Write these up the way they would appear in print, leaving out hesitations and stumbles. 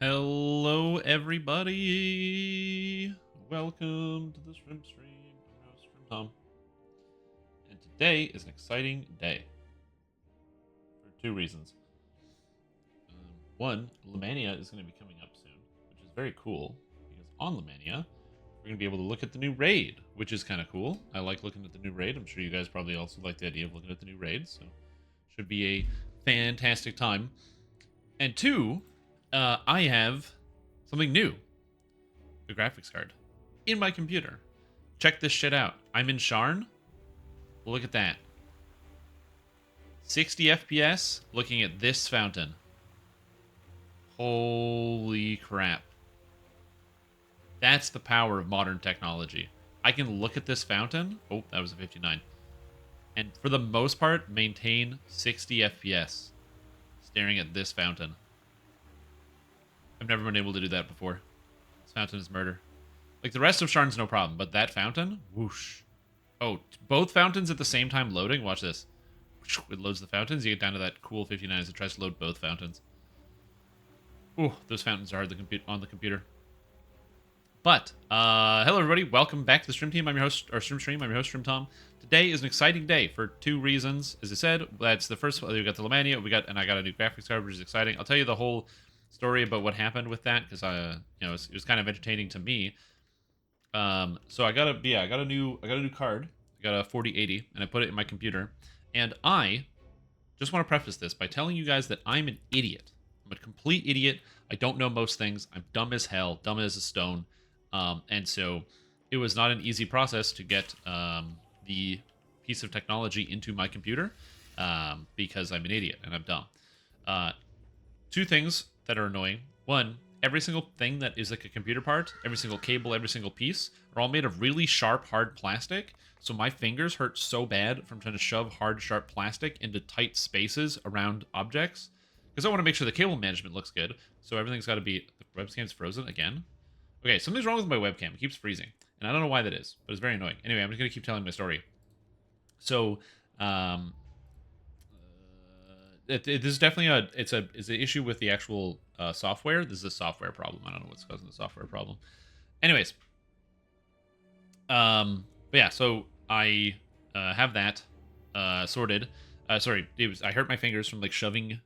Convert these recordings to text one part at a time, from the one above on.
Hello, everybody. Welcome to the Shrimp Stream. I'm your host, Shrimp Tom. And today is an exciting day for two reasons. One, Lemania is going to be coming up soon, which is very cool because on Lemania, we're going to be able to look at the new raid, which is kind of cool. I like looking at the new raid. I'm sure you guys probably also like the idea of looking at the new raid, so should be a fantastic time. And two, I have something new. The graphics card. In my computer. Check this shit out. I'm in Sharn. Look at that. 60 FPS looking at this fountain. Holy crap. That's the power of modern technology. I can look at this fountain. Oh, that was a 59. And for the most part, maintain 60 FPS. Staring at this fountain. I've never been able to do that before. This fountain is murder. Like, the rest of Sharn's no problem, but that fountain? Whoosh. Oh, both fountains at the same time loading? Watch this. It loads the fountains. You get down to that cool 59 as it tries to load both fountains. Ooh, those fountains are hard on the computer. But, hello everybody. Welcome back to the Stream Team. I'm your host, or Stream Stream. I'm your host, Stream Tom. Today is an exciting day for two reasons. As I said, that's the first one. We got the Lemania, and I got a new graphics card, which is exciting. I'll tell you the whole story about what happened with that, because it was kind of entertaining to me. So I got a new card. I got a 4080, and I put it in my computer. And I just want to preface this by telling you guys that I'm an idiot. I'm a complete idiot. I don't know most things. I'm dumb as hell, dumb as a stone. And so it was not an easy process to get the piece of technology into my computer because I'm an idiot and I'm dumb. Two things that are annoying. One, every single thing that is like a computer part, every single cable, every single piece, are all made of really sharp, hard plastic. So my fingers hurt so bad from trying to shove hard, sharp plastic into tight spaces around objects. Because I want to make sure the cable management looks good. So everything's got to be... The webcam's frozen again. Okay, something's wrong with my webcam. It keeps freezing. And I don't know why that is, but it's very annoying. Anyway, I'm just going to keep telling my story. So, this is definitely it's an issue with the actual software. This is a software problem. I don't know what's causing the software problem. Anyways, but yeah, so I have that sorted. Sorry, I hurt my fingers from like shoving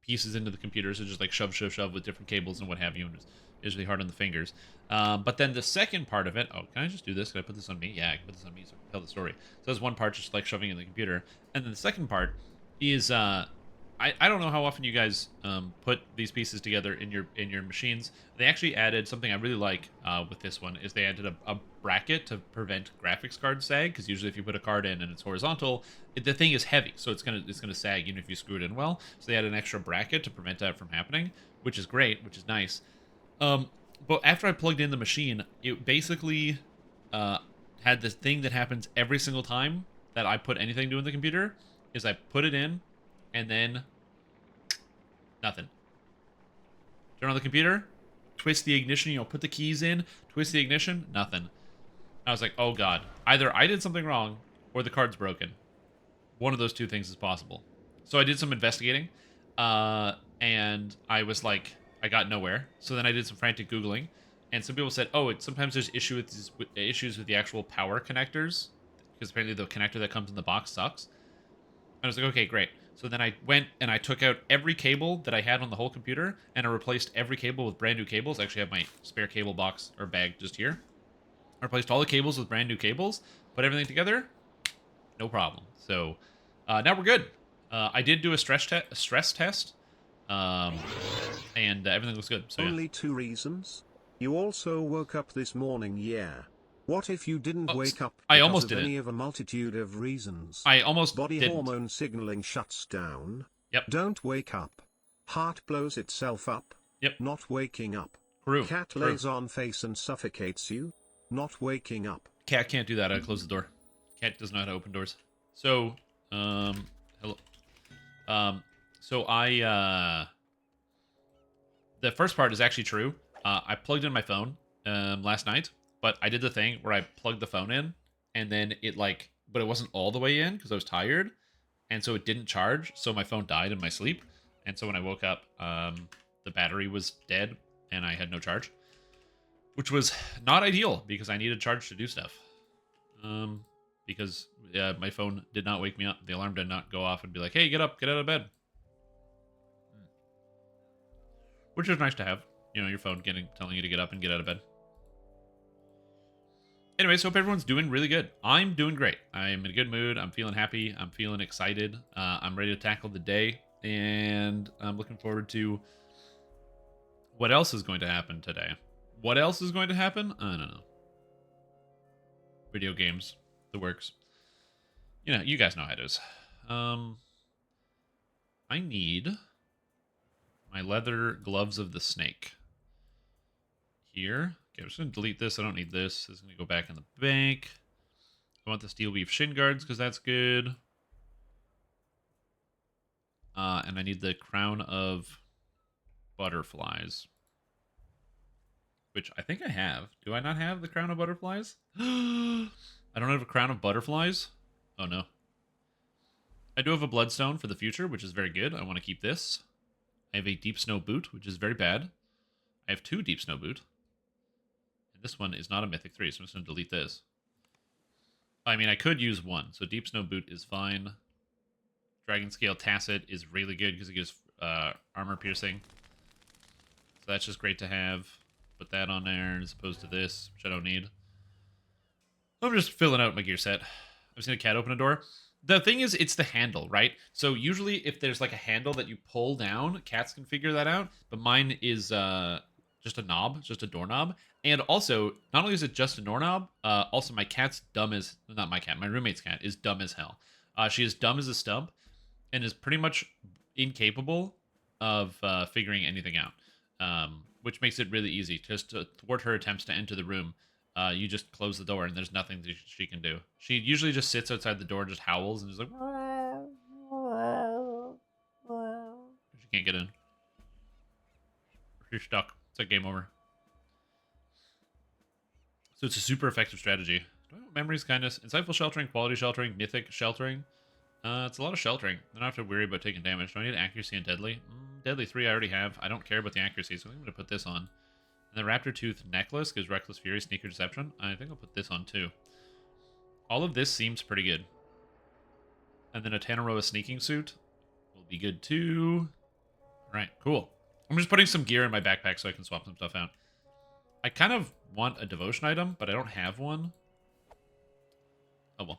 pieces into the computer, so just like shove with different cables and what have you, and it's really hard on the fingers. But then the second part of it, oh, can I just do this? Can I put this on me? Yeah, I can put this on me so I can tell the story. So there's one part just like shoving in the computer, and then the second part is I don't know how often you guys put these pieces together in your machines. They actually added something I really like with this one, is they added a bracket to prevent graphics card sag, because usually if you put a card in and it's horizontal, the thing is heavy, so it's gonna sag even if you screw it in well. So they added an extra bracket to prevent that from happening, which is great, which is nice. But after I plugged in the machine, it basically had this thing that happens every single time that I put anything to in the computer, is I put it in, and then nothing. Turn on the computer, twist the ignition, put the keys in, twist the ignition, nothing. I was like, oh god, either I did something wrong or the card's broken. One of those two things is possible. So I did some investigating, and I was like, I got nowhere. So then I did some frantic Googling, and some people said, oh, sometimes there's issues with the actual power connectors, because apparently the connector that comes in the box sucks. And I was like, okay, great. So then I went and I took out every cable that I had on the whole computer, and I replaced every cable with brand new cables. I actually have my spare cable box or bag just here. I replaced all the cables with brand new cables, put everything together, no problem. So now we're good. I did do a stress test, and everything looks good. So Only two reasons. You also woke up this morning, yeah. What if you didn't wake up I almost because of didn't. any of a multitude of reasons? I almost Body didn't. hormone signaling shuts down. Yep. Don't wake up. Heart blows itself up. Yep. Not waking up. True. Cat lays on face and suffocates you. Not waking up. Cat can't do that. I close the door. Cat does not know how to open doors. So, hello. So the first part is actually true. I plugged in my phone last night, but I did the thing where I plugged the phone in, and then but it wasn't all the way in because I was tired, and so it didn't charge, so my phone died in my sleep, and so when I woke up, the battery was dead, and I had no charge, which was not ideal because I needed charge to do stuff. Because my phone did not wake me up. The alarm did not go off and be like, "Hey, get up, get out of bed," which is nice to have. You know, your phone telling you to get up and get out of bed. Anyways, hope everyone's doing really good. I'm doing great. I'm in a good mood. I'm feeling happy. I'm feeling excited. I'm ready to tackle the day, and I'm looking forward to what else is going to happen today. What else is going to happen? I don't know. Video games, the works. You know, you guys know how it is. I need my leather gloves of the snake. Here. Okay, I'm just going to delete this. I don't need this. This is going to go back in the bank. I want the steel weave shin guards because that's good. And I need the crown of butterflies, which I think I have. Do I not have the crown of butterflies? I don't have a crown of butterflies. Oh, no. I do have a bloodstone for the future, which is very good. I want to keep this. I have a deep snow boot, which is very bad. I have 2 deep snow boot. And this one is not a mythic 3, so I'm just going to delete this. I mean, I could use 1, so deep snow boot is fine. Dragon Scale Tacit is really good because it gives armor piercing. So that's just great to have. Put that on there as opposed to this, which I don't need. I'm just filling out my gear set. I've seen a cat open a door. The thing is, it's the handle, right? So usually if there's like a handle that you pull down, cats can figure that out. But mine is just a knob, just a doorknob. And also, not only is it just a doorknob, also my cat's dumb as... Not my cat, my roommate's cat is dumb as hell. She is dumb as a stump and is pretty much incapable of figuring anything out, which makes it really easy. Just to thwart her attempts to enter the room, you just close the door and there's nothing that she can do. She usually just sits outside the door and just howls and is like... She can't get in. She's stuck. It's like game over. So it's a super effective strategy. Do I want memories, kindness, insightful sheltering, quality sheltering, mythic sheltering? It's a lot of sheltering. I don't have to worry about taking damage. Do I need accuracy and deadly? Deadly 3 I already have. I don't care about the accuracy, so I'm going to put this on. And the Raptor Tooth necklace gives Reckless Fury, Sneaker Deception. I think I'll put this on too. All of this seems pretty good. And then a Tanaroa sneaking suit will be good too. Alright, cool. I'm just putting some gear in my backpack so I can swap some stuff out. I kind of want a devotion item, but I don't have one. Oh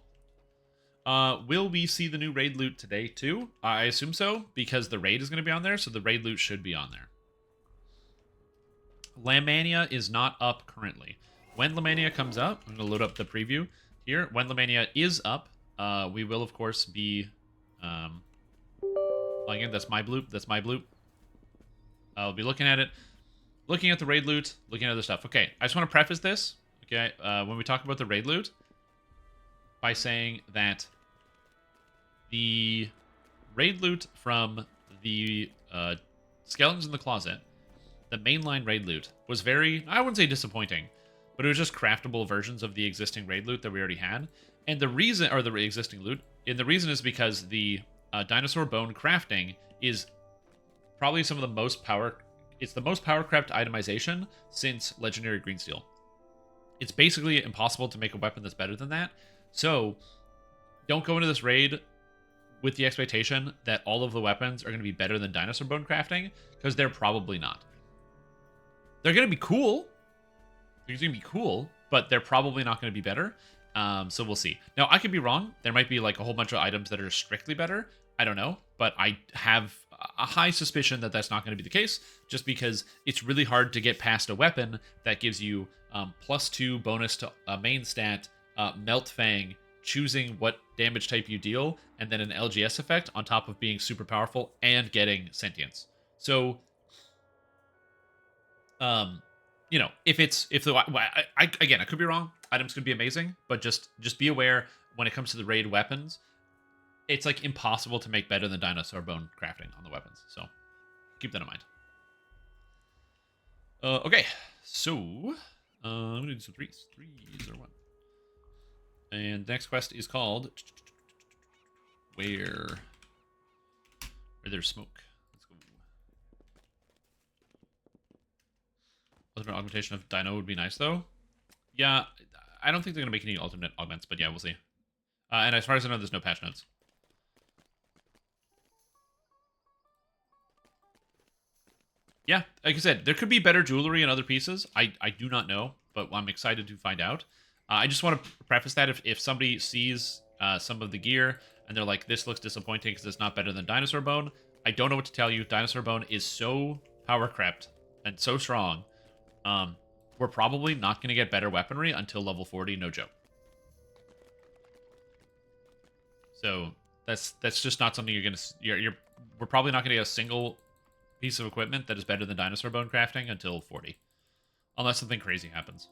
well. Will we see the new raid loot today too? I assume so, because the raid is going to be on there, so the raid loot should be on there. Lamania is not up currently. When Lamania comes up, I'm going to load up the preview here. When Lamania is up, we will, of course, be... again, that's my bloop. That's my bloop. I'll be looking at it, looking at the raid loot, looking at other stuff. Okay, I just want to preface this, okay, when we talk about the raid loot, by saying that the raid loot from the Skeletons in the Closet, the mainline raid loot, was very, I wouldn't say disappointing, but it was just craftable versions of the existing raid loot that we already had. And the reason, or the existing loot, and the reason is because the dinosaur bone crafting is probably some of the most it's the most power crept itemization since Legendary Greensteel. It's basically impossible to make a weapon that's better than that. So don't go into this raid with the expectation that all of the weapons are going to be better than dinosaur bone crafting, because they're probably not. They're going to be cool. They're going to be cool, but they're probably not going to be better. So we'll see. Now, I could be wrong. There might be like a whole bunch of items that are strictly better. I don't know, but I have a high suspicion that that's not going to be the case, just because it's really hard to get past a weapon that gives you +2 bonus to a main stat, Melt Fang, choosing what damage type you deal, and then an LGS effect on top of being super powerful and getting sentience. So, you know, again, I could be wrong. Items could be amazing, but just be aware when it comes to the raid weapons, it's like impossible to make better than dinosaur bone crafting on the weapons. So keep that in mind. Okay, so I'm gonna do some threes. Threes are one. And the next quest is called Where There's Smoke. Let's go. Alternate augmentation of Dino would be nice, though. Yeah, I don't think they're going to make any alternate augments, but yeah, we'll see. And as far as I know, there's no patch notes. Yeah, like I said, there could be better jewelry and other pieces. I do not know, but I'm excited to find out. I just want to preface that if somebody sees some of the gear and they're like, this looks disappointing because it's not better than Dinosaur Bone, I don't know what to tell you. Dinosaur Bone is so power crept and so strong. We're probably not going to get better weaponry until level 40, no joke. So that's just not something you're going to... We're probably not going to get a single piece of equipment that is better than Dinosaur Bone crafting until 40. Unless something crazy happens.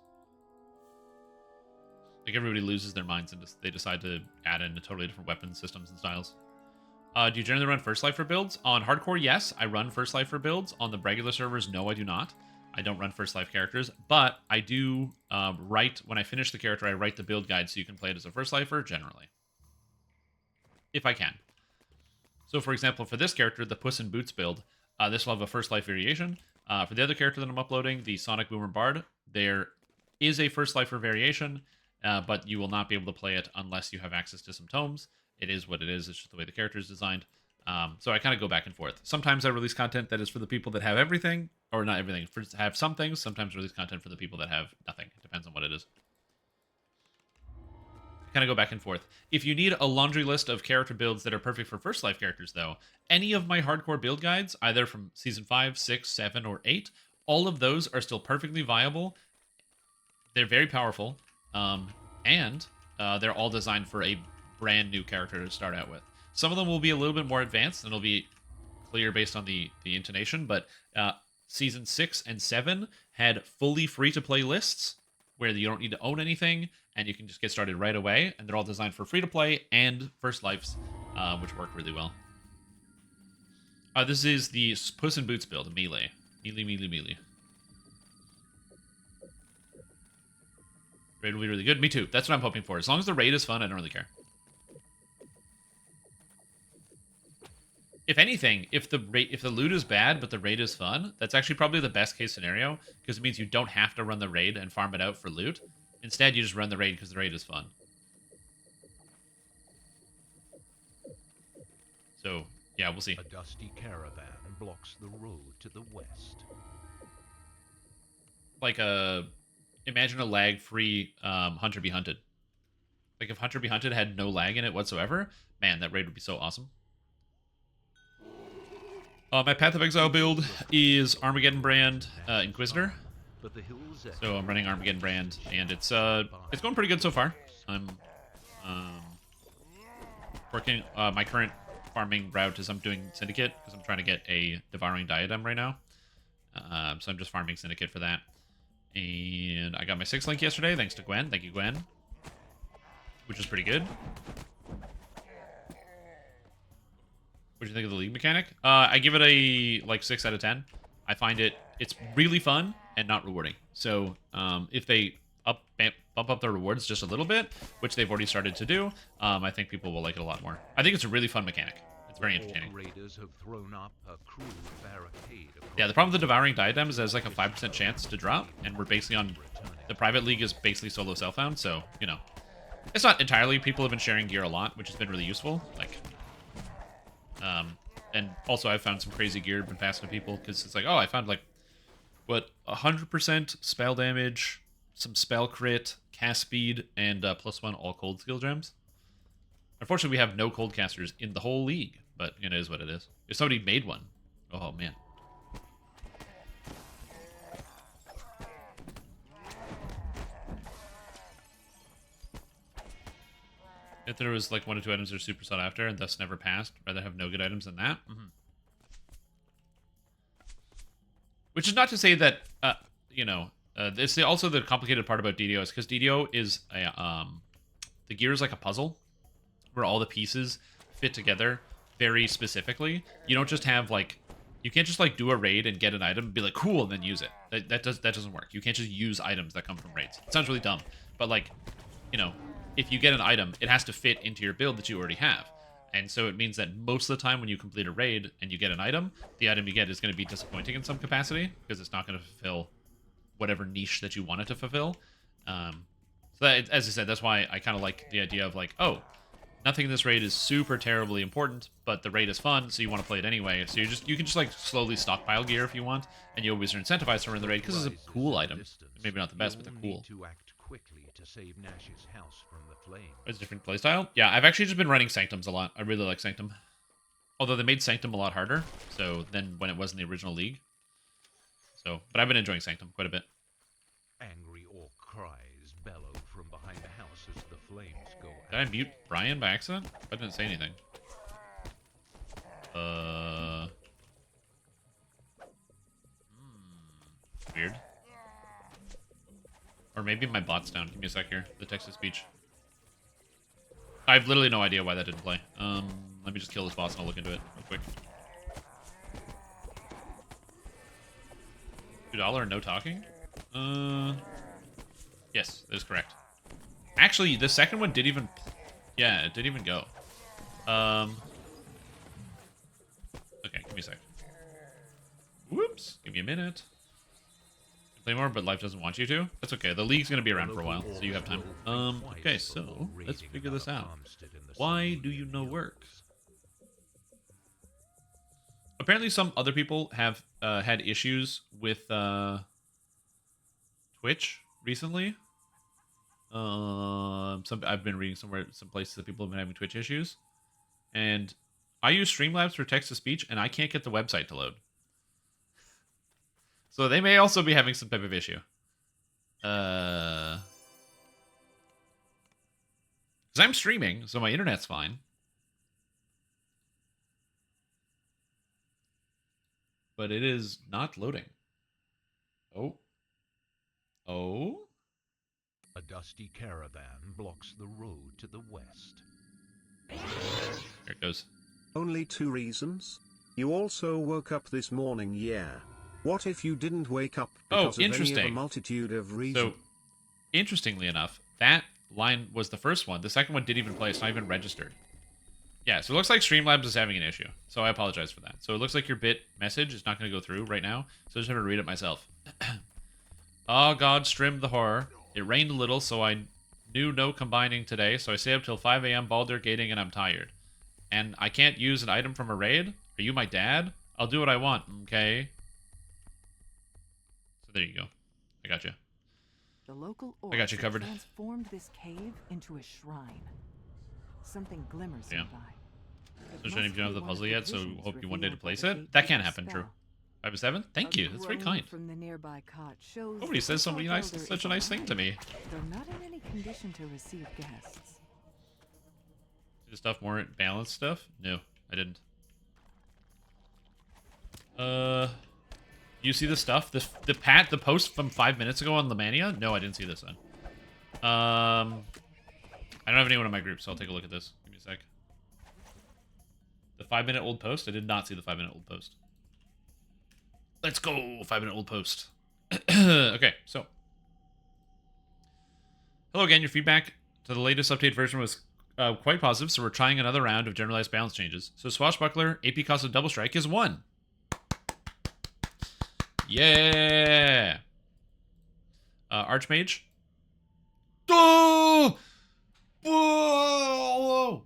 Like everybody loses their minds and they decide to add in a totally different weapon systems and styles. Do you generally run First Life for builds? On Hardcore, yes, I run First Life for builds. On the regular servers, no, I do not. I don't run First Life characters, but I do write, when I finish the character, I write the build guide so you can play it as a First Lifer, generally. If I can. So, for example, for this character, the Puss in Boots build, this will have a First Life variation. For the other character that I'm uploading, the Sonic Boomer Bard, there is a First Lifer variation, but you will not be able to play it unless you have access to some tomes. It is what it is. It's just the way the character is designed. So I kind of go back and forth. Sometimes I release content that is for the people that have everything, or not everything, have some things. Sometimes I release content for the people that have nothing. It depends on what it is. Kind of go back and forth. If you need a laundry list of character builds that are perfect for First Life characters, though, any of my hardcore build guides, either from Season 5, 6, 7, or 8, all of those are still perfectly viable. They're very powerful, and they're all designed for a brand new character to start out with. Some of them will be a little bit more advanced, and it'll be clear based on the intonation, but Season 6 and 7 had fully free-to-play lists where you don't need to own anything, and you can just get started right away, and they're all designed for free-to-play and First Lives, which work really well. This is the Puss in Boots build, melee. Melee. Raid will be really good. Me too. That's what I'm hoping for. As long as the raid is fun, I don't really care. If anything, if the loot is bad but the raid is fun, that's actually probably the best case scenario, because it means you don't have to run the raid and farm it out for loot. Instead, you just run the raid because the raid is fun. So, yeah, we'll see. A dusty caravan blocks the road to the west. Like imagine a lag-free Hunter Be Hunted. Like if Hunter Be Hunted had no lag in it whatsoever, man, that raid would be so awesome. My Path of Exile build is Armageddon Brand Inquisitor. So I'm running Armageddon Brand, and it's going pretty good so far. I'm working my current farming route is I'm doing Syndicate because I'm trying to get a Devouring Diadem right now. So I'm just farming Syndicate for that. And I got my 6th link yesterday, thanks to Gwen. Thank you, Gwen. Which is pretty good. What do you think of the league mechanic? I give it a, 6 out of 10. I find it's really fun and not rewarding. So, if they bump up their rewards just a little bit, which they've already started to do, I think people will like it a lot more. I think it's a really fun mechanic. It's very entertaining. Raiders have thrown up a cruel barricade. Yeah, the problem with the Devouring Diadem is there's like a 5% chance to drop, and we're basically on... The private league is basically solo self-found, so, you know. It's not entirely. People have been sharing gear a lot, which has been really useful. And also I've found some crazy gear been passing to people, because it's like, oh, I found 100% spell damage, some spell crit, cast speed, and +1 all cold skill gems. Unfortunately, we have no cold casters in the whole league, but it is what it is. If somebody made one, oh man. If there was 1 or 2 items that are super sought after and thus never passed, rather have no good items than that. Which is not to say that, this is also the complicated part about DDO is because DDO is the gear is like a puzzle where all the pieces fit together very specifically. You don't just have you can't just do a raid and get an item and be like cool and then use it. That doesn't work. You can't just use items that come from raids. It sounds really dumb, but if you get an item, it has to fit into your build that you already have. And so it means that most of the time when you complete a raid and you get an item, the item you get is going to be disappointing in some capacity because it's not going to fulfill whatever niche that you want it to fulfill. So that, as I said, that's why I kind of like the idea of like, oh, nothing in this raid is super terribly important, but the raid is fun, so you want to play it anyway. So you can just like slowly stockpile gear if you want, and you always are incentivized to run the raid because it's a cool item. Maybe not the best, but they're cool. To act quickly to save Nash's house from the flames. It's a different playstyle. Yeah, I've actually just been running Sanctums a lot. I really like Sanctum. Although they made Sanctum a lot harder, so than when it was in the original league. So, but I've been enjoying Sanctum quite a bit. Angry orc cries bellow from behind the house as the flames go out. Did I mute Brian by accident? I didn't say anything. Weird. Or maybe my bot's down. Give me a sec here. The text-to-speech. I have literally no idea why that didn't play. Let me just kill this boss and I'll look into it real quick. $2 no talking? Yes, that is correct. Actually, the second one did even... Yeah, it did even go. Okay, give me a sec. Whoops. Give me a minute. Play more, but life doesn't want you to. That's okay. The league's gonna be around for a while, so you have time. Okay, so let's figure this out. Why do you no work? Apparently, some other people have had issues with Twitch recently. I've been reading some places that people have been having Twitch issues, and I use Streamlabs for text-to-speech, and I can't get the website to load. So they may also be having some type of issue. Because I'm streaming, so my internet's fine. But it is not loading. Oh. Oh? A dusty caravan blocks the road to the west. Here it goes. Only 2 reasons? You also woke up this morning, yeah. What if you didn't wake up because of any of a multitude of reasons? So, interestingly enough, that line was the first one. The second one didn't even play. It's not even registered. Yeah, so it looks like Streamlabs is having an issue. So I apologize for that. So it looks like your bit message is not going to go through right now. So I just have to read it myself. Oh, God, streamed the horror. It rained a little, so I knew no combining today. So I stayed up till 5 a.m. Baldur gating, and I'm tired. And I can't use an item from a raid? Are you my dad? I'll do what I want, okay? So there you go. I got you. The local I got you covered. Transformed this cave into a shrine. Something glimmers nearby. So Jenny, you don't have the puzzle yet, so hope you one day to place it. That can't happen, true. 5 to 7? Thank you. That's very kind. Nobody says somebody nice, such a nice thing to me. They're not in any condition to receive guests. See the stuff more balanced stuff? No, I didn't. You see the stuff? The post from 5 minutes ago on Lemania? No, I didn't see this one. I don't have anyone in my group, so I'll take a look at this. Give me a sec. The 5-minute-old post? I did not see the 5-minute-old post. Let's go! 5-minute-old post. Okay, so. Hello again, your feedback to the latest update version was quite positive, so we're trying another round of generalized balance changes. So Swashbuckler, AP cost of Double Strike is 1. Yeah! Archmage. Oh! Whoa!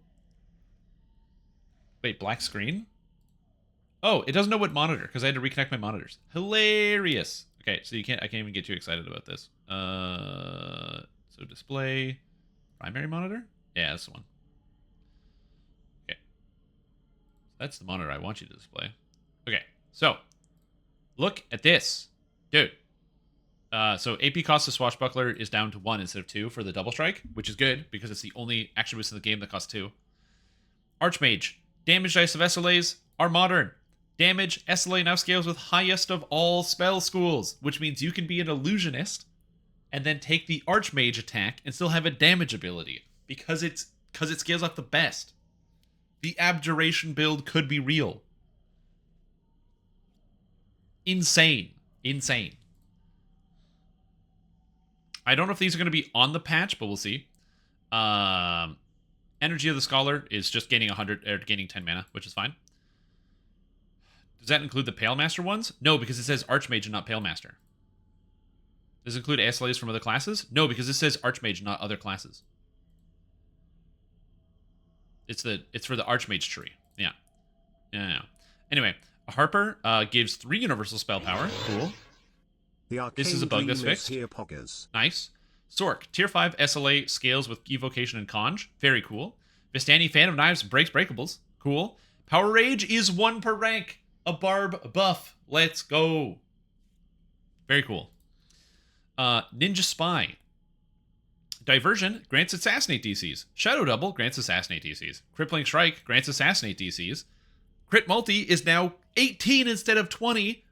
Wait, black screen? Oh, it doesn't know what monitor, because I had to reconnect my monitors. Hilarious! Okay, so I can't even get too excited about this. So display, primary monitor? Yeah, that's the one. Okay. That's the monitor I want you to display. Okay, so, look at this. Dude. So AP cost of Swashbuckler is down to 1 instead of 2 for the Double Strike, which is good, because it's the only action boost in the game that costs 2. Archmage. Damage dice of SLAs are modern. Damage, SLA now scales with highest of all spell schools, which means you can be an illusionist and then take the Archmage attack and still have a damage ability, because it scales up the best. The Abjuration build could be real. Insane. Insane. I don't know if these are going to be on the patch, but we'll see. Energy of the Scholar is just gaining 100 or gaining 10 mana, which is fine. Does that include the Pale Master ones? No, because it says Archmage and not Pale Master. Does it include SLAs from other classes? No, because it says Archmage, not other classes. It's for the Archmage tree. Yeah. Yeah. Anyway, a Harper gives 3 universal spell power. Cool. This is a bug that's fixed. Here, poggers. Nice. Sork, tier 5 SLA scales with evocation and conj. Very cool. Vistani, fan of knives, breaks breakables. Cool. Power Rage is 1 per rank. A barb buff. Let's go. Very cool. Ninja Spy. Diversion grants Assassinate DCs. Shadow Double grants Assassinate DCs. Crippling Strike grants Assassinate DCs. Crit Multi is now 18 instead of 20.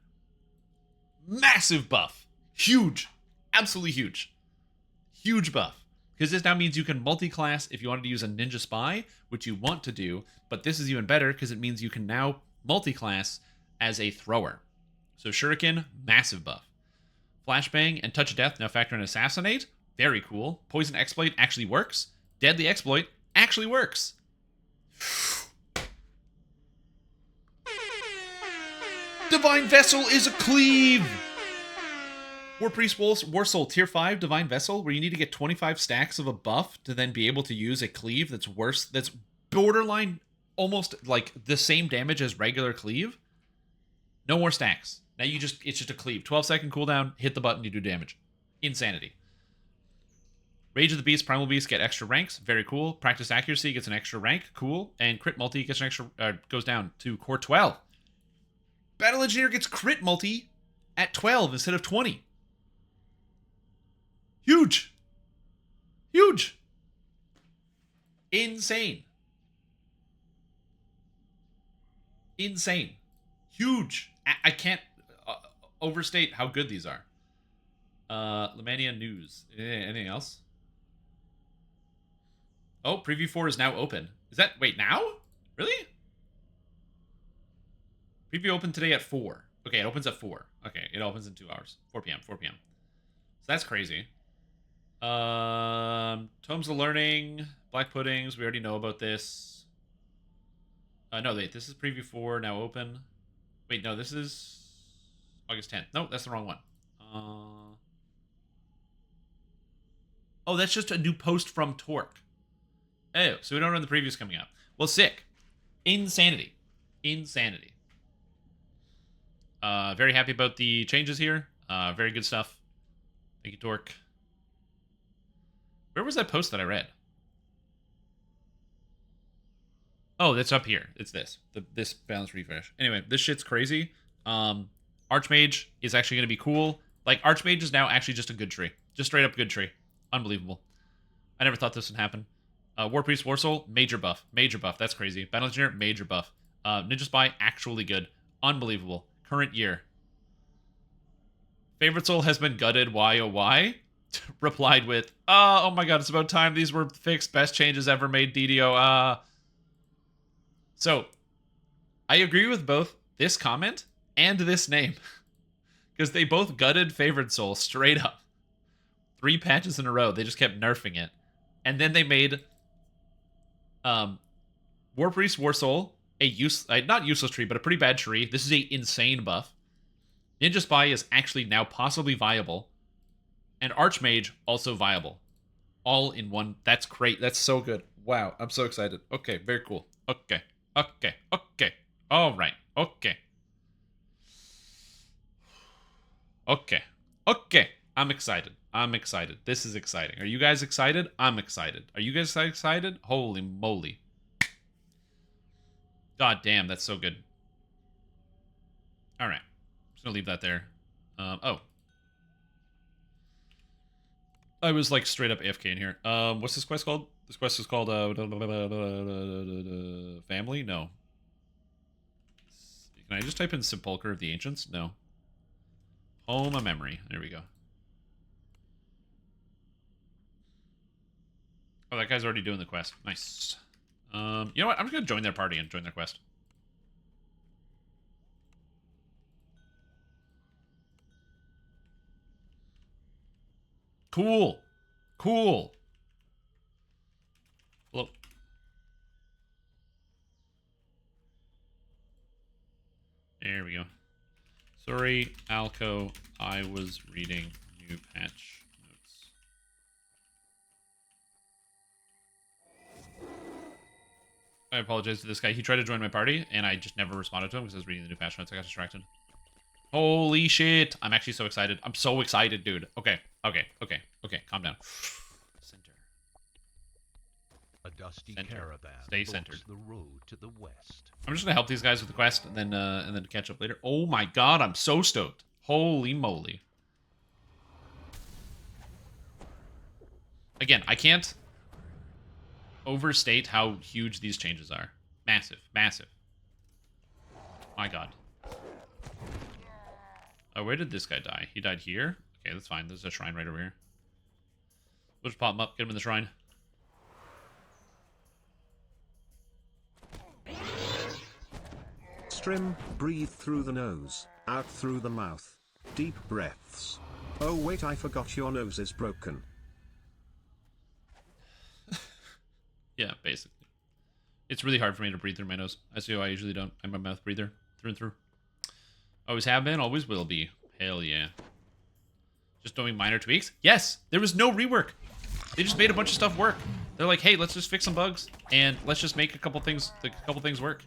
Massive buff. Huge. Absolutely huge. Huge buff. Because this now means you can multi-class if you wanted to use a Ninja Spy, which you want to do, but this is even better because it means you can now multi-class as a thrower. So Shuriken, massive buff. Flashbang and Touch of Death now factor in Assassinate. Very cool. Poison Exploit actually works. Deadly Exploit actually works. Divine Vessel is a cleave! War Priest War Soul Tier 5 Divine Vessel, where you need to get 25 stacks of a buff to then be able to use a cleave that's worse, that's borderline almost like the same damage as regular cleave. No more stacks. Now it's just a cleave. 12-second cooldown, hit the button, you do damage. Insanity. Rage of the Beast, Primal Beast get extra ranks. Very cool. Practice Accuracy gets an extra rank. Cool. And Crit Multi gets an extra, goes down to Core 12. Battle Engineer gets Crit Multi at 12 instead of 20. Huge. Huge. Insane. Insane. Huge. I can't overstate how good these are. Lemania News. Anything else? Oh, Preview 4 is now open. Is that... Wait, now? Really? Preview opened today at 4. Okay, it opens at 4. Okay, it opens in 2 hours. 4 p.m. 4 p.m. So that's crazy. Tomes of Learning. Black Puddings. We already know about this. No, wait. This is Preview 4 now open. Wait, no, this is August 10th. No, that's the wrong one. Oh, that's just a new post from Torque. Oh, so we don't know when the preview's coming up. Well, sick. Insanity. Insanity. Very happy about the changes here. Very good stuff. Thank you, Torque. Where was that post that I read? Oh, that's up here. It's this. This balance refresh. Anyway, this shit's crazy. Archmage is actually going to be cool. Like, Archmage is now actually just a good tree. Just straight up good tree. Unbelievable. I never thought this would happen. War Priest, War Soul, major buff. Major buff. That's crazy. Battle Engineer, major buff. Ninja Spy, actually good. Unbelievable. Current year. Favorite Soul has been gutted. Why, oh, why? Replied with, oh my god, it's about time these were fixed. Best changes ever made, DDO. So, I agree with both this comment and this name. Because they both gutted Favorite Soul straight up. 3 patches in a row. They just kept nerfing it. And then they made War Priest, War Soul, not useless tree, but a pretty bad tree. This is a insane buff. Ninja Spy is actually now possibly viable. And Archmage, also viable. All in one. That's great. That's so good. Wow, I'm so excited. Okay, very cool. Okay. All right. Okay. I'm excited. This is exciting. Are you guys excited? I'm excited. Are you guys excited? Holy moly. God damn, that's so good. All right. I'm just going to leave that there. Oh. I was like straight up AFK in here. What's this quest called? This quest is called Family? No. Can I just type in Sepulchre of the Ancients? No. Home of Memory. There we go. Oh, that guy's already doing the quest. Nice. You know what? I'm just going to join their party and join their quest. Cool. Cool. Hello. There we go. Sorry, Alco. I was reading New patch notes. I apologize to this guy. He tried to join my party, and I just never responded to him because I was reading the new patch notes. I got distracted. Holy shit. I'm actually so excited. I'm so excited, dude. Okay. Calm down. Center. A dusty Center. caravan Stay blocks centered. the road to the west. I'm just gonna help these guys with the quest and then catch up later. Oh my god, I'm so stoked. Holy moly. Again, I can't overstate how huge these changes are. Massive, massive. My god. Oh, where did this guy die? He died here? Okay, that's fine. There's a shrine right over here. We'll just pop him up, get him in the shrine. Strim, breathe through the nose, out through the mouth. Deep breaths. Oh wait, I forgot your nose is broken. Yeah, basically. It's really hard for me to breathe through my nose. As you know, I usually don't. I'm a mouth breather through and through. Always have been, always will be. Hell yeah. Just doing minor tweaks? Yes! There was no rework. They just made a bunch of stuff work. They're like, hey, let's just fix some bugs, and let's just make a couple things work.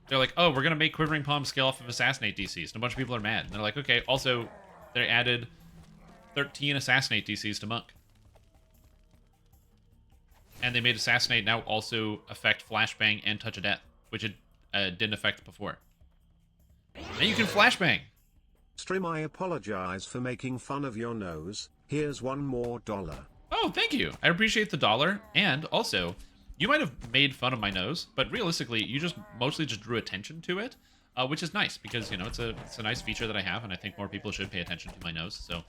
They're like, oh, we're going to make Quivering Palm scale off of Assassinate DCs. And a bunch of people are mad. And they're like, okay, also, they added 13 Assassinate DCs to Monk. And they made Assassinate now also affect Flashbang and Touch of Death, which it didn't affect before. Now you can Flashbang! Strim, I apologize for making fun of your nose. Here's $1 more. Oh, thank you. I appreciate the $1. And also, you might have made fun of my nose, but realistically, you just mostly just drew attention to it, which is nice because, you know, it's a nice feature that I have, and I think more people should pay attention to my nose. So,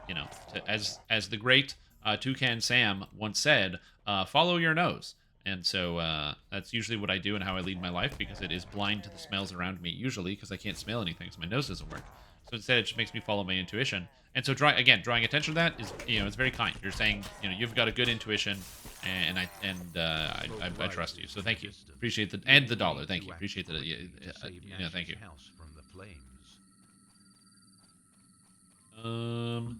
you know, as the great Toucan Sam once said, follow your nose. And so that's usually what I do and how I lead my life, because it is blind to the smells around me usually because I can't smell anything, so my nose doesn't work. So instead, it just makes me follow my intuition. And so, drawing attention to that is, you know, it's very kind. You're saying, you know, you've got a good intuition, and I trust you. So thank you. Appreciate the and the $1. Thank you. Appreciate the yeah, thank you. I'm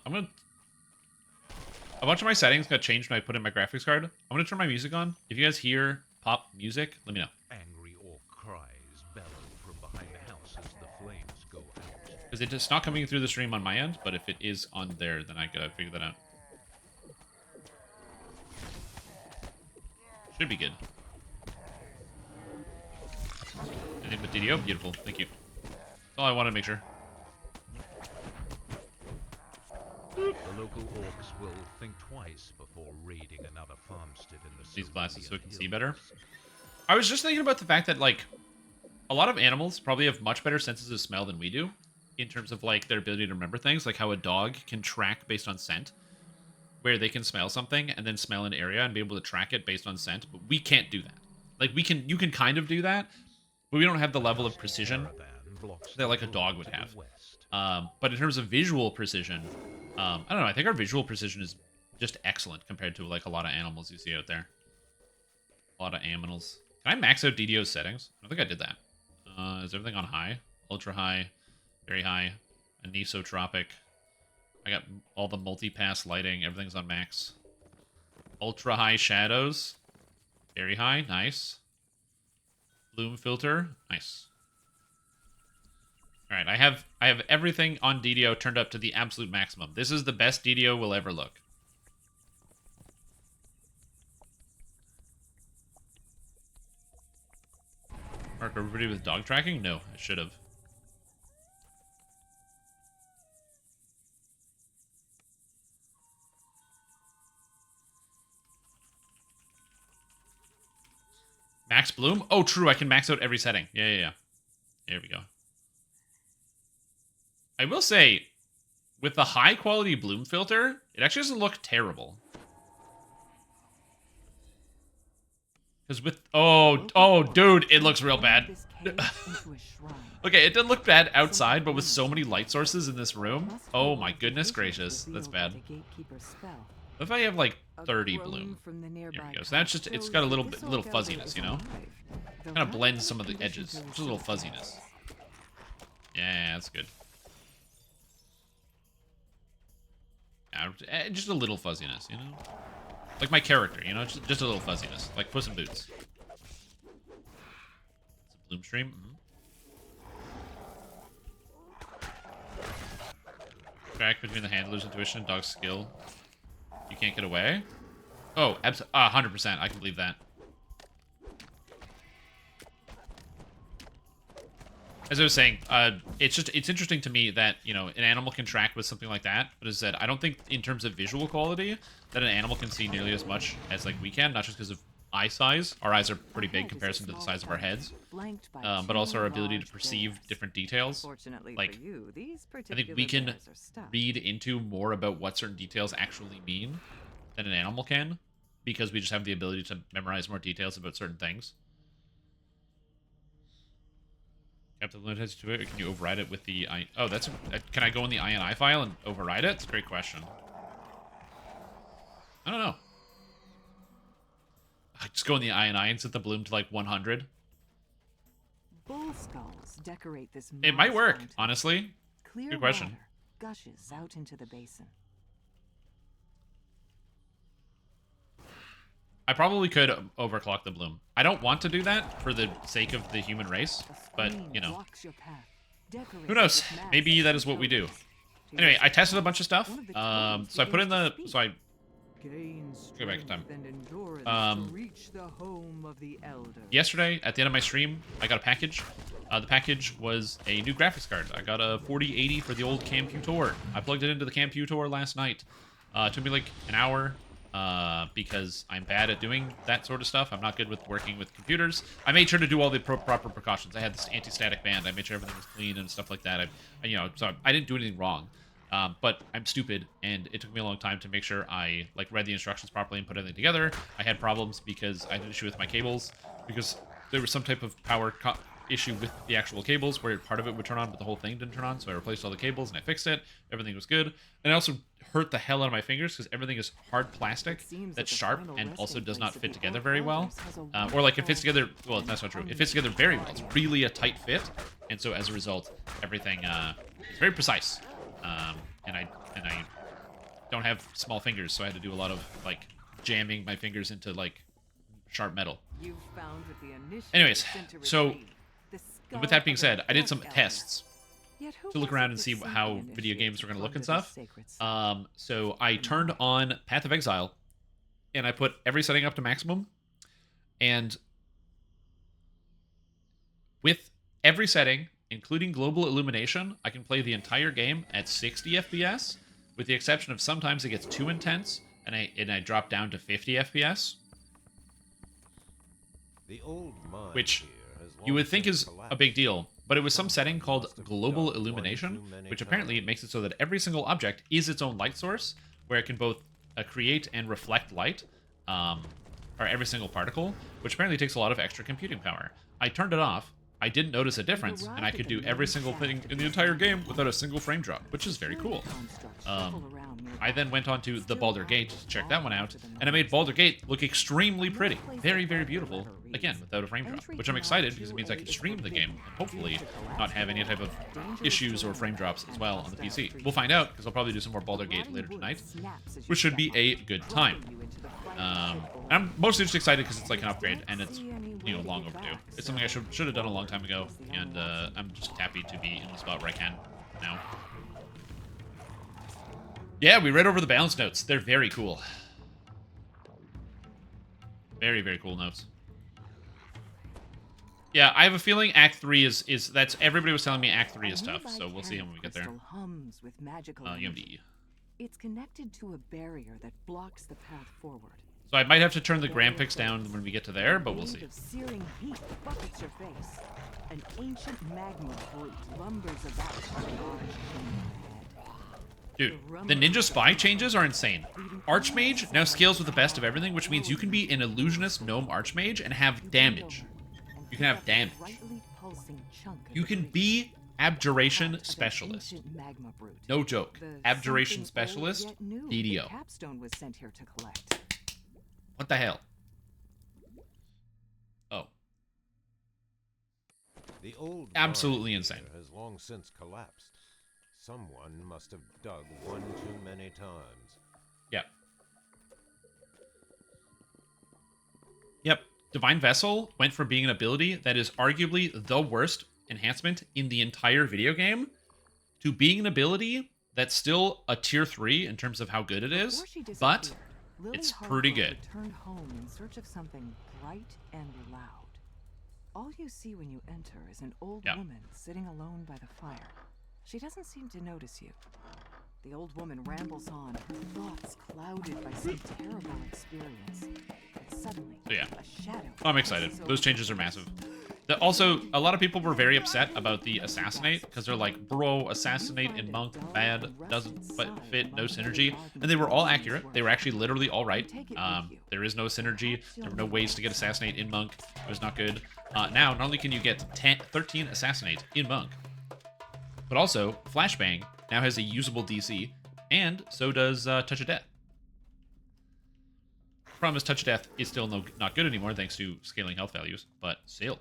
gonna. A bunch of my settings got changed when I put in my graphics card. I'm gonna turn my music on. If you guys hear pop music, let me know. Angry orc cries bellow from behind the house as the flames go out. Because it's not coming through the stream on my end, but if it is on there, then I gotta figure that out. Should be good. Anything with DDO? Beautiful. Thank you. That's all I wanted to make sure. The local orcs will think twice before raiding another farmstead in the These glasses so I can see hills. better. I was just thinking about the fact that, like, a lot of animals probably have much better senses of smell than we do, in terms of, like, their ability to remember things, like how a dog can track based on scent, where they can smell something and then smell an area and be able to track it based on scent, but we can't do that. Like, you can kind of do that, but we don't have the level of precision that, like, a dog would have. But in terms of visual precision, I don't know, I think our visual precision is just excellent compared to, like, a lot of animals you see out there. A lot of aminals. Can I max out DDO's settings? I don't think I did that. Is everything on high? Ultra high, very high, anisotropic. I got all the multi-pass lighting, everything's on max. Ultra high shadows, very high, nice. Bloom filter, nice. All right, I have everything on DDO turned up to the absolute maximum. This is the best DDO will ever look. Mark everybody with dog tracking? No, I should have. Max bloom? Oh, true. I can max out every setting. Yeah. There we go. I will say, with the high quality bloom filter, it actually doesn't look terrible. Because with... Oh, dude, it looks real bad. Okay, it didn't look bad outside, but with so many light sources in this room, oh my goodness gracious, that's bad. What if I have like 30 bloom? There we go. So that's just, it's got a little fuzziness, you know? Kind of blends some of the edges. Just a little fuzziness. Yeah, that's good. just a little fuzziness, you know? Like my character, you know? Just a little fuzziness. Like Puss in Boots. It's a bloom stream. Track between the handler's intuition and dog's skill. You can't get away? Oh, 100%. I can believe that. As I was saying, it's interesting to me that, you know, an animal can track with something like that, but as I said, I don't think in terms of visual quality that an animal can see nearly as much as, like, we can, not just because of eye size. Our eyes are pretty big in comparison to the size of our heads, but also our ability to perceive different details. Like, I think we can read into more about what certain details actually mean than an animal can, because we just have the ability to memorize more details about certain things. Captain Limit has to it, or can you override it with the I? Oh, that's can I go in the INI file and override it? It's a great question. I don't know. I just go in the INI and set the bloom to like 100. Bull skulls decorate this. It might work, fountain. honestly. Clear Good question. water gushes out into the basin. I probably could overclock the bloom. I don't want to do that for the sake of the human race, but, you know. Who knows? Maybe that is what we do. Anyway, I tested a bunch of stuff. So I put in the... So I... Go back in time. Yesterday, at the end of my stream, I got a package. The package was a new graphics card. I got a 4080 for the old Computor. I plugged it into the Computor last night. It took me like an hour. Because I'm bad at doing that sort of stuff. I'm not good with working with computers. I made sure to do all the proper precautions. I had this anti-static band. I made sure everything was clean and stuff like that. You know, so I didn't do anything wrong. But I'm stupid, and it took me a long time to make sure I like read the instructions properly and put everything together. I had problems because I had an issue with my cables, because there was some type of power issue with the actual cables where part of it would turn on, but the whole thing didn't turn on. So I replaced all the cables and I fixed it. Everything was good. And I also hurt the hell out of my fingers because everything is hard plastic that's sharp and also does not fit together very well. Or like it fits together, well, that's not true. It fits together very well. It's really a tight fit. And so as a result, everything is very precise. And I don't have small fingers, so I had to do a lot of like jamming my fingers into like sharp metal. Anyways, so with that being said, I did some tests to look around and see how video games were going to look and stuff. So I turned on Path of Exile, and I put every setting up to maximum. And with every setting, including global illumination, I can play the entire game at 60 FPS, with the exception of sometimes it gets too intense, and I drop down to 50 FPS. Which you would think is a big deal, but it was some setting called global illumination, which apparently makes it so that every single object is its own light source, where it can both create and reflect light, or every single particle, which apparently takes a lot of extra computing power. I turned it off, I didn't notice a difference, and I could do every single thing in the entire game without a single frame drop, which is very cool. I then went on to the Baldur Gate to check that one out, and I made Baldur Gate look extremely pretty. Very, very beautiful, again, without a frame drop, which I'm excited because it means I can stream the game and hopefully not have any type of issues or frame drops as well on the PC. We'll find out, because I'll probably do some more Baldur Gate later tonight, which should be a good time. I'm mostly just excited because it's like an upgrade, and it's, you know, long overdue. It's something I should have done a long time ago, and I'm just happy to be in the spot where I can now. Yeah, we read over the balance notes. They're very cool. Very, very cool notes. Yeah, I have a feeling Act 3 is that's everybody was telling me Act 3 is tough, so we'll see when we get there. UMD. It's connected to a barrier that blocks the path forward. So I might have to turn the graphics down when we get to there, but we'll see. Searing heat buckets your face. An ancient magma brute lumbers about Dude, the Ninja Spy changes are insane. Archmage now scales with the best of everything, which means you can be an illusionist gnome Archmage and have damage. You can have damage. You can be Abjuration Specialist. No joke. Abjuration Specialist, DDO. What the hell? Oh. The old absolutely insane. Has long since collapsed. Someone must have dug one too many times. Yep. Yep. Divine Vessel went from being an ability that is arguably the worst enhancement in the entire video game to being an ability that's still a tier 3 in terms of how good it is, but it's pretty good. Returned home in search of something bright and loud. All you see when you enter is an old woman sitting alone by the fire. She doesn't seem to notice you. The old woman rambles on, her thoughts clouded by some terrible experience. And suddenly, a shadow. I'm excited. Those changes are massive. Also, a lot of people were very upset about the assassinate, because they're like, bro, assassinate and monk, bad, doesn't fit, no synergy. And they were all accurate. They were actually literally all right. There is no synergy. There were no ways to get assassinate in monk. It was not good. Now, not only can you get 13 assassinate in monk, but also flashbang now has a usable DC, and so does Touch of Death. Problem is, Touch of Death is still not good anymore thanks to scaling health values, but still.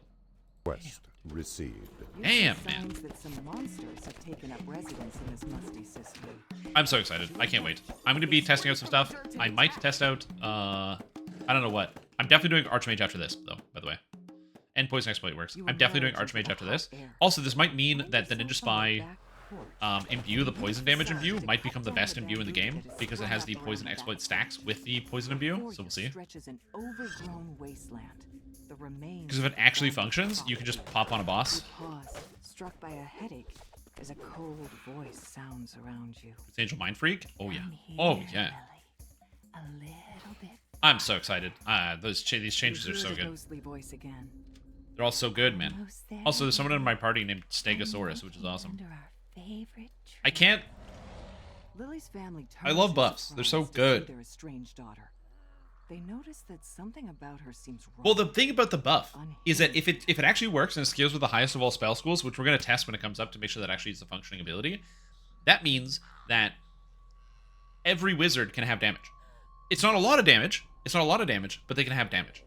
Quest received. Damn, man. That some monsters have taken up residence in this musty system. I'm so excited. I can't wait. I'm going to be testing out some stuff. I might test out, I don't know what. I'm definitely doing Archmage after this, though, by the way. And Poison Exploit works. I'm definitely doing Archmage after this. Also, this might mean that the Ninja Spy imbue, the poison damage imbue, might become the best imbue in the game because it has the poison exploit stacks with the poison imbue, so we'll see. Because if it actually functions, you can just pop on a boss. Struck by a headache as a cold voice sounds around you. It's Angel Mind Freak? Oh yeah. Oh yeah. A little bit. I'm so excited. These changes are so good. They're all so good, man. Also, there's someone in my party named Stegosaurus, which is awesome. I can't. I love buffs. They're so good. They notice that something about her seems wrong. Well, the thing about the buff is that if it actually works and it scales with the highest of all spell schools, which we're going to test when it comes up to make sure that actually is a functioning ability, that means that every wizard can have damage. It's not a lot of damage. It's not a lot of damage, but they can have damage.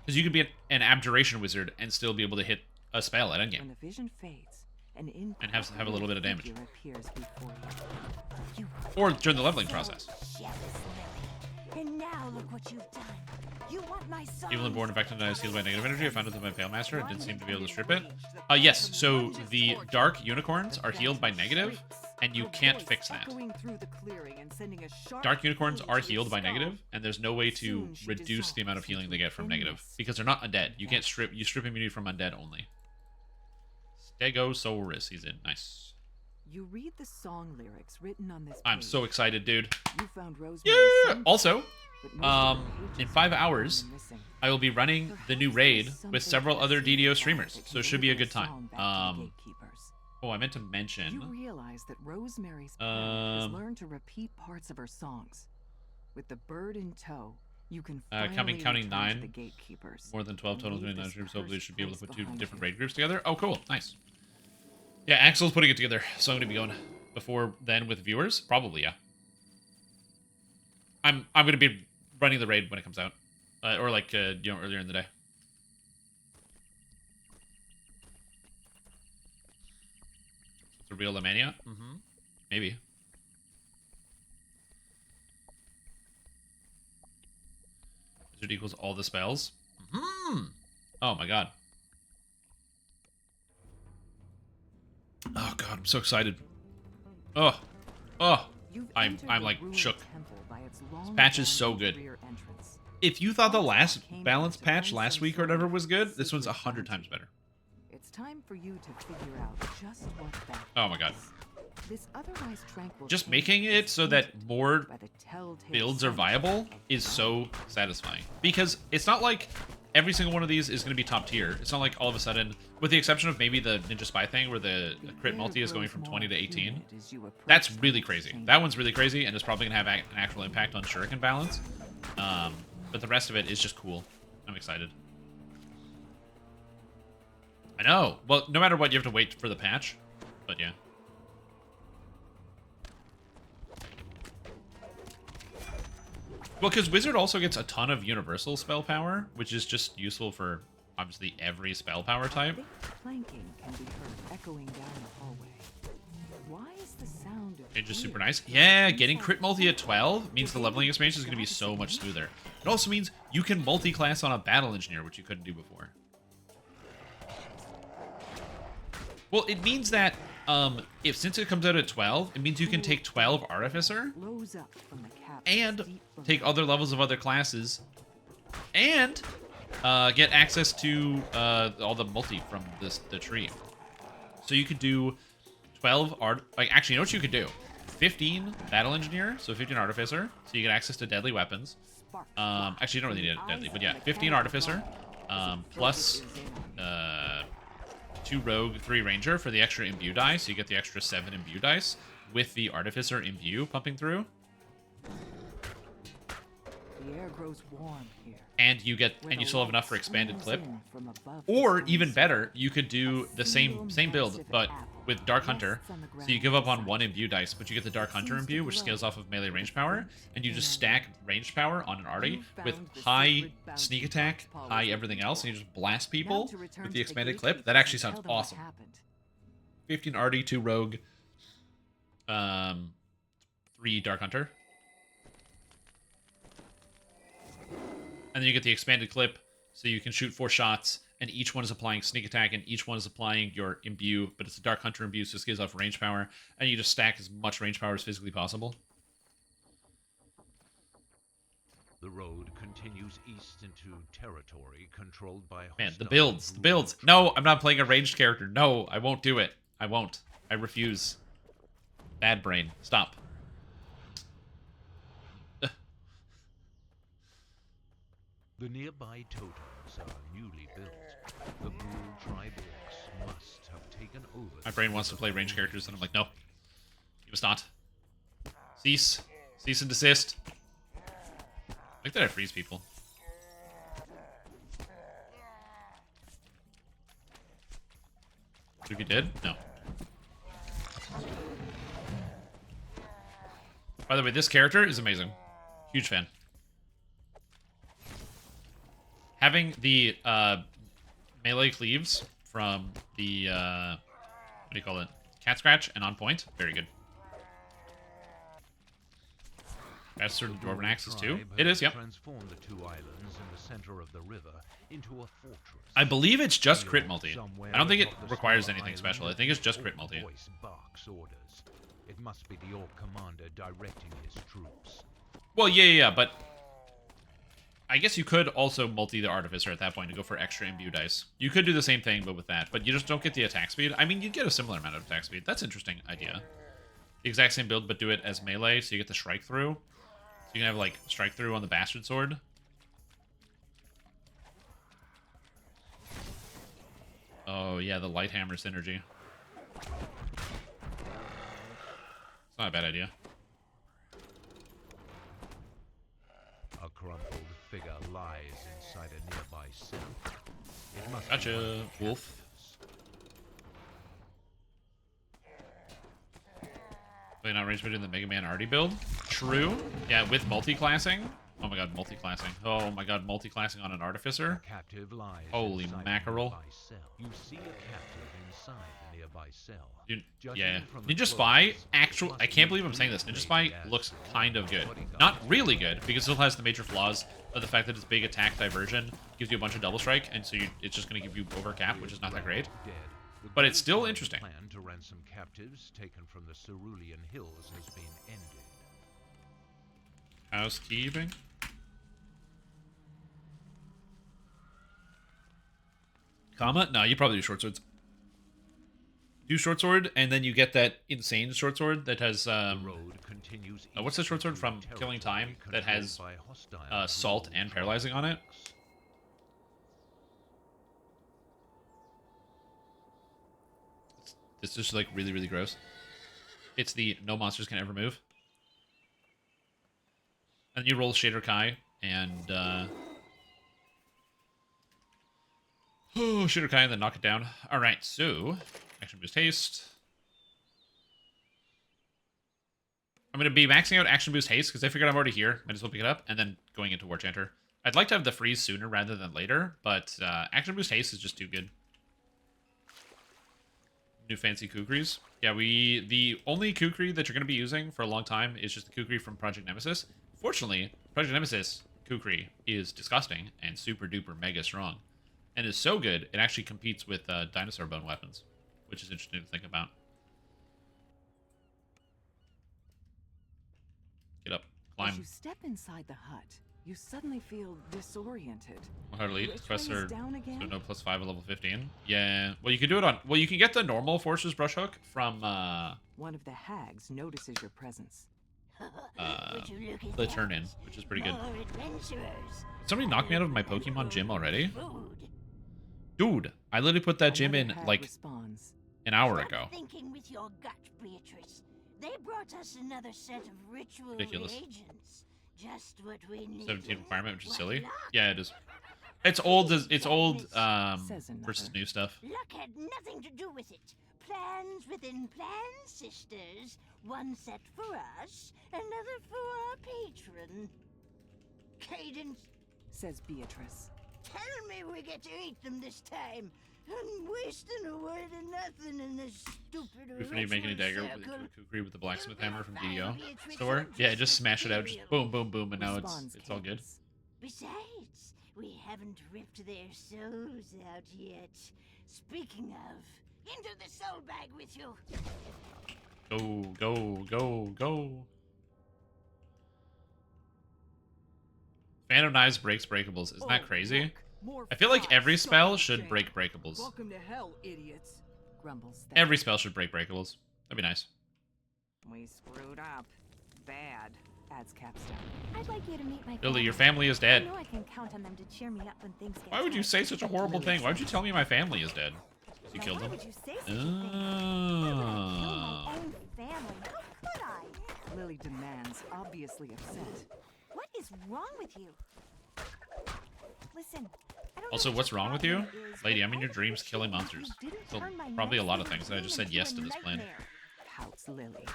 Because you could be an abjuration wizard and still be able to hit a spell at endgame. When the vision fades, and have a little bit of damage. Appears before you. Or during the leveling process. And now look what you've done. You want my son. Evil and Born infected and I was healed by negative energy. I found it with my Pale Master. It didn't seem to be able to strip it. Yes, so the dark unicorns are healed by negative, and you can't fix that. Dark unicorns are healed by negative, and there's no way to reduce the amount of healing they get from negative, because they're not undead. You can't strip, you strip immunity from undead only. Stegosaurus, he's in. Nice. You read the song lyrics written on this page. I'm so excited, dude. You found yeah! Also, in 5 hours, I will be running the new raid with several other DDO streamers, so it should be a good time. Oh, I meant to mention. You realize that Rosemary's parent has learned to repeat parts of her songs. With the bird in tow, you can counting 9. The gatekeepers. More than 12 total 29 streams. Hopefully, should be able to put 2 different raid groups together. Oh, cool, nice. Yeah, Axel's putting it together, so I'm gonna be going before then with viewers. Probably, yeah. I'm gonna be running the raid when it comes out, or like earlier in the day. The real Lemania? Mm-hmm. Maybe. Wizard equals all the spells. Mm-hmm. Oh my god. Oh god, I'm so excited. Oh, I'm like shook. This patch is so good. If you thought the last balance patch last week or whatever was good, this one's 100 times better. It's time for you to figure out just what that oh my god. This otherwise tranquil just making it so that more builds are viable is so satisfying. Because it's not like every single one of these is going to be top tier. It's not like all of a sudden, with the exception of maybe the Ninja Spy thing where the crit multi is going from 20 to 18. That's really crazy. That one's really crazy and it's probably going to have an actual impact on shuriken balance. But the rest of it is just cool. I'm excited. I know. Well, no matter what, you have to wait for the patch. But yeah. Well, because Wizard also gets a ton of universal spell power, which is just useful for, obviously, every spell power type. clanking can be heard echoing down the hallway. Why is the sound of Change is super gears nice. Yeah, getting crit multi at 12 means the leveling experience is going to be so much smoother. It also means you can multi-class on a battle engineer, which you couldn't do before. Well, it means that since it comes out at 12, it means you can take 12 artificer blows up from the cavern and deep below. take other levels of other classes and get access to all the multi from the tree. So you could do 12 art. Like, actually, you know what you could do? 15 battle engineer, so 15 artificer, so you get access to deadly weapons. Actually, you don't really need a deadly, but yeah, 15 artificer, plus 2 rogue, 3 ranger for the extra imbue dice, so you get the extra 7 imbue dice with the artificer imbue pumping through. The air grows warm here. And you still have enough for expanded clip. Or even better, you could do the same build, but with Dark Hunter. So you give up on 1 imbue dice, but you get the Dark Hunter imbue, which scales off of melee range power, and you just stack range power on an arty with high sneak attack, high everything else, and you just blast people with the expanded clip. That actually sounds awesome. 15 arty, 2 rogue, 3 Dark Hunter. And then you get the expanded clip, so you can shoot 4 shots, and each one is applying sneak attack, and each one is applying your imbue, but it's a Dark Hunter imbue, so it gives off range power, and you just stack as much range power as physically possible. The road continues east into territory controlled by Man, the builds. No, I'm not playing a ranged character. No, I won't do it. I won't. I refuse. Bad brain. Stop. The nearby totems are newly built. The Ghoul tribe orcs must have taken over. My brain wants to play ranged characters, and I'm like, no. You must not. Cease. Cease and desist. I like that I freeze people. Think you did? No. By the way, this character is amazing. Huge fan. Having the melee cleaves from the, what do you call it? Cat Scratch and on point. Very good. That's certain Dwarven axes too. It is, yep. Transformed the 2 islands in the center of the river into a fortress. I believe it's just crit multi. I don't think it requires anything special. I think it's just crit multi. Voice barks orders. It must be the orc commander directing his troops. Well, yeah, but I guess you could also multi the Artificer at that point to go for extra imbue dice. You could do the same thing, but with that. But you just don't get the attack speed. I mean, you'd get a similar amount of attack speed. That's an interesting idea. The exact same build, but do it as melee, so you get the strike through. So you can have, like, strike through on the Bastard Sword. Oh, yeah, the Light Hammer synergy. It's not a bad idea. A crumpled figure lies inside a nearby cell. It must Gotcha, wolf. Really not range between the Mega Man Arty build? True. Yeah, with multi-classing. Oh my god, multi-classing. Oh my god, multi-classing on an Artificer. A captive lies Holy inside mackerel. a nearby cell. You see a captive inside the nearby cell. Yeah. Ninja Spy, I can't believe I'm saying this. Ninja Spy looks kind of good. Not really good, because it still has the major flaws of the fact that its big attack diversion gives you a bunch of double strike, and so it's just going to give you overcap, which is not that great. But it's still interesting. The plan to ransom captives taken from the Cerulean Hills has been ended. Housekeeping. Comma? No, you probably do short swords. Do short sword, and then you get that insane short sword that has what's the short sword from Killing Time that has salt and paralyzing on it? It's just like really, really gross. It's the no monsters can ever move. And you roll Shader Kai and Shader Kai and then knock it down. Alright, so action boost haste. I'm gonna be maxing out action boost haste because I figured I'm already here. Might as well pick it up and then going into War Chanter. I'd like to have the freeze sooner rather than later, but action boost haste is just too good. New fancy kukris. Yeah, the only kukri that you're going to be using for a long time is just the kukri from Project Nemesis. Fortunately, Project Nemesis kukri is disgusting and super duper mega strong. And is so good, it actually competes with dinosaur bone weapons, which is interesting to think about. Get up. Climb. As you step inside the hut, you suddenly feel disoriented. Hard elite. Which Quests way is are down again? so no +5 at level 15. Yeah. Well, you can do it on. Well, you can get the normal Forcer's Brush Hook from One of the hags notices your presence. the turn in, which is pretty good. More adventurers. Somebody knocked me out of my Pokemon gym already? Food. Dude, I literally put that gym in Another hag like responds. an hour Stop ago. thinking with your gut, Beatrice. They brought us another set of ritual Ridiculous. reagents. Just what we need. 17 requirement, which is silly. Luck. Yeah, it is. It's old. It's old. Says another. Versus new stuff. Luck had nothing to do with it. Plans within plans, sisters. One set for us, another for our patron. Cadence, Says Beatrice. tell me we get to eat them this time. I'm wasting a word of nothing in this stupid If you need to make any ritual dagger with circle. Kukri with the blacksmith hammer from DDO Beatrice store, wants yeah, us just smash it out, just boom, boom, boom, and now Responds it's all good. Cadence. Besides, we haven't ripped their souls out yet. Speaking of, into the soul bag with you. Go, go, go, go. Phantom Knives breaks breakables. Isn't that crazy? I feel like every spell should break breakables. Welcome to hell, idiots. Grumbles. Thad. Every spell should break breakables. That'd be nice. We screwed up. Bad. Adds capstone. I'd like you to meet my Lily, your family is dead. I know I can count on them to cheer me up when things get Why would you tough. say such a horrible thing? Why would you tell me my family is dead? You Now, killed why them? would you say such a thing? Why would I kill my Ah. own family? How could I? Lily demands, obviously upset. What is wrong with you? Listen, I don't know Also, what what's your wrong with you? problem is, Lady, but I'm in I your dreams appreciate killing that monsters. you didn't So, turn my probably a lot of messy things that I just said dream yes to into this a plan. nightmare. Pouts Lily.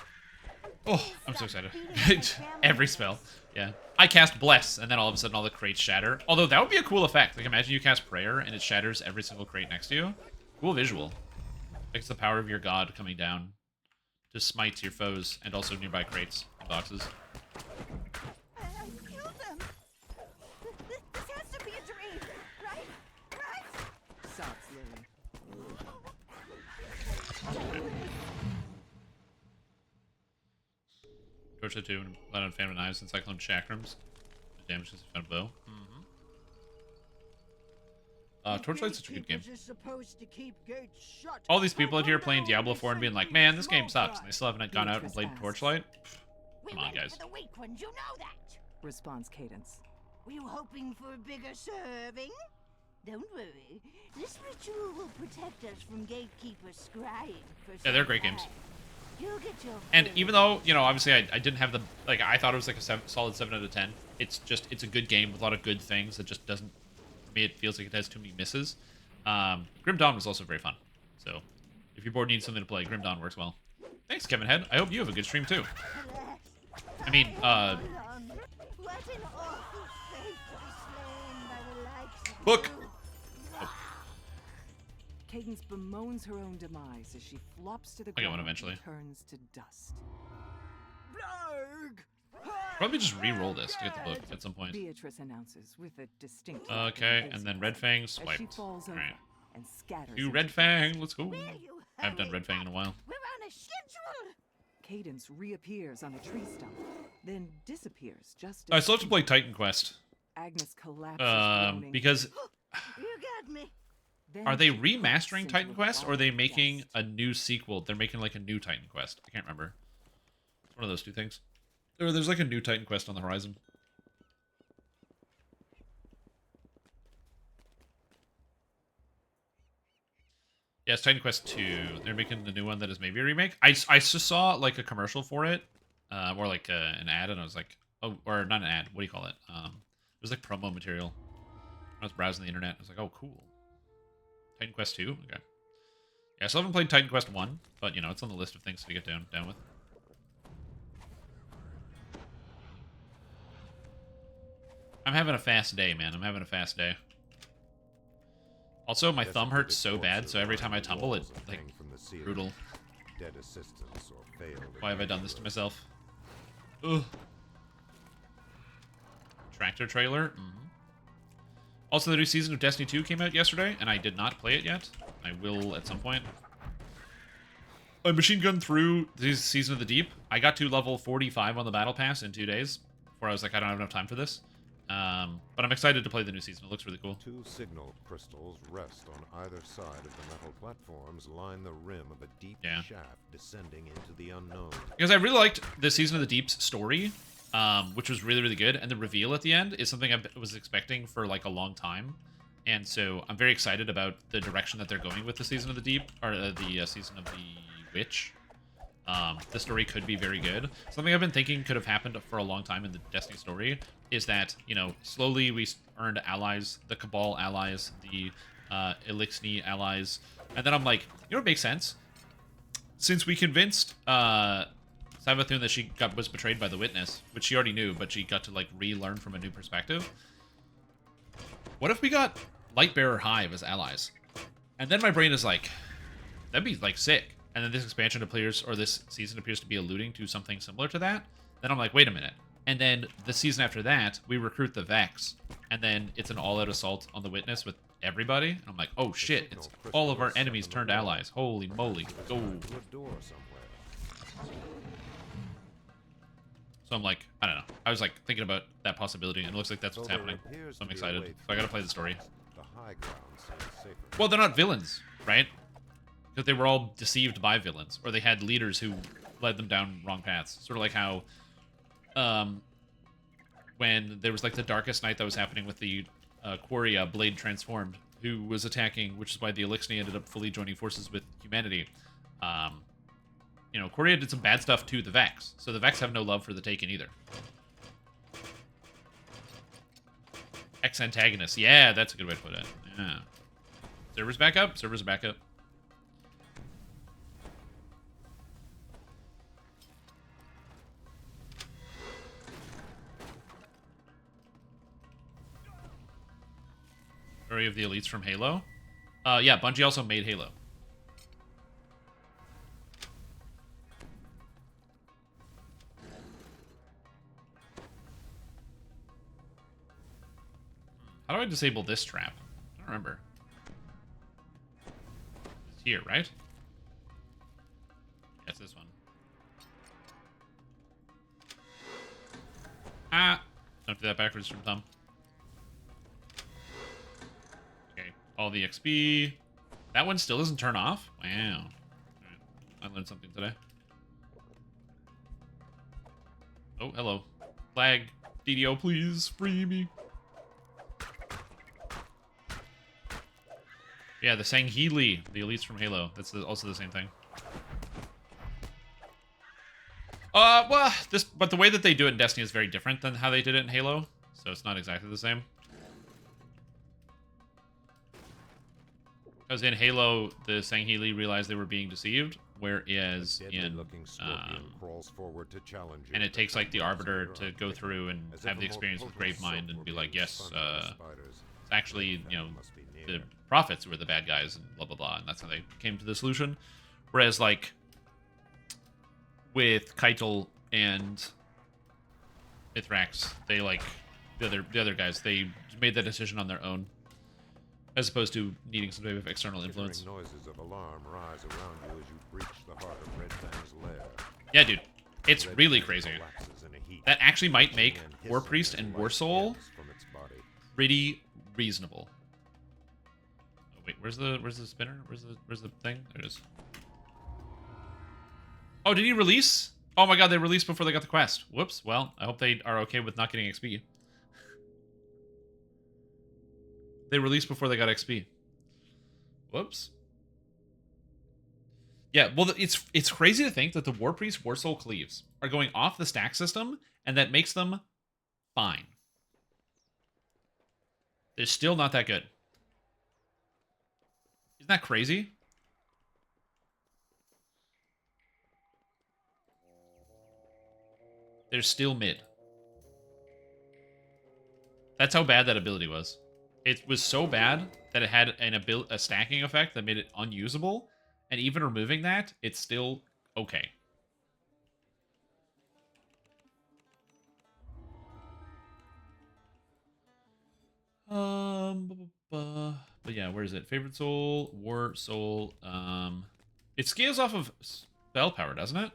Oh, I'm so excited. Every spell. Yeah. I cast Bless, and then all of a sudden all the crates shatter. Although that would be a cool effect. Like, imagine you cast Prayer, and it shatters every single crate next to you. Cool visual. It's the power of your god coming down to smite your foes, and also nearby crates and boxes. I killed them. This has to be a dream, right? Right? Sobs Lily. Torchlight 2, and let on Phantom Knives and Cyclone Chakrams. Damage is a bow. Torchlight's such a good game. All these people out here playing Diablo 4 and being like, man, this game sucks, and they still haven't gone out and played Torchlight. We Come on, went guys. for the weak ones, you know that. Responds Cadence. Were you hoping for a bigger serving? Don't worry. This ritual will protect us from Gatekeeper Scribe for Yeah, they're some great games. time. You'll get your And fill. even though, you know, obviously I didn't have the, like, I thought it was like a solid 7 out of 10. It's a good game with a lot of good things that just doesn't, for me, it feels like it has too many misses. Grim Dawn was also very fun. So, if your board needs something to play, Grim Dawn works well. Thanks, Kevin Head. I hope you have a good stream, too. I mean, What an awful fate to be slain by the likes of book! you. Cadence bemoans her own demise as she flops to the I'll get one ground eventually. and turns to dust. Probably just re-roll this to get the book at some point. Beatrice announces with a distinct. Okay, and then Red Fang as she swiped. falls over Alright. and scatters. Do into Red Fang, let's go. Will you I haven't done hurry Red Fang in a up? while. We're on a schedule. Cadence reappears on a tree stump, then disappears just I as still have to play Titan Quest. Agnes collapses, groaning. Because You got me. Then are they she pops remastering into Titan a Quest or are ball they of making dust. a new sequel? They're making like a new Titan Quest. I can't remember. It's one of those two things. There's like a new Titan Quest on the horizon. Yeah, it's Titan Quest 2. They're making the new one that is maybe a remake. I just saw like a commercial for it, or like an ad, and I was like, oh, or not an ad. What do you call it? It was like promo material. I was browsing the internet. I was like, oh, cool. Titan Quest 2? Okay. Yeah, I still haven't played Titan Quest 1, but, you know, it's on the list of things to get down with. I'm having a fast day, man. I'm having a fast day. Also, my thumb hurts so bad, so every time I tumble, it's like brutal. Dead assistance or failed. Why have I done this to myself? Ugh. Tractor trailer. Also, the new season of Destiny 2 came out yesterday, and I did not play it yet. I will at some point. I machine gunned through this Season of the Deep. I got to level 45 on the Battle Pass in 2 days, before I was like, I don't have enough time for this. But I'm excited to play the new season. It looks really cool. 2 signal crystals rest on either side of the metal platforms, line the rim of a deep shaft descending into the unknown. Because I really liked the Season of the Deep's story, which was really, really good, and the reveal at the end is something I was expecting for like a long time. And so I'm very excited about the direction that they're going with the Season of the Deep, or the Season of the Witch. The story could be very good. Something I've been thinking could have happened for a long time in the Destiny story is that, you know, slowly we earned allies, the Cabal allies, the Elixni allies, and then I'm like, you know what makes sense? Since we convinced Savathun that she was betrayed by the Witness, which she already knew, but she got to, like, relearn from a new perspective, what if we got Lightbearer Hive as allies? And then my brain is like, that'd be, like, sick. And then this expansion appears, or this season appears to be alluding to something similar to that. Then I'm like, wait a minute. And then the season after that, we recruit the Vex. And then it's an all-out assault on the Witness with everybody. And I'm like, oh shit, it's all of our enemies turned allies. Holy moly, go. So I'm like, I don't know. I was like thinking about that possibility, and it looks like that's what's happening. So I'm excited. So I gotta play the story. Well, they're not villains, right? Because they were all deceived by villains, or they had leaders who led them down wrong paths. Sort of like how, when there was like the Darkest Night that was happening with the Quaria Blade Transformed, who was attacking, which is why the Elixni ended up fully joining forces with humanity. You know, Quaria did some bad stuff to the Vex, so the Vex have no love for the Taken either. Ex-antagonist. Yeah, that's a good way to put it. Yeah. Servers back up? Servers are back up. Story of the Elites from Halo. Yeah, Bungie also made Halo. How do I disable this trap? I don't remember. It's here, right? Yeah, it's this one. Ah! Don't do that backwards from thumb. Okay, all the XP. That one still doesn't turn off? Wow. Right. I learned something today. Oh, hello. Flag. DDO, please. Free me. Yeah, the Sangheili, the elites from Halo. That's also the same thing. Well, but the way that they do it in Destiny is very different than how they did it in Halo, so it's not exactly the same. Because in Halo, the Sangheili realized they were being deceived, whereas in crawls forward to challenge and it takes like the Arbiter to go through and have the experience with Gravemind and be like, yes, it's actually, you know, the prophets who were the bad guys and blah blah blah, and that's how they came to the solution. Whereas like with Keitel and Mithrax, they like the other guys, they made that decision on their own, as opposed to needing some type of external influence. Noises of alarm rise around you as you breach the heart of Red Fang's lair. Yeah, dude, it's really crazy. That actually might make War Priest and War Soul pretty reasonable. Wait, where's the spinner? Where's the thing? There it is. Oh, did he release? Oh my god, they released before they got the quest. Whoops. Well, I hope they are okay with not getting XP. They released before they got XP. Whoops. Yeah, well, it's crazy to think that the War Priest, War Soul Cleaves are going off the stack system, and that makes them fine. They're still not that good. Isn't that crazy? They're still mid. That's how bad that ability was. It was so bad that it had a stacking effect that made it unusable, and even removing that, it's still okay. But yeah, where is it? Favorite soul, war soul. It scales off of spell power, doesn't it?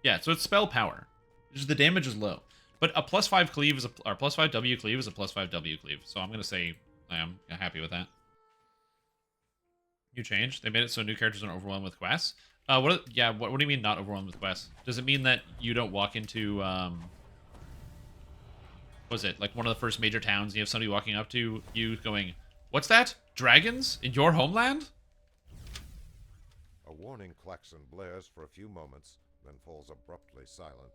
Yeah, so it's spell power. Just the damage is low, but a +5 cleave is or +5 W cleave is a +5 W cleave. So I'm gonna say I am happy with that. New change. They made it so new characters aren't overwhelmed with quests. What do you mean not overwhelmed with quests? Does it mean that you don't walk into was it like one of the first major towns and you have somebody walking up to you going, "What's that? Dragons in your homeland?" A warning klaxon blares for a few moments, then falls abruptly silent.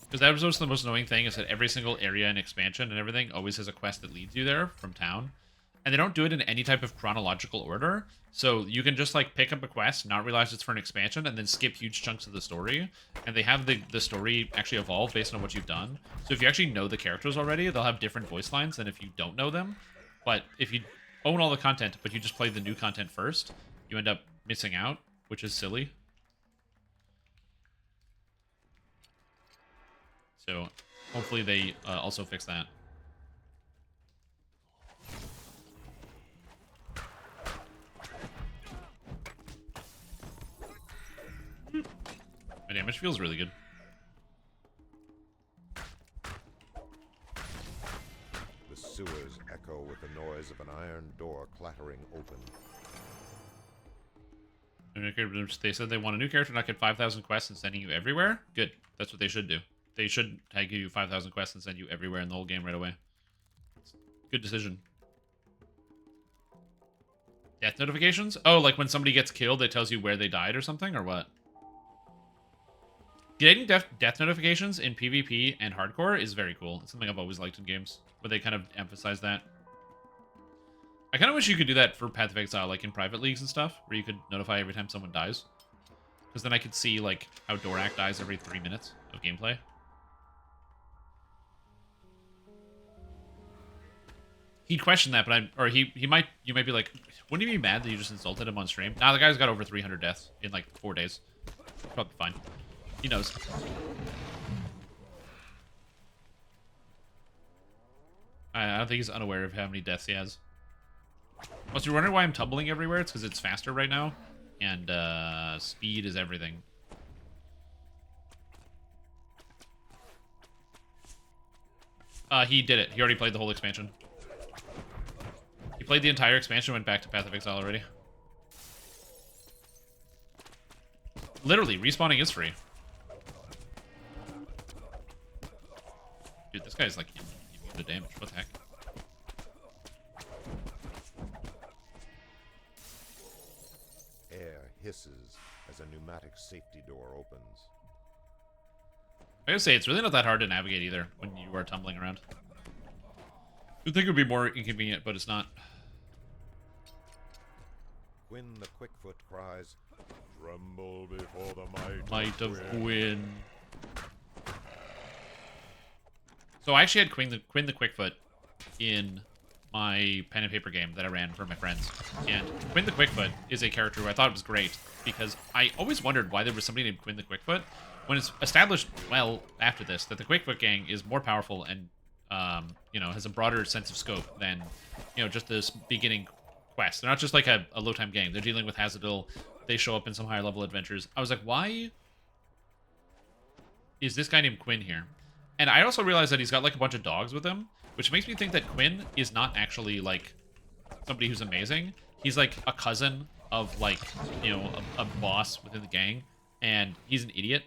Because that was the most annoying thing, is that every single area and expansion and everything always has a quest that leads you there from town. And they don't do it in any type of chronological order. So you can just like pick up a quest, not realize it's for an expansion, and then skip huge chunks of the story. And they have the story actually evolve based on what you've done. So if you actually know the characters already, they'll have different voice lines than if you don't know them. But if you own all the content, but you just play the new content first, you end up missing out, which is silly. So hopefully they also fix that. My damage feels really good. The sewers echo with the noise of an iron door clattering open. They said they want a new character, not get 5,000 quests and sending you everywhere. Good. That's what they should do. They should tag you 5,000 quests and send you everywhere in the whole game right away. Good decision. Death notifications? Oh, like when somebody gets killed, it tells you where they died or something, or what? Getting death notifications in PvP and hardcore is very cool. It's something I've always liked in games, where they kind of emphasize that. I kind of wish you could do that for Path of Exile, like in private leagues and stuff, where you could notify every time someone dies. Because then I could see, like, how Dorak dies every 3 minutes of gameplay. He'd question that, but you might be like, wouldn't he be mad that you just insulted him on stream? Nah, the guy's got over 300 deaths in like 4 days. Probably fine. He knows. I don't think he's unaware of how many deaths he has. Also, you're wondering why I'm tumbling everywhere? It's because it's faster right now, and speed is everything. He did it. He already played the whole expansion. He played the entire expansion, went back to Path of Exile already. Literally, respawning is free. Dude, this guy's like immune to damage. What the heck? Air hisses as a pneumatic safety door opens. I gotta say, it's really not that hard to navigate either when you are tumbling around. You'd think it would be more inconvenient, but it's not. Quinn the Quickfoot cries, "Tremble before the might of Quinn." So I actually had Quinn the Quickfoot in my pen and paper game that I ran for my friends. And Quinn the Quickfoot is a character who I thought was great, because I always wondered why there was somebody named Quinn the Quickfoot, when it's established well after this that the Quickfoot gang is more powerful and you know, has a broader sense of scope than, you know, just this beginning quest. They're not just like a low time gang. They're dealing with Hazadil. They show up in some higher level adventures. I was like, why is this guy named Quinn here? And I also realized that he's got like a bunch of dogs with him, which makes me think that Quinn is not actually like somebody who's amazing. He's like a cousin of like, you know, a boss within the gang, and he's an idiot.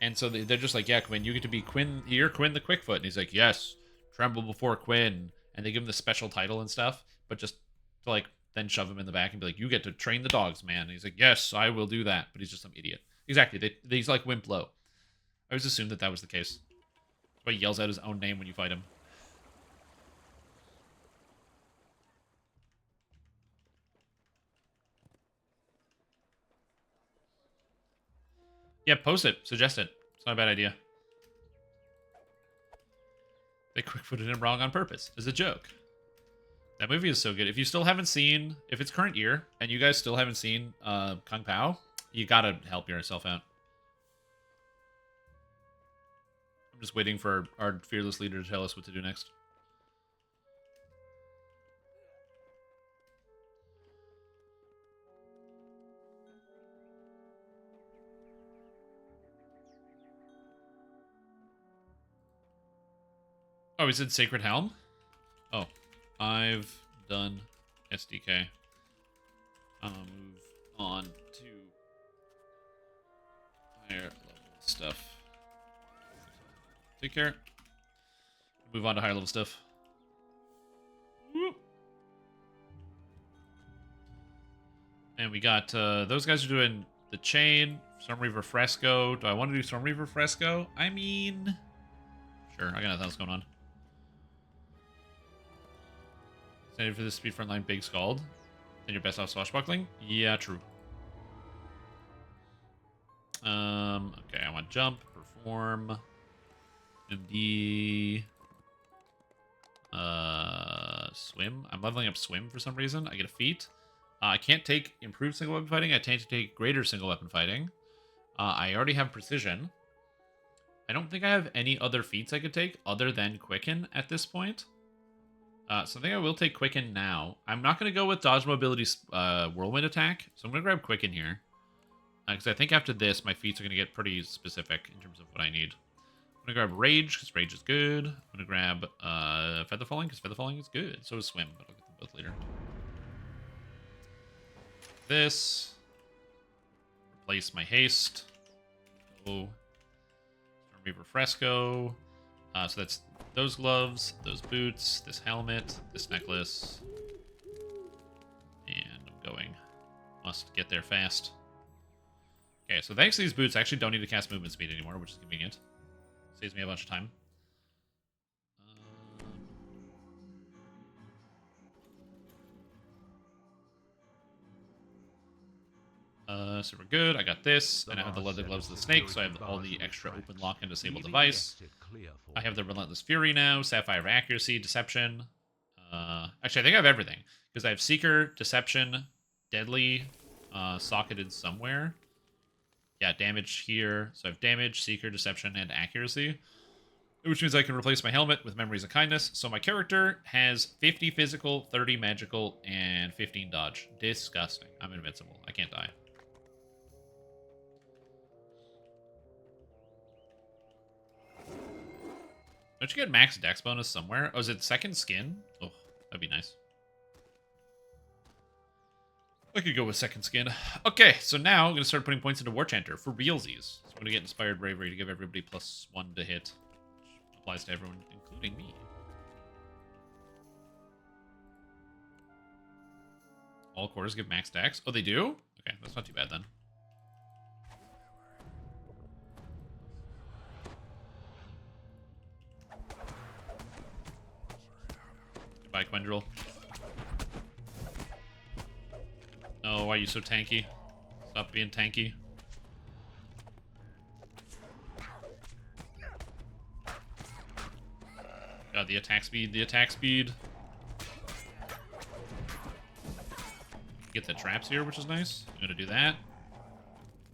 And so they're just like, yeah, Quinn, you get to be Quinn. You're Quinn the Quickfoot. And he's like, yes, tremble before Quinn. And they give him the special title and stuff, but just to like then shove him in the back and be like, you get to train the dogs, man. And he's like, yes, I will do that. But he's just some idiot. Exactly. He's like wimp low. I always assumed that was the case. That's why he yells out his own name when you fight him. Yeah, post it. Suggest it. It's not a bad idea. They quick-footed him wrong on purpose. As a joke. That movie is so good. If you still haven't seen... If it's current year, and you guys still haven't seen Kung Pao, you gotta help yourself out. I'm just waiting for our fearless leader to tell us what to do next. Oh, he said Sacred Helm? Oh, I've done SDK. I'll move on to higher level stuff. Take care. Move on to higher level stuff. Woo. And we got, those guys are doing the chain, Storm Reaver Fresco. Do I want to do Storm Reaver Fresco? I mean, sure, I got nothing else going on. Excited for this speed frontline big scald. And your best off swashbuckling? Yeah, true. Okay, I want jump, perform, MD, swim. I'm leveling up swim for some reason. I get a feat. I can't take improved single weapon fighting. I tend to take greater single weapon fighting. I already have precision. I don't think I have any other feats I could take other than quicken at this point. So I think I will take Quicken now. I'm not going to go with Dodge Mobility Whirlwind Attack, so I'm going to grab Quicken here. Because I think after this, my feats are going to get pretty specific in terms of what I need. I'm going to grab Rage, because Rage is good. I'm going to grab Feather Falling, because Feather Falling is good. So is Swim, but I'll get them both later. This. Replace my Haste. Oh. Storm Reaver Fresco. So that's those gloves, those boots, this helmet, this necklace. And I'm going. Must get there fast. Okay, so thanks to these boots, I actually don't need to cast movement speed anymore, which is convenient. Saves me a bunch of time. So we're good. I got this, and I have the leather gloves of the snake, so I have all the extra open lock and disable device. I have the Relentless Fury now, Sapphire Accuracy, Deception. Actually, I think I have everything, because I have Seeker, Deception, Deadly, socketed somewhere. Yeah, damage here. So I have damage, Seeker, Deception, and Accuracy. Which means I can replace my helmet with Memories of Kindness. So my character has 50 physical, 30 magical, and 15 dodge. Disgusting. I'm invincible. I can't die. Don't you get max dex bonus somewhere? Oh, is it second skin? Oh, that'd be nice. I could go with second skin. Okay, so now I'm going to start putting points into War Chanter for realsies. So I'm going to get Inspired Bravery to give everybody +1 to hit. Which applies to everyone, including me. All quarters give max dex? Oh, they do? Okay, that's not too bad then. Goodbye, Quendril. Oh, why are you so tanky? Stop being tanky. God, the attack speed, the attack speed. Get the traps here, which is nice. I'm gonna do that.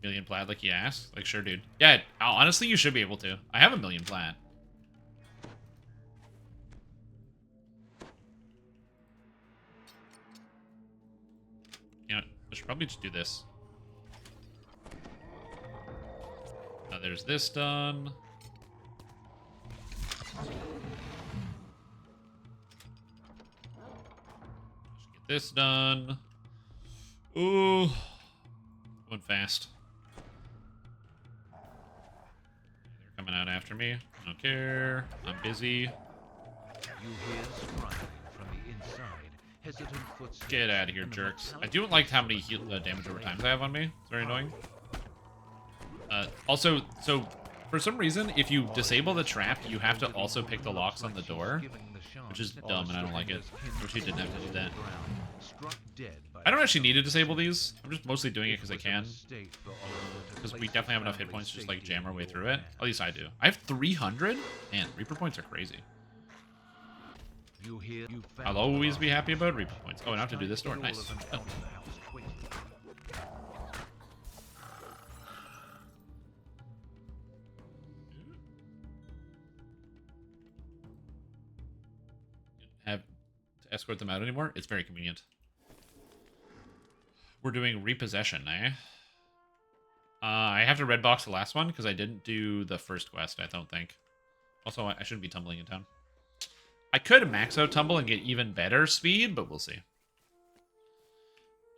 Million plat like you asked. Like, sure, dude. Yeah, honestly, you should be able to. I have a million plat. You know, I should probably just do this. Now there's this done. Get this done. Ooh. Went fast. They're coming out after me. I don't care. I'm busy. You hear scrying from the inside. Hesitant footsteps. Get out of here, jerks. I don't like how many damage over times I have on me. It's very annoying. Also, so for some reason, if you disable the trap, you have to also pick the locks on the door, which is dumb and I don't like it. I wish you didn't have to do that. I don't actually need to disable these. I'm just mostly doing it because I can. Because we definitely have enough hit points to just like jam our way through it. At least I do. I have 300? Man, Reaper points are crazy. I'll always be happy about repo points. Oh, and I have to do this door. Nice. Have to escort them out anymore? It's very convenient. We're doing repossession, eh? I have to red box the last one because I didn't do the first quest, I don't think. Also, I shouldn't be tumbling in town. I could max out tumble and get even better speed, but we'll see.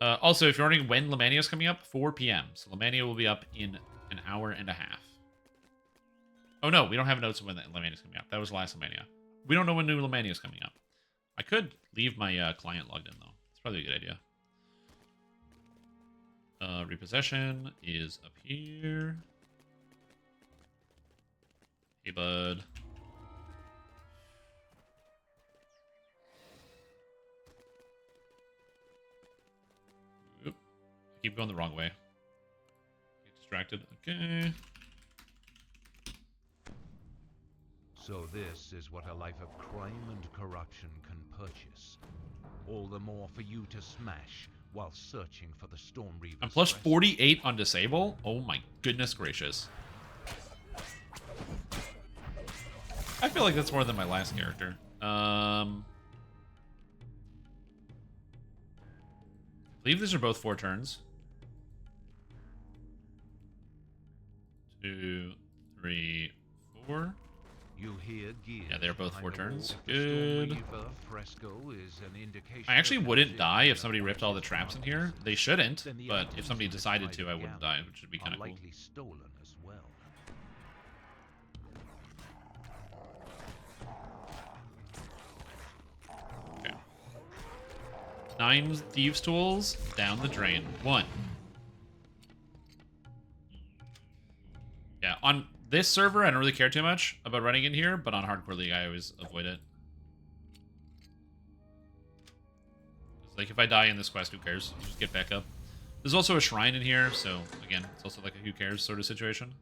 Also, if you're wondering when Lamania is coming up, 4 p.m. So Lamania will be up in an hour and a half. Oh no, we don't have notes of when Lamania is coming up. That was last Lamania. We don't know when new Lamania is coming up. I could leave my client logged in, though. It's probably a good idea. Repossession is up here. Hey, bud. Oop. I keep going the wrong way. Get distracted. Okay. So this is what a life of crime and corruption can purchase. All the more for you to smash while searching for the Storm Reaver's I'm plus 48 on disable? Oh my goodness gracious. I feel like that's more than my last character. I believe these are both 4 turns. 2, 3, 4. You hear gears. Yeah, they're both 4 turns. The Good. Storm Reaver fresco is an indication I actually of wouldn't activity die if in somebody the ripped all the traps in here. They shouldn't, Then the but items if somebody inside decided the to, I wouldn't die, gambler which would be are kind of cool. likely stolen as well. Okay. 9 thieves' tools down the drain. 1. Yeah, on this server, I don't really care too much about running in here, but on Hardcore League, I always avoid it. It's like, if I die in this quest, who cares? Just get back up. There's also a shrine in here, so, again, it's also like a who cares sort of situation.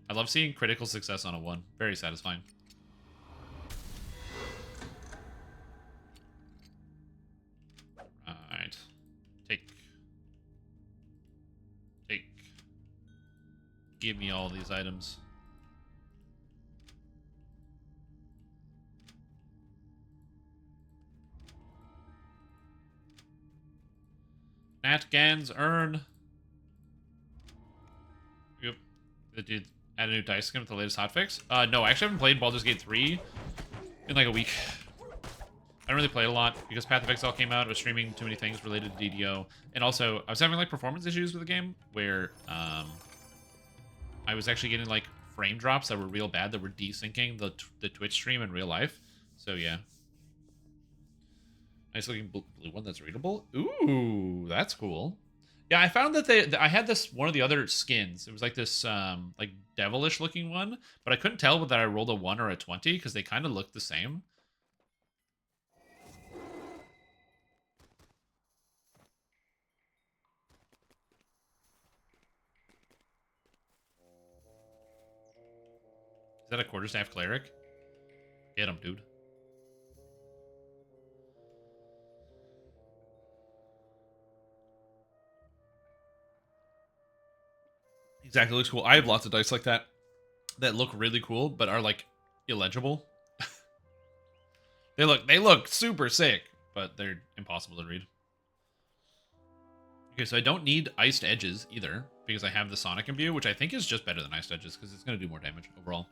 I love seeing critical success on a 1. Very satisfying. Alright. Take. Give me all these items. Nat Gans earn. Yep. Did you add a new dice skin with the latest hotfix? No, I actually haven't played Baldur's Gate 3 in like a week. I don't really play it a lot because Path of Exile came out. I was streaming too many things related to DDO. And also, I was having like performance issues with the game where I was actually getting like frame drops that were real bad that were desyncing the Twitch stream in real life. So yeah. Nice looking blue one that's readable. Ooh, that's cool. Yeah, I found that I had this one of the other skins. It was like this like devilish looking one, but I couldn't tell whether I rolled a 1 or a 20 because they kind of looked the same. Is that a quarterstaff cleric? Get him, dude. Exactly, looks cool. I have lots of dice like that look really cool, but are like illegible. They look super sick, but they're impossible to read. Okay, so I don't need iced edges either because I have the Sonic Imbue, which I think is just better than iced edges because it's going to do more damage overall.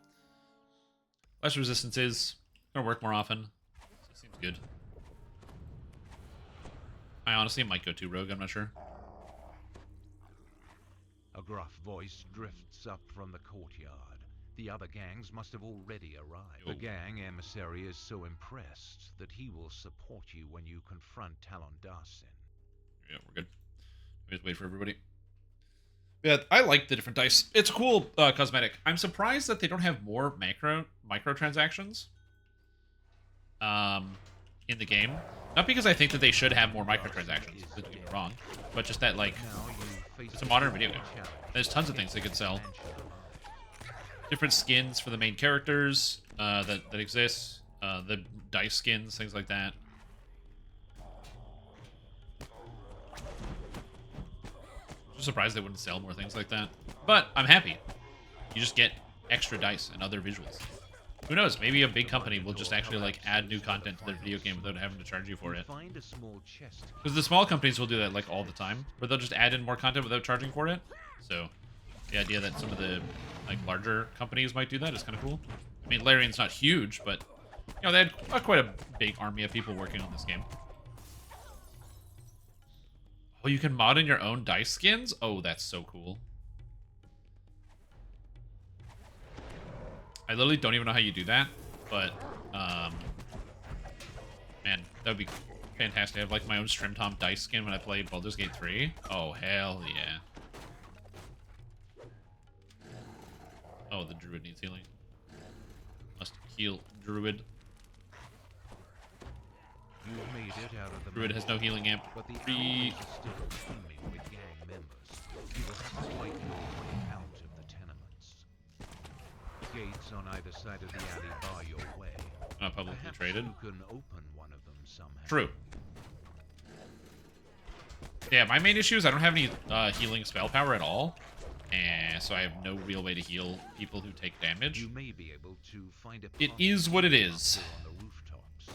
Less resistances, gonna work more often. So it seems good. I honestly might go to rogue, I'm not sure. A gruff voice drifts up from the courtyard. The other gangs must have already arrived. Yo. The gang emissary is so impressed that he will support you when you confront Talon Darsin. Yeah, we're good. We just wait for everybody. Yeah, I like the different dice. It's a cool cosmetic. I'm surprised that they don't have more microtransactions in the game. Not because I think that they should have more microtransactions, don't get me wrong, but just that, like, it's a modern video game. There's tons of things they could sell. different skins for the main characters that exist. The dice skins, things like that. I'm surprised they wouldn't sell more things like that. But I'm happy. You just get extra dice and other visuals. Who knows? Maybe a big company will just actually like add new content to their video game without having to charge you for it. Because the small companies will do that like all the time, where they'll just add in more content without charging for it. So the idea that some of the like larger companies might do that is kind of cool. I mean, Larian's not huge, but you know, they had quite a big army of people working on this game. Oh, you can mod in your own dice skins? Oh, that's so cool. I literally don't even know how you do that, but, man, that would be fantastic. I have, like, my own Strim Tom dice skin when I play Baldur's Gate 3. Oh, hell yeah. Oh, the Druid needs healing. Must heal Druid. You've made it out of the Druid has no healing amp. but the Free. owls are still teeming with gang members. You will have to fight your way out of the tenements. Gates on either side of the alley bar your way. Publicly Perhaps traded. you can open one of them somehow. True. Yeah, my main issue is I don't have any healing spell power at all. And so I have no real way to heal people who take damage. You may be able to find a It is what it is. on the rooftops.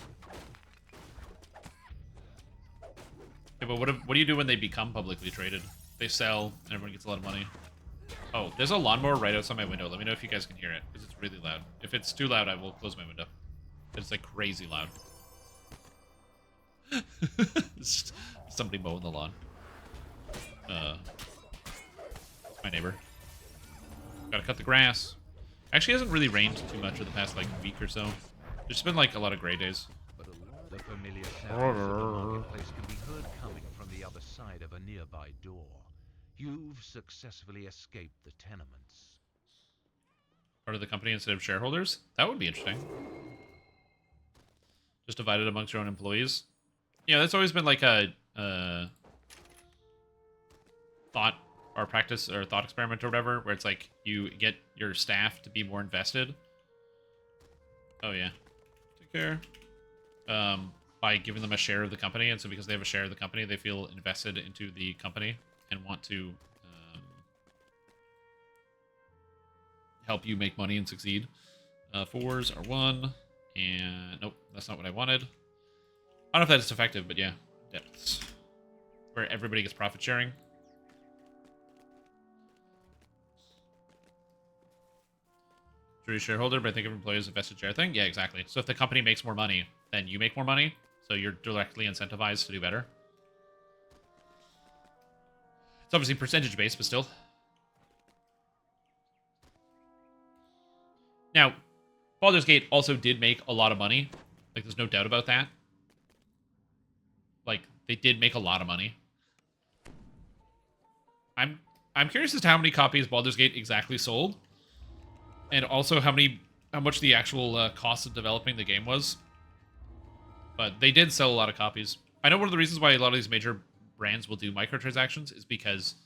Yeah, but what do you do when they become publicly traded? They sell, and everyone gets a lot of money. Oh, there's a lawnmower right outside my window. Let me know if you guys can hear it, because it's really loud. If it's too loud, I will close my window. It's like crazy loud. It's just somebody mowing the lawn. It's my neighbor. Gotta cut the grass. Actually, it hasn't really rained too much for the past like week or so. There's been like a lot of gray days. The familiar sounds of the marketplace can be heard coming from the other side of a nearby door. You've successfully escaped the tenements. Part of the company instead of shareholders? That would be interesting. Just divided amongst your own employees. Yeah, that's always been like a thought or practice or thought experiment or whatever, where it's like you get your staff to be more invested. Oh yeah. Take care. By giving them a share of the company, and so because they have a share of the company, they feel invested into the company and want to help you make money and succeed. Fours are 1, and nope, that's not what I wanted. I don't know if that's effective, but yeah, depths, where everybody gets profit sharing. Jury shareholder, but I think of employees a vested share thing. Yeah, exactly. So if the company makes more money, then you make more money, so you're directly incentivized to do better. It's obviously percentage based, but still. Now, Baldur's Gate also did make a lot of money. Like, there's no doubt about that. Like, they did make a lot of money. I'm curious as to how many copies Baldur's Gate exactly sold, and also how much the actual cost of developing the game was. But they did sell a lot of copies. I know one of the reasons why a lot of these major brands will do microtransactions is because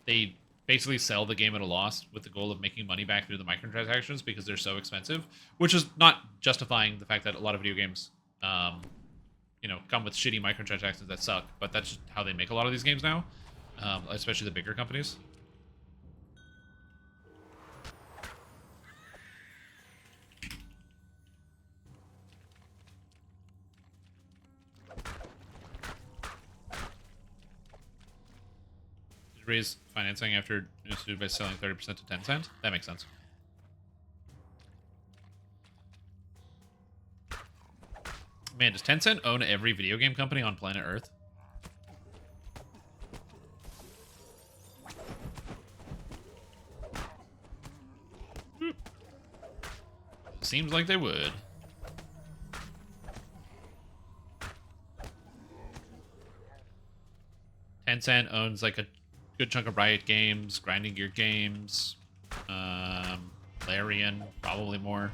they basically sell the game at a loss with the goal of making money back through the microtransactions because they're so expensive, which is not justifying the fact that a lot of video games, you know, come with shitty microtransactions that suck, but that's just how they make a lot of these games now, especially the bigger companies. Raise financing after instituted by selling 30% to Tencent. That makes sense. Man, does Tencent own every video game company on planet Earth? Seems like they would. Tencent owns like a good chunk of Riot Games, Grinding Gear Games, Larian, probably more.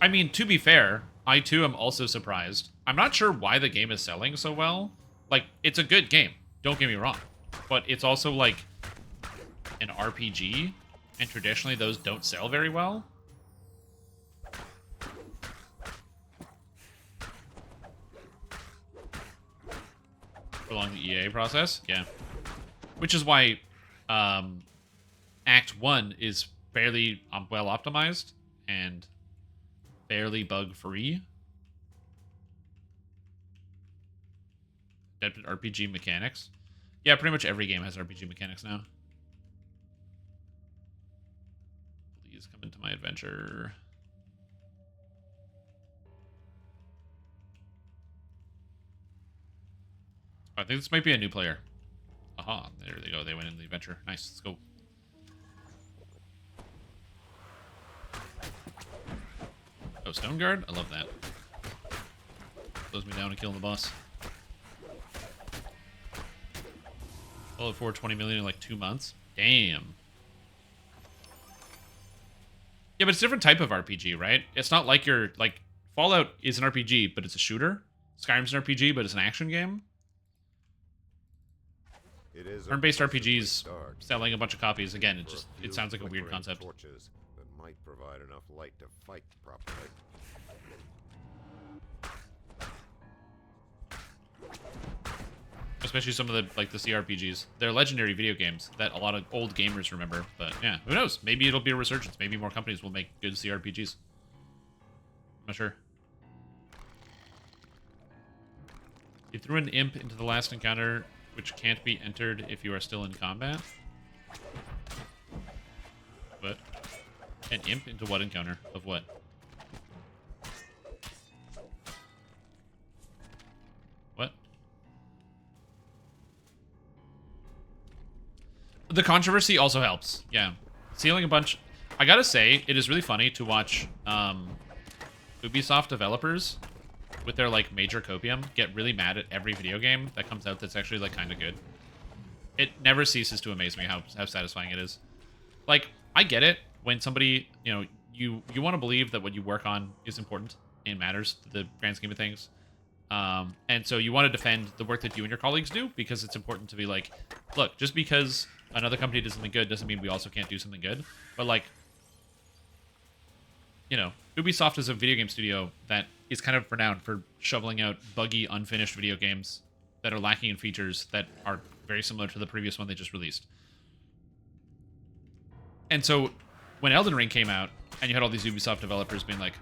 I mean, to be fair, I too am also surprised. I'm not sure why the game is selling so well. Like, it's a good game, don't get me wrong. but it's also like an RPG, and traditionally those don't sell very well. Along the EA process, yeah. Which is why Act 1 is fairly well optimized and fairly bug-free. Adapted RPG mechanics. Yeah, pretty much every game has RPG mechanics now. Please come into my adventure. I think this might be a new player. Aha, there they go. They went into the adventure. Nice, let's go. Oh, Stone Guard? I love that. Slows me down to killing the boss. Fallout 4, 20 million in like 2 months? Damn. Yeah, but it's a different type of RPG, right? It's not like you're, like, Fallout is an RPG, but it's a shooter. Skyrim's an RPG, but it's an action game. Turn-based RPGs selling a bunch of copies. Again, it sounds like a weird concept. Torches that might provide enough light to fight properly. Especially some of the the CRPGs. They're legendary video games that a lot of old gamers remember. But yeah, who knows? Maybe it'll be a resurgence. Maybe more companies will make good CRPGs. I'm not sure. You threw an imp into the last encounter, which can't be entered if you are still in combat. What? An imp into what encounter? Of what? What? The controversy also helps. Yeah. Sealing a bunch... I gotta say, it is really funny to watch Ubisoft developers with their, like, major copium get really mad at every video game that comes out that's actually, like, kind of good. It never ceases to amaze me how satisfying it is. Like, I get it when somebody, you know, you want to believe that what you work on is important and matters to the grand scheme of things. And so you want to defend the work that you and your colleagues do because it's important to be like, look, just because another company does something good doesn't mean we also can't do something good. But, like, you know, Ubisoft is a video game studio that is kind of renowned for shoveling out buggy, unfinished video games that are lacking in features that are very similar to the previous one they just released. And so, when Elden Ring came out, and you had all these Ubisoft developers being like,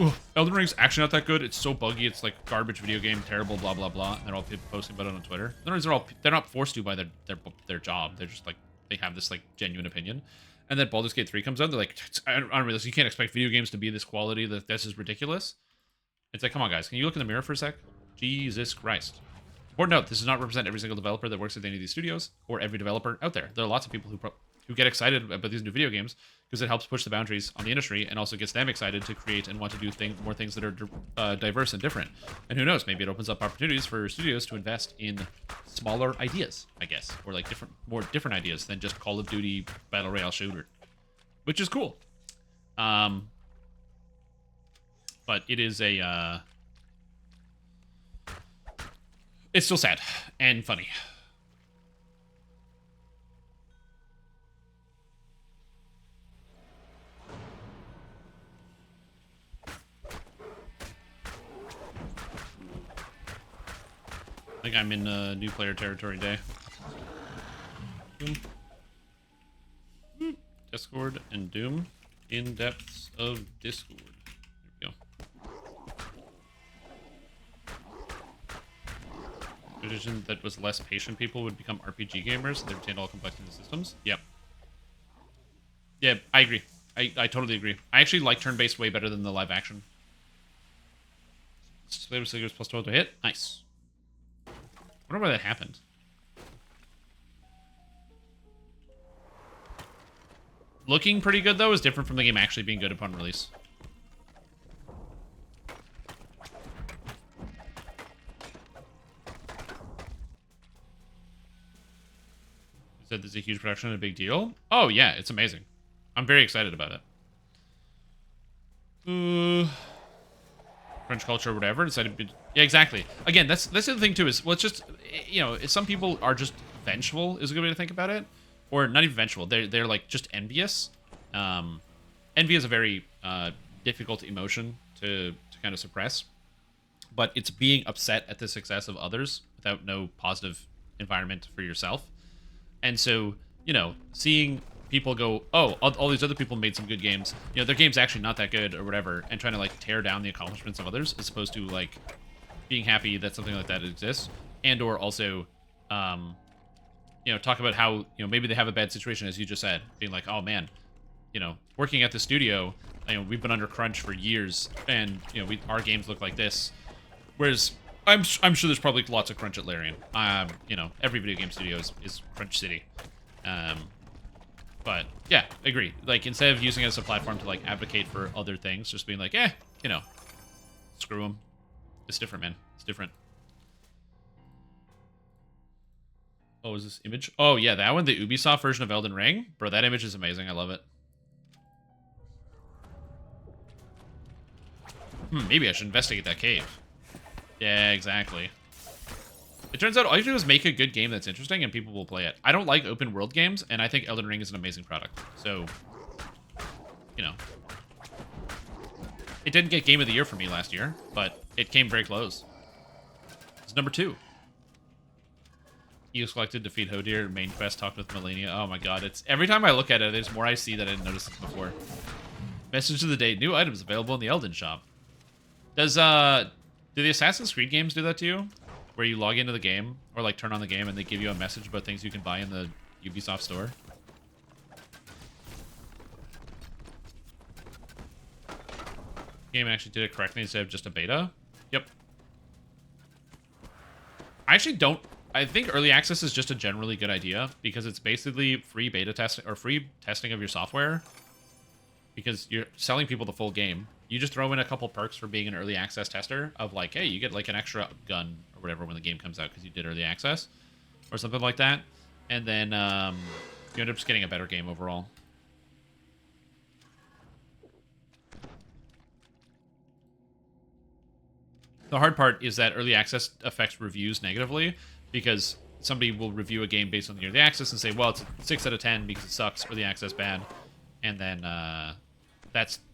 oh, Elden Ring's actually not that good, it's so buggy, it's like garbage video game, terrible, blah, blah, blah, and they're all posting about it on Twitter. In other words, they're not forced to by their job, they're just like, they have this like genuine opinion. And then Baldur's Gate 3 comes out, they're like, unrealistic, you can't expect video games to be this quality, this is ridiculous. It's like, come on, guys. Can you look in the mirror for a sec? Jesus Christ. Important note, this does not represent every single developer that works at any of these studios, or every developer out there. There are lots of people who get excited about these new video games because it helps push the boundaries on the industry and also gets them excited to create and want to do more things that are diverse and different. And who knows, maybe it opens up opportunities for studios to invest in smaller ideas, I guess, or like more different ideas than just Call of Duty Battle Royale shooter, which is cool. But it is it's still sad and funny. I think I'm in new player territory day. Discord and Doom. In depths of Discord. There we go. Tradition that was less patient people would become RPG gamers. They retained all complexity in the systems. Yep. Yeah, I agree. I totally agree. I actually like turn-based way better than the live action. Flavor Seekers plus 12 to hit. Nice. I wonder why that happened. Looking pretty good, though, is different from the game actually being good upon release. You said there's a huge production and a big deal? Oh, yeah, it's amazing. I'm very excited about it. French culture or whatever. Decided to be, yeah, exactly. Again, that's the other thing, too, is, well, it's just, you know, some people are just vengeful is a good way to think about it. Or not even vengeful. They're like just envious. Envy is a very difficult emotion to kind of suppress. But it's being upset at the success of others without no positive environment for yourself. And so, you know, seeing people go, oh, all these other people made some good games. You know, their game's actually not that good or whatever, and trying to, like, tear down the accomplishments of others as opposed to, like, being happy that something like that exists. And or also, you know, talk about how, you know, maybe they have a bad situation, as you just said. Being like, oh, man, you know, working at the studio, you know, we've been under crunch for years, and, you know, our games look like this. Whereas, I'm sure there's probably lots of crunch at Larian. You know, every video game studio is Crunch City. But, yeah, agree. Like, instead of using it as a platform to, like, advocate for other things, just being like, you know, screw them. It's different, man. It's different. Oh, is this image? Oh, yeah, that one, the Ubisoft version of Elden Ring. Bro, that image is amazing. I love it. Maybe I should investigate that cave. Yeah, exactly. It turns out all you do is make a good game that's interesting and people will play it. I don't like open world games, and I think Elden Ring is an amazing product. So, you know. It didn't get Game of the Year for me last year, but it came very close. It's number 2. EOS collected, defeat Hodir, main quest, talked with Melania. Oh my god, it's every time I look at it, there's more I see that I didn't notice it before. Message of the day, new items available in the Elden shop. Do the Assassin's Creed games do that to you? Where you log into the game, or like turn on the game, and they give you a message about things you can buy in the Ubisoft store? Game actually did it correctly instead of just a beta? Yep. I actually don't... I think early access is just a generally good idea, because it's basically free beta testing, or free testing of your software, because you're selling people the full game. You just throw in a couple perks for being an early access tester of like, hey, you get like an extra gun or whatever when the game comes out because you did early access or something like that. And then you end up just getting a better game overall. The hard part is that early access affects reviews negatively because somebody will review a game based on the early access and say, well, it's a 6 out of 10 because it sucks, early access bad. And then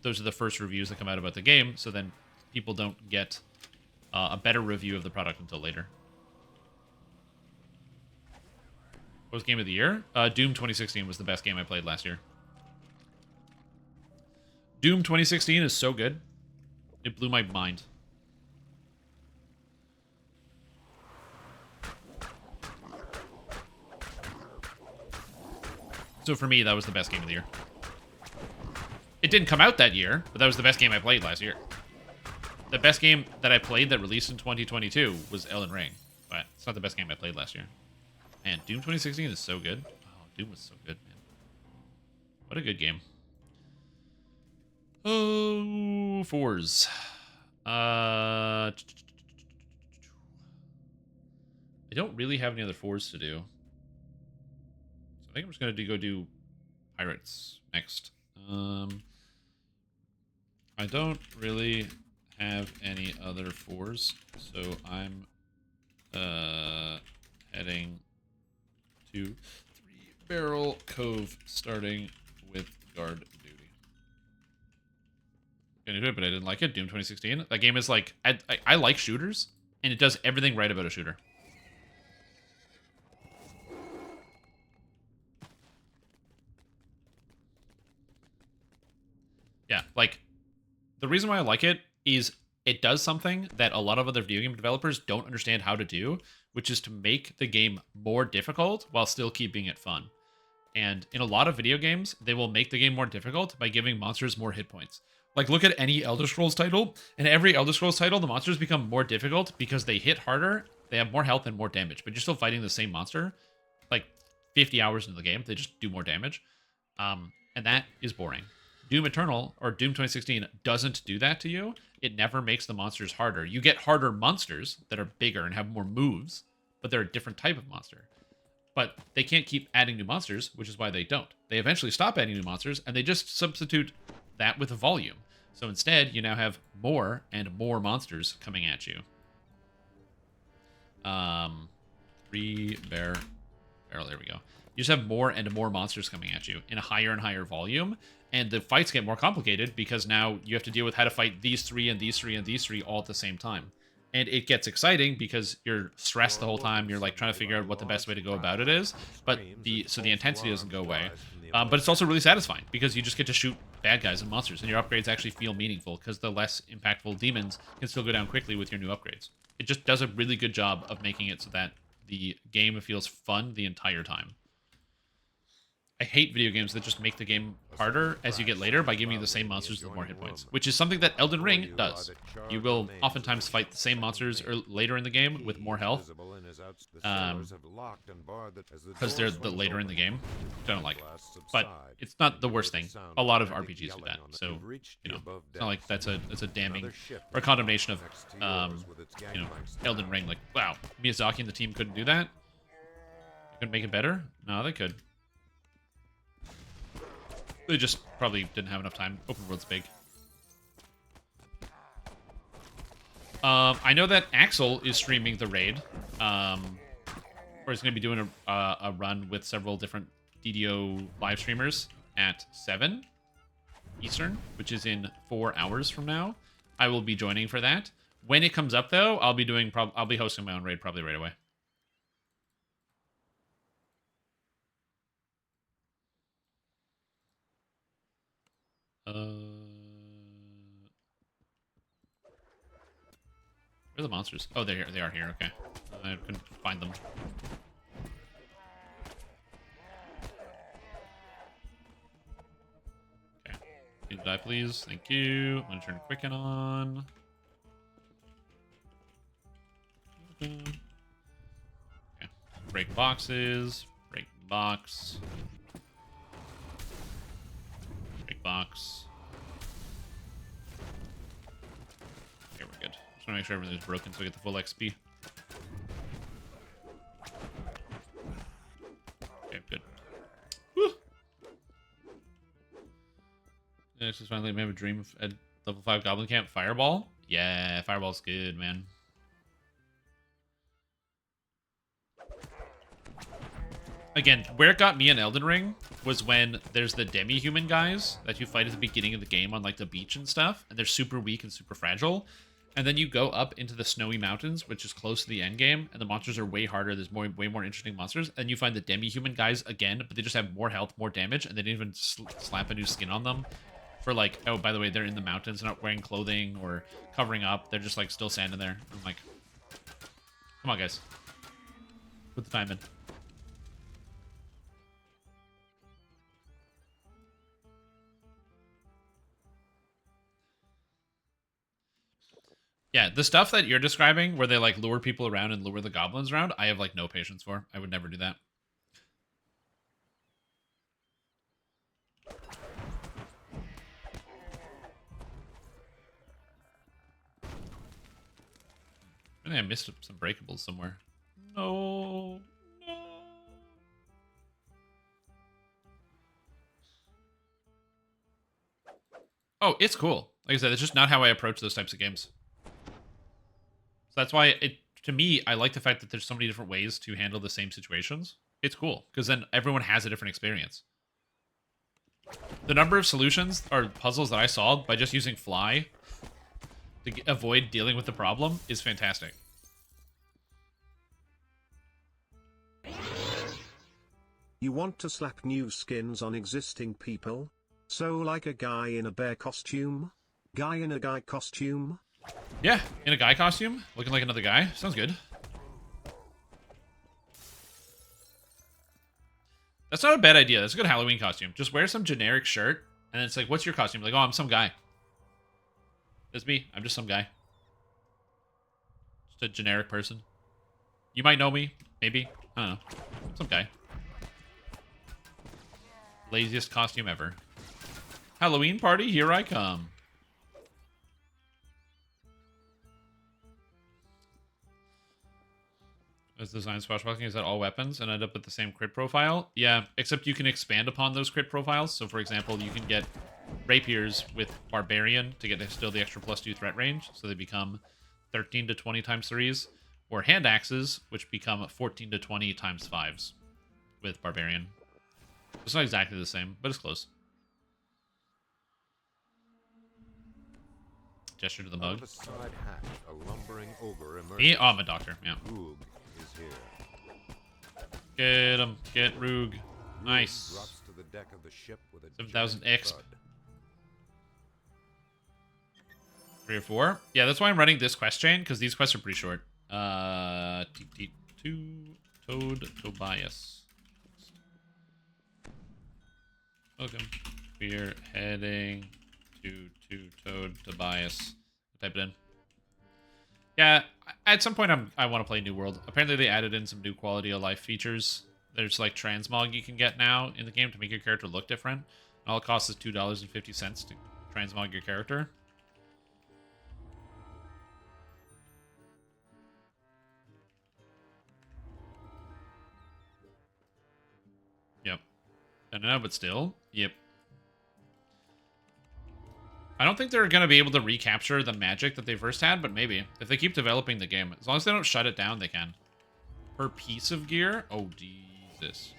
those are the first reviews that come out about the game, so then people don't get a better review of the product until later. What was Game of the Year? Doom 2016 was the best game I played last year. Doom 2016 is so good. It blew my mind. So for me, that was the best game of the year. It didn't come out that year, but that was the best game I played last year. The best game that I played that released in 2022 was Elden Ring, but it's not the best game I played last year. Man, Doom 2016 is so good. Oh, Doom was so good, man. What a good game. Oh, 4s. I don't really have any other 4s to do. So I think I'm just going to go do Pirates next. I don't really have any other 4s, so I'm heading to 3 Barrel Cove, starting with Guard Duty. Gonna do it, but I didn't like it. Doom 2016. That game is like, I like shooters, and it does everything right about a shooter. Yeah, like, the reason why I like it is it does something that a lot of other video game developers don't understand how to do, which is to make the game more difficult while still keeping it fun. And in a lot of video games, they will make the game more difficult by giving monsters more hit points. Like, look at any Elder Scrolls title. In every Elder Scrolls title, the monsters become more difficult because they hit harder, they have more health and more damage, but you're still fighting the same monster. Like, 50 hours into the game, they just do more damage. And that is boring. Doom Eternal, or Doom 2016, doesn't do that to you. It never makes the monsters harder. You get harder monsters that are bigger and have more moves, but they're a different type of monster. But they can't keep adding new monsters, which is why they don't. They eventually stop adding new monsters, and they just substitute that with a volume. So instead, you now have more and more monsters coming at you. 3 Barrel barrel. There we go. You just have more and more monsters coming at you in a higher and higher volume, and the fights get more complicated because now you have to deal with how to fight these three and these three and these three all at the same time. And it gets exciting because you're stressed the whole time. You're like trying to figure out what the best way to go about it is. But the intensity doesn't go away. But it's also really satisfying because you just get to shoot bad guys and monsters, and your upgrades actually feel meaningful because the less impactful demons can still go down quickly with your new upgrades. It just does a really good job of making it so that the game feels fun the entire time. I hate video games that just make the game harder as you get later by giving you the same monsters with more hit points, which is something that Elden Ring does. You will oftentimes fight the same monsters later in the game with more health, because they're later in the game, which I don't like. But it's not the worst thing. A lot of RPGs do that, so you know, it's not like that's a damning or a condemnation of you know, Elden Ring. Like, wow, Miyazaki and the team couldn't do that. They couldn't make it better. No, they could. They just probably didn't have enough time. Open world's big. I know that Axel is streaming the raid, or he's going to be doing a run with several different DDO live streamers at 7 Eastern, which is in 4 hours from now. I will be joining for that. When it comes up, though, I'll be hosting my own raid probably right away. Where are the monsters? Oh, they're here. They are here. Okay, I couldn't find them. Okay, can you die, please? Thank you. I'm gonna turn Quicken on. Okay. Break boxes. Break box. Box. Okay, we're good. Just want to make sure everything's broken so we get the full XP. Okay, good. Woo! Next is finally have a dream of at level 5 Goblin Camp. Fireball? Yeah, Fireball's good, man. Again, where it got me in Elden Ring was when there's the demi-human guys that you fight at the beginning of the game on like the beach and stuff, and they're super weak and super fragile. And then you go up into the snowy mountains, which is close to the end game, and the monsters are way harder. There's way more interesting monsters, and you find the demi-human guys again, but they just have more health, more damage, and they didn't even slap a new skin on them. For like, oh, by the way, they're in the mountains, they're not wearing clothing or covering up. They're just like still standing there. I'm like, come on, guys, put the time in. Yeah, the stuff that you're describing, where they like lure people around and lure the goblins around, I have like no patience for. I would never do that. I think I missed some breakables somewhere. No. Oh, it's cool. Like I said, it's just not how I approach those types of games. So that's why to me, I like the fact that there's so many different ways to handle the same situations. It's cool, because then everyone has a different experience. The number of solutions or puzzles that I solved by just using fly to avoid dealing with the problem is fantastic. You want to slap new skins on existing people? So like a guy in a bear costume? Guy in a guy costume? Yeah, in a guy costume, looking like another guy. Sounds good. That's not a bad idea. That's a good Halloween costume. Just wear some generic shirt, and then it's like, what's your costume? Like, oh, I'm some guy. That's me. I'm just some guy. Just a generic person. You might know me. Maybe. I don't know. Some guy. Laziest costume ever. Halloween party, here I come. As design swashbuckling, is that all weapons and end up with the same crit profile? Yeah, except you can expand upon those crit profiles. So for example, you can get rapiers with barbarian to get still the extra +2 threat range, so they become 13 to 20 times 3s, or hand axes, which become 14 to 20 times 5s. with Barbarian. It's not exactly the same, but it's close. Gesture to the mug. Out of a side hatch, a lumbering ogre He, emerges. oh, I'm a doctor. Yeah. Roog is here. Get him. Get Roog. Nice. Drops to the deck of the ship with a 7,000 giant exp. thud. 3 or 4. Yeah, that's why I'm running this quest chain, because these quests are pretty short. Toad Tobias. Welcome. We're heading to Toad Tobias. Type it in. Yeah, at some point I want to play New World. Apparently they added in some new quality of life features. There's like transmog you can get now in the game to make your character look different. All it costs is $2.50 to transmog your character. Yep. I don't know, but still, yep. I don't think they're going to be able to recapture the magic that they first had, but maybe. If they keep developing the game. As long as they don't shut it down, they can. Per piece of gear? Oh, Jesus.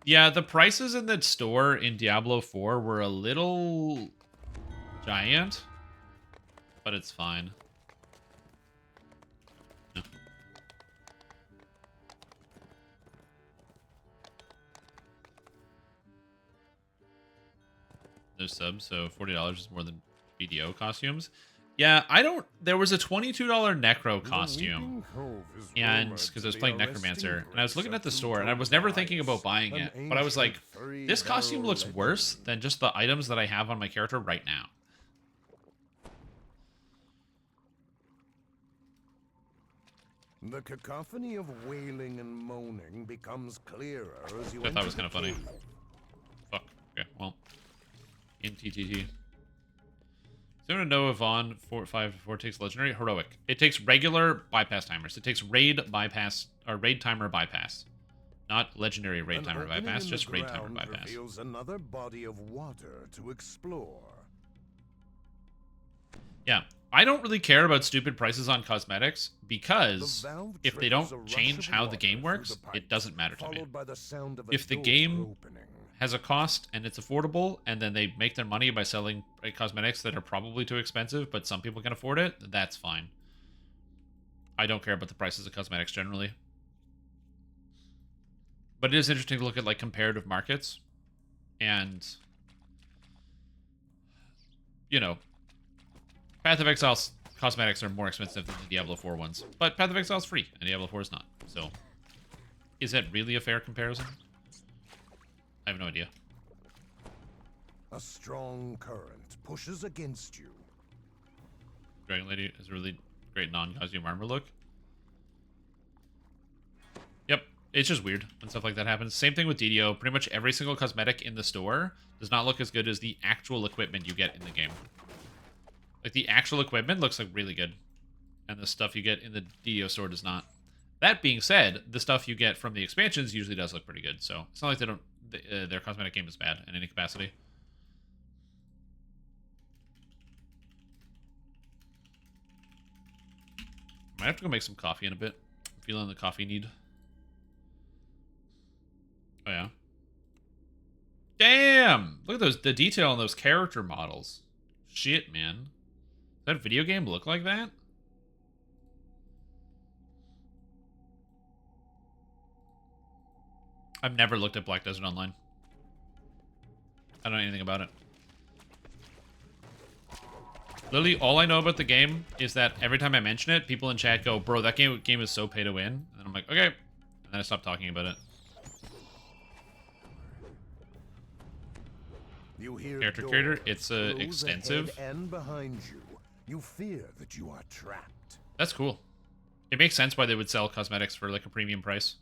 Yeah, the prices in the store in Diablo 4 were a little giant, but it's fine. No. No subs, so $40 is more than DDO costumes. Yeah, I don't... There was a $22 Necro costume, and because I was playing Necromancer, and I was looking at the store, and I was never thinking about buying it, but I was like, this costume looks worse than just the items that I have on my character right now. The cacophony of wailing and moaning becomes clearer as you I thought it was kind of funny. Fuck. Okay, well. In TTT. Does anyone know if on 454 takes legendary? Heroic. It takes regular bypass timers. It takes raid bypass, or raid timer bypass. Not legendary raid timer bypass, just raid timer bypass. Reveals another body of water to explore. Yeah. I don't really care about stupid prices on cosmetics because if they don't change how the game works, it doesn't matter to me. If the game has a cost and it's affordable, and then they make their money by selling cosmetics that are probably too expensive, but some people can afford it, that's fine. I don't care about the prices of cosmetics generally. But it is interesting to look at like comparative markets. And, you know, Path of Exile's cosmetics are more expensive than the Diablo 4 ones. But Path of Exile is free, and Diablo 4 is not. So, is that really a fair comparison? I have no idea. A strong current pushes against you. Dragon Lady has a really great non-costume armor look. Yep, it's just weird when stuff like that happens. Same thing with DDO. Pretty much every single cosmetic in the store does not look as good as the actual equipment you get in the game. Like, the actual equipment looks like really good. And the stuff you get in the DDO store does not. That being said, the stuff you get from the expansions usually does look pretty good. So, it's not like they don't... their cosmetic game is bad in any capacity. Might have to go make some coffee in a bit. I'm feeling the coffee need. Oh, yeah. Damn! Look at those, the detail on those character models. Shit, man. Does that video game look like that? I've never looked at Black Desert Online. I don't know anything about it. Literally, all I know about the game is that every time I mention it, people in chat go, bro, that game is so pay to win. And I'm like, okay. And then I stop talking about it. You hear Character creator, it's close extensive. ahead and behind you. You fear that you are trapped. That's cool. It makes sense why they would sell cosmetics for like a premium price.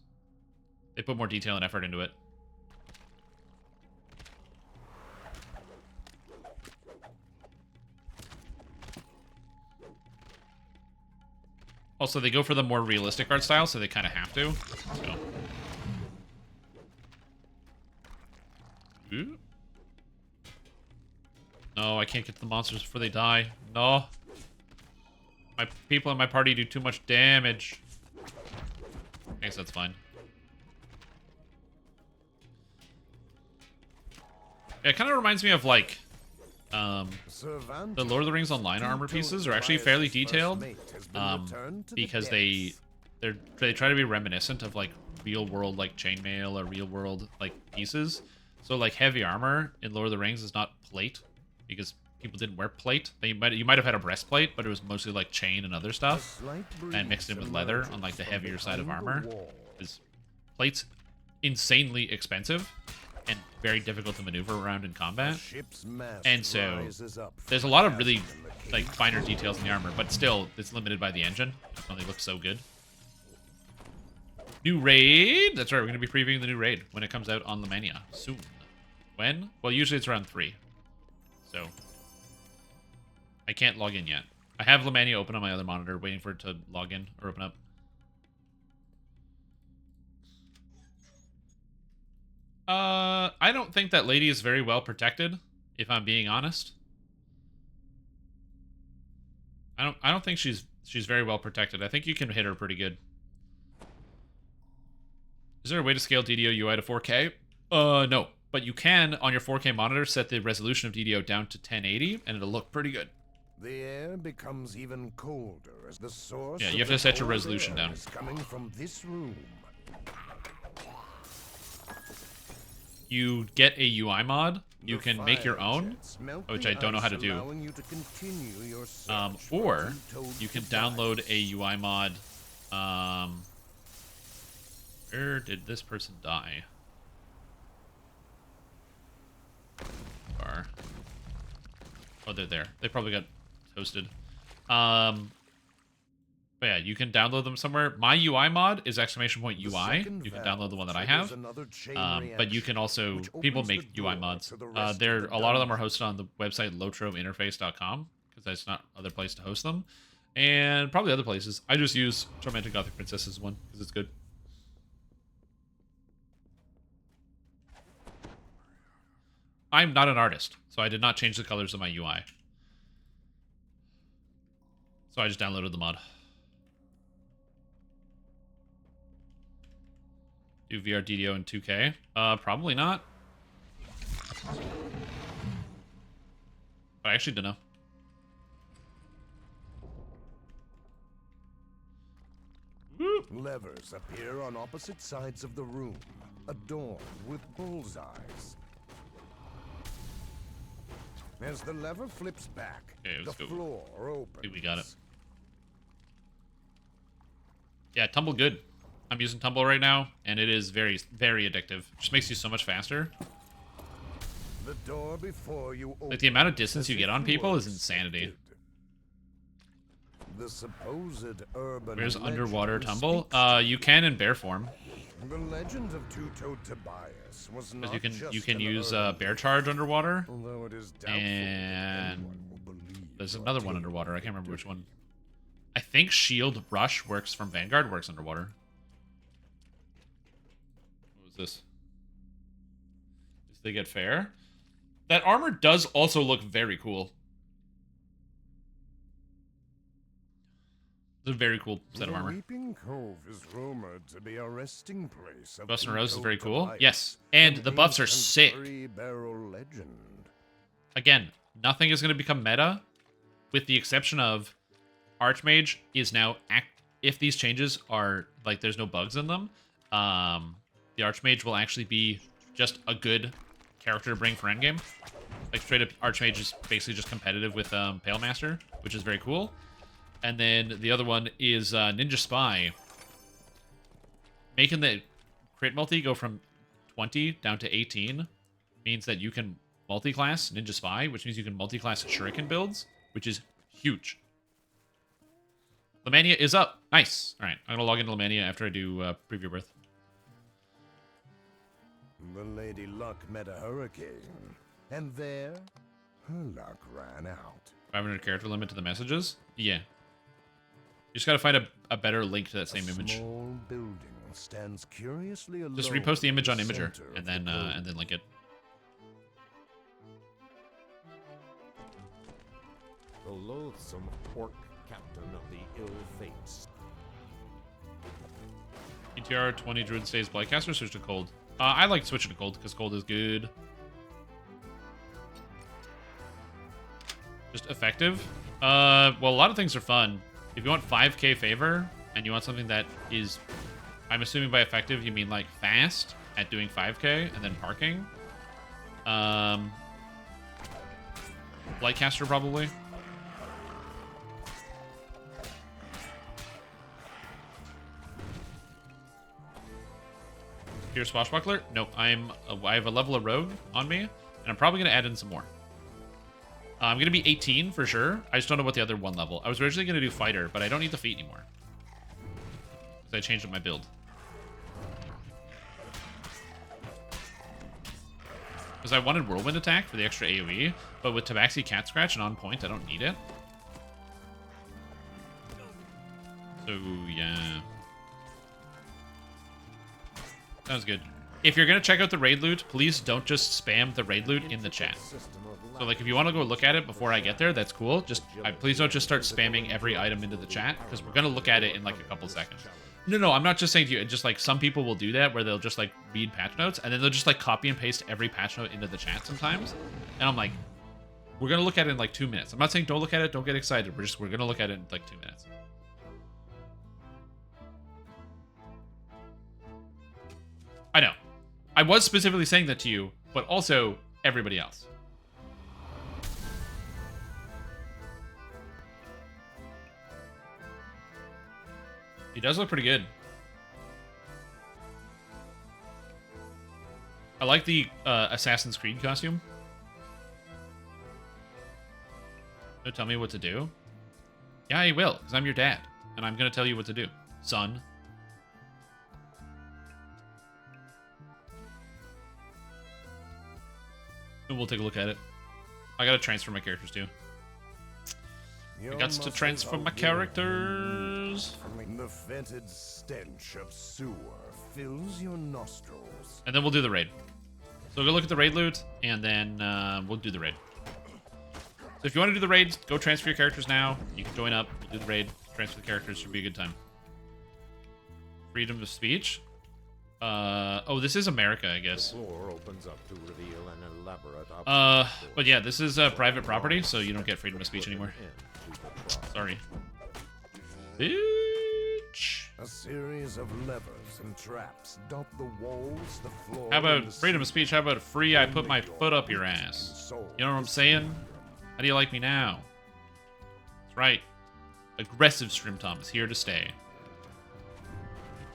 They put more detail and effort into it. Also, they go for the more realistic art style, so they kind of have to. So. Ooh. No, I can't get to the monsters before they die. No. My people in my party do too much damage. I guess that's fine. Yeah, it kind of reminds me of like the Lord of the Rings Online armor pieces are actually fairly detailed because they try to be reminiscent of like real world like chainmail or real world like pieces. So like heavy armor in Lord of the Rings is not plate because people didn't wear plate. You might have had a breastplate, but it was mostly like chain and other stuff, and mixed in with leather on like the heavier side of armor. Because plate's insanely expensive and very difficult to maneuver around in combat. And so there's a lot of really like finer details in the armor, but still it's limited by the engine. It only looks so good. New raid. That's right. We're going to be previewing the new raid when it comes out on Lemania soon. When? Well, usually it's around 3. So I can't log in yet. I have Lemania open on my other monitor, waiting for it to log in or open up. I don't think that lady is very well protected, if I'm being honest. I don't think she's very well protected. I think you can hit her pretty good. Is there a way to scale DDO UI to 4K? No. But you can, on your 4K monitor, set the resolution of DDO down to 1080, and it'll look pretty good. The air becomes even colder as the source. Yeah, you have to set your resolution down. Coming from this room. You get a UI mod. You can make your own, which I don't know how to do. Or you can download a UI mod. Where did this person die? Oh, they're there. They probably got toasted. But yeah, you can download them somewhere. My UI mod is !UI. You can download the one that I have. But you can also... People make UI mods. A lot of them are hosted on the website lotrointerface.com because that's not other place to host them. And probably other places. I just use Tormented Gothic Princess's one because it's good. I'm not an artist, so I did not change the colors of my UI. So I just downloaded the mod. Do VR DDO in 2K? Probably not. But I actually don't know. Levers appear on opposite sides of the room, adorned with bullseyes. As the lever flips back, the floor opens. We got it. Yeah, Tumble good. I'm using Tumble right now, and it is very, very addictive. Just makes you so much faster. The door before you like, the amount of distance you get on people is insanity. The supposed urban Where's underwater Tumble? You can in bear form. The legend of Two-Toed Tobias was not you can use bear charge underwater, although it is and there's another one underwater. I can't remember which one. I think Shield Rush works from Vanguard, works underwater. What was this? Did they get fair? That armor does also look very cool. It's a very cool set of armor. Weeping Cove is rumored to be a resting place. Bustin' Rose is very cool. Yes, and the buffs are sick. Again, nothing is going to become meta, with the exception of Archmage is now if these changes are like there's no bugs in them, the Archmage will actually be just a good character to bring for endgame. Like straight up Archmage is basically just competitive with Pale Master, which is very cool. And then the other one is Ninja Spy. Making the crit multi go from 20 down to 18 means that you can multi-class Ninja Spy, which means you can multi-class Shuriken builds, which is huge. Lemania is up. Nice. All right, I'm going to log into Lemania after I do Preview Birth. The Lady Luck met a hurricane, and there, her luck ran out. 500 character limit to the messages? Yeah. You just gotta find a better link to that same image. Small building stands curiously alone. Just repost the image on Imager and then link it. The loathsome orc captain of the ill fates. ETR 20 Druid stays Blightcaster, switch to Cold. I like switching to Cold because Cold is good. Just effective. Well, a lot of things are fun. If you want 5k favor and you want something that is, I'm assuming by effective you mean like fast at doing 5k and then parking. Blightcaster probably. Pure Swashbuckler? Nope, I have a level of Rogue on me, and I'm probably going to add in some more. I'm going to be 18 for sure. I just don't know what the other one level. I was originally going to do Fighter, but I don't need the feat anymore. Because I changed up my build. Because I wanted Whirlwind Attack for the extra AoE, but with Tabaxi Cat Scratch and On Point, I don't need it. So, yeah. Sounds good. If you're going to check out the raid loot, please don't just spam the raid loot in the chat. So, like, if you want to go look at it before I get there, that's cool. Just please don't just start spamming every item into the chat, because we're going to look at it in, like, a couple seconds. No, I'm not just saying to you. Just, like, some people will do that, where they'll just, like, read patch notes, and then they'll just, like, copy and paste every patch note into the chat sometimes. And I'm like, we're going to look at it in, like, 2 minutes. I'm not saying don't look at it, don't get excited. We're going to look at it in, like, 2 minutes. I know. I was specifically saying that to you, but also everybody else. He does look pretty good. I like the Assassin's Creed costume. Don't tell me what to do. Yeah, I will, because I'm your dad, and I'm going to tell you what to do, son. And we'll take a look at it. I gotta transfer my characters too. I got to transfer my characters. The fetid stench of sewer fills your nostrils. And then we'll do the raid. So go look at the raid loot, and then we'll do the raid. So if you want to do the raids, go transfer your characters now. You can join up, we'll do the raid, transfer the characters, should be a good time. Freedom of speech. Oh, this is America, I guess. The floor opens up to reveal an elaborate but yeah, this is private property, so you don't get freedom of speech anymore. Sorry. Bitch. A series of levers and traps dot the walls, the floor. How about freedom of speech? How about free? I put my foot up your ass. You know what I'm saying? How do you like me now? That's right. Aggressive Strim Tom is here to stay.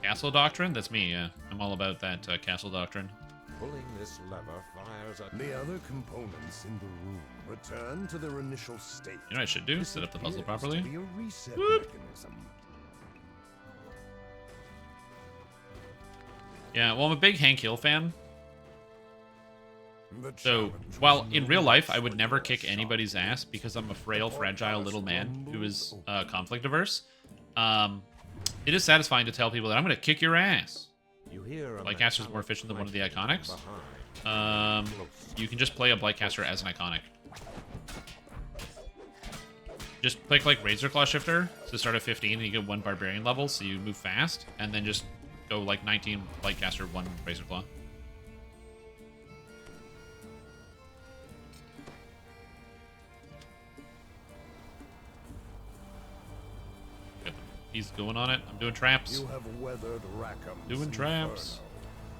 Castle Doctrine? That's me, yeah. I'm all about that Castle Doctrine. Pulling this lever fires a... The other components in the room return to their initial state. You know what I should do? Set up the puzzle properly. Be a reset mechanism. Yeah, well, I'm a big Hank Hill fan. So, while in real life, I would never kick anybody's ass because I'm a frail, fragile little man who is conflict averse, it is satisfying to tell people that I'm going to kick your ass. Blightcaster's more efficient than one of the iconics. You can just play a Blightcaster as an iconic. Just click like Razor Claw Shifter to start at 15 and you get 1 Barbarian level, so you move fast, and then just go like 19 Blightcaster, 1 Razor Claw. He's going on it. I'm doing traps. You have weathered Rackham's doing traps.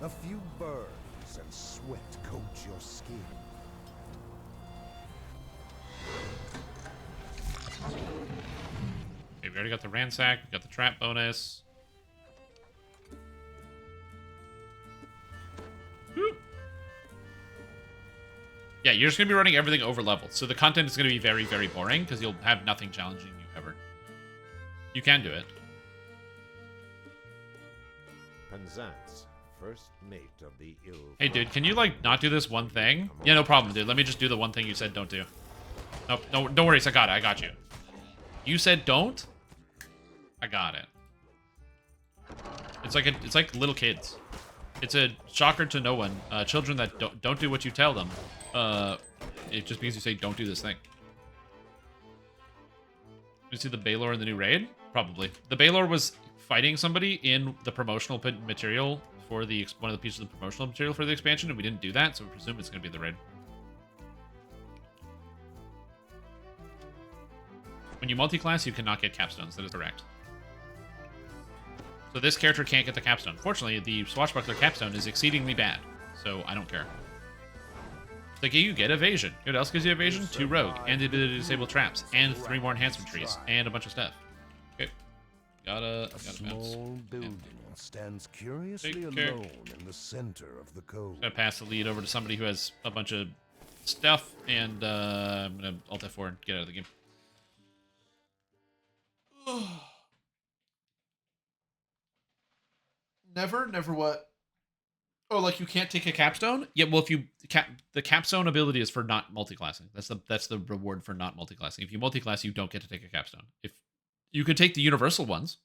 Inferno. A few burns and sweat coat your skin. Okay, we already got the ransack. We got the trap bonus. Woo. Yeah, you're just gonna be running everything over leveled, so the content is gonna be very, very boring because you'll have nothing challenging you ever. You can do it. Penzance, first mate of the ill. Hey, dude, can you, like, not do this one thing? Yeah, no problem, dude. Let me just do the one thing you said don't do. Nope, no, don't worry, I got it. I got you. You said don't? I got it. It's like little kids. It's a shocker to no one. Children that don't do what you tell them. It just means you say don't do this thing. You see the Baylor in the new raid? Probably. The Baylor was fighting somebody in the promotional material for the one of the pieces of promotional material for the expansion, and we didn't do that, so we presume it's going to be the raid. When you multi-class, you cannot get capstones. That is correct. So this character can't get the capstone. Fortunately, the Swashbuckler capstone is exceedingly bad, so I don't care. Like, you get evasion. What else gives you evasion? 2 rogue, and the ability to disable traps, and 3 more enhancement trees, and a bunch of stuff. Okay. Gotta small building stands curiously alone in the center of the cove. Gotta pass the lead over to somebody who has a bunch of stuff, and I'm gonna Alt F4 and get out of the game. Never what? Oh, like you can't take a capstone? Yeah, well, if you the capstone ability is for not multiclassing. That's the reward for not multiclassing. If you multiclass, you don't get to take a capstone. If you could take the universal ones,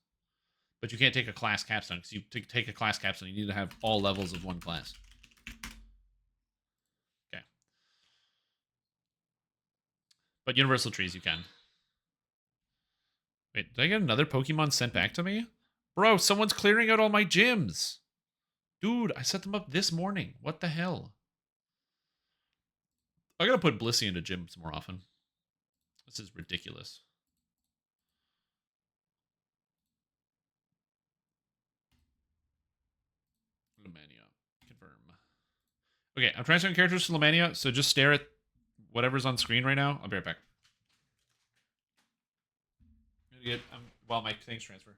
but you can't take a class capstone because you to take a class capstone, you need to have all levels of one class. Okay, but universal trees you can. Wait, did I get another Pokemon sent back to me? Bro, someone's clearing out all my gyms. Dude, I set them up this morning. What the hell? I gotta put Blissey into gyms more often. This is ridiculous. Lumania. Confirm. Okay, I'm transferring characters to Lumania, so just stare at whatever's on screen right now. I'll be right back. I'm gonna get while my things transfer.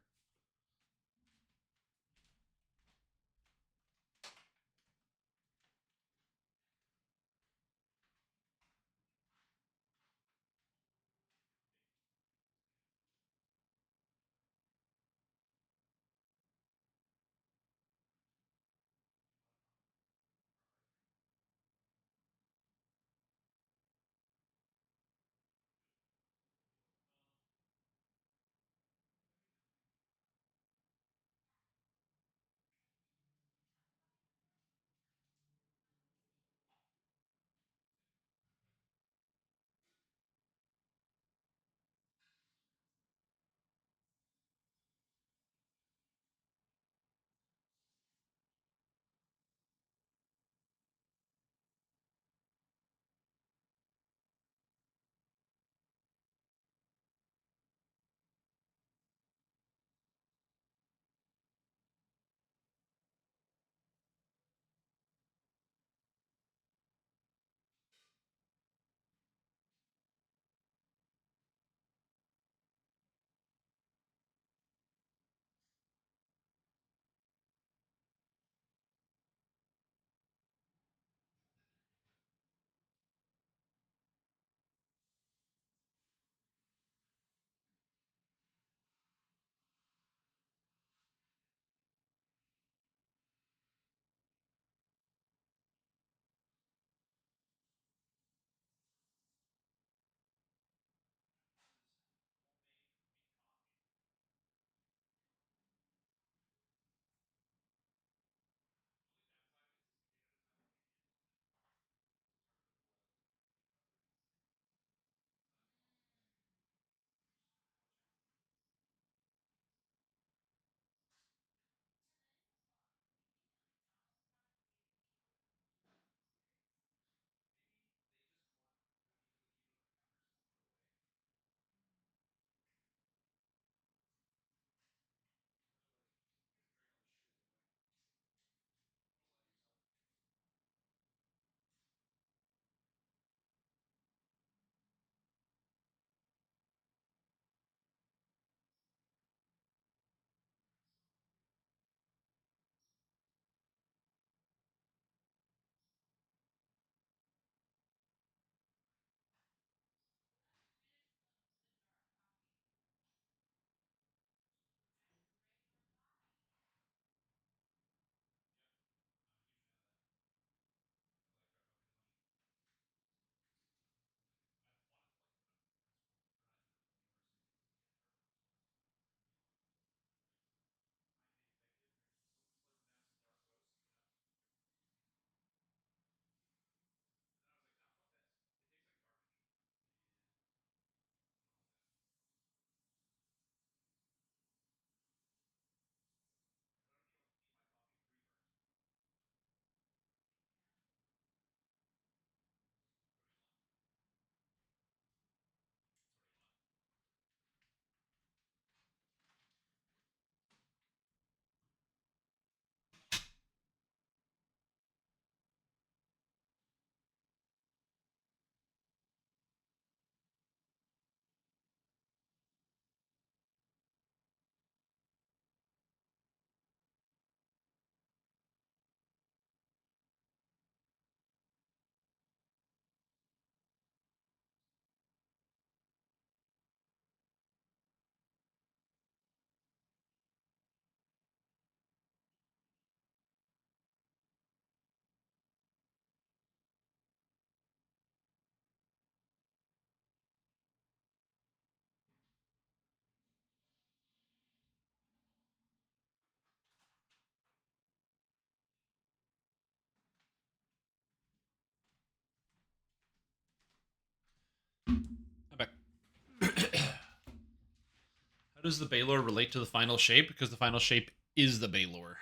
How does the Baylor relate to the final shape? Because the final shape is the Baylor.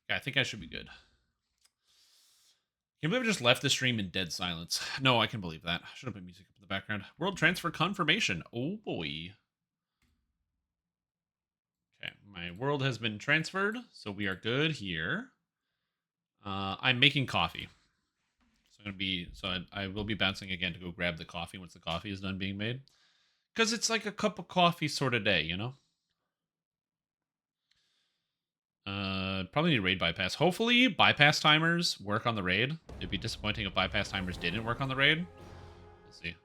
Okay, I think I should be good. Can't believe I just left the stream in dead silence. No, I can believe that. Should have put music up in the background. World transfer confirmation. Oh boy. Okay, my world has been transferred, so we are good here. I'm making coffee. So I will be bouncing again to go grab the coffee once the coffee is done being made. Because it's like a cup of coffee sort of day, you know? Probably need raid bypass. Hopefully, bypass timers work on the raid. It'd be disappointing if bypass timers didn't work on the raid. We'll see.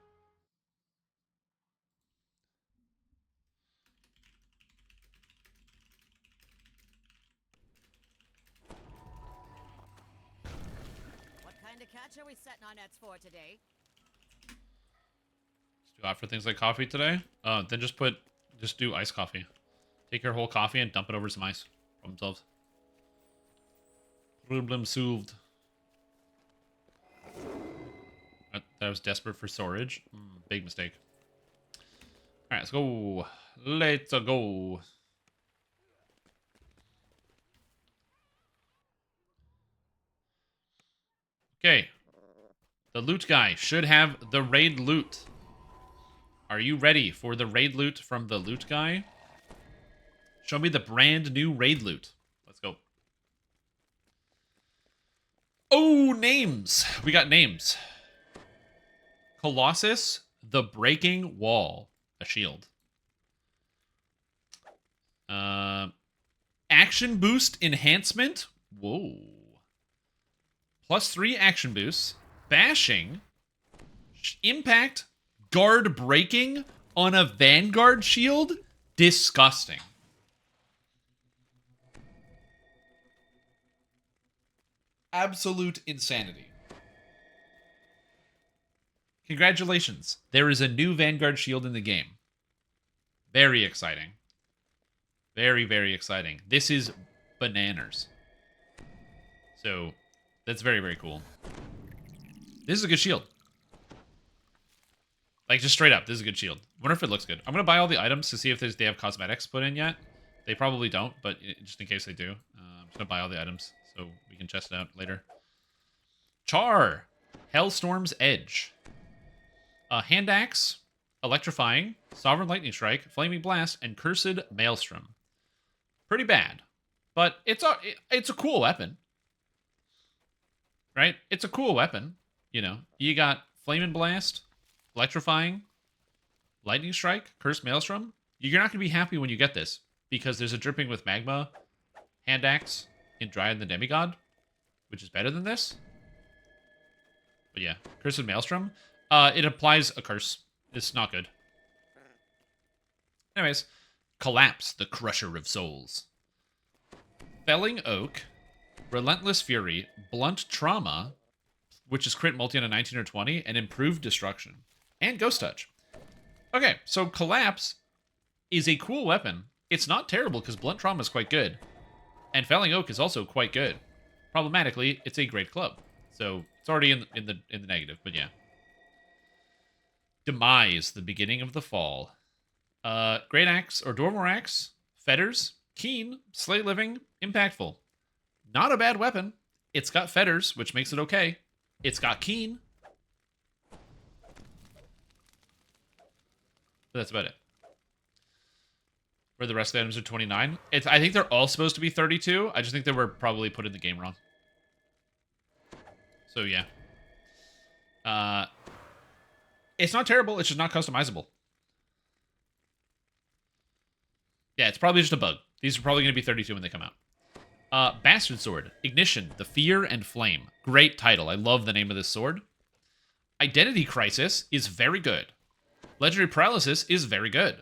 What kind of catch are we setting our nets for today? It's too hot for things like coffee today. Then just do iced coffee. Take your whole coffee and dump it over some ice. Problem solved. Problem solved. That was desperate for storage. Big mistake. Alright, let's go. Let's go. Okay. The loot guy should have the raid loot. Are you ready for the raid loot from the loot guy? Show me the brand new raid loot. Let's go. Oh, names. We got names. Colossus, the Breaking Wall. A shield. Action boost enhancement. Whoa. +3 action boosts. Bashing. Impact. Guard breaking on a Vanguard shield. Disgusting. Absolute insanity. Congratulations. There is a new Vanguard shield in the game. Very exciting. Very, very exciting. This is bananas. So, that's very, very cool. This is a good shield. Like, just straight up, this is a good shield. Wonder if it looks good. I'm going to buy all the items to see if they have cosmetics put in yet. They probably don't, but just in case they do. I'm just going to buy all the items so we can test it out later. Char. Hellstorm's Edge. Hand Axe, Electrifying, Sovereign Lightning Strike, Flaming Blast, and Cursed Maelstrom. Pretty bad, but it's a cool weapon, right? It's a cool weapon. You know, you got Flaming Blast, Electrifying, Lightning Strike, Cursed Maelstrom. You're not going to be happy when you get this because there's a Dripping with Magma Hand Axe in Dryad the Demigod, which is better than this. But yeah, Cursed Maelstrom. It applies a curse. It's not good. Anyways, Collapse, the Crusher of Souls. Felling Oak, Relentless Fury, Blunt Trauma, which is crit multi on a 19 or 20, and Improved Destruction. And Ghost Touch. Okay, so Collapse is a cool weapon. It's not terrible because Blunt Trauma is quite good. And Felling Oak is also quite good. Problematically, it's a great club. So it's already in the negative, but yeah. Demise, the beginning of the fall. Great Axe or Dormor Axe, Fetters, Keen, Slay Living, Impactful. Not a bad weapon. It's got Fetters, which makes it okay. It's got Keen. But that's about it. Where the rest of the items are 29. I think they're all supposed to be 32. I just think they were probably put in the game wrong. So yeah. It's not terrible, it's just not customizable. Yeah, it's probably just a bug. These are probably going to be 32 when they come out. Bastard Sword. Ignition, the Fear and Flame. Great title. I love the name of this sword. Identity Crisis is very good. Legendary Paralysis is very good.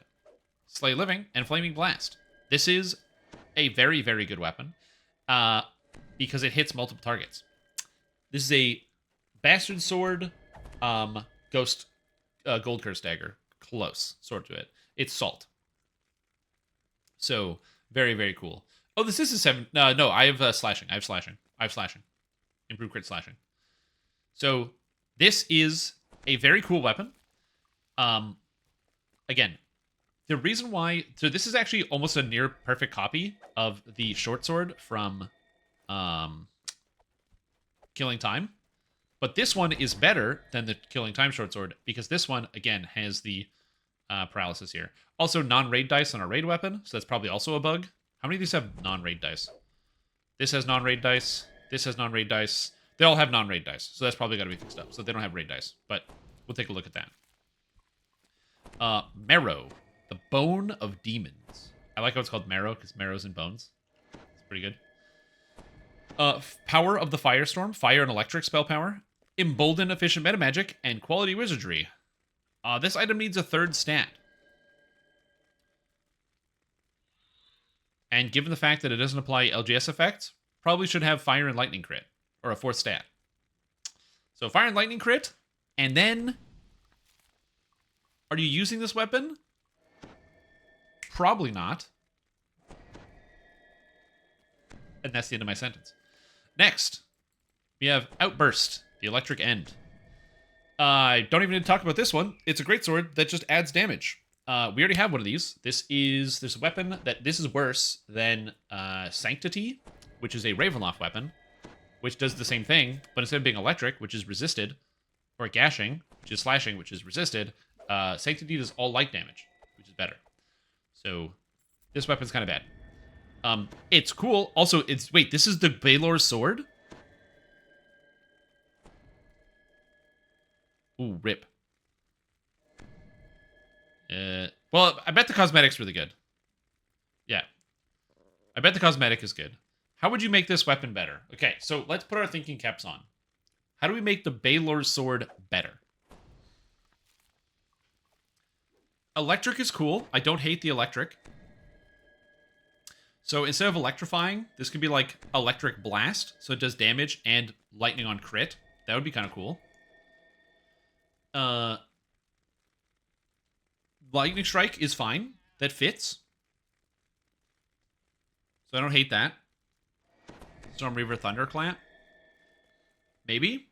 Slay Living and Flaming Blast. This is a very, very good weapon because it hits multiple targets. This is a Bastard Sword, Ghost, Gold Curse Dagger. Close, sort to it. It's Salt. So, very, very cool. Oh, this is a 7. No, I have slashing. I have slashing. Improved crit slashing. So, this is a very cool weapon. Again, The reason why... So this is actually almost a near perfect copy of the short sword from Killing Time. But this one is better than the Killing Time short sword because this one, again, has the paralysis here. Also, non-raid dice on a raid weapon, so that's probably also a bug. How many of these have non-raid dice? This has non-raid dice. This has non-raid dice. They all have non-raid dice, so that's probably got to be fixed up. So they don't have raid dice, but we'll take a look at that. Marrow, the Bone of Demons. I like how it's called Marrow, because marrow's in bones. It's pretty good. Power of the Firestorm, fire and electric spell power. Embolden efficient meta magic, and quality wizardry. This item needs a third stat. And given the fact that it doesn't apply LGS effects, probably should have fire and lightning crit, or a fourth stat. So fire and lightning crit, and then... Are you using this weapon? Probably not. And that's the end of my sentence. Next, we have Outburst, the Electric End. I don't even need to talk about this one. It's a great sword that just adds damage. We already have one of these. There's a weapon this is worse than Sanctity, which is a Ravenloft weapon, which does the same thing, but instead of being electric, which is resisted, or gashing, which is slashing, which is resisted, Sanctity does all light damage, which is better. So this weapon's kind of bad. It's cool. Also, wait, this is the Baelor's sword? Ooh, rip. Well, I bet the cosmetic's really good. Yeah. I bet the cosmetic is good. How would you make this weapon better? Okay, so let's put our thinking caps on. How do we make the Baelor's sword better? Electric is cool. I don't hate the electric. So instead of electrifying, this could be like electric blast. So it does damage and lightning on crit. That would be kind of cool. Lightning strike is fine. That fits. So I don't hate that. Storm Reaver Thunderclap. Maybe.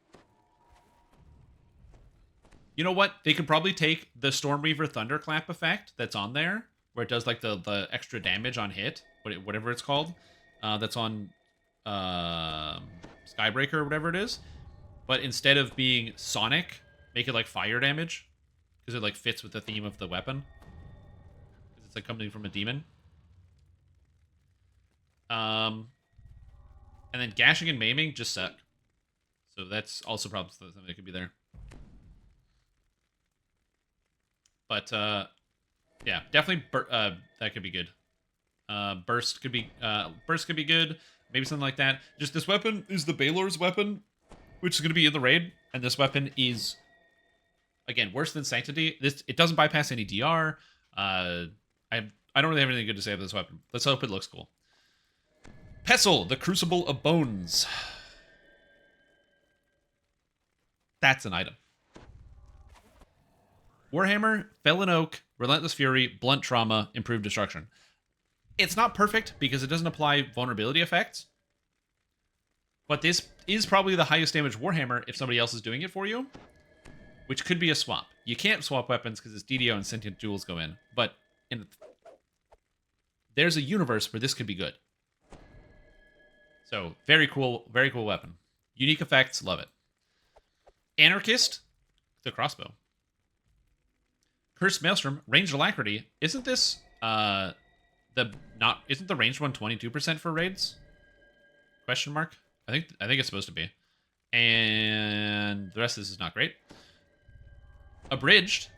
You know what? They could probably take the Storm Reaver Thunderclap effect that's on there, where it does like the extra damage on hit, whatever it's called. That's on Skybreaker or whatever it is. But instead of being sonic, make it like fire damage, because it like fits with the theme of the weapon. Because it's like coming from a demon. And then gashing and maiming just suck. So that's also probably something that could be there. But yeah, definitely that could be good. Burst could be good. Maybe something like that. Just this weapon is the Baelor's weapon, which is going to be in the raid, and this weapon is again worse than Sanctity. It doesn't bypass any DR. I don't really have anything good to say about this weapon. Let's hope it looks cool. Pestle, the Crucible of Bones. That's an item. Warhammer, Felon Oak, Relentless Fury, Blunt Trauma, Improved Destruction. It's not perfect because it doesn't apply vulnerability effects. But this is probably the highest damage Warhammer if somebody else is doing it for you. Which could be a swap. You can't swap weapons because it's DDO and Sentient Jewels go in. But there's a universe where this could be good. So, very cool weapon. Unique effects, love it. Anarchist, the crossbow. Cursed Maelstrom, ranged alacrity. Isn't this isn't the ranged one 22% for raids? Question mark? I think it's supposed to be. And the rest of this is not great. Abridged.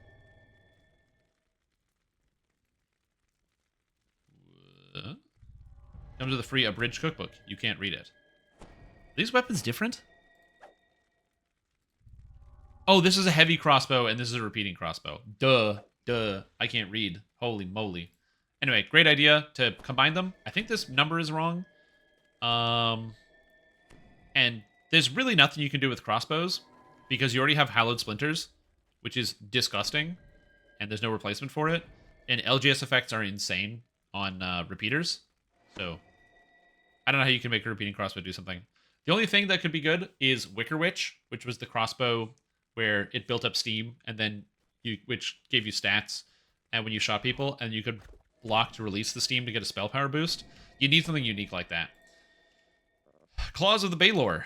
Comes with a free abridged cookbook. You can't read it. Are these weapons different? Oh, this is a heavy crossbow, and this is a repeating crossbow. Duh. I can't read. Holy moly. Anyway, great idea to combine them. I think this number is wrong. And there's really nothing you can do with crossbows, because you already have hallowed splinters, which is disgusting, and there's no replacement for it. And LGS effects are insane on repeaters. So, I don't know how you can make a repeating crossbow do something. The only thing that could be good is Wicker Witch, which was the crossbow where it built up steam, and then which gave you stats and when you shot people, and you could block to release the steam to get a spell power boost. You need something unique like that. Claws of the Baylor.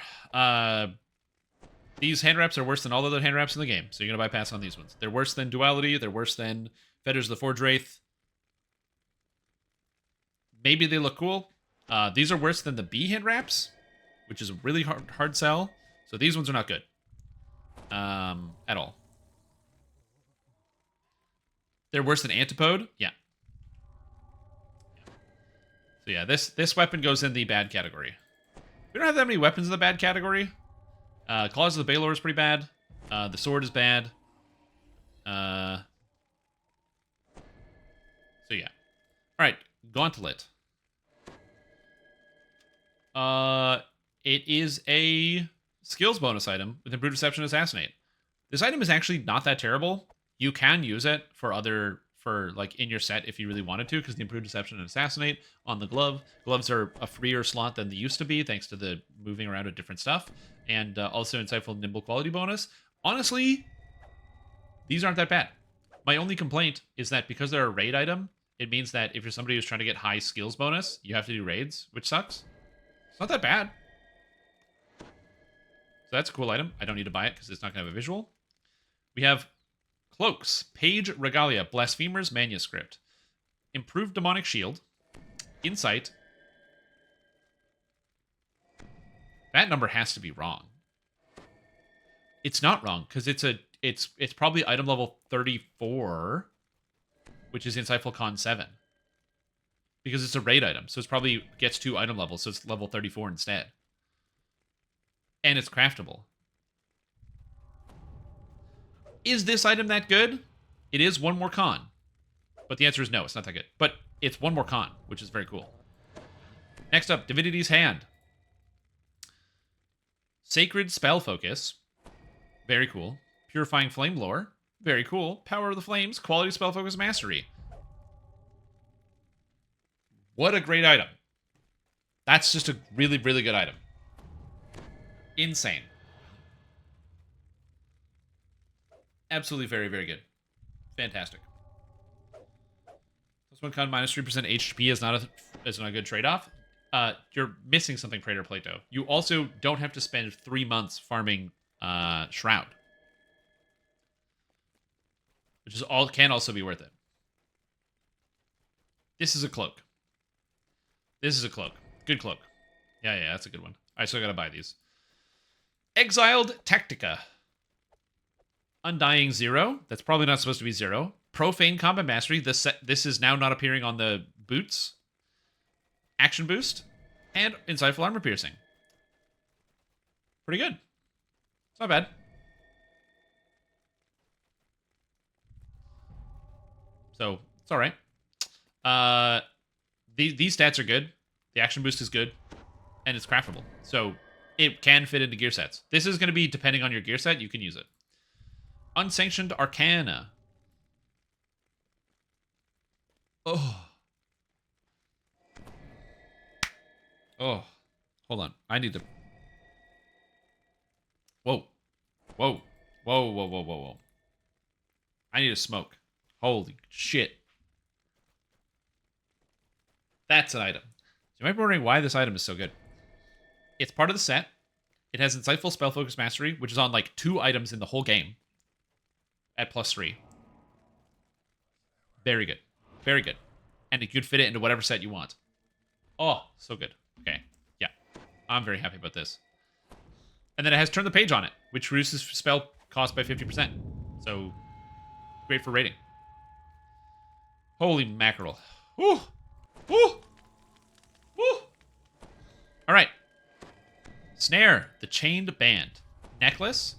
These hand wraps are worse than all other hand wraps in the game, so you're going to bypass on these ones. They're worse than Duality. They're worse than Fetters of the Forge Wraith. Maybe they look cool. These are worse than the B hand wraps, which is a really hard sell. So these ones are not good. At all. They're worse than Antipode? Yeah. So yeah, this weapon goes in the bad category. We don't have that many weapons in the bad category. Claws of the Baylor is pretty bad. The sword is bad. So yeah. Alright, Gauntlet. It is a skills bonus item with Improved Deception and Assassinate. This item is actually not that terrible. You can use it for like in your set if you really wanted to, because the Improved Deception and Assassinate on the glove. Gloves are a freer slot than they used to be, thanks to the moving around of different stuff. And also Insightful Nimble Quality bonus. Honestly, these aren't that bad. My only complaint is that because they're a raid item, it means that if you're somebody who's trying to get high skills bonus, you have to do raids, which sucks. It's not that bad. So that's a cool item. I don't need to buy it because it's not going to have a visual. We have Cloaks, Page Regalia, Blasphemer's Manuscript, Improved Demonic Shield, Insight. That number has to be wrong. It's not wrong because it's probably item level 34, which is Insightful Con 7. Because it's a raid item, so it probably gets 2 item levels, so it's level 34 instead. And it's craftable. Is this item that good? It is 1 more con. But the answer is no, it's not that good. But it's 1 more con, which is very cool. Next up, Divinity's Hand. Sacred Spell Focus. Very cool. Purifying Flame Lore. Very cool. Power of the Flames. Quality Spell Focus Mastery. What a great item. That's just a really, really good item. Insane. Absolutely very, very good. Fantastic. Plus 1 con minus 3% HP is not a good trade-off. You're missing something, Praetor Plato. You also don't have to spend 3 months farming Shroud. Which can also be worth it. This is a cloak. This is a cloak. Good cloak. Yeah, that's a good one. I still gotta buy these. Exiled Tactica. Undying 0. That's probably not supposed to be 0. Profane Combat Mastery. This is now not appearing on the boots. Action Boost. And Insightful Armor Piercing. Pretty good. It's not bad. So, it's alright. These stats are good. The Action Boost is good. And it's craftable. So, it can fit into gear sets. This is going to be, depending on your gear set, you can use it. Unsanctioned Arcana. Oh. Oh. Hold on. I need to... Whoa. Whoa. Whoa, whoa, whoa, whoa, whoa. I need to smoke. Holy shit. That's an item. So you might be wondering why this item is so good. It's part of the set. It has Insightful Spell Focus Mastery, which is on like 2 items in the whole game. At +3. Very good. Very good. And it could fit it into whatever set you want. Oh, so good. Okay. Yeah. I'm very happy about this. And then it has Turn the Page on it, which reduces spell cost by 50%. So, great for rating. Holy mackerel. Woo! Woo! Woo! Alright. Snare, the Chained Band. Necklace,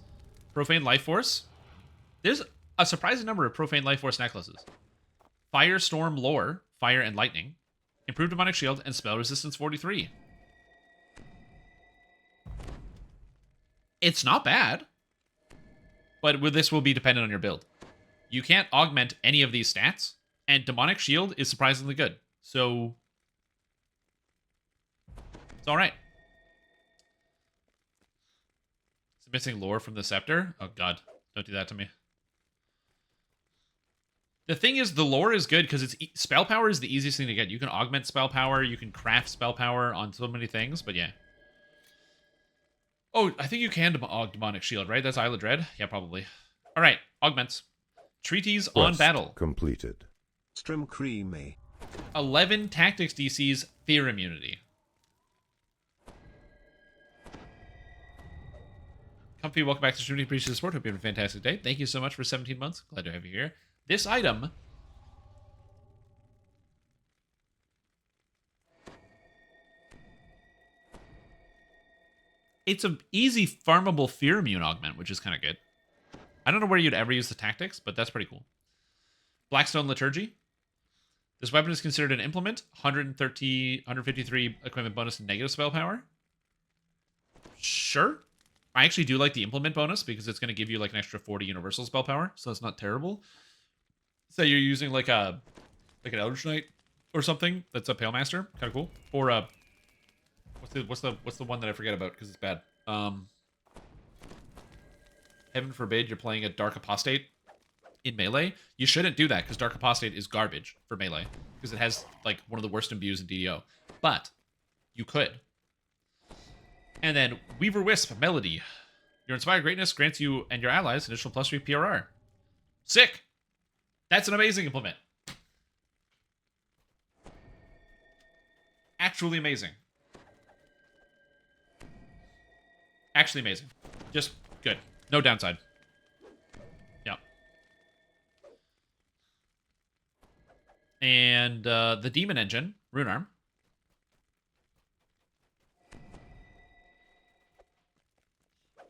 Profane Life Force. There's a surprising number of Profane Life Force necklaces. Firestorm Lore, Fire and Lightning. Improved Demonic Shield, and Spell Resistance 43. It's not bad. But this will be dependent on your build. You can't augment any of these stats, and Demonic Shield is surprisingly good. So, it's alright. It's missing lore from the Scepter? Oh god, don't do that to me. The thing is, the lore is good because spell power is the easiest thing to get. You can augment spell power, you can craft spell power on so many things, but yeah. Oh, I think you can demonic shield, right? That's Isle of Dread? Yeah, probably. All right, augments. Treaties on battle. Completed. Strim creamy. 11 tactics DCs, fear immunity. Comfy, welcome back to streaming. Appreciate the support. Hope you have a fantastic day. Thank you so much for 17 months. Glad to have you here. This item... It's an easy farmable fear immune augment, which is kind of good. I don't know where you'd ever use the tactics, but that's pretty cool. Blackstone Liturgy. This weapon is considered an implement. 153 equipment bonus and negative spell power. Sure. I actually do like the implement bonus because it's going to give you like an extra 40 universal spell power, so that's not terrible. Say you're using like an Eldritch Knight or something that's a Pale Master, kind of cool. Or what's the one that I forget about because it's bad. Heaven forbid you're playing a Dark Apostate in melee. You shouldn't do that because Dark Apostate is garbage for melee because it has like one of the worst imbues in DDO. But you could. And then Weaver Wisp Melody. Your Inspired Greatness grants you and your allies additional +3 PRR. Sick! That's an amazing implement. Actually amazing. Actually amazing. Just good. No downside. Yeah. And the Demon Engine, Rune Arm.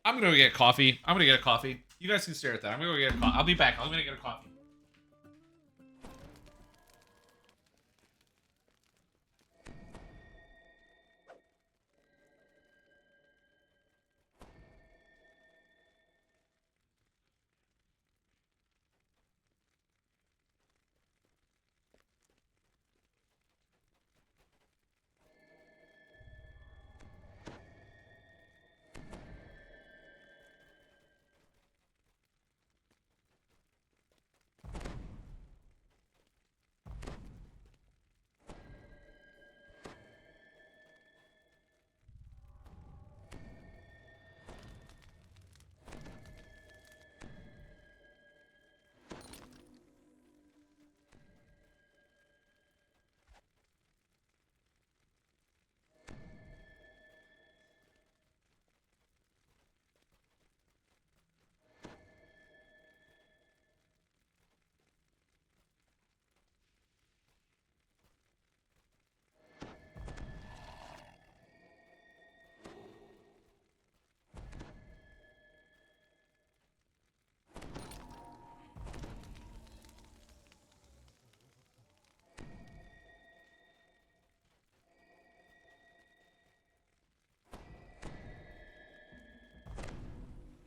I'm gonna go get coffee. I'm gonna get a coffee. You guys can stare at that. I'm gonna go get a coffee. I'll be back. I'm gonna get a coffee.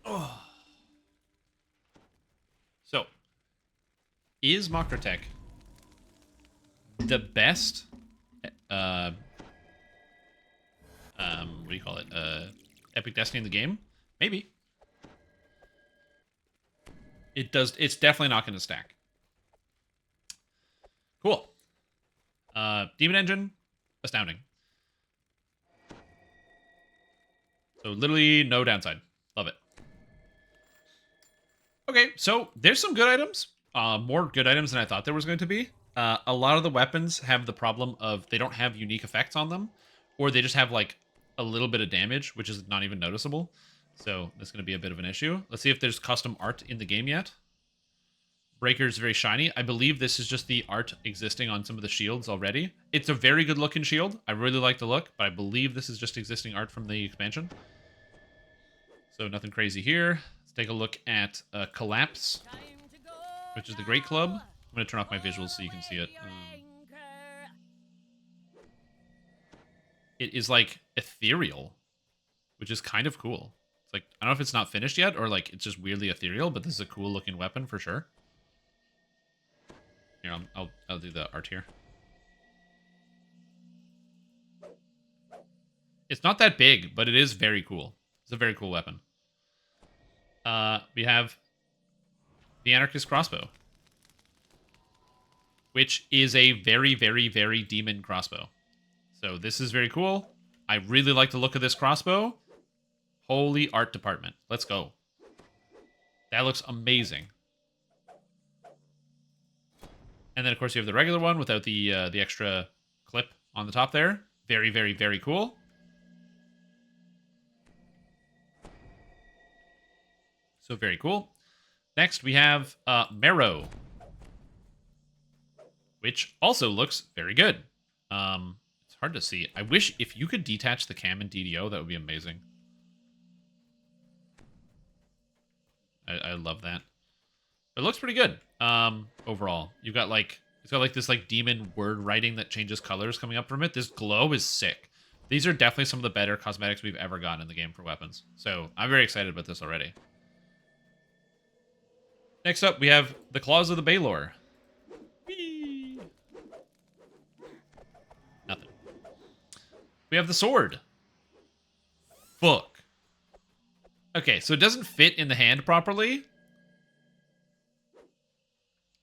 Oh. So, is Mokratech the best, what do you call it, Epic Destiny in the game? Maybe. It's definitely not going to stack. Cool. Demon Engine, astounding. So literally no downside. Love it. Okay, so there's some good items. More good items than I thought there was going to be. A lot of the weapons have the problem of they don't have unique effects on them, or they just have like a little bit of damage, which is not even noticeable. So that's going to be a bit of an issue. Let's see if there's custom art in the game yet. Breaker's very shiny. I believe this is just the art existing on some of the shields already. It's a very good looking shield. I really like the look, but I believe this is just existing art from the expansion. So nothing crazy here. Let's take a look at Collapse, which is the Great Club. I'm going to turn off my visuals so you can see it. It is like ethereal, which is kind of cool. It's like, I don't know if it's not finished yet or like it's just weirdly ethereal, but this is a cool looking weapon for sure. Here, I'll do the art here. It's not that big, but it is very cool. It's a very cool weapon. We have the Anarchist Crossbow. which is a very, very, very demon crossbow. So this is very cool. I really like the look of this crossbow. Holy art department. Let's go. That looks amazing. And then, of course, you have the regular one without the extra clip on the top there. Very, very, very cool. So very cool. Next, we have Marrow, which also looks very good. It's hard to see. I wish if you could detach the cam in DDO, that would be amazing. I love that. It looks pretty good. Overall, you've got like it's got like this like demon word writing that changes colors coming up from it. This glow is sick. These are definitely some of the better cosmetics we've ever gotten in the game for weapons. So I'm very excited about this already. Next up, we have the Claws of the Baylor. Whee! Nothing. We have the sword. Fuck. Okay, so it doesn't fit in the hand properly.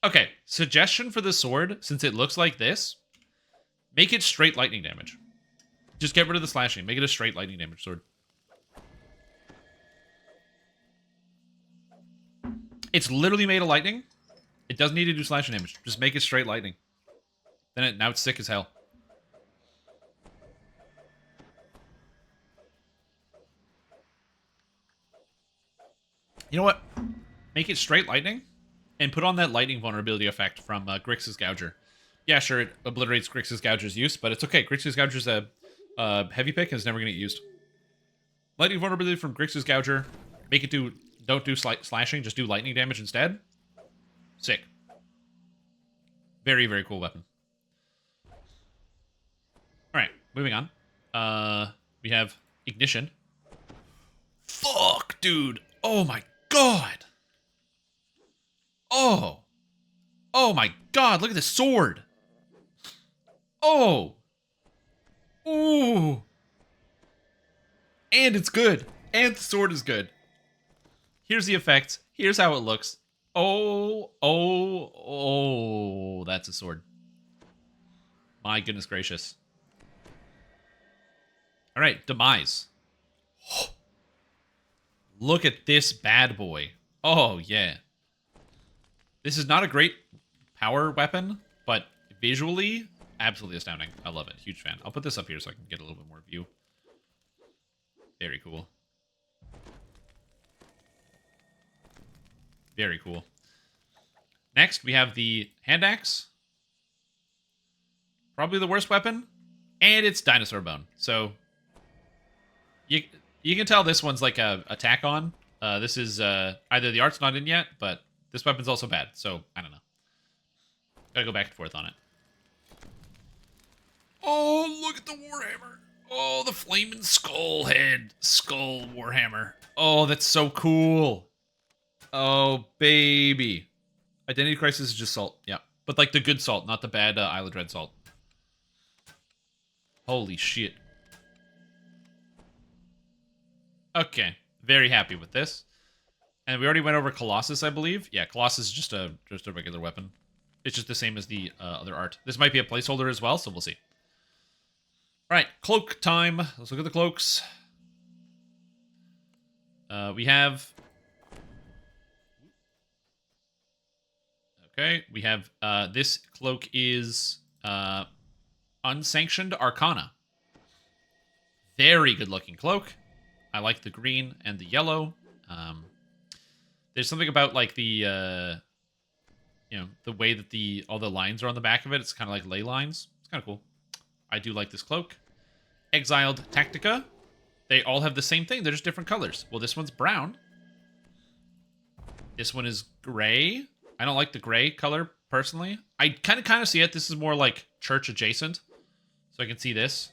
Okay, suggestion for the sword, since it looks like this, make it straight lightning damage. Just get rid of the slashing. Make it a straight lightning damage sword. It's literally made of lightning. It doesn't need to do slashing damage. Just make it straight lightning. Then now it's sick as hell. You know what? Make it straight lightning and put on that lightning vulnerability effect from Grixis Gouger. Yeah, sure, it obliterates Grixis Gouger's use, but it's okay. Grixis Gouger's a heavy pick and it's never going to get used. Lightning vulnerability from Grixis Gouger. Make it do... Don't do slashing, just do lightning damage instead. Sick. Very, very cool weapon. Alright, moving on. We have Ignition. Fuck, dude. Oh my god. Oh. Oh my god, look at this sword. Oh. Ooh. And it's good. And the sword is good. Here's the effect. Here's how it looks. Oh, oh, oh. That's a sword. My goodness gracious. All right, Demise. Look at this bad boy. Oh, yeah. This is not a great power weapon, but visually, absolutely astounding. I love it. Huge fan. I'll put this up here so I can get a little bit more view. Very cool. Very cool. Next, we have the hand axe. Probably the worst weapon. And it's dinosaur bone. So, you can tell this one's like a tack on. This is either the art's not in yet, but this weapon's also bad. So, I don't know. Gotta go back and forth on it. Oh, look at the Warhammer. Oh, the flaming skull head. Skull Warhammer. Oh, that's so cool. Oh, baby. Identity Crisis is just salt. Yeah. But like the good salt, not the bad Isle of Dread salt. Holy shit. Okay. Very happy with this. And we already went over Colossus, I believe. Yeah, Colossus is just a regular weapon. It's just the same as the other art. This might be a placeholder as well, so we'll see. All right, cloak time. Let's look at the cloaks. We have... Okay, we have... this cloak is Unsanctioned Arcana. Very good-looking cloak. I like the green and the yellow. There's something about, like, the... you know, the way that all the lines are on the back of it. It's kind of like ley lines. It's kind of cool. I do like this cloak. Exiled Tactica. They all have the same thing. They're just different colors. Well, this one's brown. This one is gray. I don't like the gray color, personally. I kind of see it. This is more like church adjacent. So I can see this.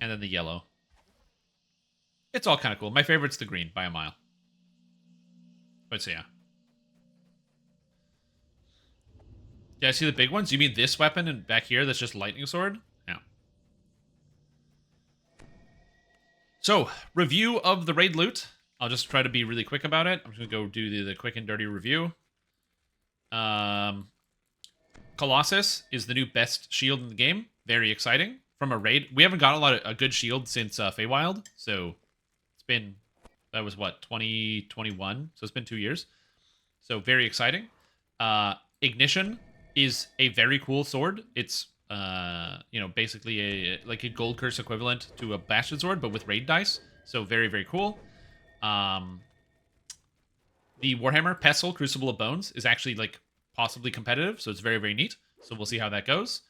And then the yellow. It's all kind of cool. My favorite's the green by a mile. But so, yeah. Yeah, I see the big ones. You mean this weapon and back here that's just lightning sword? Yeah. So, review of the raid loot. I'll just try to be really quick about it. I'm just going to go do the quick and dirty review. Colossus is the new best shield in the game. Very exciting. From a raid, we haven't got a good shield since Feywild, so it's been, that was what, 2021, so it's been 2 years. So very exciting. Ignition is a very cool sword. It's basically like a gold curse equivalent to a bastard sword, but with raid dice. So very, very cool. The Warhammer Pestle Crucible of Bones is actually like possibly competitive, so it's very, very neat. So we'll see how that goes.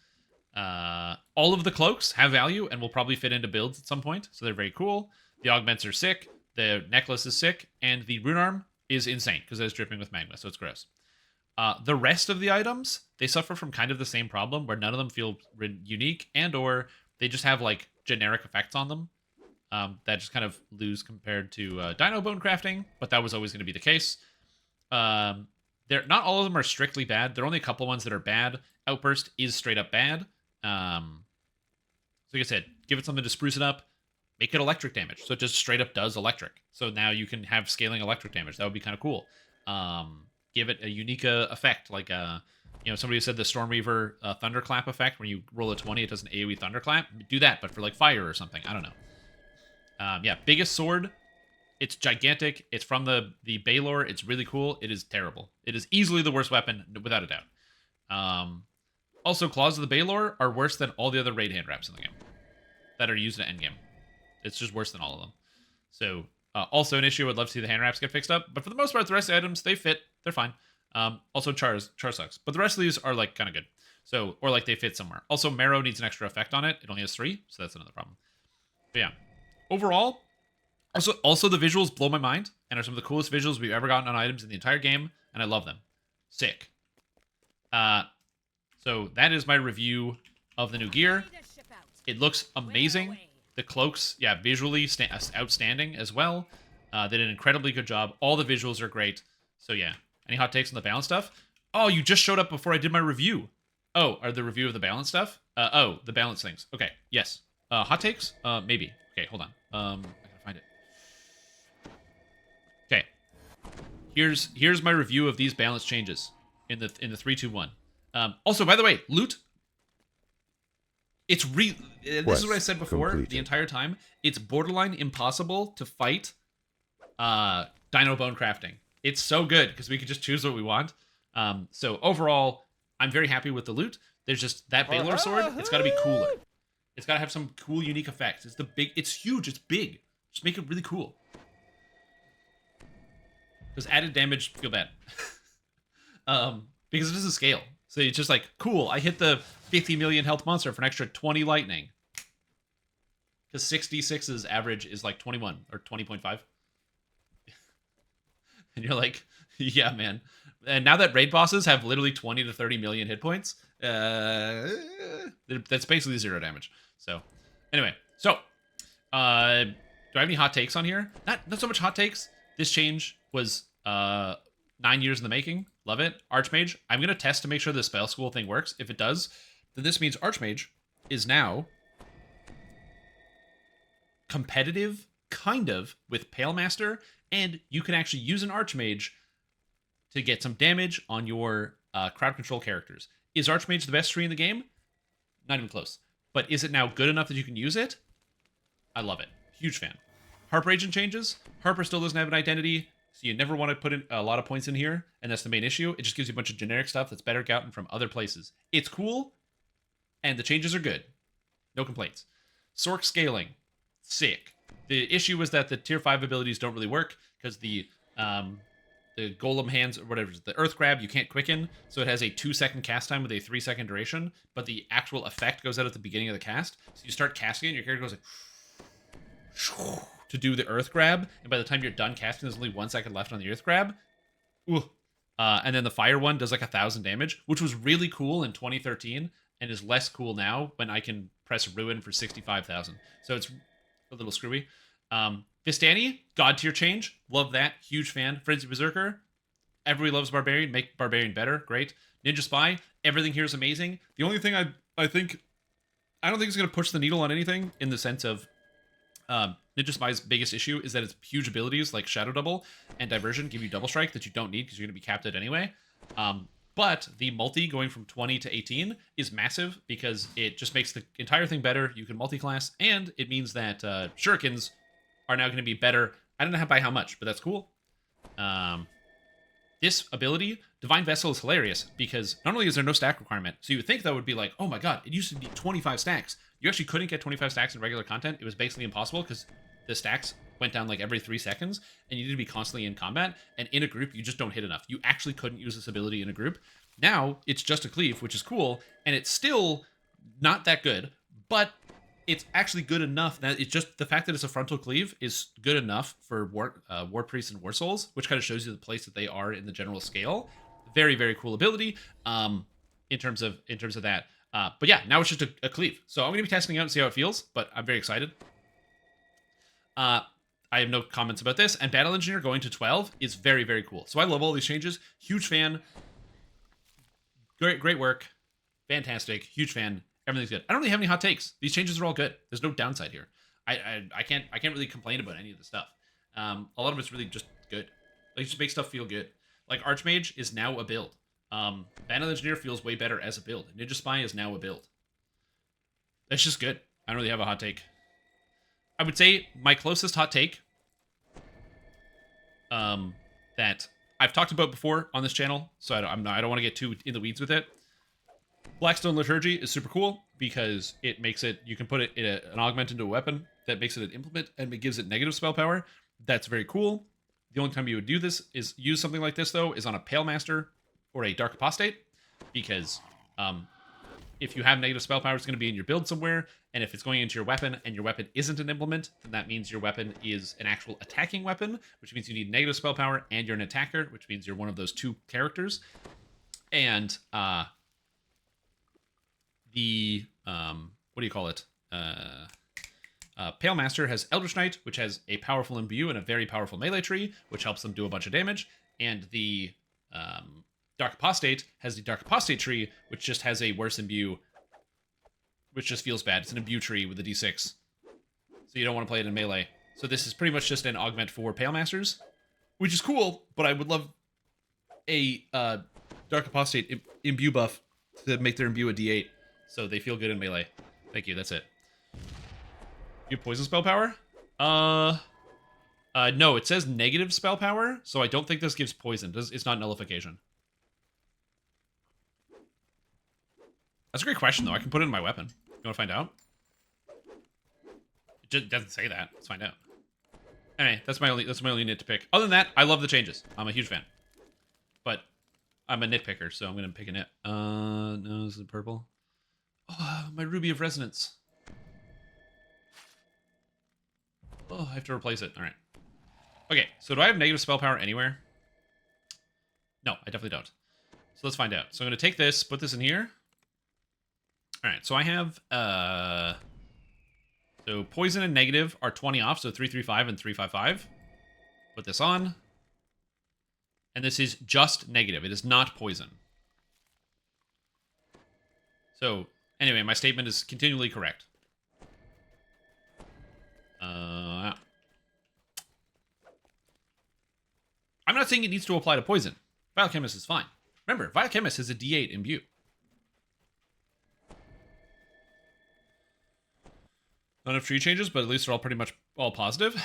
All of the cloaks have value and will probably fit into builds at some point, so they're very cool. The augments are sick, the necklace is sick, and the rune arm is insane because it's dripping with magma, so it's gross. The rest of the items, they suffer from kind of the same problem where none of them feel unique, and or they just have like generic effects on them that just kind of lose compared to Dino Bone crafting, but that was always going to be the case. Not all of them are strictly bad. There are only a couple ones that are bad. Outburst is straight up bad. So like I said, give it something to spruce it up. Make it electric damage, so it just straight up does electric. So now you can have scaling electric damage. That would be kind of cool. Give it a unique effect, like somebody said the Stormweaver Thunderclap effect, when you roll a 20, it does an AoE Thunderclap. Do that, but for like fire or something. I don't know. Yeah, biggest sword. It's gigantic. It's from the Baylor. It's really cool. It is terrible. It is easily the worst weapon, without a doubt. Also, Claws of the Baylor are worse than all the other raid hand wraps in the game that are used at endgame. It's just worse than all of them. So, also an issue. I'd love to see the hand wraps get fixed up. But for the most part, the rest of the items, they fit. They're fine. Also, Char sucks. But the rest of these are, like, kind of good. So, or, like, they fit somewhere. Also, Marrow needs an extra effect on it. It only has 3, so that's another problem. But, yeah. Overall, also the visuals blow my mind and are some of the coolest visuals we've ever gotten on items in the entire game, and I love them. Sick. So that is my review of the new gear. It looks amazing. The cloaks, yeah, visually outstanding as well. They did an incredibly good job. All the visuals are great. So yeah. Any hot takes on the balance stuff? Oh, you just showed up before I did my review. Oh, are the review of the balance stuff? The balance things. Okay, yes. Hot takes? Maybe. Okay, hold on. I gotta find it. Okay. Here's my review of these balance changes in the 3, 2, 1. Also, by the way, loot. It's this is what I said before the entire time. It's borderline impossible to fight Dino Bone crafting. It's so good because we can just choose what we want. So overall, I'm very happy with the loot. There's just that Baylor sword. It's got to be cooler. It's got to have some cool, unique effects. It's huge. It's big. Just make it really cool. Because added damage, feel bad. Because it doesn't scale. So it's just like, cool, I hit the 50 million health monster for an extra 20 lightning. Because 66's average is like 21 or 20.5. And you're like, yeah, man. And now that raid bosses have literally 20 to 30 million hit points, that's basically 0 damage. So, anyway. So, do I have any hot takes on here? Not so much hot takes. This change was 9 years in the making. Love it. Archmage. I'm going to test to make sure the spell school thing works. If it does, then this means Archmage is now competitive, kind of, with Palemaster, and you can actually use an Archmage to get some damage on your crowd control characters. Is Archmage the best tree in the game? Not even close. But is it now good enough that you can use it? I love it. Huge fan. Harper agent changes. Harper still doesn't have an identity, so you never want to put in a lot of points in here, and that's the main issue. It just gives you a bunch of generic stuff that's better gotten from other places. It's cool, and the changes are good. No complaints. Sork scaling. Sick. The issue was that the tier 5 abilities don't really work, because the golem hands, or whatever, the earth grab, you can't quicken, so it has a 2-second cast time with a 3-second duration, but the actual effect goes out at the beginning of the cast. So you start casting it, and your character goes like to do the earth grab, and by the time you're done casting, there's only 1 second left on the earth grab. Ooh. And then the fire one does like 1,000 damage, which was really cool in 2013, and is less cool now when I can press ruin for 65,000. So it's a little screwy. Vistani, god tier change. Love that. Huge fan. Frenzy Berserker. Everybody loves Barbarian. Make Barbarian better. Great. Ninja Spy. Everything here is amazing. The only thing I don't think it's going to push the needle on anything in the sense of Ninja Spy's biggest issue is that its huge abilities like Shadow Double and Diversion give you double strike that you don't need because you're going to be capped at anyway. But the multi going from 20 to 18 is massive because it just makes the entire thing better. You can multi-class, and it means that shurikens are now going to be better. I don't know by how much, but that's cool. This ability, Divine Vessel, is hilarious because not only is there no stack requirement, so you would think that would be like, oh my god, it used to be 25 stacks. You actually couldn't get 25 stacks in regular content. It was basically impossible because the stacks went down like every 3 seconds, and you need to be constantly in combat, and in a group, you just don't hit enough. You actually couldn't use this ability in a group. Now, it's just a cleave, which is cool, and it's still not that good, but it's actually good enough that it's just the fact that it's a frontal cleave is good enough for War Priests and War Souls, which kind of shows you the place that they are in the general scale. Very, very cool ability in terms of that. But yeah, now it's just a cleave. So I'm going to be testing it out and see how it feels, but I'm very excited. I have no comments about this, and Battle Engineer going to 12 is very, very cool. So I love all these changes. Huge fan. Great work. Fantastic. Huge fan. Everything's good. I don't really have any hot takes. These changes are all good. There's no downside here. I can't really complain about any of the stuff. A lot of it's really just good. Like, just make stuff feel good. Like, Archmage is now a build. Battle Engineer feels way better as a build. Ninja Spy is now a build. That's just good. I don't really have a hot take. I would say my closest hot take that I've talked about before on this channel, so I don't want to get too in the weeds with it. Blackstone Liturgy is super cool because it makes it, you can put it in an augment into a weapon that makes it an implement and it gives it negative spell power. That's very cool. The only time you would do this is use something like this though is on a Pale Master or a Dark Apostate, because if you have negative spell power, it's going to be in your build somewhere, and if it's going into your weapon and your weapon isn't an implement, then that means your weapon is an actual attacking weapon, which means you need negative spell power, and you're an attacker, which means you're one of those 2 characters. And the what do you call it? Pale Master has Eldritch Knight, which has a powerful imbue and a very powerful melee tree, which helps them do a bunch of damage. And the Dark Apostate has the Dark Apostate tree, which just has a worse imbue, which just feels bad. It's an imbue tree with a d6, so you don't want to play it in melee. So this is pretty much just an augment for Pale Masters, which is cool, but I would love a Dark Apostate imbue buff to make their imbue a d8, so they feel good in melee. Thank you, that's it. You have poison spell power? No, it says negative spell power, so I don't think this gives poison. It's not nullification. That's a great question, though. I can put it in my weapon. You want to find out? It just doesn't say that. Let's find out. Anyway, that's my only nit to pick. Other than that, I love the changes. I'm a huge fan. But I'm a nitpicker, so I'm going to pick a nit. No, this is purple. Oh, my Ruby of Resonance. Oh, I have to replace it. All right. Okay, so do I have negative spell power anywhere? No, I definitely don't. So let's find out. So I'm going to take this, put this in here. All right, so I have, so poison and negative are 20 off, so 335 and 355. Put this on. And this is just negative. It is not poison. So, anyway, my statement is continually correct. I'm not saying it needs to apply to poison. Biochemist is fine. Remember, Biochemist is a D8 imbue. Not enough tree changes, but at least they're all pretty much all positive.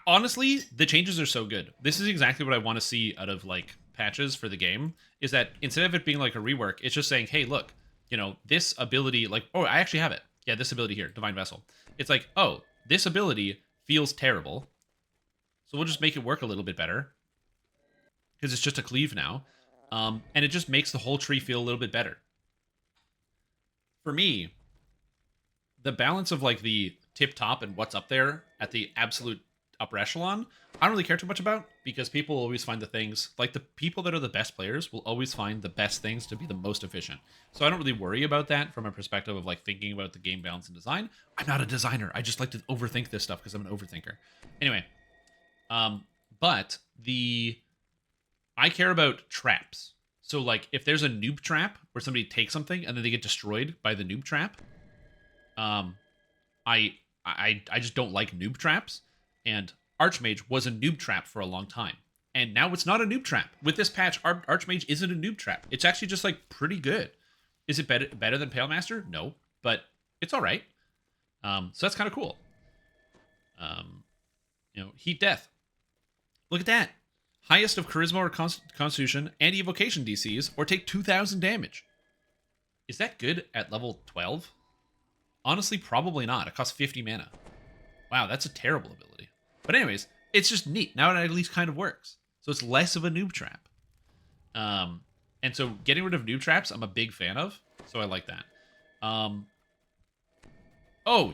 Honestly, the changes are so good. This is exactly what I want to see out of, like, patches for the game, is that instead of it being like a rework, it's just saying, hey, look, you know, this ability, like, oh, I actually have it. Yeah, this ability here, Divine Vessel. It's like, oh, this ability feels terrible, so we'll just make it work a little bit better, because it's just a cleave now, and it just makes the whole tree feel a little bit better. For me, the balance of, like, the tip-top and what's up there at the absolute upper echelon, I don't really care too much about, because people always find the things, like, the people that are the best players will always find the best things to be the most efficient. So I don't really worry about that from a perspective of, like, thinking about the game balance and design. I'm not a designer. I just like to overthink this stuff because I'm an overthinker. Anyway, but I care about traps. So, like, if there's a noob trap where somebody takes something and then they get destroyed by the noob trap, I just don't like noob traps, and Archmage was a noob trap for a long time, and now it's not a noob trap. With this patch, Archmage isn't a noob trap. It's actually just like pretty good. Is it better than Pale Master? No, but it's all right. So that's kind of cool. Heat Death. Look at that. Highest of Charisma or Constitution and Evocation DCs, or take 2,000 damage. Is that good at level 12? Honestly, probably not. It costs 50 mana. Wow, that's a terrible ability. But anyways, it's just neat. Now it at least kind of works. So it's less of a noob trap. And so getting rid of noob traps, I'm a big fan of. So I like that. Oh,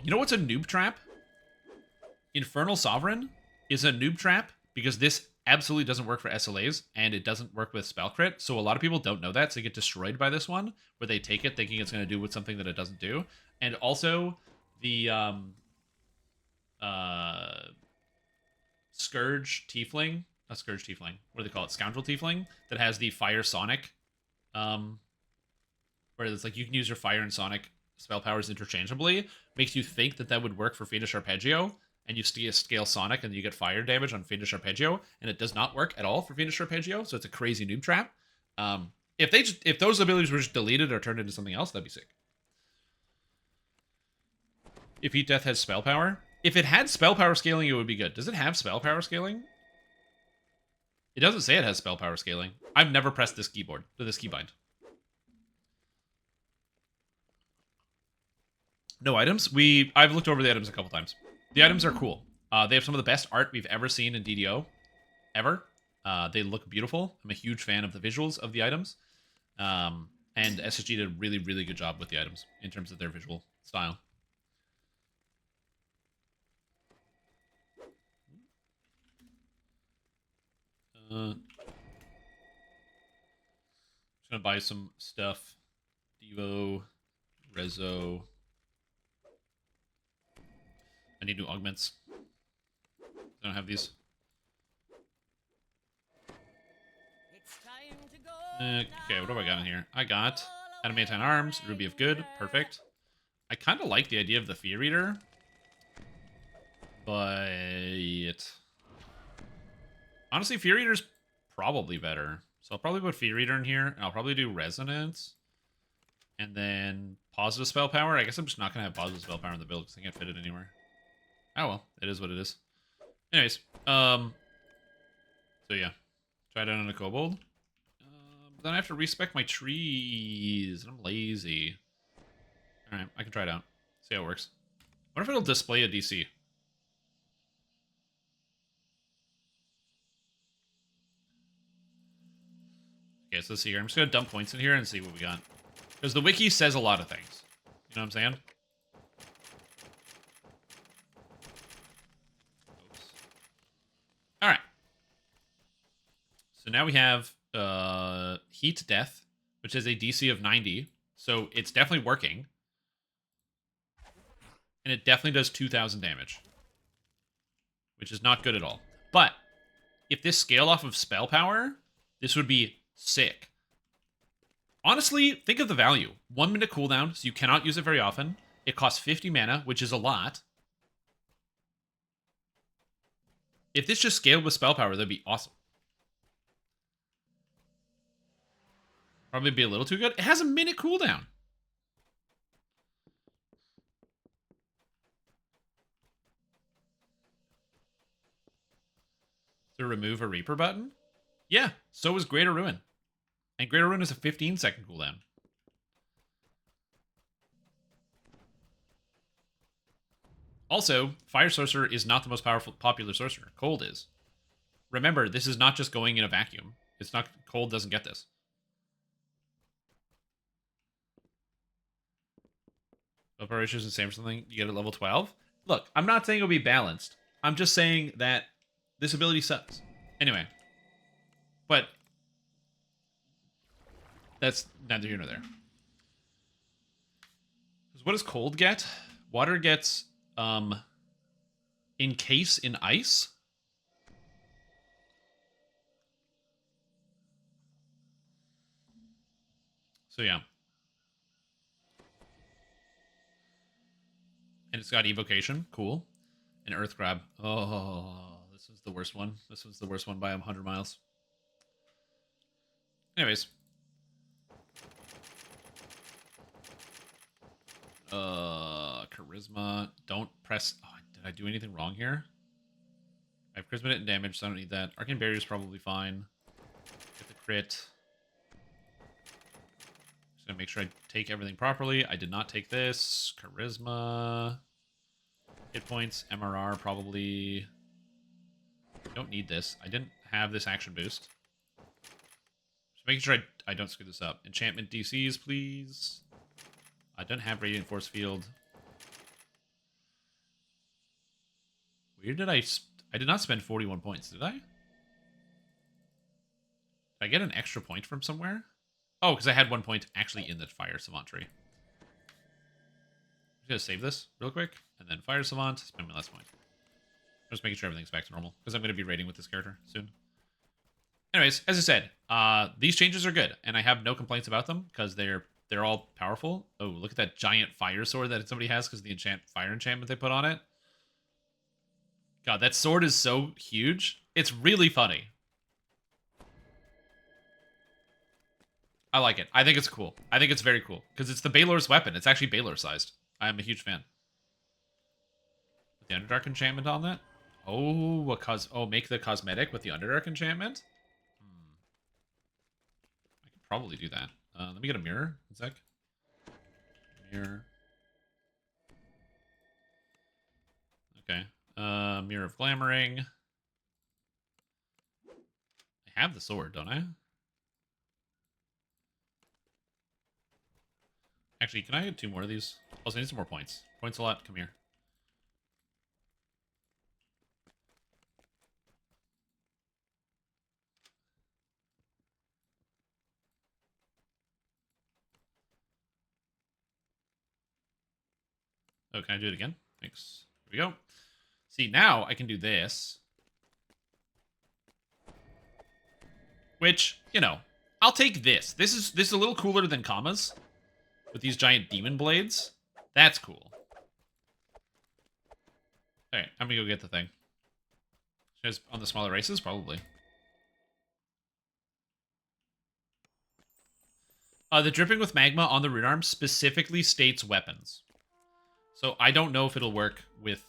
you know what's a noob trap? Infernal Sovereign is a noob trap because this absolutely doesn't work for SLAs and it doesn't work with spell crit. So a lot of people don't know that, so they get destroyed by this one, where they take it thinking it's going to do with something that it doesn't do. And also the Scourge Tiefling, not Scourge Tiefling, what do they call it? Scoundrel Tiefling, that has the Fire Sonic, where it's like you can use your Fire and Sonic spell powers interchangeably, makes you think that that would work for Fiendish Arpeggio, and you scale Sonic and you get fire damage on Fiendish Arpeggio, and it does not work at all for Fiendish Arpeggio, so it's a crazy noob trap. If those abilities were just deleted or turned into something else, that'd be sick. If Heat Death has spell power. If it had spell power scaling, it would be good. Does it have spell power scaling? It doesn't say it has spell power scaling. I've never pressed this keyboard, or this keybind. No items. I've looked over the items a couple times. The items are cool. They have some of the best art we've ever seen in DDO. Ever. They look beautiful. I'm a huge fan of the visuals of the items. And SSG did a really, really good job with the items in terms of their visual style. Just gonna buy some stuff. Devo, Rezo. I need new augments. I don't have these. Okay, what do I got in here? I got Adamantine Arms, Ruby of Good, perfect. I kind of like the idea of the Fear Eater, but honestly, Fear Eater's probably better. So I'll probably put Fear Eater in here, and I'll probably do Resonance, and then Positive Spell Power. I guess I'm just not going to have Positive Spell Power in the build because I can't fit it anywhere. Oh well, it is what it is. Anyways, so yeah, try it out on a kobold. But then I have to respec my trees, and I'm lazy. All right, I can try it out. See how it works. What if it'll display a DC? Okay, so let's see here. I'm just gonna dump points in here and see what we got, because the wiki says a lot of things. You know what I'm saying? All right. So now we have Heat Death, which is a DC of 90. So it's definitely working. And it definitely does 2,000 damage, which is not good at all. But if this scaled off of spell power, this would be sick. Honestly, think of the value. 1 minute cooldown, so you cannot use it very often. It costs 50 mana, which is a lot. If this just scaled with spell power, that'd be awesome. Probably be a little too good. It has a minute cooldown. To remove a Reaper button? Yeah, so is Greater Ruin. And Greater Ruin is a 15-second cooldown. Also, Fire Sorcerer is not the most popular sorcerer. Cold is. Remember, this is not just going in a vacuum. It's not. Cold doesn't get this. Operation is the same for something you get at level 12. Look, I'm not saying it'll be balanced. I'm just saying that this ability sucks. Anyway. But that's neither here nor there. What does cold get? Water gets encase in ice. So yeah. And it's got evocation, cool. And earth grab. Oh, this This was the worst one. This was the worst one by 100 miles. Anyways. Charisma. Don't press... Oh, did I do anything wrong here? I have charisma and damage, so I don't need that. Arcane Barrier is probably fine. Get the crit. Just gonna make sure I take everything properly. I did not take this. Charisma. Hit points. MRR probably... Don't need this. I didn't have this action boost. Just making sure I don't screw this up. Enchantment DCs, please. I don't have Radiant Force Field. Where did I did not spend 41 points, did I? Did I get an extra point from somewhere? Oh, because I had 1 point actually in the Fire Savant tree. I'm just going to save this real quick, and then Fire Savant, spend my last point. I'm just making sure everything's back to normal, because I'm going to be raiding with this character soon. Anyways, as I said, these changes are good, and I have no complaints about them, because they're all powerful. Oh, look at that giant fire sword that somebody has, because of the fire enchantment they put on it. God, that sword is so huge. It's really funny. I like it. I think it's cool. I think it's very cool. Because it's the Baelor's weapon. It's actually Baelor-sized. I am a huge fan. The Underdark enchantment on that? Oh, make the cosmetic with the Underdark enchantment? I could probably do that. Let me get a mirror. One sec. Mirror. Okay. Mirror of Glamoring. I have the sword, don't I? Actually, can I get 2 more of these? Also, I need some more points. Points a lot. Come here. Oh, can I do it again? Thanks. Here we go. See, now I can do this. Which, you know, I'll take this. This is a little cooler than Kama's. With these giant demon blades. That's cool. Alright, I'm gonna go get the thing. Just on the smaller races? Probably. The dripping with magma on the rune arm specifically states weapons. So I don't know if it'll work with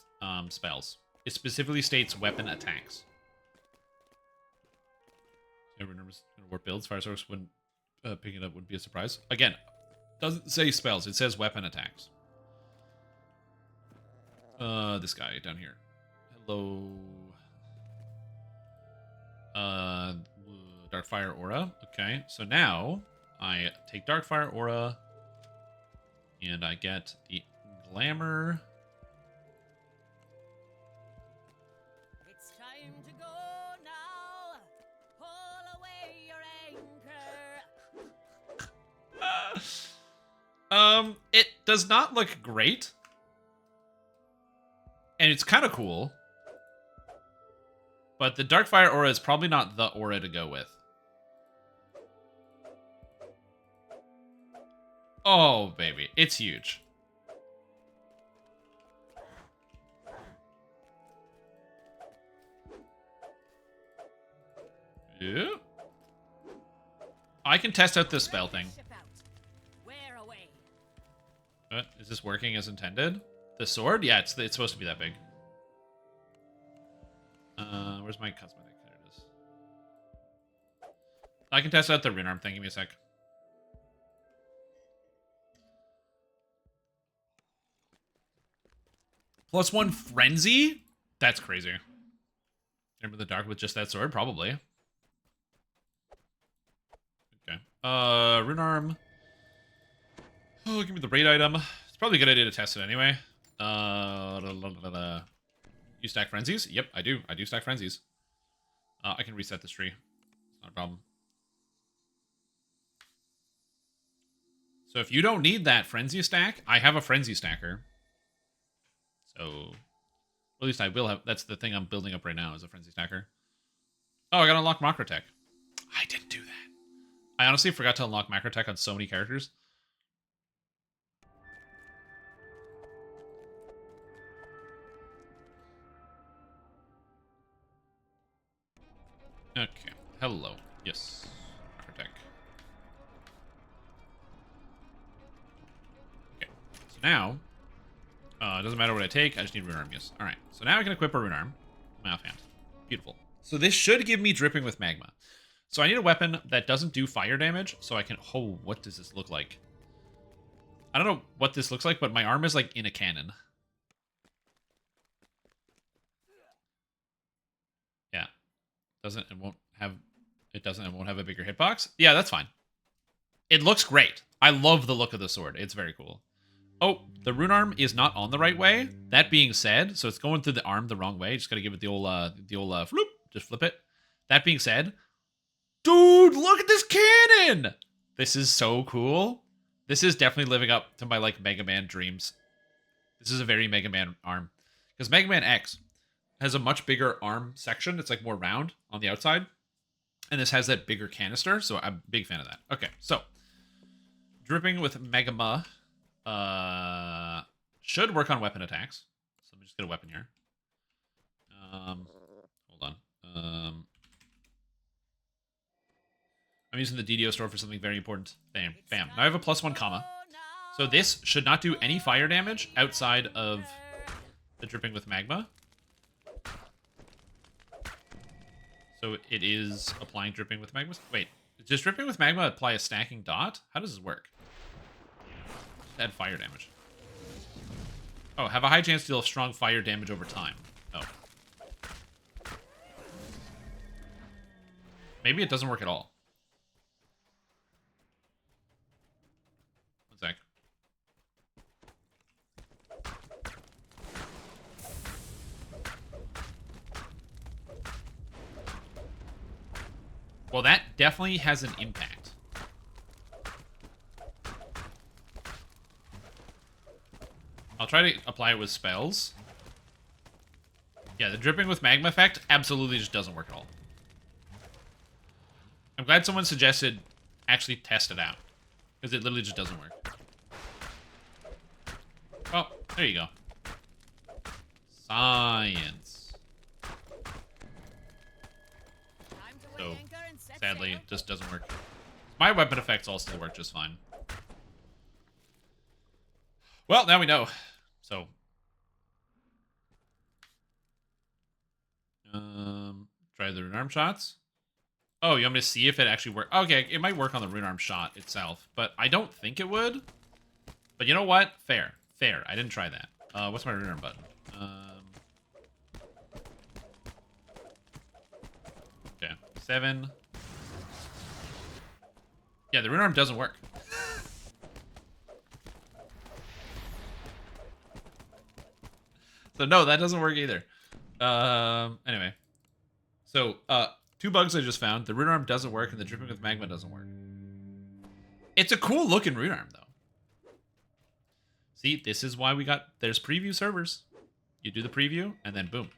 spells. It specifically states weapon attacks. Everyone remembers warp builds. Fire Source wouldn't picking it up would be a surprise. Again, doesn't say spells. It says weapon attacks. This guy down here. Hello. Darkfire Aura. Okay, so now I take Darkfire Aura, and I get the Glamour. It's time to go now. Pull away your anchor. It does not look great. And it's kind of cool. But the Darkfire Aura is probably not the aura to go with. Oh, baby. It's huge. Yeah. I can test out this spell thing. Is this working as intended? The sword? Yeah, it's supposed to be that big. Where's my cosmetic? There it is. I can test out the rune arm thing. Give me a sec. +1 frenzy? That's crazy. Remember the dark with just that sword? Probably. Okay. Rune arm. Oh, give me the raid item. It's probably a good idea to test it anyway. You stack frenzies? Yep, I do. I do stack frenzies. I can reset this tree. It's not a problem. So if you don't need that frenzy stack, I have a frenzy stacker. So, at least I will have. That's the thing I'm building up right now is a frenzy stacker. Oh, I gotta unlock Macrotech. I didn't do that. I honestly forgot to unlock Macrotech on so many characters. Okay. Hello. Yes. Architect. Okay. So now, it doesn't matter what I take. I just need rune arm. Yes. All right. So now I can equip a rune arm. My offhand. Beautiful. So this should give me dripping with magma. So I need a weapon that doesn't do fire damage, so I can... Oh, what does this look like? I don't know what this looks like, but my arm is like in a cannon. Yeah. It won't have a bigger hitbox? Yeah, that's fine. It looks great. I love the look of the sword. It's very cool. Oh, the rune arm is not on the right way. That being said, so it's going through the arm the wrong way. Just gotta give it the old floop. Just flip it. That being said, dude, look at this cannon! This is so cool. This is definitely living up to my, like, Mega Man dreams. This is a very Mega Man arm. Because Mega Man X has a much bigger arm section. It's, like, more round on the outside. And this has that bigger canister, so I'm a big fan of that. Okay, so. Dripping with Magma should work on weapon attacks. So let me just get a weapon here. Hold on. I'm using the DDO store for something very important. Bam. Bam. Now I have a +1 comma. So this should not do any fire damage outside of the dripping with magma. So it is applying dripping with magma. Wait, does dripping with magma apply a stacking dot? How does this work? Add fire damage. Oh, have a high chance to deal strong fire damage over time. Oh. Maybe it doesn't work at all. One sec. Well, that definitely has an impact. I'll try to apply it with spells. Yeah, the dripping with magma effect absolutely just doesn't work at all. I'm glad someone suggested actually test it out, because it literally just doesn't work. Oh, there you go. Science. So, sadly, it just doesn't work. My weapon effects all still work just fine. Well, now we know. So, try the rune arm shots. Oh, you want me to see if it actually works? Okay, it might work on the rune arm shot itself, but I don't think it would. But you know what? Fair. Fair. I didn't try that. What's my rune arm button? Okay, 7. Yeah, the rune arm doesn't work. So no, that doesn't work either. Anyway. So, 2 bugs I just found. The rune arm doesn't work, and the dripping with magma doesn't work. It's a cool looking rune arm, though. See, this is why we got... There's preview servers. You do the preview, and then boom.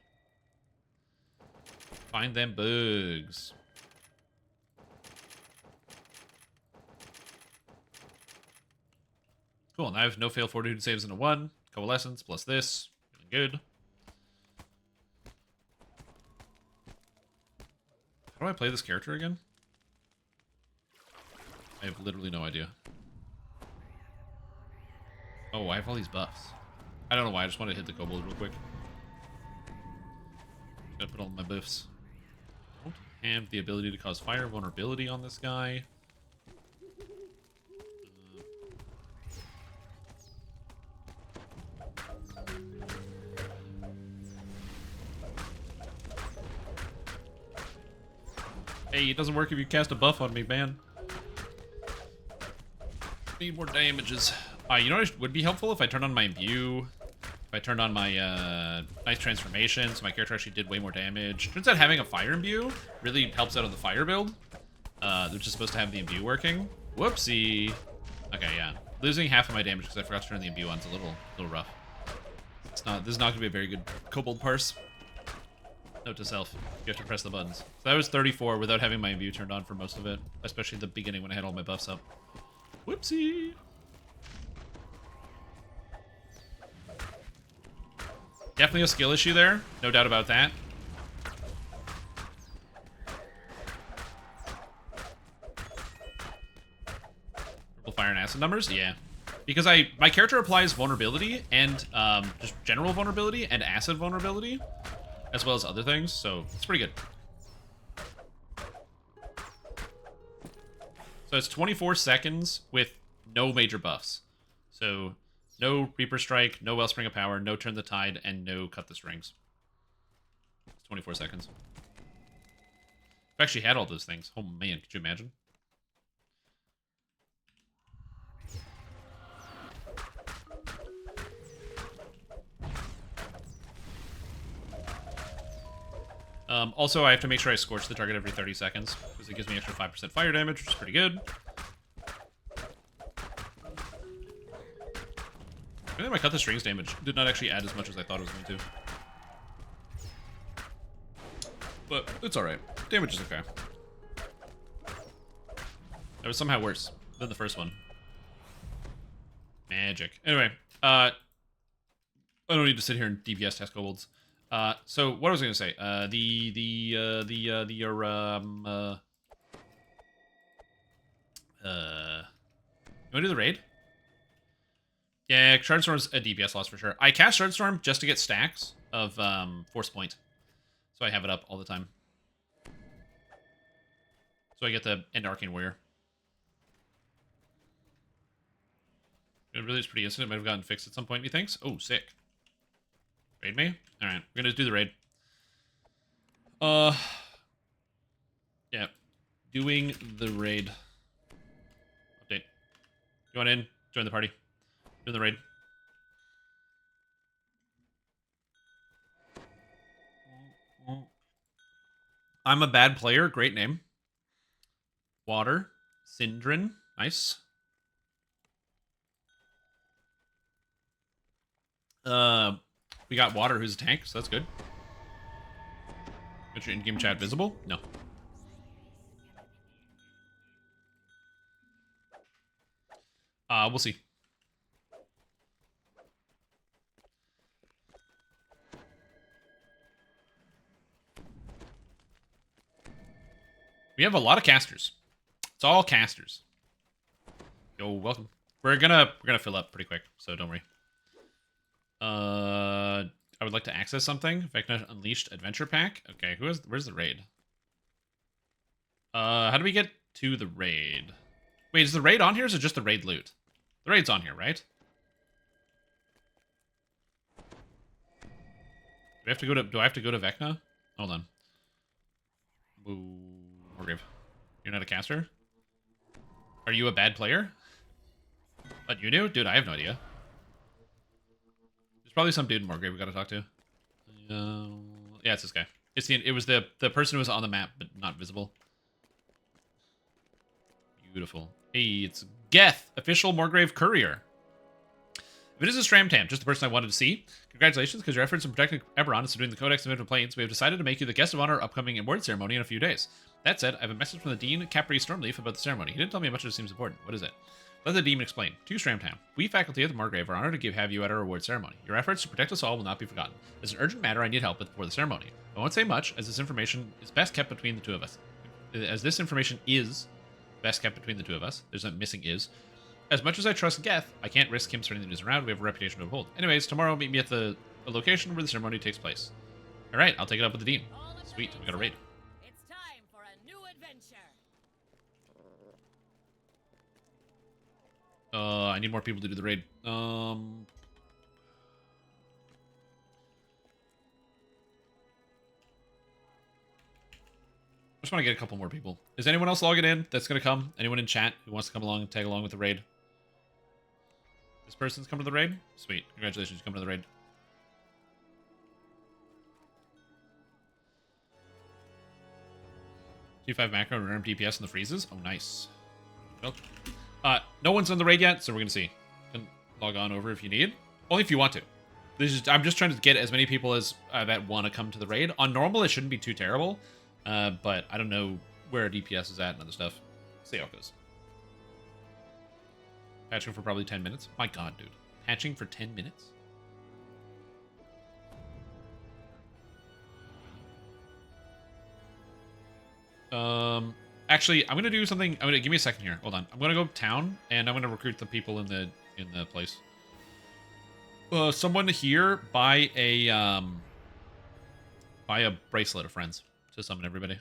Find them bugs. Cool, now I have no fail fortitude saves into 1. Coalescence plus this. Feeling good. How do I play this character again? I have literally no idea. Oh, I have all these buffs. I don't know why, I just wanted to hit the kobold real quick. Gotta put all my buffs. Don't have the ability to cause fire vulnerability on this guy. Hey, it doesn't work if you cast a buff on me, man. Need more damages. You know what would be helpful if I turned on my imbue? If I turned on my nice transformation, so my character actually did way more damage. Turns out having a fire imbue really helps out on the fire build, which is supposed to have the imbue working. Whoopsie. Okay, yeah. Losing half of my damage because I forgot to turn the imbue on is a little rough. This is not gonna be a very good kobold parse. Note to self, you have to press the buttons. So that was 34 without having my imbue turned on for most of it, especially at the beginning when I had all my buffs up. Whoopsie! Definitely a skill issue there, no doubt about that. acid numbers? Yeah. Because my character applies vulnerability and just general vulnerability and acid vulnerability, as well as other things, so it's pretty good. So it's 24 seconds with no major buffs. So no Reaper Strike, no Wellspring of Power, no Turn the Tide, and no Cut the Strings. It's 24 seconds. I've actually had all those things. Oh man, could you imagine? Also, I have to make sure I scorch the target every 30 seconds, because it gives me extra 5% fire damage, which is pretty good. I think my Cut the Strings damage did not actually add as much as I thought it was going to. But it's alright. Damage is okay. That was somehow worse than the first one. Magic. Anyway, I don't need to sit here and DPS test kobolds. So what was I gonna say? You wanna do the raid? Yeah, Shardstorm's a DPS loss for sure. I cast Shardstorm just to get stacks of Force Point. So I have it up all the time. So I get the End Arcane Warrior. It really is pretty instant. It might have gotten fixed at some point, he thinks. Oh, sick. Raid me? Alright, we're gonna do the raid. Yeah. Doing the raid. Update. You want in? Join the party. Doing the raid. I'm a bad player. Great name. Water. Syndrin. Nice. We got Water, who's a tank, so that's good. Get your in-game chat visible? No. We'll see. We have a lot of casters. It's all casters. Yo, welcome. We're gonna fill up pretty quick, so don't worry. I would like to access something. Vecna Unleashed Adventure Pack. Okay, where's the raid? How do we get to the raid? Wait, is the raid on here or is it just the raid loot? The raid's on here, right? Do I have to go to Vecna? Hold on. Ooh, Morgrave. You're not a caster? Are you a bad player? What, you knew? Dude, I have no idea. There's probably some dude in Morgrave we gotta talk to. Yeah, it's this guy. It was the person who was on the map, but not visible. Beautiful. Hey, it's Geth, official Morgrave courier. If it is a Stramtam, just the person I wanted to see, congratulations, because your efforts in protecting Eberron and subduing the Codex of Infinite Planes, we have decided to make you the guest of honor upcoming award ceremony in a few days. That said, I have a message from the Dean Capri Stormleaf about the ceremony. He didn't tell me much, it seems important. What is it? Let the demon explain. To Stramtam, we faculty at the Margrave are honored to have you at our award ceremony. Your efforts to protect us all will not be forgotten. As an urgent matter, I need help before the ceremony. I won't say much, as this information is best kept between the two of us. There's a missing is. As much as I trust Geth, I can't risk him spreading the news around. We have a reputation to uphold. Anyways, tomorrow meet me at the location where the ceremony takes place. Alright, I'll take it up with the Dean. Sweet, we got a raid. It's time for a new adventure. I need more people to do the raid. I just want to get a couple more people. Is anyone else logging in that's going to come? Anyone in chat who wants to come along and tag along with the raid? This person's come to the raid? Sweet. Congratulations, you come to the raid. T5 macro and RM DPS in the freezes? Oh, nice. Well, no one's on the raid yet, so we're going to see. You can log on over if you need. Only if you want to. I'm just trying to get as many people as that want to come to the raid. On normal, it shouldn't be too terrible. But I don't know where DPS is at and other stuff. See how it goes. Patching for probably 10 minutes. My god, dude. Patching for 10 minutes? Actually, I'm gonna do something. I'm gonna give me a second here. Hold on. I'm gonna go town and I'm gonna recruit the people in the place. Someone here buy a bracelet of friends to summon everybody.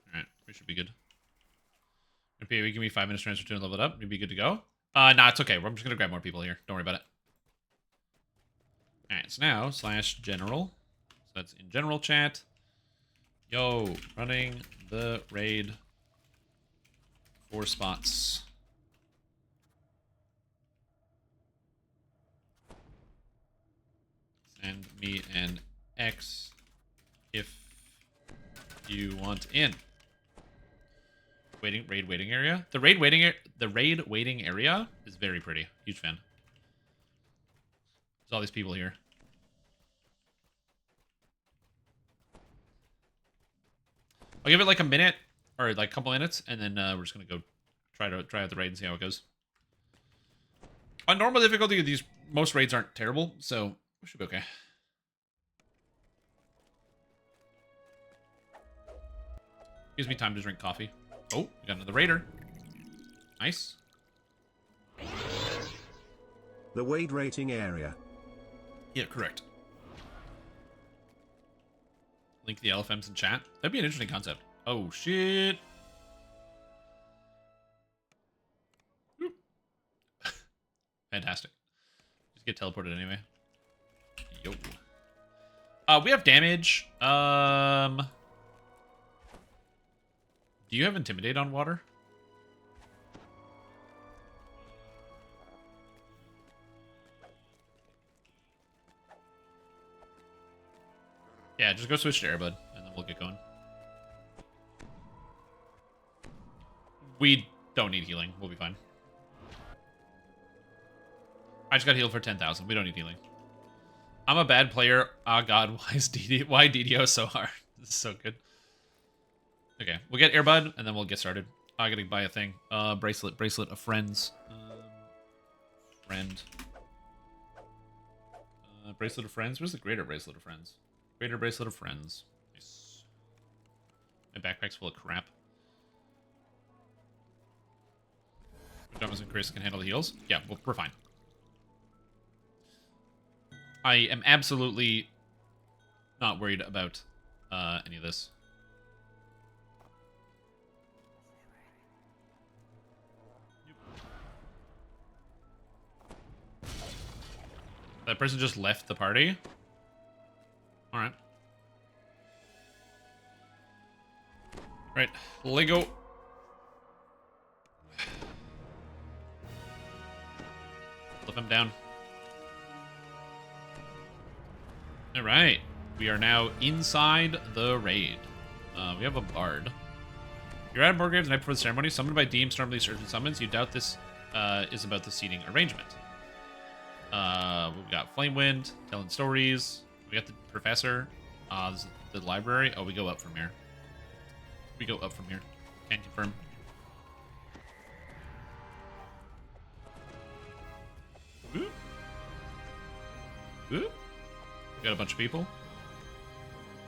All right, we should be good. Okay, give me 5 minutes to transfer to and level it up. We'd be good to go. Nah, it's okay. I'm just gonna grab more people here. Don't worry about it. All right, so now /general. So that's in general chat. Yo, running the raid. 4 spots. Send me an X if you want in. Raid waiting area. The raid waiting area is very pretty. Huge fan. There's all these people here. I'll give it like a minute or like a couple minutes, and then we're just gonna go try out the raid and see how it goes. On normal difficulty, most raids aren't terrible, so we should be okay. Gives me time to drink coffee. Oh, we got another raider. Nice. The Wade rating area. Yeah, correct. Link the LFMs in chat. That'd be an interesting concept. Oh, shit. Fantastic. Just get teleported anyway. Yo. We have damage. Do you have Intimidate on water? Yeah, just go switch to Airbud, and then we'll get going. We don't need healing. We'll be fine. I just got healed for 10,000. We don't need healing. I'm a bad player. Oh god, why DDO so hard? This is so good. Okay, we'll get Airbud, and then we'll get started. I gotta buy a thing. Bracelet of friends. Friend. Bracelet of friends? Where's the greater bracelet of friends? Greater bracelet of friends. Nice. My backpack's full of crap. Thomas and Chris can handle the heals? Yeah, well, we're fine. I am absolutely not worried about any of this. That person just left the party? Alright. Right, Lego. Flip him down. Alright. We are now inside the raid. We have a bard. You're at Morgraves the night before the ceremony, summoned by Deem, Stormleaf, Urgent Summons. You doubt this is about the seating arrangement. We've got Flamewind, telling stories. We got the professor. This is the library. Oh, we go up from here. We go up from here. Can confirm. Ooh. Ooh. We got a bunch of people.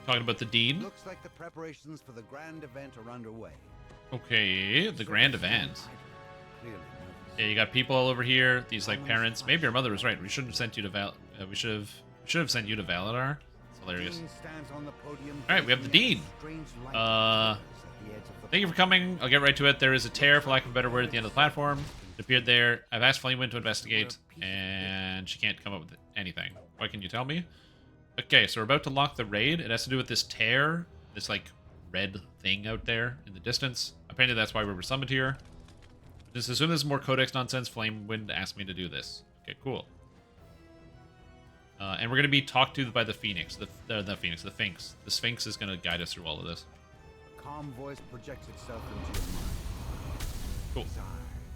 Talking about the dean. Looks like the preparations for the grand event are underway. Okay, the grand event. Yeah, you got people all over here. These like parents. Maybe your mother was right. We shouldn't have sent you to we should have sent you to Valadar. It's hilarious. All right, we have the dean. Thank you for coming. I'll get right to it. There is a tear, for lack of a better word, at the end of the platform. It appeared there. I've asked Flamewind to investigate, and she can't come up with anything. What can you tell me? Okay, so we're about to lock the raid. It has to do with this tear, this like red thing out there in the distance. Apparently that's why we were summoned here. Just assume this is more codex nonsense. Flamewind asked me to do this. Okay, cool. And we're gonna be talked to by the Phoenix, the Sphinx. The Sphinx is gonna guide us through all of this. A calm voice projects itself into your mind. Cool.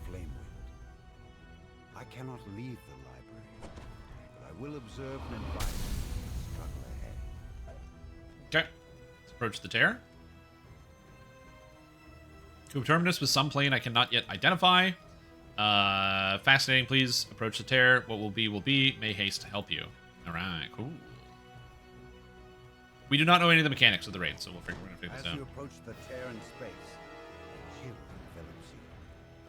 Flamewind. I cannot leave the library, but I will observe and advise the struggle ahead. Okay. Let's approach the tear. Coterminous with some plane I cannot yet identify. Fascinating, please approach the tear. What will be, may haste help you. Alright, cool. We do not know any of the mechanics of the raid, so we're gonna figure this As out. you approach the tear in space, chill envelops you.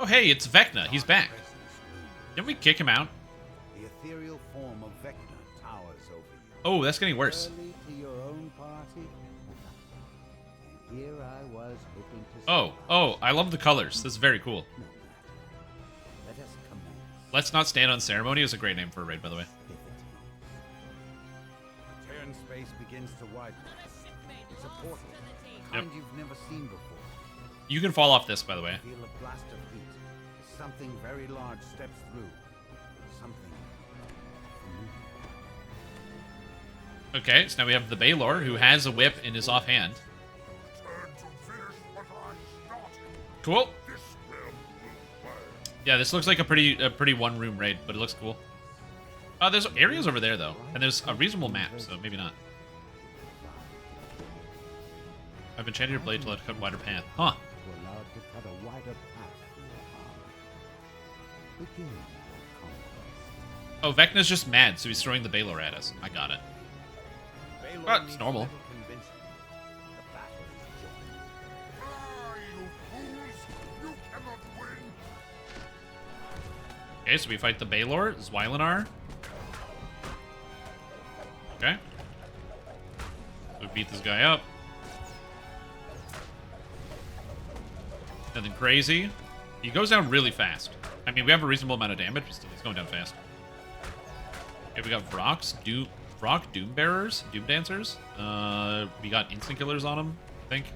Oh, hey, it's Vecna. He's back. Presence looms. Didn't we kick him out? The ethereal form of Vecna towers over you. Oh, that's getting worse. Early to your own party. And here I was hoping to Oh, I love the colors. This is very cool. No matter. Let us commence. Let's Not Stand on Ceremony is a great name for a raid, by the way. Tear in space begins to widen. It's a portal. Yep. Kind you've never seen before. You can fall off this, by the way. Feel a blast of heat. Something very large steps through. Something familiar. Okay, so now we have the Baylor, who has a whip in his offhand. Cool. Yeah, this looks like a pretty one-room raid, but it looks cool. There's areas over there, though, and there's a reasonable map, so maybe not. I've enchanted your blade to let it cut a wider path. Huh. We're allowed to cut a wider path through your armor. Begin your conquest. Oh, Vecna's just mad, so he's throwing the Baylor at us. I got it. Baylor Well, it's needs normal. little convincing. The battle is joined. Okay, so we fight the Baylor, Zweilinar. Okay. We beat this guy up. Nothing crazy. He goes down really fast. I mean, we have a reasonable amount of damage, but still, he's going down fast. Okay, we got Vrock Doom Bearers, Doom Dancers. We got Instant Killers on him, I think.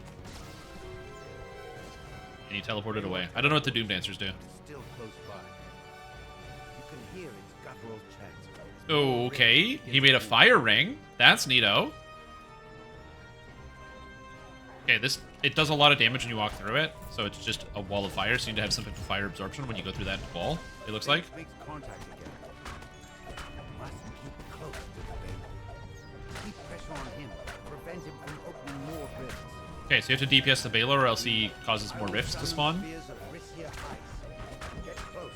And he teleported away. I don't know what the Doom Dancers do. Still close by. You can hear its guttural chant. Okay, he made a fire ring. That's neato. Okay, it does a lot of damage when you walk through it, so it's just a wall of fire, so you need to have some type of fire absorption when you go through that wall, it looks like. Makes contact again. You must keep close to the Baylor. Keep pressure on him. Prevent him from opening more rifts. Okay, so you have to DPS the Baylor or else he causes more rifts to spawn. Spears of Risia ice. Get close.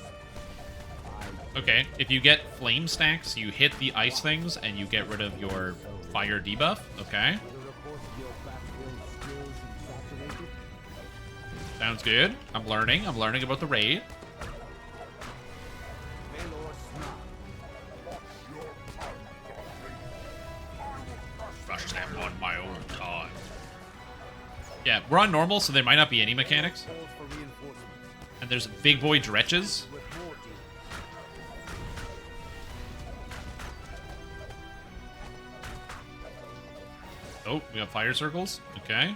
Okay, if you get flame stacks, you hit the ice things and you get rid of your fire debuff. Okay. Were the reports of your battlefield skills exaggerated? Sounds good. I'm learning about the raid. Baylor snarl. Crush them on my own time. Yeah, we're on normal, so there might not be any mechanics. Calls for reinforcements. And there's big boy dretches. With more demons. Oh, we got fire circles. Okay.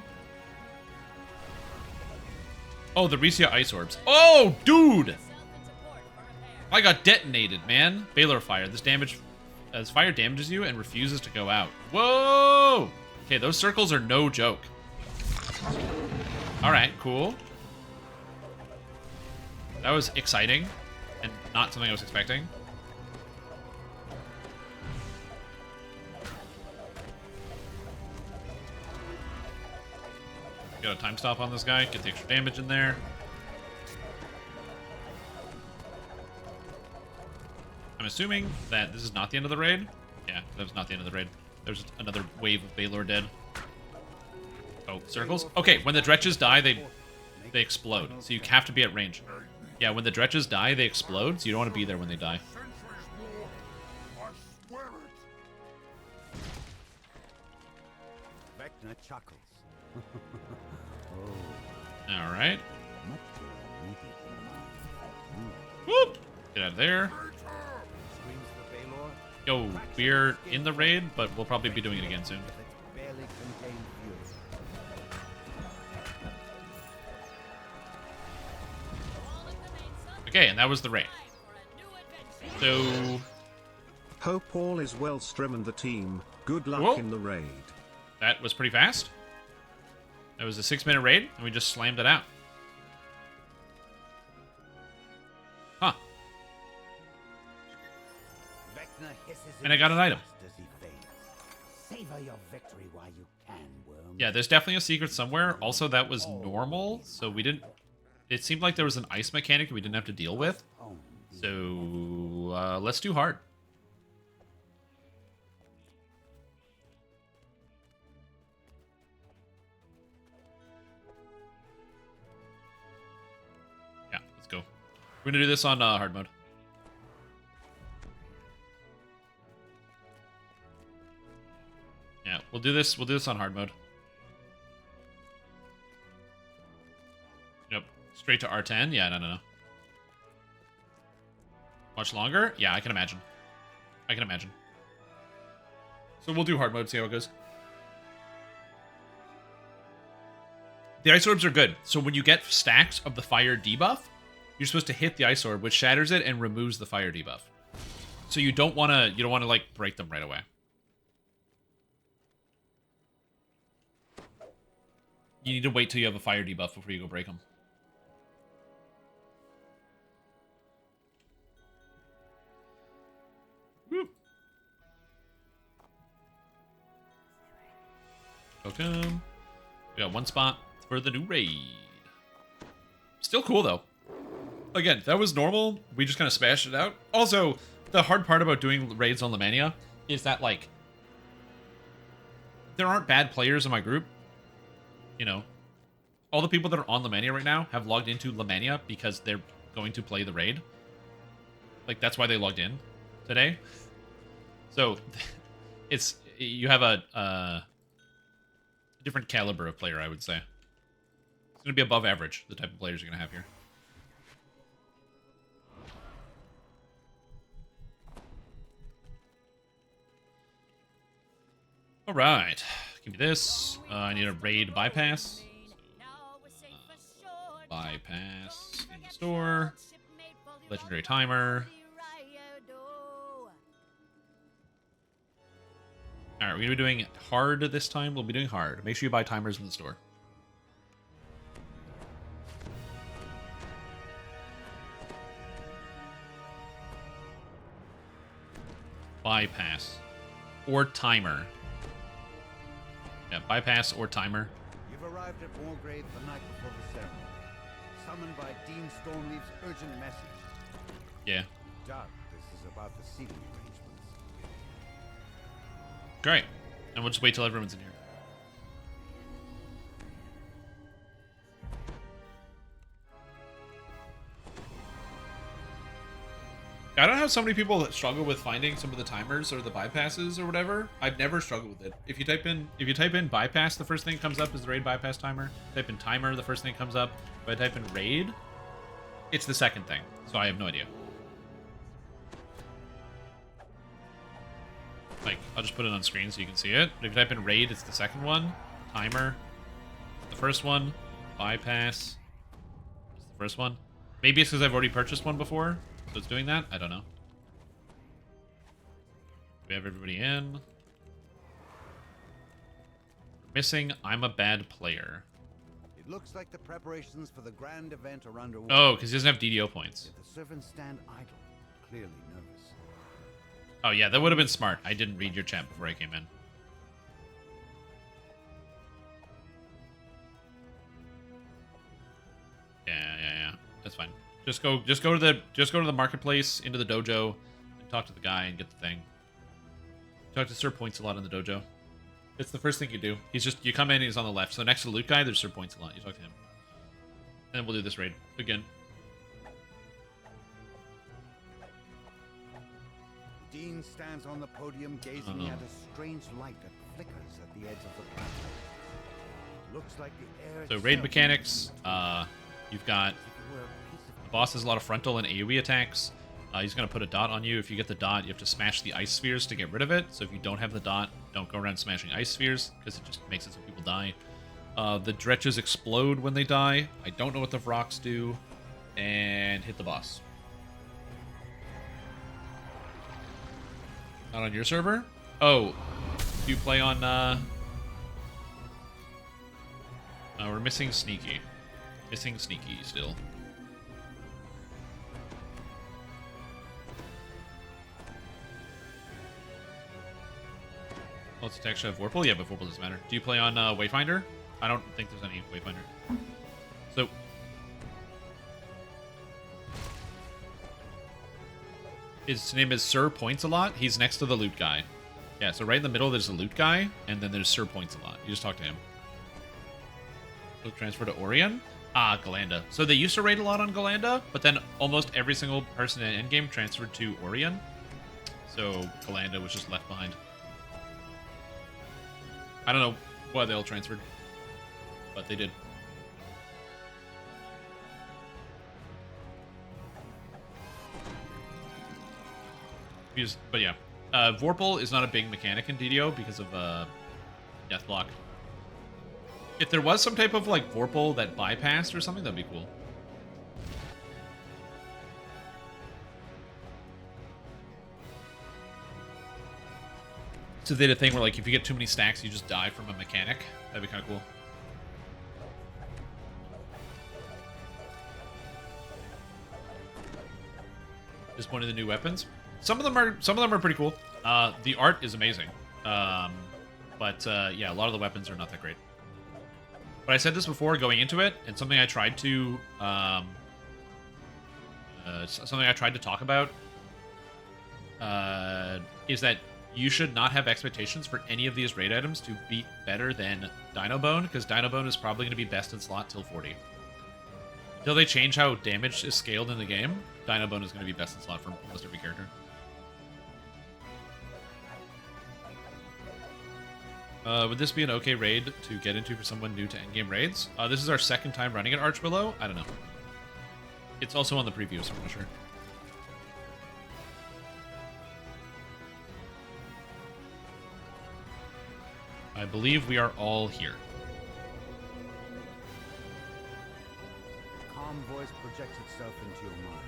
Oh, the Risia ice orbs. Oh, dude! I got detonated, man. Baylor fire. As fire damages you and refuses to go out. Whoa! Okay, those circles are no joke. Alright, cool. That was exciting. And not something I was expecting. Got a time stop on this guy. Get the extra damage in there. I'm assuming that this is not the end of the raid. Yeah, that was not the end of the raid. There's another wave of Baylor dead. Oh, circles? Okay, when the dretches die, they explode. So you have to be at range. Yeah, when the dretches die, they explode, so you don't want to be there when they die. Vecna chuckles. Alright. Much more immediate than mine. Whoop! Get out of there. Screams the Baylor. Yo, we're in the raid, but we'll probably be doing it again soon. With its barely contained fury. Okay, and that was the raid. So, Hope all is well, Strim and the team. Good luck Whoa. in the raid. that was pretty fast. That was a 6-minute raid, and we just slammed it out. Huh. Vecna hisses And I got an item. as he fades. Savor your victory while you can, worm. Yeah, there's definitely a secret somewhere. Also, that was normal, so we didn't... It seemed like there was an ice mechanic that we didn't have to deal with. So, let's do hard. We're gonna do this on hard mode. Yeah, we'll do this. We'll do this on hard mode. Yep. Straight to R10. Yeah, no. Much longer? Yeah, I can imagine. I can imagine. So we'll do hard mode, see how it goes. The ice orbs are good. So when you get stacks of the fire debuff, you're supposed to hit the ice orb, which shatters it and removes the fire debuff. So you don't want to like break them right away. You need to wait till you have a fire debuff before you go break them. Whoop. Welcome. We got one spot for the new raid. Still cool, though. Again, that was normal. We just kind of smashed it out. Also, the hard part about doing raids on Lemania is that, like, there aren't bad players in my group. You know, all the people that are on Lemania right now have logged into Lemania because they're going to play the raid. Like, that's why they logged in today. So, you have a different caliber of player, I would say. It's going to be above average, the type of players you're going to have here. All right, give me this. I need a raid bypass. Bypass in the store. Legendary timer. All right, we're gonna be doing hard this time. We'll be doing hard. Make sure you buy timers in the store. Bypass or timer. Yeah, bypass or timer. You've arrived at Wargrave the night before the ceremony, summoned by Dean Stormleaf's urgent message. Yeah. Doubt this is about the seating arrangements. Great. And we'll just wait till everyone's in here. I don't know how so many people that struggle with finding some of the timers or the bypasses or whatever. I've never struggled with it. If you type in bypass, the first thing that comes up is the raid bypass timer. Type in timer, the first thing that comes up. If I type in raid, it's the second thing. So I have no idea. Like, I'll just put it on screen so you can see it. If you type in raid, it's the second one. Timer, the first one. Bypass, it's the first one. Maybe it's because I've already purchased one before. So it's doing that? I don't know. We have everybody in. We're missing I'm a bad player. It looks like the preparations for the grand event are underway. Oh, because he doesn't have DDO points. The servants stand idle, clearly nervous. Oh yeah, that would have been smart. I didn't read your chat before I came in. Yeah. That's fine. Just go to the marketplace, into the dojo, and talk to the guy and get the thing. Talk to Sir Points a lot in the dojo. It's the first thing you do. You come in, he's on the left. So next to the loot guy, there's Sir Points a lot. You talk to him. And then we'll do this raid again. The Dean stands on the podium gazing at a strange light that flickers at the edge of the platform. Looks like the air. So raid mechanics, you've got the boss has a lot of frontal and AoE attacks. He's going to put a dot on you. If you get the dot, you have to smash the ice spheres to get rid of it. So if you don't have the dot, don't go around smashing ice spheres, because it just makes it so people die. The dretches explode when they die. I don't know what the Vrox do. And hit the boss. Not on your server? Oh, do you play on, we're missing Sneaky. Missing Sneaky still. Let's actually have Vorpal? Yeah, but Vorpal doesn't matter. Do you play on Wayfinder? I don't think there's any Wayfinder. So... his name is Sir Points a lot. He's next to the loot guy. Yeah, so right in the middle there's the loot guy, and then there's Sir Points a lot. You just talk to him. So transfer to Orion. Ah, Galanda. So they used to raid a lot on Galanda, but then almost every single person in endgame transferred to Orion. So Galanda was just left behind. I don't know why they all transferred, but they did. But yeah, Vorpal is not a big mechanic in DDO because of Deathblock. If there was some type of like Vorpal that bypassed or something, that'd be cool. So they did a thing where like if you get too many stacks, you just die from a mechanic. That'd be kind of cool. Just one of the new weapons. Some of them are pretty cool. The art is amazing. Yeah, a lot of the weapons are not that great. But I said this before going into it, and something I tried to talk about is that you should not have expectations for any of these raid items to be better than Dino Bone, because Dino Bone is probably going to be best in slot till 40. Until they change how damage is scaled in the game, Dino Bone is going to be best in slot for almost every character. Would this be an okay raid to get into for someone new to endgame raids? This is our second time running at Archwillow. I don't know. It's also on the preview, so I'm not sure. I believe we are all here. Calm voice projects itself into your mind.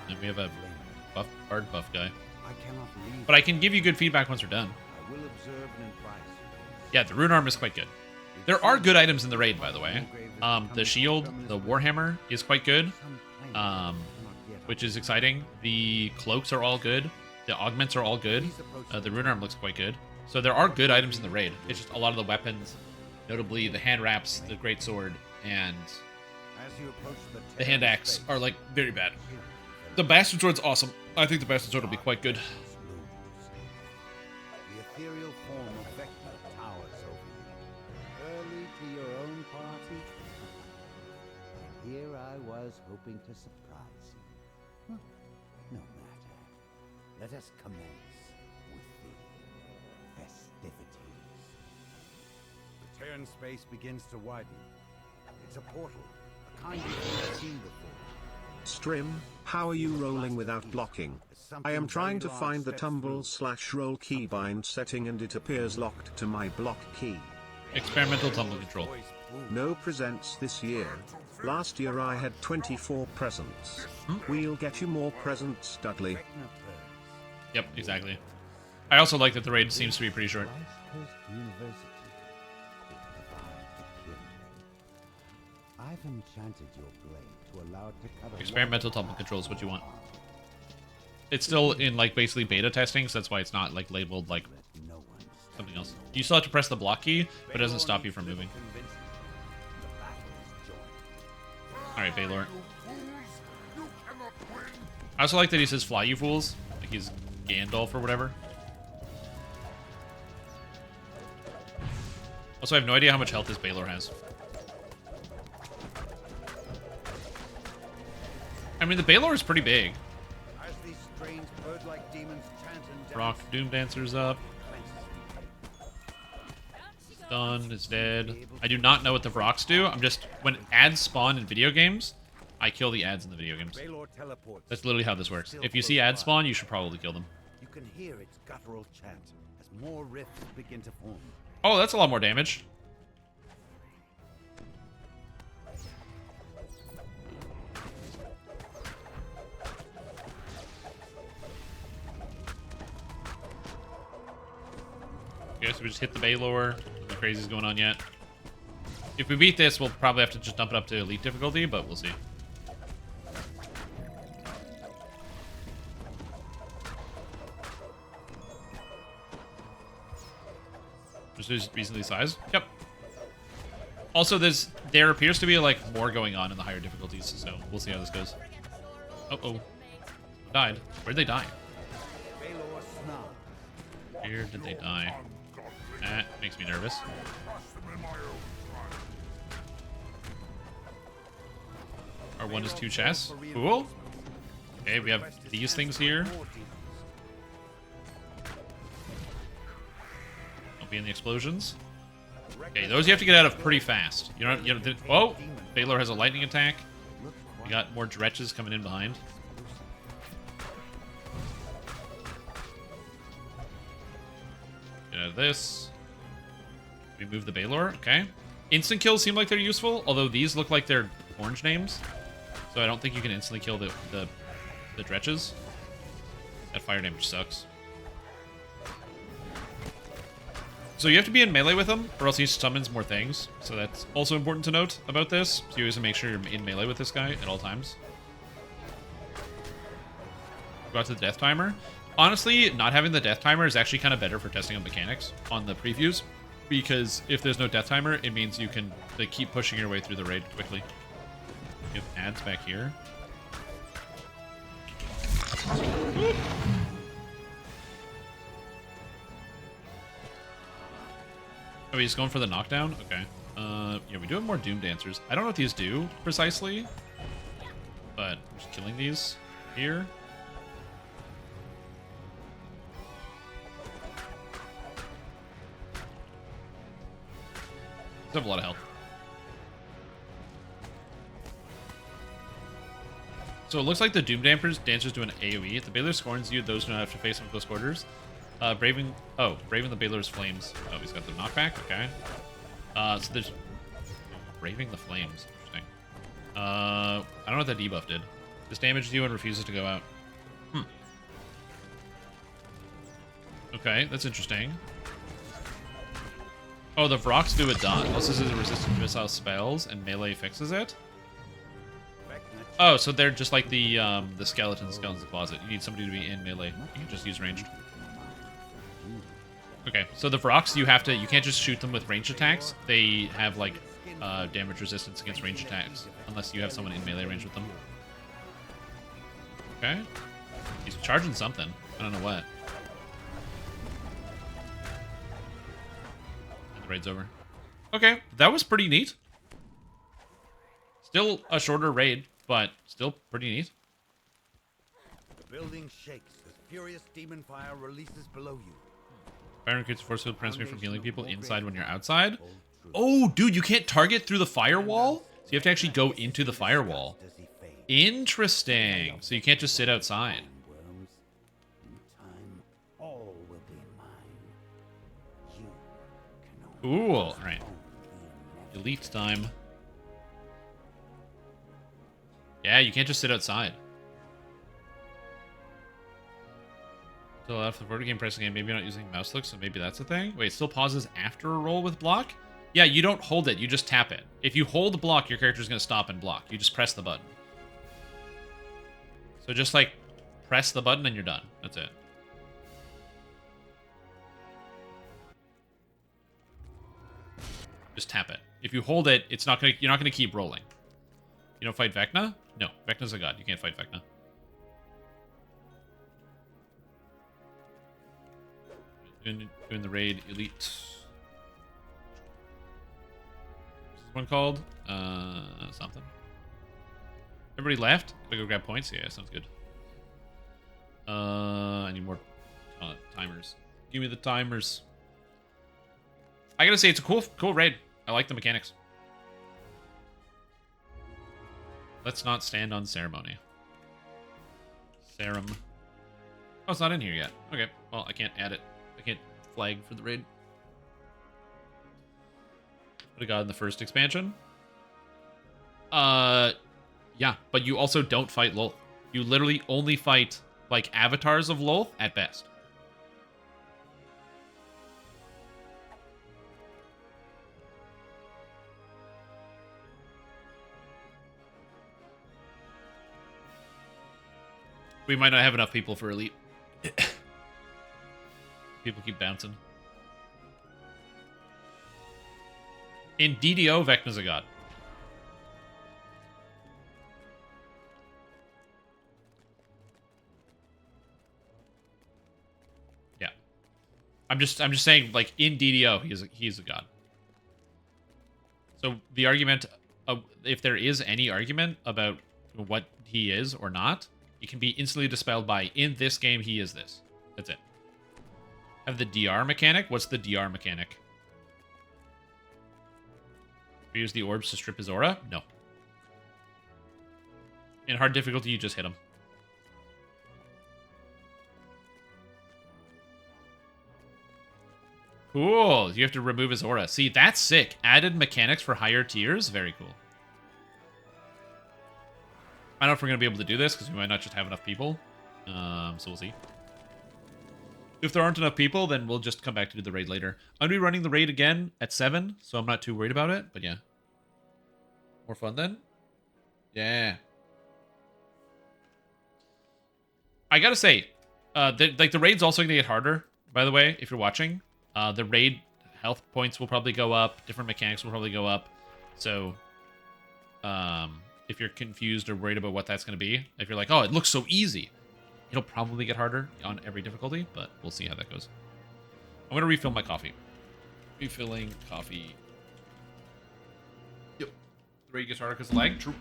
And we have a hard buff guy. I cannot leave. But I can give you good feedback once we're done. I will observe and advise. Yeah, the rune arm is quite good. There are good items in the raid, by the way. The shield, the warhammer is quite good, which is exciting. The cloaks are all good. The augments are all good. The rune arm looks quite good. So there are good items in the raid. It's just a lot of the weapons, notably the hand wraps, the greatsword, and the hand axe are like very bad. The bastard sword's awesome. I think the bastard sword will be quite good. The ethereal form of Vecna towers over you. Early to your own party. And here I was hoping to surprise you. Huh, no matter. Let us commence with the festivities. The turn space begins to widen. It's a portal, a kind you've never seen before. Strim, how are you rolling without blocking? I am trying to find the tumble/roll keybind setting and it appears locked to my block key. Experimental tumble control. No presents this year. Last year I had 24 presents. We'll get you more presents, Dudley. Yep, exactly. I also like that the raid seems to be pretty short. I've enchanted your blade to allow it to cut Experimental tumble control is what you want. It's still in like basically beta testing, so that's why it's not like labeled like something else. You still have to press the block key, but it doesn't stop you from moving. Alright, Baylor. I also like that he says fly you fools. Like he's Gandalf or whatever. Also, I have no idea how much health this Baylor has. I mean, the Baylor is pretty big. Rock Doom Dancer's up. Stunned is dead. I do not know what the Vrocks do. I'm just, when ads spawn in video games, I kill the ads in the video games. That's literally how this works. If you see ads spawn, you should probably kill them. You can hear its guttural chant as more rifts begin to form. Oh, that's a lot more damage. Okay, so we just hit the Baylor. Nothing crazy is going on yet. If we beat this, we'll probably have to just dump it up to elite difficulty, but we'll see. Just reasonably sized. Yep. Also, there appears to be like more going on in the higher difficulties, so we'll see how this goes. Uh-oh. Died. Where'd they die? Where did they die? That makes me nervous. Our one is 2 chests. Cool. Okay, we have these things here. Don't be in the explosions. Okay, those you have to get out of pretty fast. You don't. Whoa! Baylor has a lightning attack. We got more dretches coming in behind. Get out of this. We move the Baylor. Okay. Instant kills seem like they're useful, although these look like they're orange names. So I don't think you can instantly kill the dretches. That fire damage sucks. So you have to be in melee with them, or else he summons more things. So that's also important to note about this. So you always make sure you're in melee with this guy at all times. Go out to the death timer. Honestly, not having the death timer is actually kind of better for testing out mechanics on the previews. Because if there's no death timer, it means you can keep pushing your way through the raid quickly. You have ads back here. Oh, he's going for the knockdown? Okay. Yeah, we do have more Doom Dancers. I don't know what these do precisely, but I'm just killing these here. These have a lot of health. So it looks like the Doom Dancers do an AoE. If the Baylor scorns you, those do not have to face him with close quarters. Braving the Baylor's Flames. Oh, he's got the knockback? Okay. So there's... Braving the Flames. Interesting. I don't know what that debuff did. This damages you and refuses to go out. Okay, that's interesting. Oh, the Vrox do a dot. Also, this is resistant to missile spells, and melee fixes it? Oh, so they're just like the skeletons in the closet. You need somebody to be in melee. You can just use ranged. Okay, so the Vrox, you can't just shoot them with ranged attacks. They have like damage resistance against ranged attacks, unless you have someone in melee range with them. Okay. He's charging something. I don't know what. And the raid's over. Okay, that was pretty neat. Still a shorter raid, but still pretty neat. The building shakes as furious demon fire releases below you. Fire increases force field prevents me from healing people inside when you're outside. Oh, dude, you can't target through the firewall? So you have to actually go into the firewall. Interesting. So you can't just sit outside. Cool. All right. Elite time. Yeah, you can't just sit outside. Still after the vertical game pressing game, maybe you're not using mouse look, so maybe that's a thing. Wait, it still pauses after a roll with block? Yeah, you don't hold it, you just tap it. If you hold the block, your character's gonna stop and block. You just press the button. So just like press the button and you're done. That's it. Just tap it. If you hold it, you're not gonna keep rolling. You don't fight Vecna? No, Vecna's a god. You can't fight Vecna. Doing the raid elite. What's this one called? Something. Everybody left? Gotta go grab points? Yeah, sounds good. I need more timers. Give me the timers. I gotta say, it's a cool raid. I like the mechanics. Let's not stand on ceremony. Serum. Oh, it's not in here yet. Okay, well, I can't add it. I can't flag for the raid. What I got in the first expansion? Yeah, but you also don't fight Lolth. You literally only fight, like, avatars of Lolth at best. We might not have enough people for Elite. People keep bouncing. In DDO, Vecna's a god. Yeah. I'm just saying, like, in DDO, he's a god. So the argument, if there is any argument about what he is or not, it can be instantly dispelled by, in this game, he is this. That's it. Have the DR mechanic? What's the DR mechanic? We use the orbs to strip his aura? No. In hard difficulty, you just hit him. Cool. You have to remove his aura. See, that's sick. Added mechanics for higher tiers? Very cool. I don't know if we're going to be able to do this, because we might not just have enough people. So we'll see. If there aren't enough people, then we'll just come back to do the raid later. I'm going to be running the raid again at 7, so I'm not too worried about it. But yeah. More fun then? Yeah. I gotta say, the raid's also going to get harder, by the way, if you're watching. The raid health points will probably go up. Different mechanics will probably go up. So, if you're confused or worried about what that's going to be, if you're like, oh, it looks so easy, it'll probably get harder on every difficulty, but we'll see how that goes. I'm going to refill my coffee. Refilling coffee. Yep. The raid gets harder because of lag. True.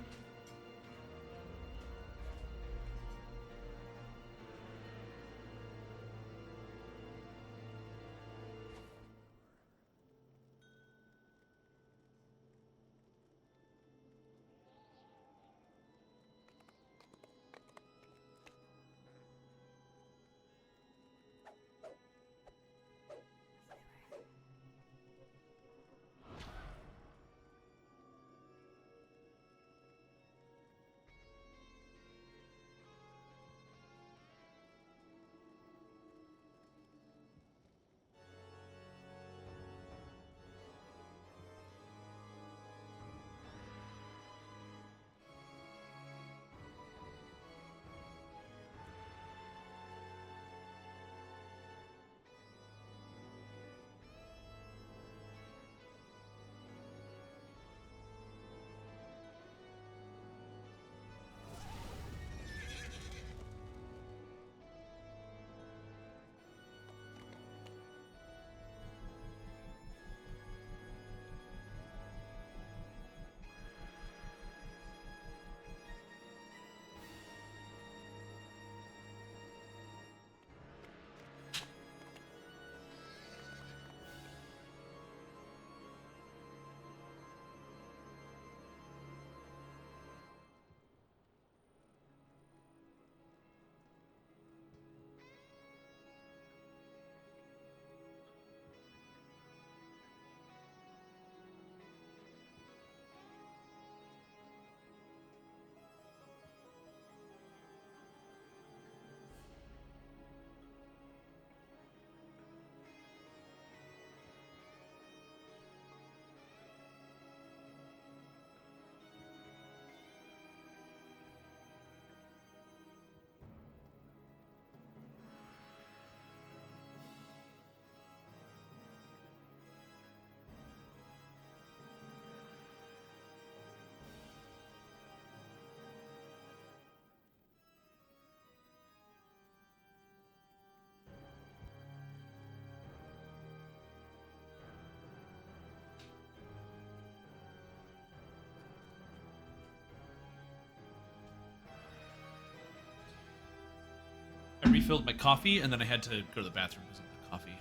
I refilled my coffee, and then I had to go to the bathroom because of the coffee.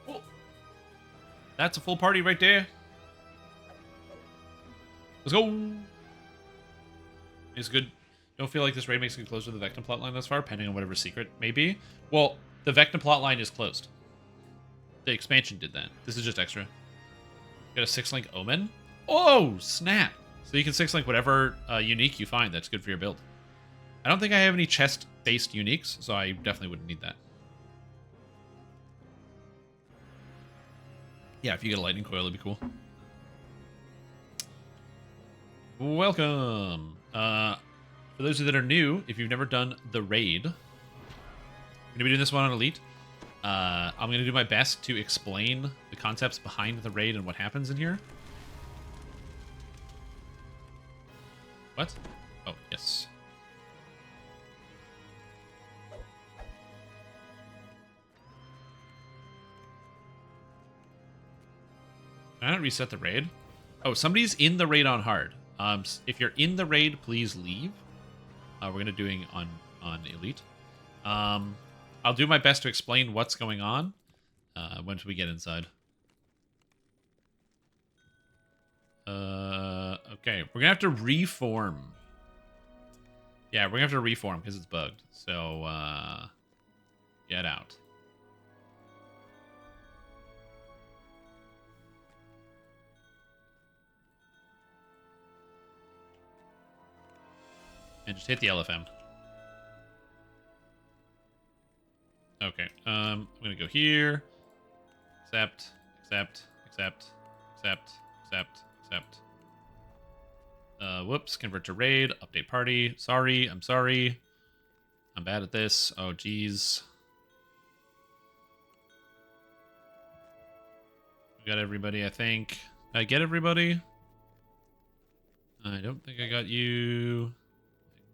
Oh, that's a full party right there. Let's go. It's good. Don't feel like this raid makes it closer to the Vecna plotline thus far, pending on whatever secret may be. Well, the Vecna plotline is closed. The expansion did that. This is just extra. Got a 6-link Omen. Oh, snap. So you can 6-link whatever unique you find that's good for your build. I don't think I have any chest-based uniques, so I definitely wouldn't need that. Yeah, if you get a lightning coil, it'd be cool. Welcome. For those of you that are new, if you've never done the raid, I'm going to be doing this one on Elite. I'm going to do my best to explain the concepts behind the raid and what happens in here. What? Oh, yes. Can I not reset the raid? Oh, somebody's in the raid on hard. If you're in the raid, please leave. We're gonna doing on elite. I'll do my best to explain what's going on once we get inside. Okay, we're gonna have to reform. Yeah, we're gonna have to reform because it's bugged. So, get out. And just hit the LFM. Okay, I'm gonna go here. Accept. Whoops, convert to raid, update party. Sorry, I'm sorry. I'm bad at this. Oh, geez. We got everybody, I think. Did I get everybody? I don't think I got you.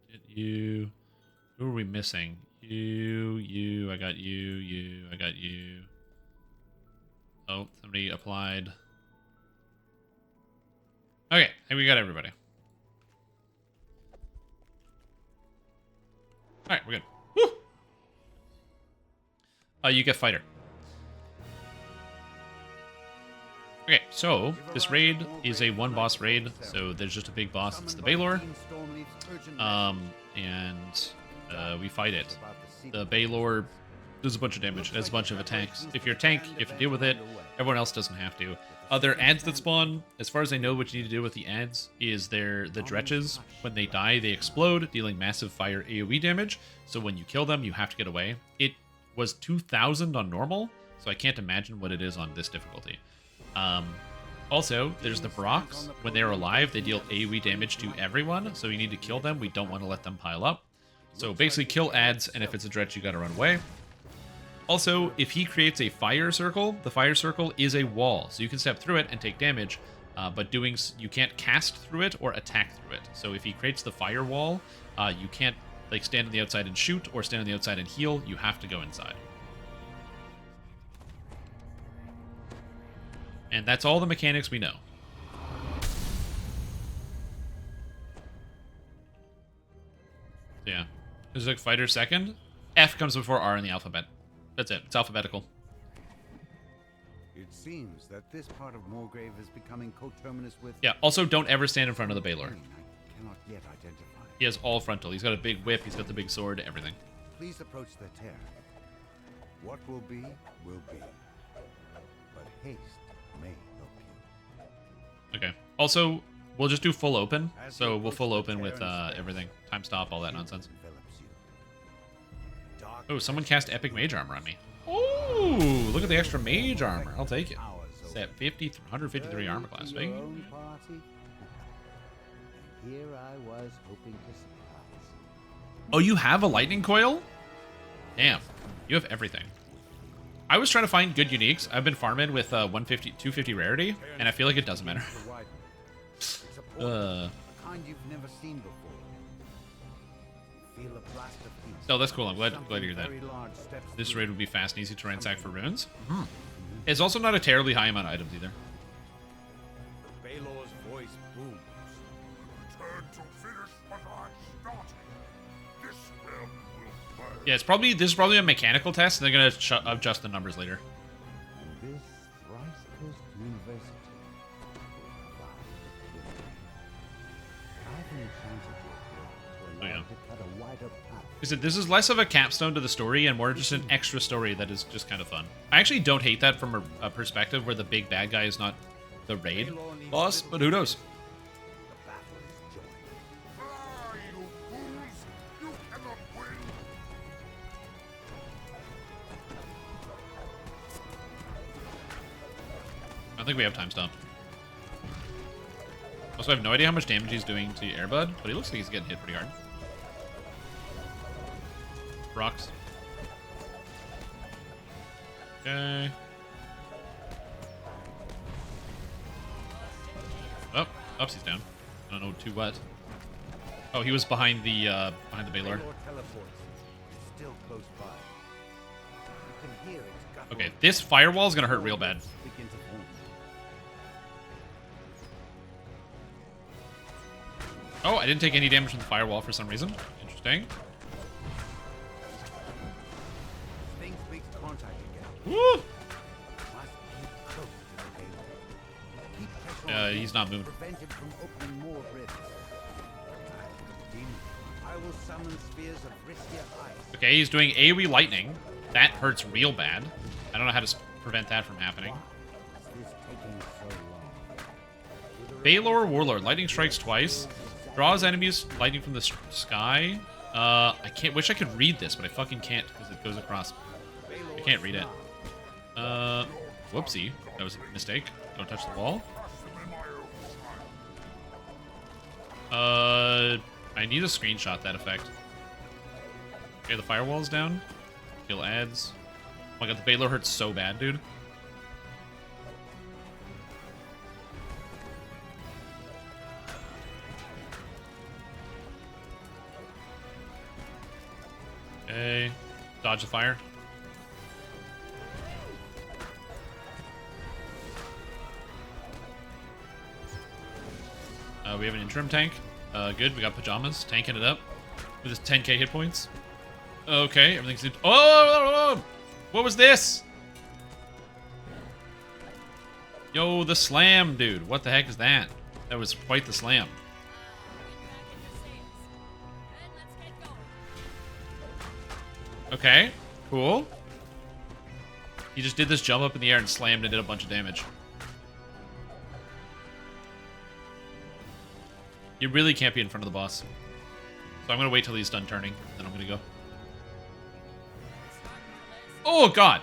I get you. Who are we missing? You, I got you, I got you. Oh, somebody applied. Okay, I think we got everybody. Alright, we're good. Woo! You get fighter. Okay, so this raid is a one boss raid, so there's just a big boss. It's the Baylor. We fight it. The Baylor does a bunch of damage, has a bunch of attacks. If you're a tank, you have to deal with it. Everyone else doesn't have to. Other ads that spawn, as far as I know, what you need to do with the ads is the dretches. When they die, they explode, dealing massive fire AoE damage. So when you kill them, you have to get away. It was 2,000 on normal, so I can't imagine what it is on this difficulty. Also, there's the Brocs. When they're alive, they deal AoE damage to everyone, so you need to kill them. We don't want to let them pile up. So basically kill ads, and if it's a dredge, you gotta run away. Also, if he creates a fire circle, the fire circle is a wall, so you can step through it and take damage, but you can't cast through it or attack through it. So if he creates the fire wall, you can't like stand on the outside and shoot or stand on the outside and heal. You have to go inside. And that's all the mechanics we know. Yeah. There's like fighter second. F comes before R in the alphabet. That's it. It's alphabetical. It seems that this part of Moorgrave is becoming coterminous with... Yeah, also don't ever stand in front of the Baylor. I cannot yet identify. He has all frontal. He's got a big whip, he's got the big sword, everything. Please approach the tear. What will be, will be. But haste may help you. Okay. Also, we'll just do full open. So we'll full open with everything. Time stop, all that nonsense. Oh, someone cast epic mage armor on me. Ooh, look at the extra mage armor. I'll take it. Set 153 armor class. Big. Here I was hoping to surprise you. Oh, you have a lightning coil? Damn, you have everything. I was trying to find good uniques. I've been farming with 250 rarity, and I feel like it doesn't matter. A kind you've never seen before. Feel a blast of peace. Oh, that's cool. I'm glad to hear that. This raid would be fast and easy to ransack for runes. Mm-hmm. It's also not a terribly high amount of items either. Baylor's voice booms. Return to finish what I started. This realm will burn. Yeah, this is probably a mechanical test, and they're gonna adjust the numbers later. And this thrice-cursed university will provide I've enchanted your blood to allow to cut a wider path. This is less of a capstone to the story and more just an extra story that is just kind of fun. I actually don't hate that from a perspective where the big bad guy is not the raid boss, but who knows? The battle is joined. Ah, you fools! You cannot win! I don't think we have time stop. Also, I have no idea how much damage he's doing to Airbud, but he looks like he's getting hit pretty hard. Rocks. Okay. Oh, oops, he's down. I don't know to what. Oh, he was behind the Baylor. Baylor teleports. It's still close by. You can hear its guttural Okay, this firewall is gonna hurt real bad. begin to form. Oh, I didn't take any damage from the firewall for some reason. Interesting. Sphinx makes contact again. Woo! Must keep close to the Halo. Keep pressure on He's him not to moving. prevent him from opening more rifts. I will summon spheres of Ristia ice. Okay, he's doing AoE lightning. That hurts real bad. I don't know how to prevent that from happening. Is this taking so long? Baylor Warlord. Lightning strikes twice. Draws enemies lightning from the sky. I can't. Wish I could read this, but I fucking can't because it goes across. I can't read it. Whoopsie. That was a mistake. Don't touch the wall. I need to screenshot that effect. Okay, the firewall's down. Kill ads. Oh my god, the Baylor hurts so bad, dude. Okay. Dodge the fire. We have an interim tank. Good, we got pajamas. Tanking it up with his 10k hit points. Okay, everything's... Oh! What was this? Yo, the slam, dude. What the heck is that? That was quite the slam. Okay, cool. He just did this jump up in the air and slammed and did a bunch of damage. You really can't be in front of the boss. So I'm going to wait till he's done turning, then I'm going to go. Oh, God!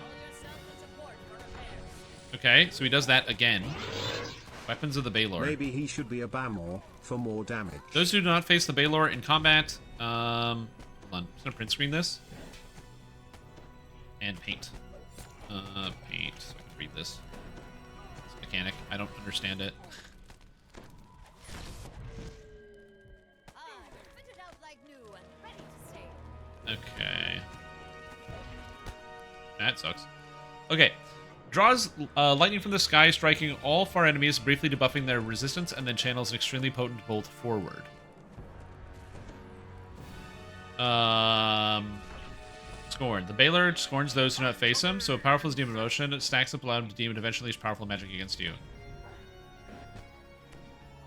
Okay, so he does that again. Weapons of the Baylor. Maybe he should be a Bamor for more damage. Those who do not face the Baylor in combat... hold on. I'm just going to print screen this. And paint. Paint. So I can read this. This mechanic. I don't understand it. Okay. That sucks. Okay. Draws lightning from the sky, striking all far enemies, briefly debuffing their resistance, and then channels an extremely potent bolt forward. Scorn. The Baylor scorns those who do not face him, so powerful as demon motion, it stacks up allowing the demon to eventually use powerful magic against you.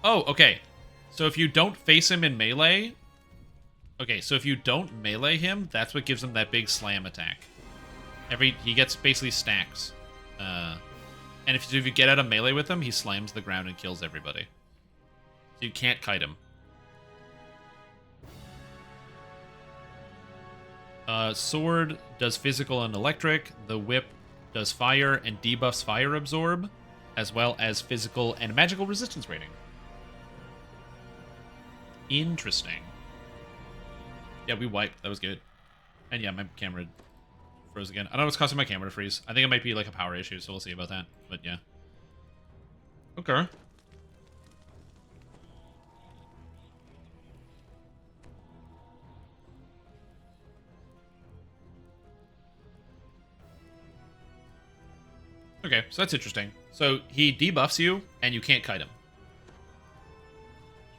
Oh, okay. So if you don't face him in melee... Okay, so if you don't melee him, that's what gives him that big slam attack. He gets basically stacks. And if you get out of melee with him, he slams the ground and kills everybody. So you can't kite him. Sword does physical and electric. The whip does fire and debuffs fire absorb, as well as physical and magical resistance rating. Interesting. Yeah, we wiped. That was good. And yeah, my camera froze again. I don't know what's causing my camera to freeze. I think it might be like a power issue, so we'll see about that. But yeah. Okay. Okay, so that's interesting. So he debuffs you, and you can't kite him.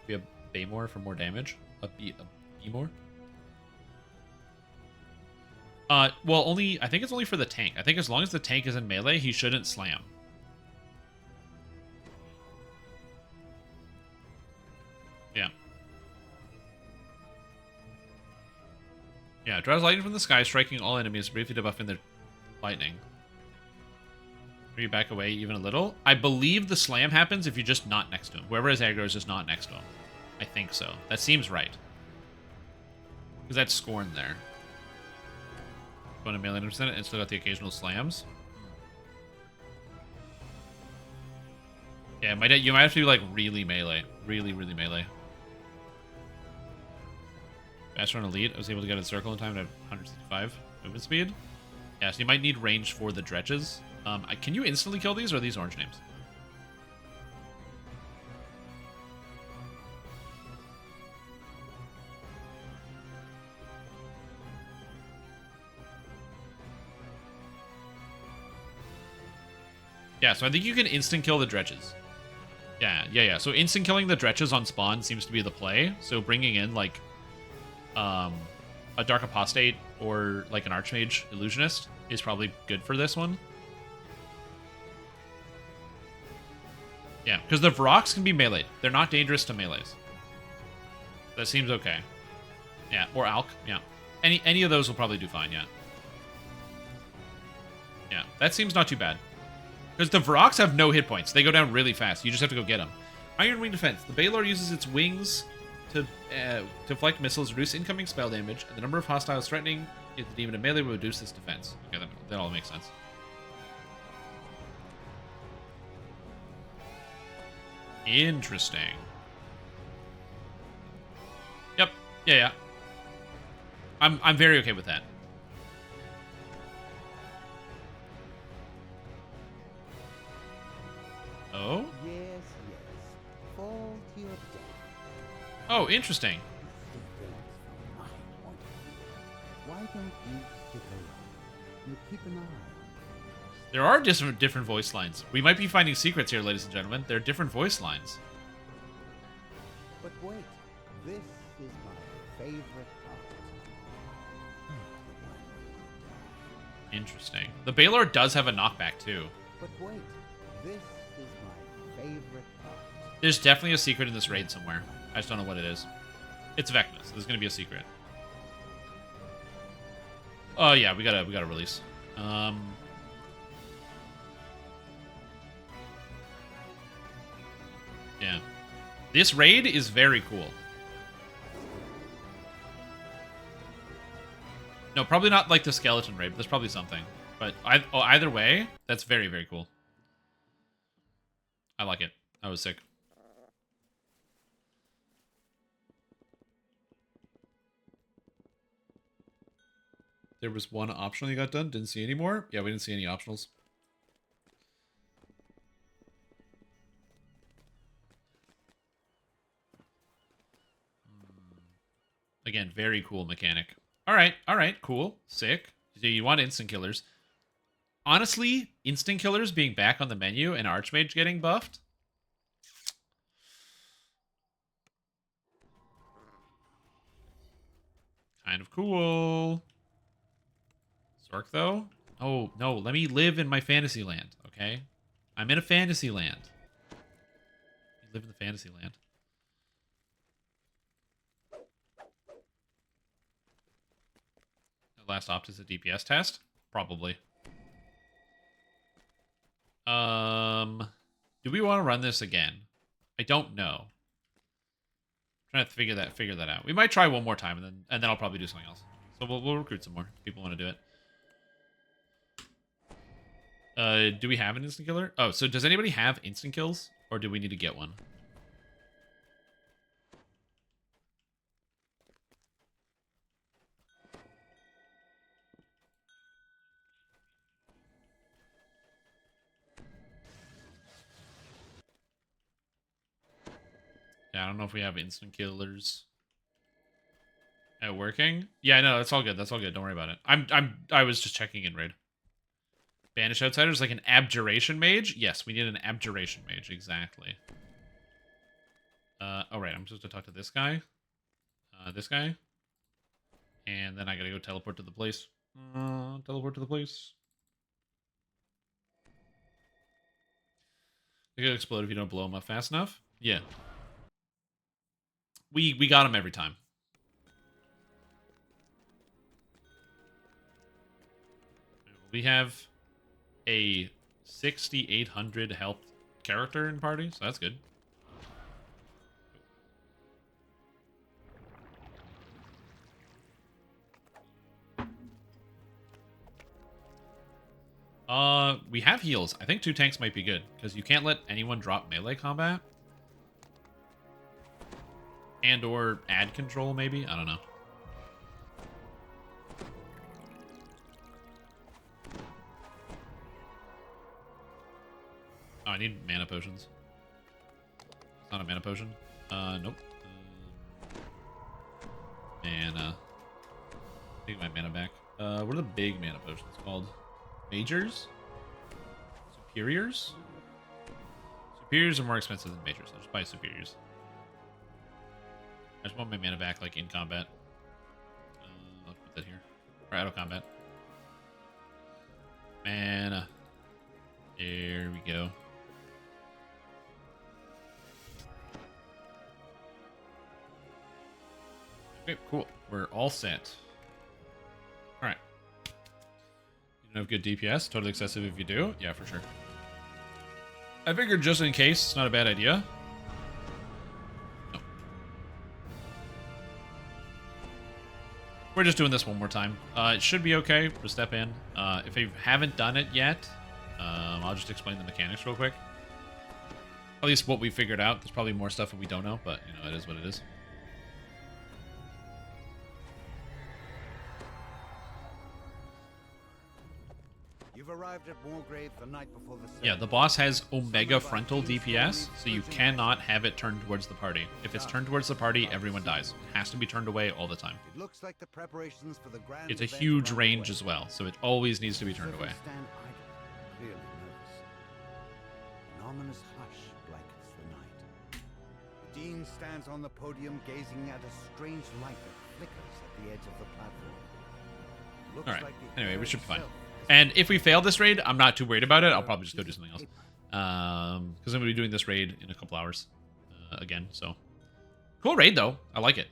Should be a Baymore for more damage. A B-more? Well, only... I think it's only for the tank. I think as long as the tank is in melee, he shouldn't slam. Yeah. Yeah, draws lightning from the sky, striking all enemies, briefly debuffing their lightning. Are you back away even a little? I believe the slam happens if you're just not next to him. Whoever has aggro is just not next to him. I think so. That seems right. Because that's Scorn there. Going to melee 100% and still got the occasional slams. Yeah, you might have to do like really melee. Really, really melee. Faster on elite. I was able to get a circle in time at 165 movement speed. Yeah, so you might need range for the dredges. Can you instantly kill these, or are these orange names? Yeah, so I think you can instant kill the dredges. Yeah, yeah. So instant killing the dretches on spawn seems to be the play. So bringing in like a Dark Apostate or like an Archmage Illusionist is probably good for this one. Yeah, because the Vrox can be meleeed. They're not dangerous to melees. That seems okay. Yeah, or Alk. Yeah, any of those will probably do fine. Yeah. Yeah, that seems not too bad. Because the Vrox have no hit points. They go down really fast. You just have to go get them. Iron Wing Defense. The Baylor uses its wings to deflect missiles, reduce incoming spell damage, and the number of hostiles threatening the demon in melee will reduce this defense. Okay, that all makes sense. Interesting. Yep. Yeah. I'm very okay with that. Oh? Yes. Fall to your death. Oh, interesting. Why don't you stick around and keep an eye on things? There are different voice lines. We might be finding secrets here, ladies and gentlemen. There are different voice lines. But wait, this is my favorite part. Interesting. The Baylor does have a knockback, too. But wait, this is my favorite part. There's definitely a secret in this raid somewhere. I just don't know what it is. It's Vecna, so there's gonna be a secret. Oh yeah, we gotta release. Yeah. This raid is very cool. No, probably not like the skeleton raid, but there's probably something. But either way, that's very, very cool. I like it. That was sick. There was one optional you got done. Didn't see any more. Yeah, we didn't see any optionals. Again, very cool mechanic. All right, cool, sick. So you want instant killers. Honestly, instant killers being back on the menu and Archmage getting buffed. Kind of cool. Zork, though? Oh, no, let me live in my fantasy land, okay? I'm in a fantasy land. You live in the fantasy land. The last opt is a DPS test? Probably. Do we want to run this again? I don't know. I'm trying to figure that out. We might try one more time, and then I'll probably do something else. So we'll recruit some more if people want to do it. Do we have an instant killer? Oh, so does anybody have instant kills, or do we need to get one? Yeah, I don't know if we have instant killers. Working? Yeah, no, that's all good. That's all good. Don't worry about it. I was just checking in raid. Banish outsiders like an abjuration mage? Yes, we need an abjuration mage, exactly. Oh right, I'm supposed to talk to this guy. This guy. And then I gotta go teleport to the place. Teleport to the place. They're gonna explode if you don't blow them up fast enough. Yeah. We got him every time. We have a 6,800 health character in party, so that's good. We have heals. I think 2 tanks might be good, because you can't let anyone drop melee combat. And or add control, maybe? I don't know. Oh, I need mana potions. It's not a mana potion. Nope. Mana. Take my mana back. What are the big mana potions called? Majors? Superiors? Superiors are more expensive than majors. I'll just buy superiors. I just want my mana back, like, in combat. I'll put that here. Or out of combat. Mana. There we go. Okay, cool. We're all set. Alright. You don't have good DPS? Totally excessive if you do? Yeah, for sure. I figured just in case, it's not a bad idea. No. We're just doing this one more time. It should be okay to step in. If you haven't done it yet, I'll just explain the mechanics real quick. At least what we figured out. There's probably more stuff that we don't know, but, you know, it is what it is. You've arrived at Moorgrave the night before the Yeah, the boss has Omega Frontal DPS, so you cannot have it turned towards the party. If it's turned towards the party, everyone dies. It has to be turned away all the time. It looks like the preparations for the grand It's a event huge around range the way. as well, so it always needs to be turned away. Stand idle, clearly nervous. An ominous hush blankets the night. The Dean stands on the podium gazing at a strange light that flickers at the edge of the platform. Looks Alright, like the anyway, air we should be fine. itself is And if we fail this raid, I'm not too worried about it. I'll probably just go do something else. Because I'm going to be doing this raid in a couple hours again, so. Cool raid, though. I like it.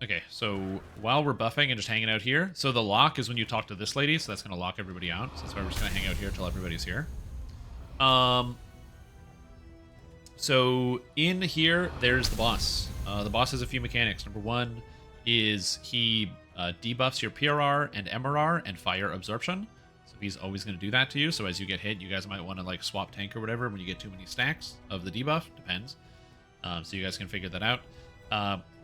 Okay, so while we're buffing and just hanging out here, so the lock is when you talk to this lady, so that's going to lock everybody out. So that's why we're just going to hang out here until everybody's here. So in here, there's the boss. The boss has a few mechanics. Number one is he debuffs your PRR and MRR and fire absorption. So he's always going to do that to you. So as you get hit, you guys might want to like swap tank or whatever when you get too many stacks of the debuff. Depends. So you guys can figure that out.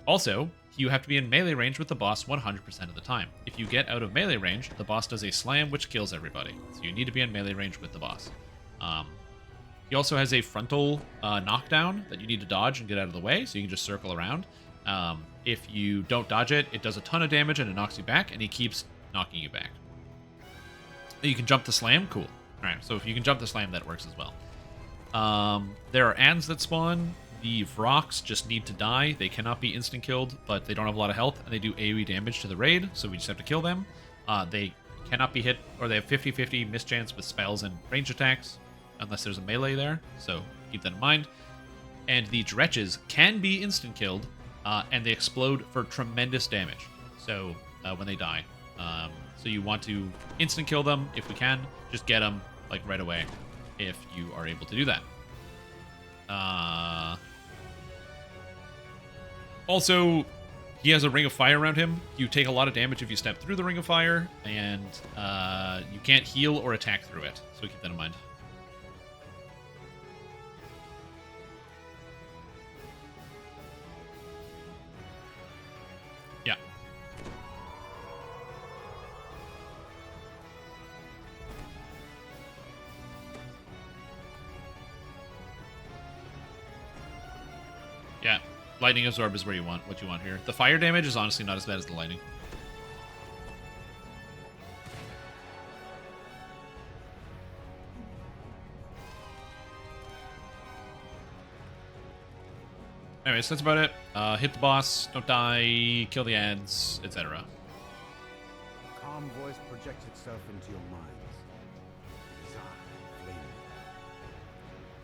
Also, you have to be in melee range with the boss 100% of the time. If you get out of melee range, the boss does a slam which kills everybody. So you need to be in melee range with the boss. He also has a frontal knockdown that you need to dodge and get out of the way, so you can just circle around. If you don't dodge it, it does a ton of damage and it knocks you back, and he keeps knocking you back. You can jump the slam, cool. Alright, so if you can jump the slam, that works as well. There are Ans that spawn. The Vrox just need to die. They cannot be instant killed, but they don't have a lot of health, and they do AoE damage to the raid, so we just have to kill them. They cannot be hit, or they have 50-50 mischance with spells and range attacks, unless there's a melee there, so keep that in mind. And the Dretches can be instant killed, and they explode for tremendous damage, so when they die. So you want to instant kill them if we can. Just get them like right away if you are able to do that. Also, he has a ring of fire around him. You take a lot of damage if you step through the ring of fire, and you can't heal or attack through it, so keep that in mind. Yeah. Yeah. Lightning absorb is where you want what you want here. The fire damage is honestly not as bad as the lightning. Anyways, that's about it. Hit the boss, don't die, kill the ads, etc. A calm voice projects itself into your minds. It is I, Flame.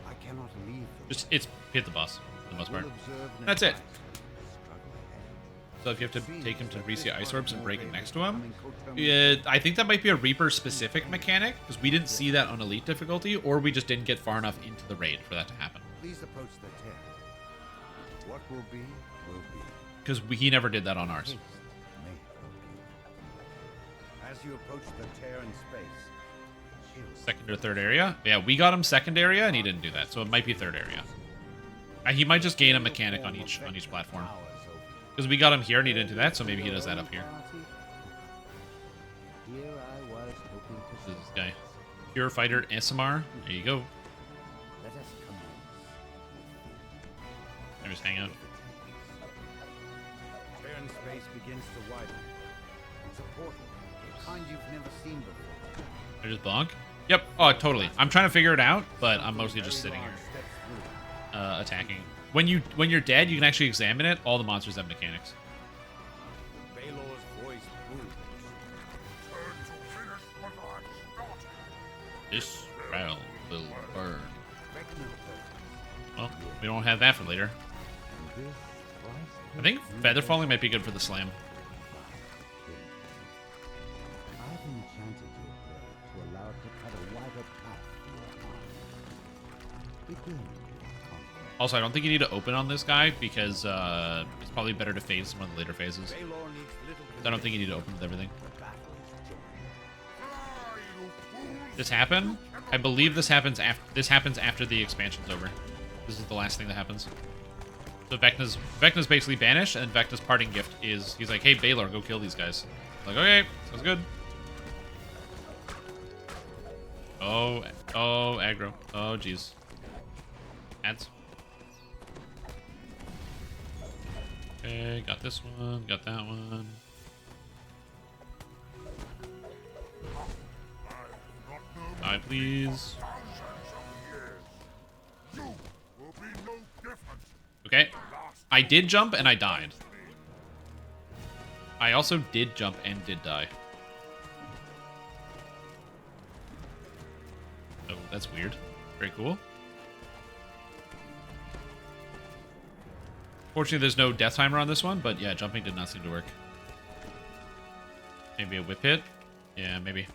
I cannot leave the It's hit the boss for the most part. Will observe and That's it. advise the struggle ahead. So if you have to take him to Resia Ice Orbs and break it next to him, Becoming coterminous I think that might be a Reaper specific mechanic, because we didn't see that on Elite difficulty, or we just didn't get far enough into the raid for that to happen. Please approach the tear. What will be, will be. Because he never did that on ours. Haste may approach. As you approach the tear in space, chills Second or third area? Yeah, we got him second area, and he didn't do that, so it might be third area. He might just gain a mechanic on each platform. towers over you. Because we got him here, and he didn't do that, so maybe he does that up here. Here I was hoping to This is this guy. Pure Fighter SMR. There you go. Let us commence. There, just hang out. Tear in space begins to widen. It's a portal, the kind you've never seen before. There's Bonk. Yep. Oh, totally. I'm trying to figure it out, but I'm mostly just sitting here attacking. When you're dead, you can actually examine it. All the monsters have mechanics. Baylor's voice booms. Turn to finish what I started. This realm will burn. Vecna Well, we don't have that for later. this I think feather falling might be good for the slam. I've enchanted your blade to allow it to cut a wider path through your arm. Begin your conquest. Also, I don't think you need to open on this guy because it's probably better to phase some of the later phases. Baylor needs little I don't think you need to open with everything. the battle is joined. This happen? I believe this happens after the expansion's over. This is the last thing that happens. So Vecna's basically banished, and Vecna's parting gift is he's like, "Hey Baylor, go kill these guys." I'm like, okay, sounds good. Oh, aggro. Oh, jeez. Ads. Okay, got this one, got that one. Die, please. Okay. I did jump and I died. I also did jump and did die. Oh, that's weird. Very cool. Fortunately, there's no death timer on this one, but yeah, jumping did not seem to work. Maybe a whip hit? Yeah, maybe.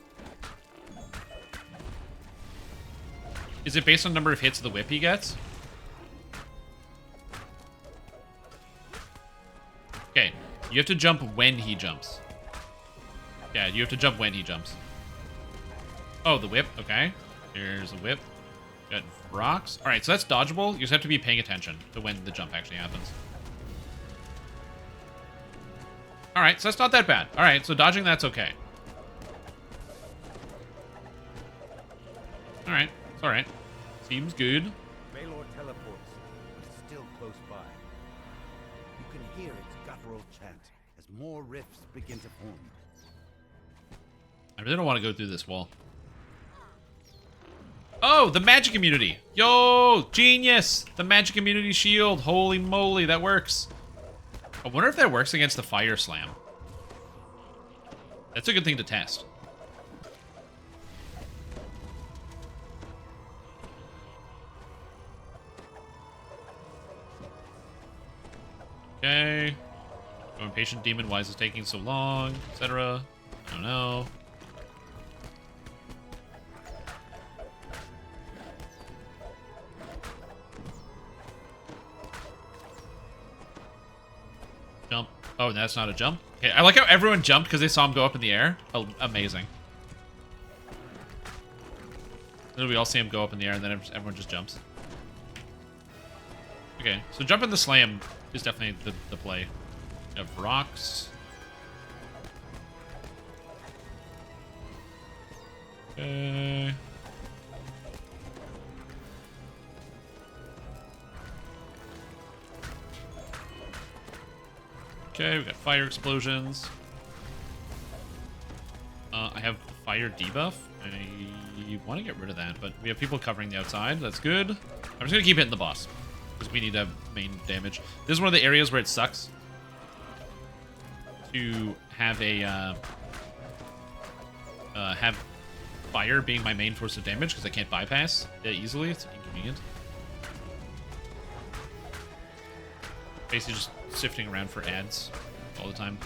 Is it based on number of hits of the whip he gets? Okay, you have to jump when he jumps. Yeah, you have to jump when he jumps. Oh, the whip. Okay. There's a whip. Got rocks. All right, so that's dodgeable. You just have to be paying attention to when the jump actually happens. All right, so that's not that bad. All right, so dodging, that's okay. All right, it's all right. Seems good. Baylor teleports, but it's still close by. You can hear its guttural chant as more rifts begin to form. I really don't want to go through this wall. Oh, the magic immunity. Yo, genius. The magic immunity shield. Holy moly, that works. I wonder if that works against the fire slam. That's a good thing to test. Okay. Oh, impatient demon, why is this taking so long, etc. I don't know. Jump. Oh, that's not a jump? Okay, I like how everyone jumped because they saw him go up in the air. Oh, amazing. Then we all see him go up in the air and then everyone just jumps. Okay, so jumping the slam is definitely the play. We have rocks. Okay. Okay, we got fire explosions. I have fire debuff. I want to get rid of that, but we have people covering the outside. That's good. I'm just going to keep hitting the boss because we need to have main damage. This is one of the areas where it sucks to have a have fire being my main force of damage because I can't bypass it easily. It's inconvenient. Basically just sifting around for ads all the time.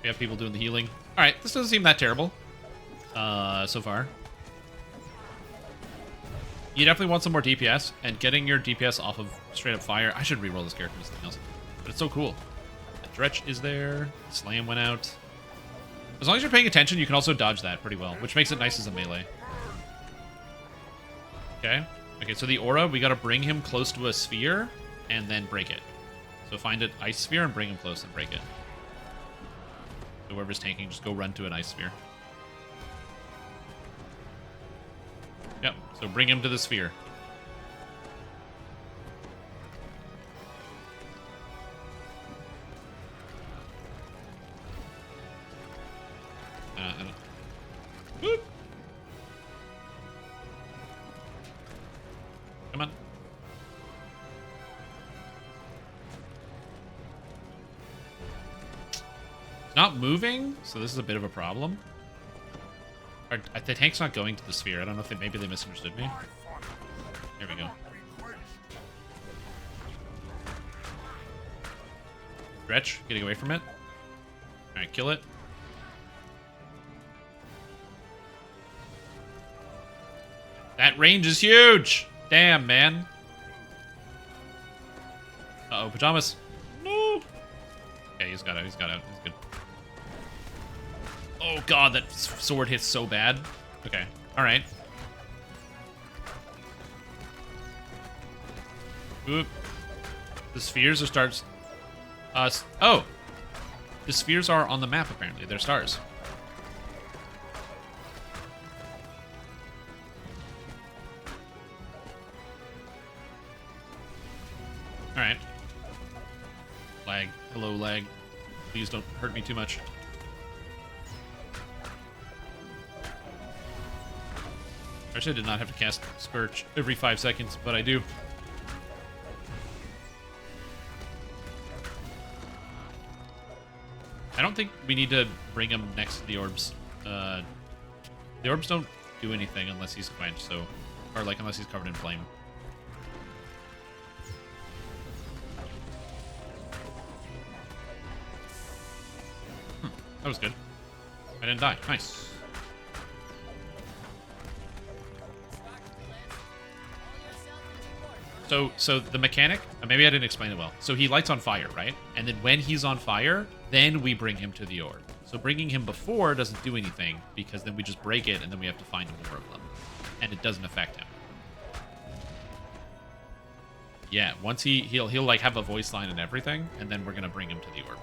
We have people doing the healing. Alright, this doesn't seem that terrible so far. You definitely want some more DPS, and getting your DPS off of straight up fire. I should reroll this character and something else. But it's so cool. The Dretch is there. Slam went out. As long as you're paying attention, you can also dodge that pretty well, which makes it nice as a melee. Okay. Okay, so the aura, we gotta bring him close to a sphere and then break it. So find an ice sphere and bring him close and break it. So whoever's tanking, just go run to an ice sphere. Yep, so bring him to the sphere. Boop. Come on. It's not moving, so this is a bit of a problem. The tank's not going to the sphere. I don't know if maybe they misunderstood me. There we go. Stretch, getting away from it. Alright, kill it. That range is huge! Damn, man. Uh-oh, pajamas. No! Okay, he's got out, he's good. Oh god, that sword hits so bad. Okay, alright. Oop. The spheres are stars. Oh! The spheres are on the map, apparently. They're stars. Alright. Lag. Hello, lag. Please don't hurt me too much. I actually did not have to cast Scourge every 5 seconds, but I do. I don't think we need to bring him next to the orbs. The orbs don't do anything unless he's quenched, so... Or, like, unless he's covered in flame. That was good. I didn't die. Nice. So the mechanic, maybe I didn't explain it well. So he lights on fire, right? And then when he's on fire, then we bring him to the orb. So bringing him before doesn't do anything because then we just break it and then we have to find more of them. And it doesn't affect him. Yeah, once he'll like have a voice line and everything, and then we're gonna bring him to the orb.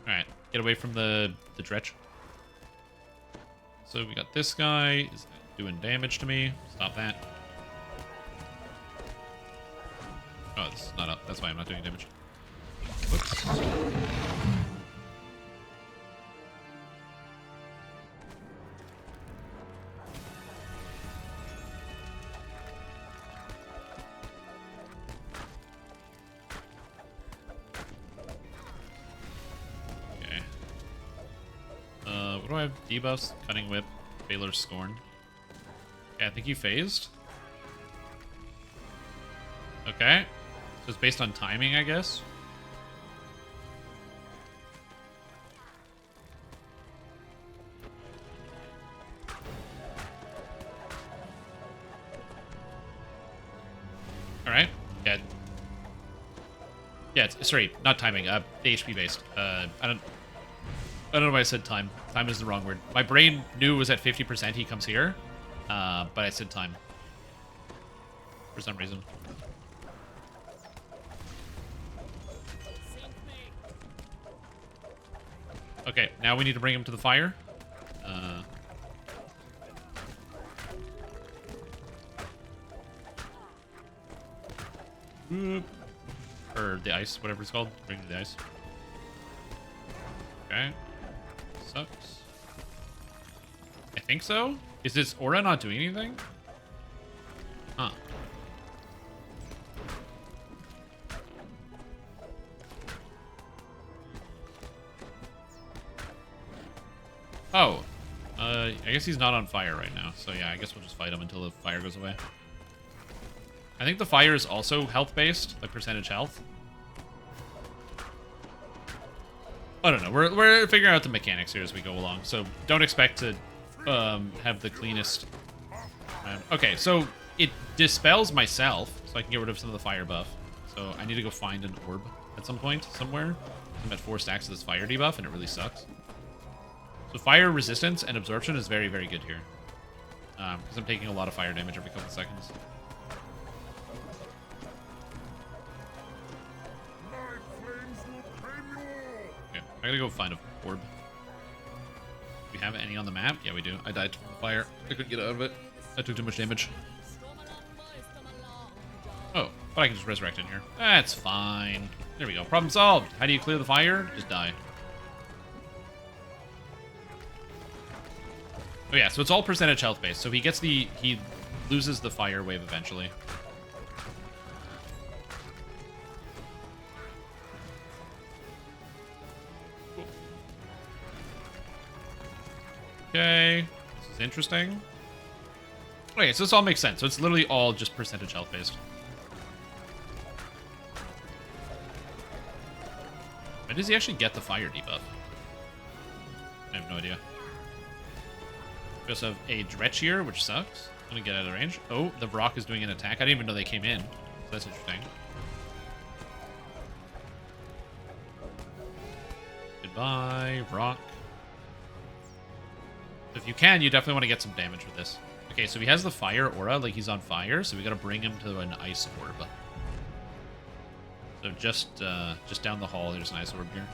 Alright, get away from the dretch. So we got this guy is doing damage to me. Stop that. Oh, this is not up. That's why I'm not doing damage. Whoops. Okay. What do I have? Debuffs, Cutting Whip, Baylor's Scorn. Okay, I think you phased. Okay. So it's based on timing, I guess. Alright. Yeah. Yeah, sorry, not timing. The HP based. I don't know why I said time. Time is the wrong word. My brain knew it was at 50% he comes here. But I said time. For some reason. Okay, now we need to bring him to the fire. Or the ice, whatever it's called. Bring him to the ice. Okay. Sucks. I think so. Is this aura not doing anything? Huh. Oh. I guess he's not on fire right now. So yeah, I guess we'll just fight him until the fire goes away. I think the fire is also health-based, like percentage health. I don't know. We're figuring out the mechanics here as we go along, so don't expect to have the cleanest. Okay, so it dispels myself, so I can get rid of some of the fire buff. So I need to go find an orb at some point, somewhere. I'm at 4 stacks of this fire debuff, and it really sucks. So fire resistance and absorption is very, very good here. Because I'm taking a lot of fire damage every couple seconds. Okay, I gotta go find a orb. Do we have any on the map? Yeah, we do. I died from the fire. I couldn't get out of it. I took too much damage. Oh, but I can just resurrect in here. That's fine. There we go. Problem solved. How do you clear the fire? Just die. Oh yeah, so it's all percentage health based. So he loses the fire wave eventually. Okay, this is interesting. Okay, so this all makes sense. So it's literally all just percentage health based. When does he actually get the fire debuff? I have no idea. We also have a Dretch here, which sucks. I'm gonna get out of range. Oh, the Vrock is doing an attack. I didn't even know they came in. So that's interesting. Goodbye, Vrock. If you can, you definitely want to get some damage with this. Okay, so he has the fire aura, like he's on fire, so we gotta bring him to an ice orb. So just down the hall, there's an ice orb here.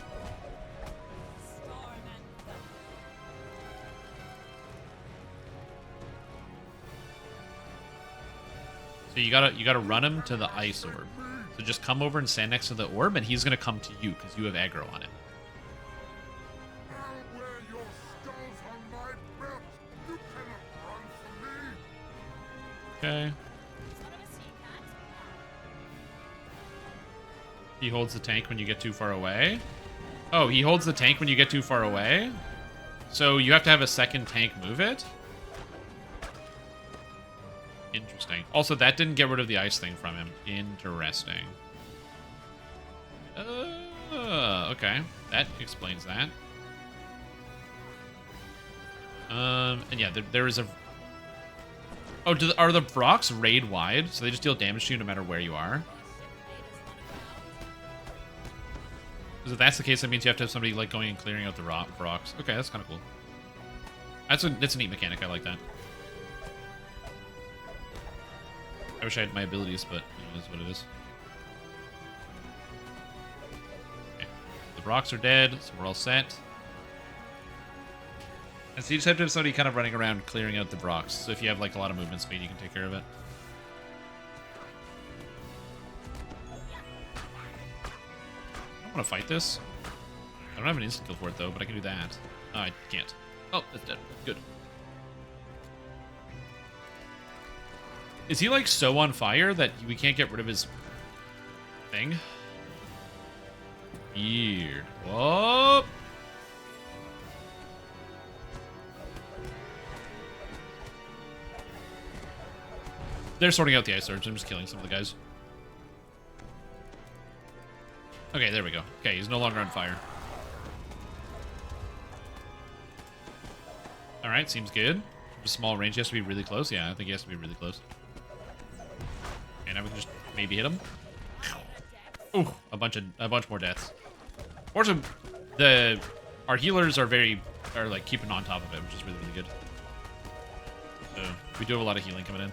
So you gotta run him to the ice orb. So just come over and stand next to the orb, and he's gonna come to you because you have aggro on him. Okay. He holds the tank when you get too far away. Oh, he holds the tank when you get too far away? So you have to have a second tank move it? Interesting. Also, that didn't get rid of the ice thing from him. Interesting. Okay. That explains that. And yeah, there is a... Oh, are the Vrocks raid wide? So they just deal damage to you no matter where you are? Because if that's the case, that means you have to have somebody like going and clearing out the Vrocks. Okay, that's kind of cool. That's a neat mechanic. I like that. I wish I had my abilities, but it is what it is. Okay. The Vrocks are dead, so we're all set. And so you just have to have somebody kind of running around clearing out the Vrocks. So if you have like a lot of movement speed, you can take care of it. I want to fight this. I don't have an instant kill for it though, but I can do that. Oh, I can't. Oh, that's dead. Good. Is he like so on fire that we can't get rid of his thing? Weird. Whoa. They're sorting out the ice surge. I'm just killing some of the guys. Okay, there we go. Okay, he's no longer on fire. Alright, seems good. A small range. He has to be really close. Yeah, I think he has to be really close. Okay, now we can just maybe hit him. Ooh, a bunch more deaths. Fortunately, our healers are like keeping on top of it, which is really, really good. So we do have a lot of healing coming in.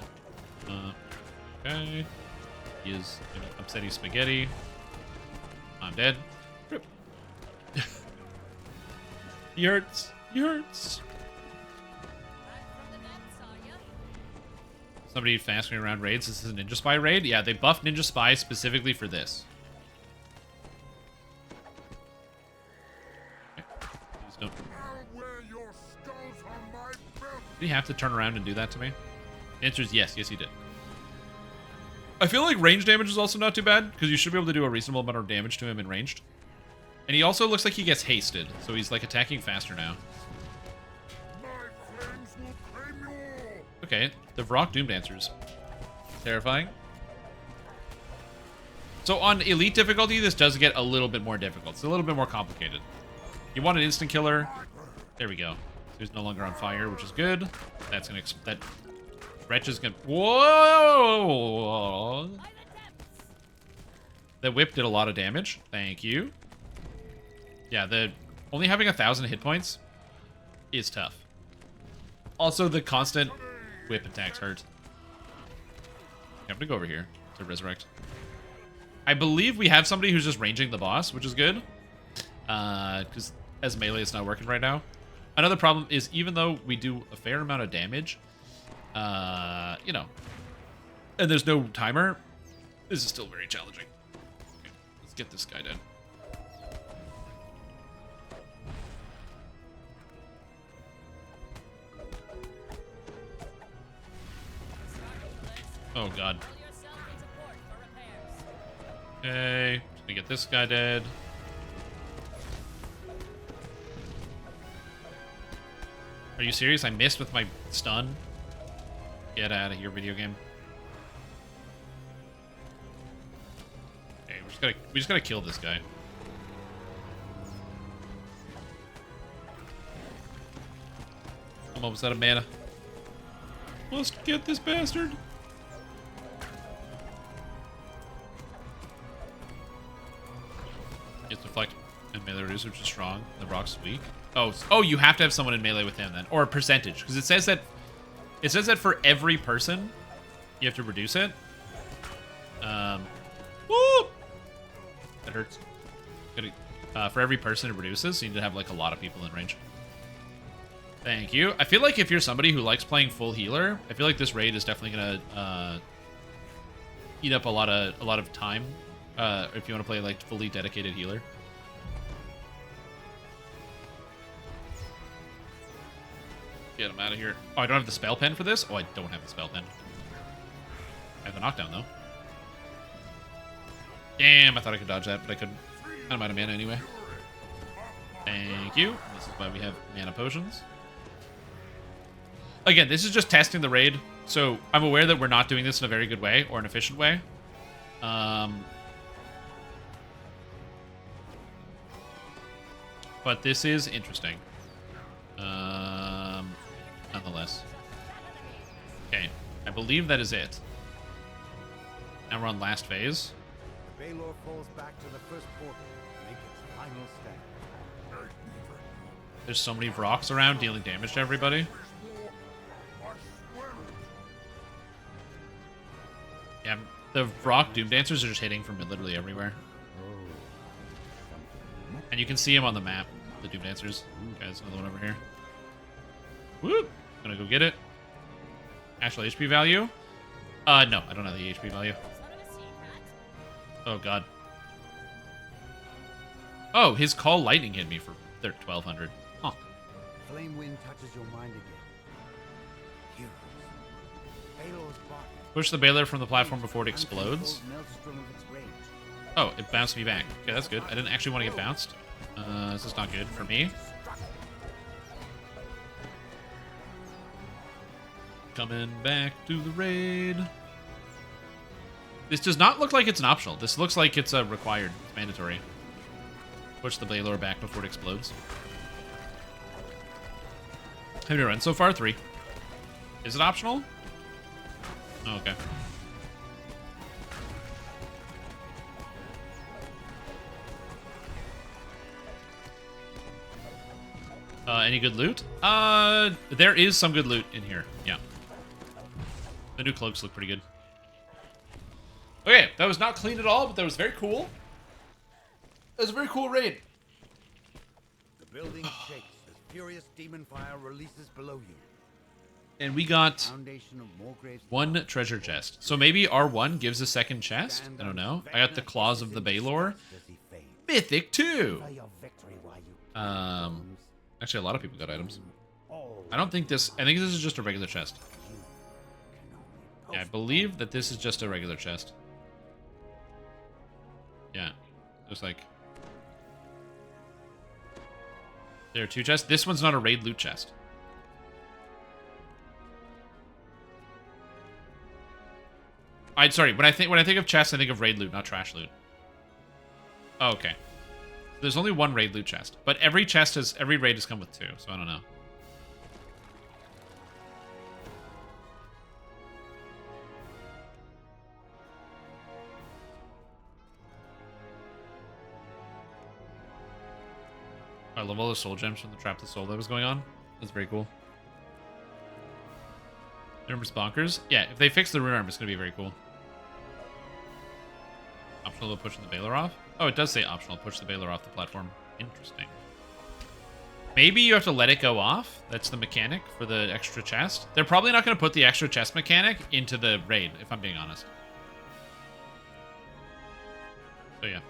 Okay. He is upsetty spaghetti. I'm dead. Rip. He hurts. He hurts. Somebody fasting around raids. This is a Ninja Spy raid? Yeah, they buffed Ninja Spy specifically for this. Okay. Please don't. Did he have to turn around and do that to me? The answer is yes. Yes, he did. I feel like range damage is also not too bad, because you should be able to do a reasonable amount of damage to him in ranged. And he also looks like he gets hasted, so he's like attacking faster now. Okay, the Vrock Doom Dancers. Terrifying. So on Elite difficulty, this does get a little bit more difficult. It's a little bit more complicated. You want an instant killer. There we go. He's no longer on fire, which is good. That's gonna... that Wretch is gonna... Whoa! The whip did a lot of damage. Thank you. Yeah, only having 1,000 hit points is tough. Also, the constant whip attacks hurt. I'm gonna go over here to resurrect. I believe we have somebody who's just ranging the boss, which is good. Because as melee, it's not working right now. Another problem is even though we do a fair amount of damage, you know, and there's no timer, this is still very challenging. Okay, let's get this guy done. Oh god. Okay, just gonna get this guy dead. Are you serious? I missed with my stun? Get out of here, video game. Okay, we just gotta kill this guy. I'm almost out of mana. Must get this bastard. Gets deflect and melee reduce, which is strong. The rock's weak. Oh, you have to have someone in melee with him then, or a percentage, because it says that for every person, you have to reduce it. Woo! That hurts. For every person it reduces, so you need to have like a lot of people in range. Thank you. I feel like if you're somebody who likes playing full healer, I feel like this raid is definitely gonna eat up a lot of time. If you want to play like fully dedicated healer. Get him out of here. Oh, I don't have the spell pen for this? Oh, I don't have the spell pen. I have the knockdown, though. Damn, I thought I could dodge that, but I couldn't. I'm out of mana anyway. Thank you. This is why we have mana potions. Again, this is just testing the raid, so I'm aware that we're not doing this in a very good way or an efficient way. But this is interesting. Nonetheless. Okay, I believe that is it. Now we're on last phase. Baylor falls back to the first portal to make its final stand. There's so many Vroks around dealing damage to everybody. Yeah, the Vrok Doom Dancers are just hitting from literally everywhere. And you can see them on the map, the Doom Dancers. Okay, there's another one over here. Whoop! Gonna go get it. Actual HP value? No, I don't have the HP value. Oh, God. Oh, his Call Lightning hit me for 1,200. Huh. Flame wind touches your mind again. Heroes. Baylor's body. Push the Baylor from the platform before it explodes. Oh, it bounced me back. Okay, that's good. I didn't actually want to get bounced. This is not good for me. Coming back to the raid. This does not look like it's an optional. This looks like it's a required. It's mandatory. Push the Baylor back before it explodes. How many runs so far? 3. Is it optional? Oh, okay. Any good loot? There is some good loot in here. Yeah. The new cloaks look pretty good. Okay, that was not clean at all, but that was very cool. That was a very cool raid. The building shakes as furious demon fire releases below you. And we got 1 treasure chest. So maybe R1 gives a second chest? I don't know. I got the Claws of the Baylor. Mythic 2! Actually, a lot of people got items. I don't think this... I think this is just a regular chest. Yeah, I believe that this is just a regular chest. Yeah. Looks like... There are 2 chests. This one's not a raid loot chest. Sorry, when I think of chests, I think of raid loot, not trash loot. Oh, okay. There's only 1 raid loot chest, but every raid has come with 2, so I don't know. I love all the soul gems from the Trap the Soul that was going on. That's very cool. Remember bonkers? Yeah, if they fix the rune arm, it's going to be very cool. Optional to pushing the Baylor off? Oh, it does say optional, push the Baylor off the platform. Interesting. Maybe you have to let it go off. That's the mechanic for the extra chest. They're probably not going to put the extra chest mechanic into the raid, if I'm being honest. So, yeah.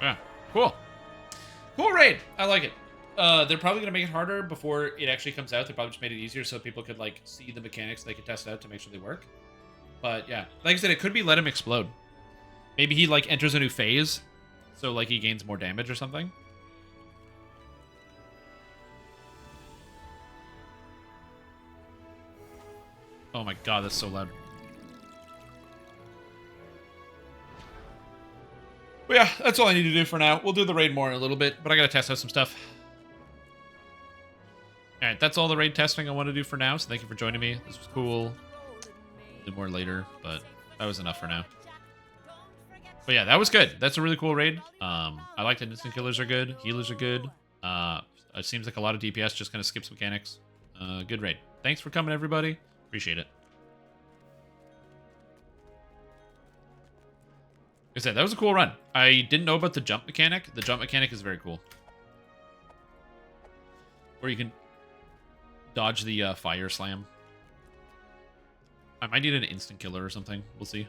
Yeah, cool. Cool raid. I like it. They're probably gonna make it harder before it actually comes out. They probably just made it easier so people could like see the mechanics. They could test it out to make sure they work. But yeah, like I said, it could be let him explode. Maybe he like enters a new phase, so like he gains more damage or something. Oh my god, that's so loud. But yeah, that's all I need to do for now. We'll do the raid more in a little bit, but I gotta test out some stuff. Alright, that's all the raid testing I want to do for now, so thank you for joining me. This was cool. We'll do more later, but that was enough for now. But yeah, that was good. That's a really cool raid. I like that instant killers are good. Healers are good. It seems like a lot of DPS just kind of skips mechanics. Good raid. Thanks for coming, everybody. Appreciate it. Like I said, that was a cool run. I didn't know about the jump mechanic. The jump mechanic is very cool. Where you can dodge the fire slam. I might need an instant killer or something. We'll see.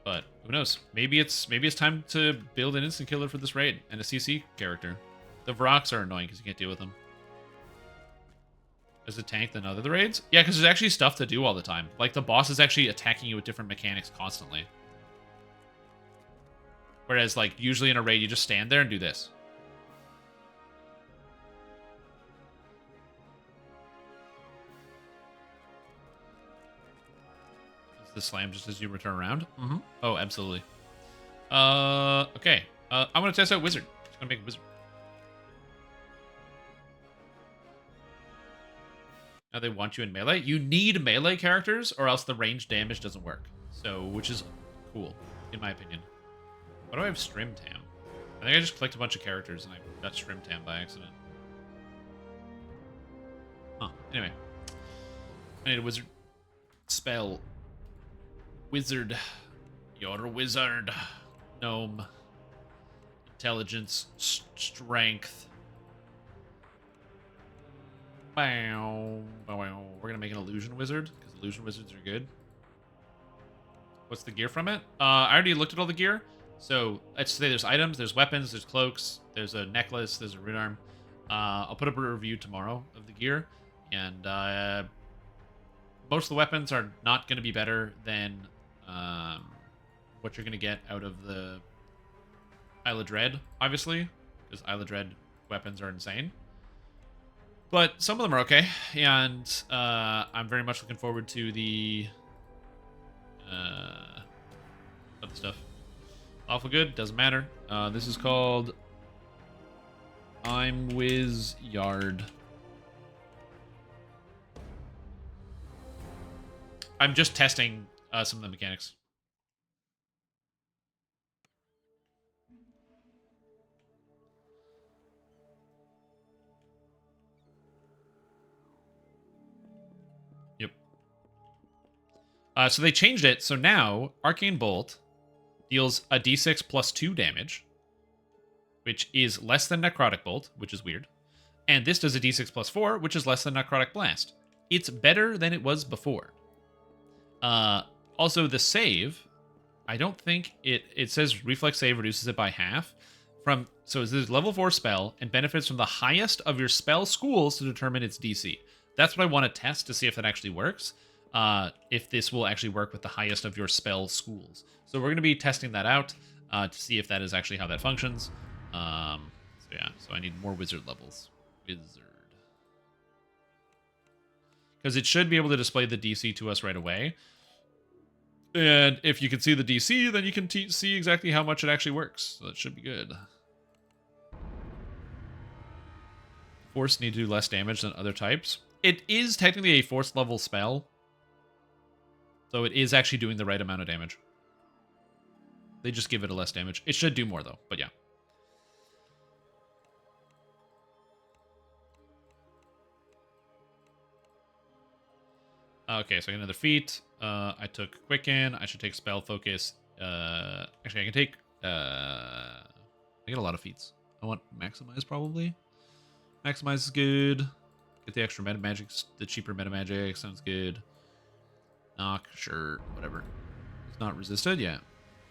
But who knows? Maybe it's time to build an instant killer for this raid and a CC character. The Vroks are annoying because you can't deal with them. As a tank than other raids? Yeah, because there's actually stuff to do all the time. Like, the boss is actually attacking you with different mechanics constantly. Whereas, like, usually in a raid, you just stand there and do this. Is the slam just as you return around? Mm-hmm. Oh, absolutely. Okay. I'm going to test out Wizard. I'm just going to make a Wizard. Now they want you in melee. You need melee characters or else the range damage doesn't work. So, which is cool, in my opinion. Why do I have Strim Tam? I think I just clicked a bunch of characters and I got Strim Tam by accident. Huh. Anyway. I need a wizard. Spell. Wizard. You're a wizard. Gnome. Intelligence. Strength. We're gonna make an illusion wizard because illusion wizards are good. What's the gear from it? I already looked at all the gear. So let's say there's items, there's weapons, there's cloaks, there's a necklace, there's a rune arm. I'll put up a review tomorrow of the gear, and most of the weapons are not going to be better than what you're going to get out of the Isle of Dread, obviously, because Isle of Dread weapons are insane. But some of them are okay, and I'm very much looking forward to the other stuff. Awful good, doesn't matter. This is called I'm Wiz Yard. I'm just testing some of the mechanics. Yep. So they changed it. So now Arcane Bolt deals a d6 plus 2 damage, which is less than Necrotic Bolt, which is weird. And this does a d6 plus 4, which is less than Necrotic Blast. It's better than it was before. Also, the save, I don't think it says reflex save reduces it by half. So this is level 4 spell and benefits from the highest of your spell schools to determine its DC. That's what I want to test to see if that actually works. If this will actually work with the highest of your spell schools. So we're going to be testing that out to see if that is actually how that functions. So yeah, so I need more wizard levels. Wizard. Because it should be able to display the DC to us right away. And if you can see the DC, then you can see exactly how much it actually works. So that should be good. Force need to do less damage than other types. It is technically a force level spell. So it is actually doing the right amount of damage. They just give it a less damage. It should do more though, but yeah. Okay, so I got another feat. I took Quicken. I should take Spell Focus. Actually, I can take... I get a lot of feats. I want Maximize, probably. Maximize is good. Get the extra meta magic. The cheaper meta magic. Sounds good. Knock, sure, whatever. It's not resisted, yeah.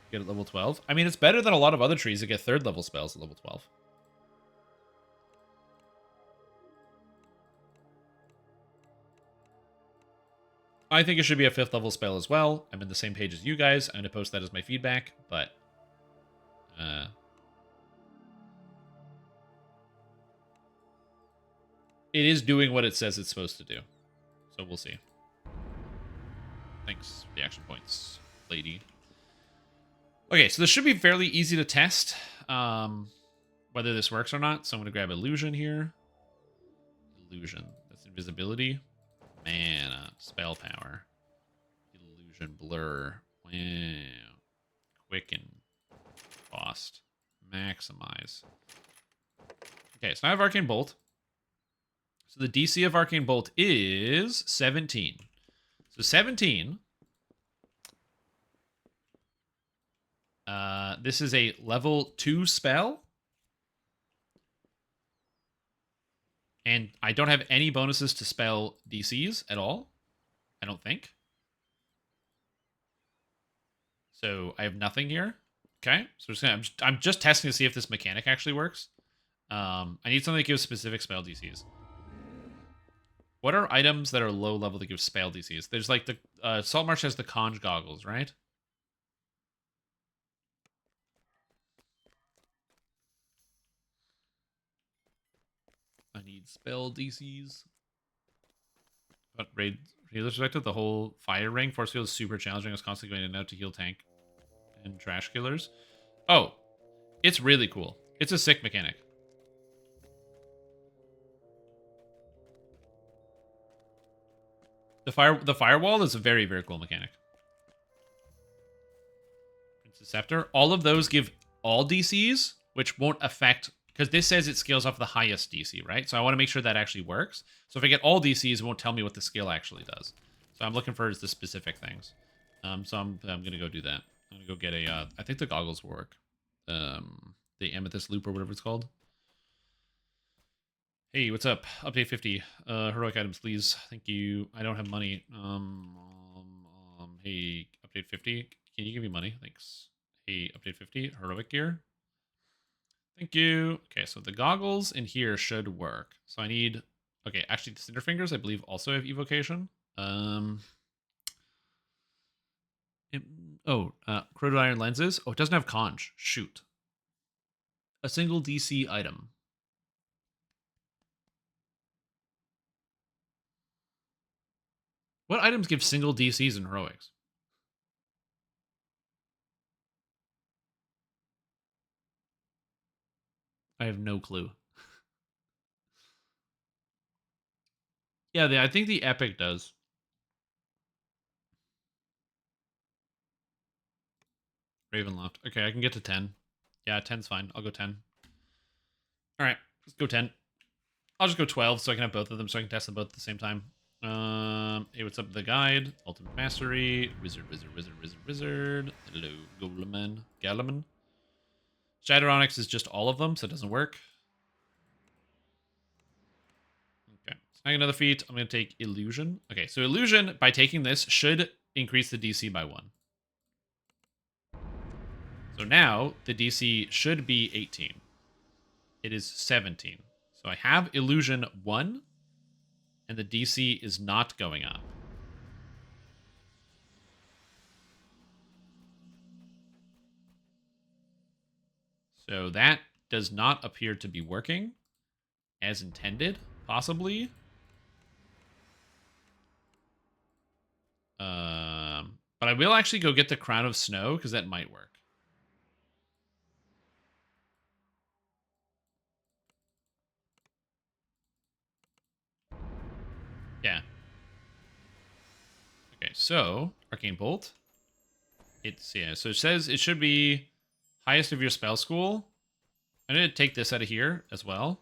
Get it level 12. I mean, it's better than a lot of other trees that get 3rd level spells at level 12. I think it should be a 5th level spell as well. I'm in the same page as you guys. I'm going to post that as my feedback, but... it is doing what it says it's supposed to do. So we'll see. Thanks for the action points, lady. Okay, so this should be fairly easy to test whether this works or not. So I'm going to grab Illusion here. Illusion. That's invisibility. Mana. Spell power. Illusion. Blur. Wow. Quicken. Cost. Maximize. Okay, so now I have Arcane Bolt. So the DC of Arcane Bolt is 17. So 17... this is a level 2 spell. And I don't have any bonuses to spell DCs at all. I don't think. So I have nothing here. Okay. So I'm just testing to see if this mechanic actually works. I need something that gives specific spell DCs. What are items that are low level that give spell DCs? There's like the Saltmarsh has the conj goggles, right? I need spell DCs. But raid healer perspective, the whole fire ring force field is super challenging. I was constantly going in and out to heal tank and trash killers. Oh, it's really cool. It's a sick mechanic. The firewall is a very, very cool mechanic. Princess Scepter. All of those give all DCs, which won't affect... because this says it scales off the highest DC, right? So I want to make sure that actually works. So if I get all DCs, it won't tell me what the skill actually does. So I'm looking for the specific things. So I'm going to go do that. I'm going to go get a... I think the goggles will work. The Amethyst Loop or whatever it's called. Hey, what's up? Update 50. Heroic items, please. Thank you. I don't have money. Hey, update 50. Can you give me money? Thanks. Hey, update 50. Heroic gear. Thank you. Okay, so the goggles in here should work. So I need... okay, actually, the Cinderfingers, I believe, also have evocation. Corroded iron lenses. Oh, it doesn't have conj. Shoot. A single DC item. What items give single DCs in heroics? I have no clue. Yeah, I think the epic does. Ravenloft. Okay, I can get to 10. Yeah, 10's fine. I'll go 10. All right, let's go 10. I'll just go 12 so I can have both of them so I can test them both at the same time. Hey, what's up? The guide. Ultimate Mastery. Wizard. Hello, Goleman. Galaman. Shadowronics is just all of them, so it doesn't work. Okay, snag another feat. I'm going to take Illusion. Okay, so Illusion, by taking this, should increase the DC by 1. So now, the DC should be 18. It is 17. So I have Illusion 1, and the DC is not going up. So that does not appear to be working as intended, possibly. But I will actually go get the Crown of Snow, because that might work. Yeah. Okay, so Arcane Bolt. So it says it should be highest of your spell school. I'm going to take this out of here as well.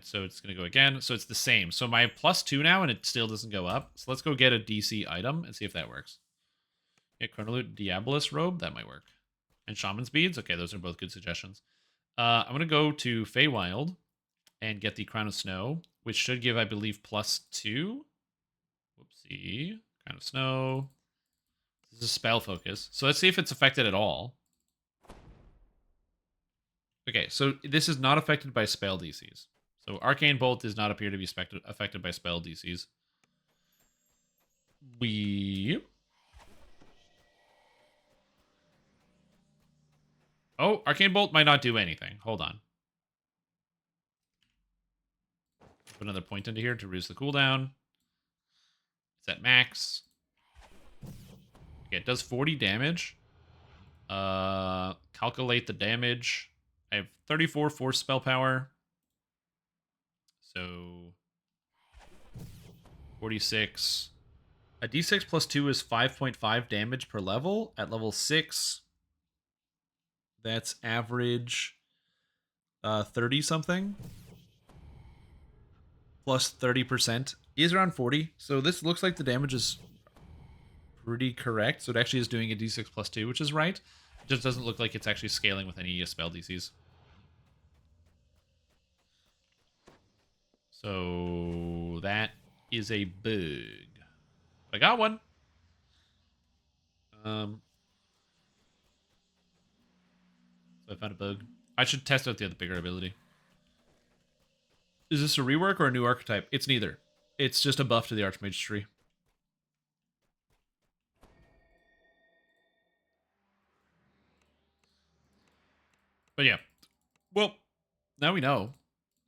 So it's going to go again. So it's the same. So my +2 now, and it still doesn't go up. So let's go get a DC item and see if that works. Yeah, Chronolute Diabolus Robe. That might work. And Shaman's Beads. Okay, those are both good suggestions. I'm going to go to Feywild and get the Crown of Snow, which should give, I believe, +2. Whoopsie. Crown of Snow. This is spell focus. So let's see if it's affected at all. Okay, so this is not affected by spell DCs. So Arcane Bolt does not appear to be affected by spell DCs. Oh, Arcane Bolt might not do anything. Hold on. Put another point into here to reduce the cooldown. It's at max. Okay, it does 40 damage. Calculate the damage. I have 34 force spell power. So 46. A d6 plus 2 is 5.5 damage per level. At level 6, that's average 30 something. Plus 30% is around 40. So this looks like the damage is pretty correct. So it actually is doing a d6 plus 2, which is right. It just doesn't look like it's actually scaling with any spell DCs. So that is a bug. I got one. So I found a bug. I should test out the other bigger ability. Is this a rework or a new archetype? It's neither. It's just a buff to the Archmage tree. But yeah. Well, now we know.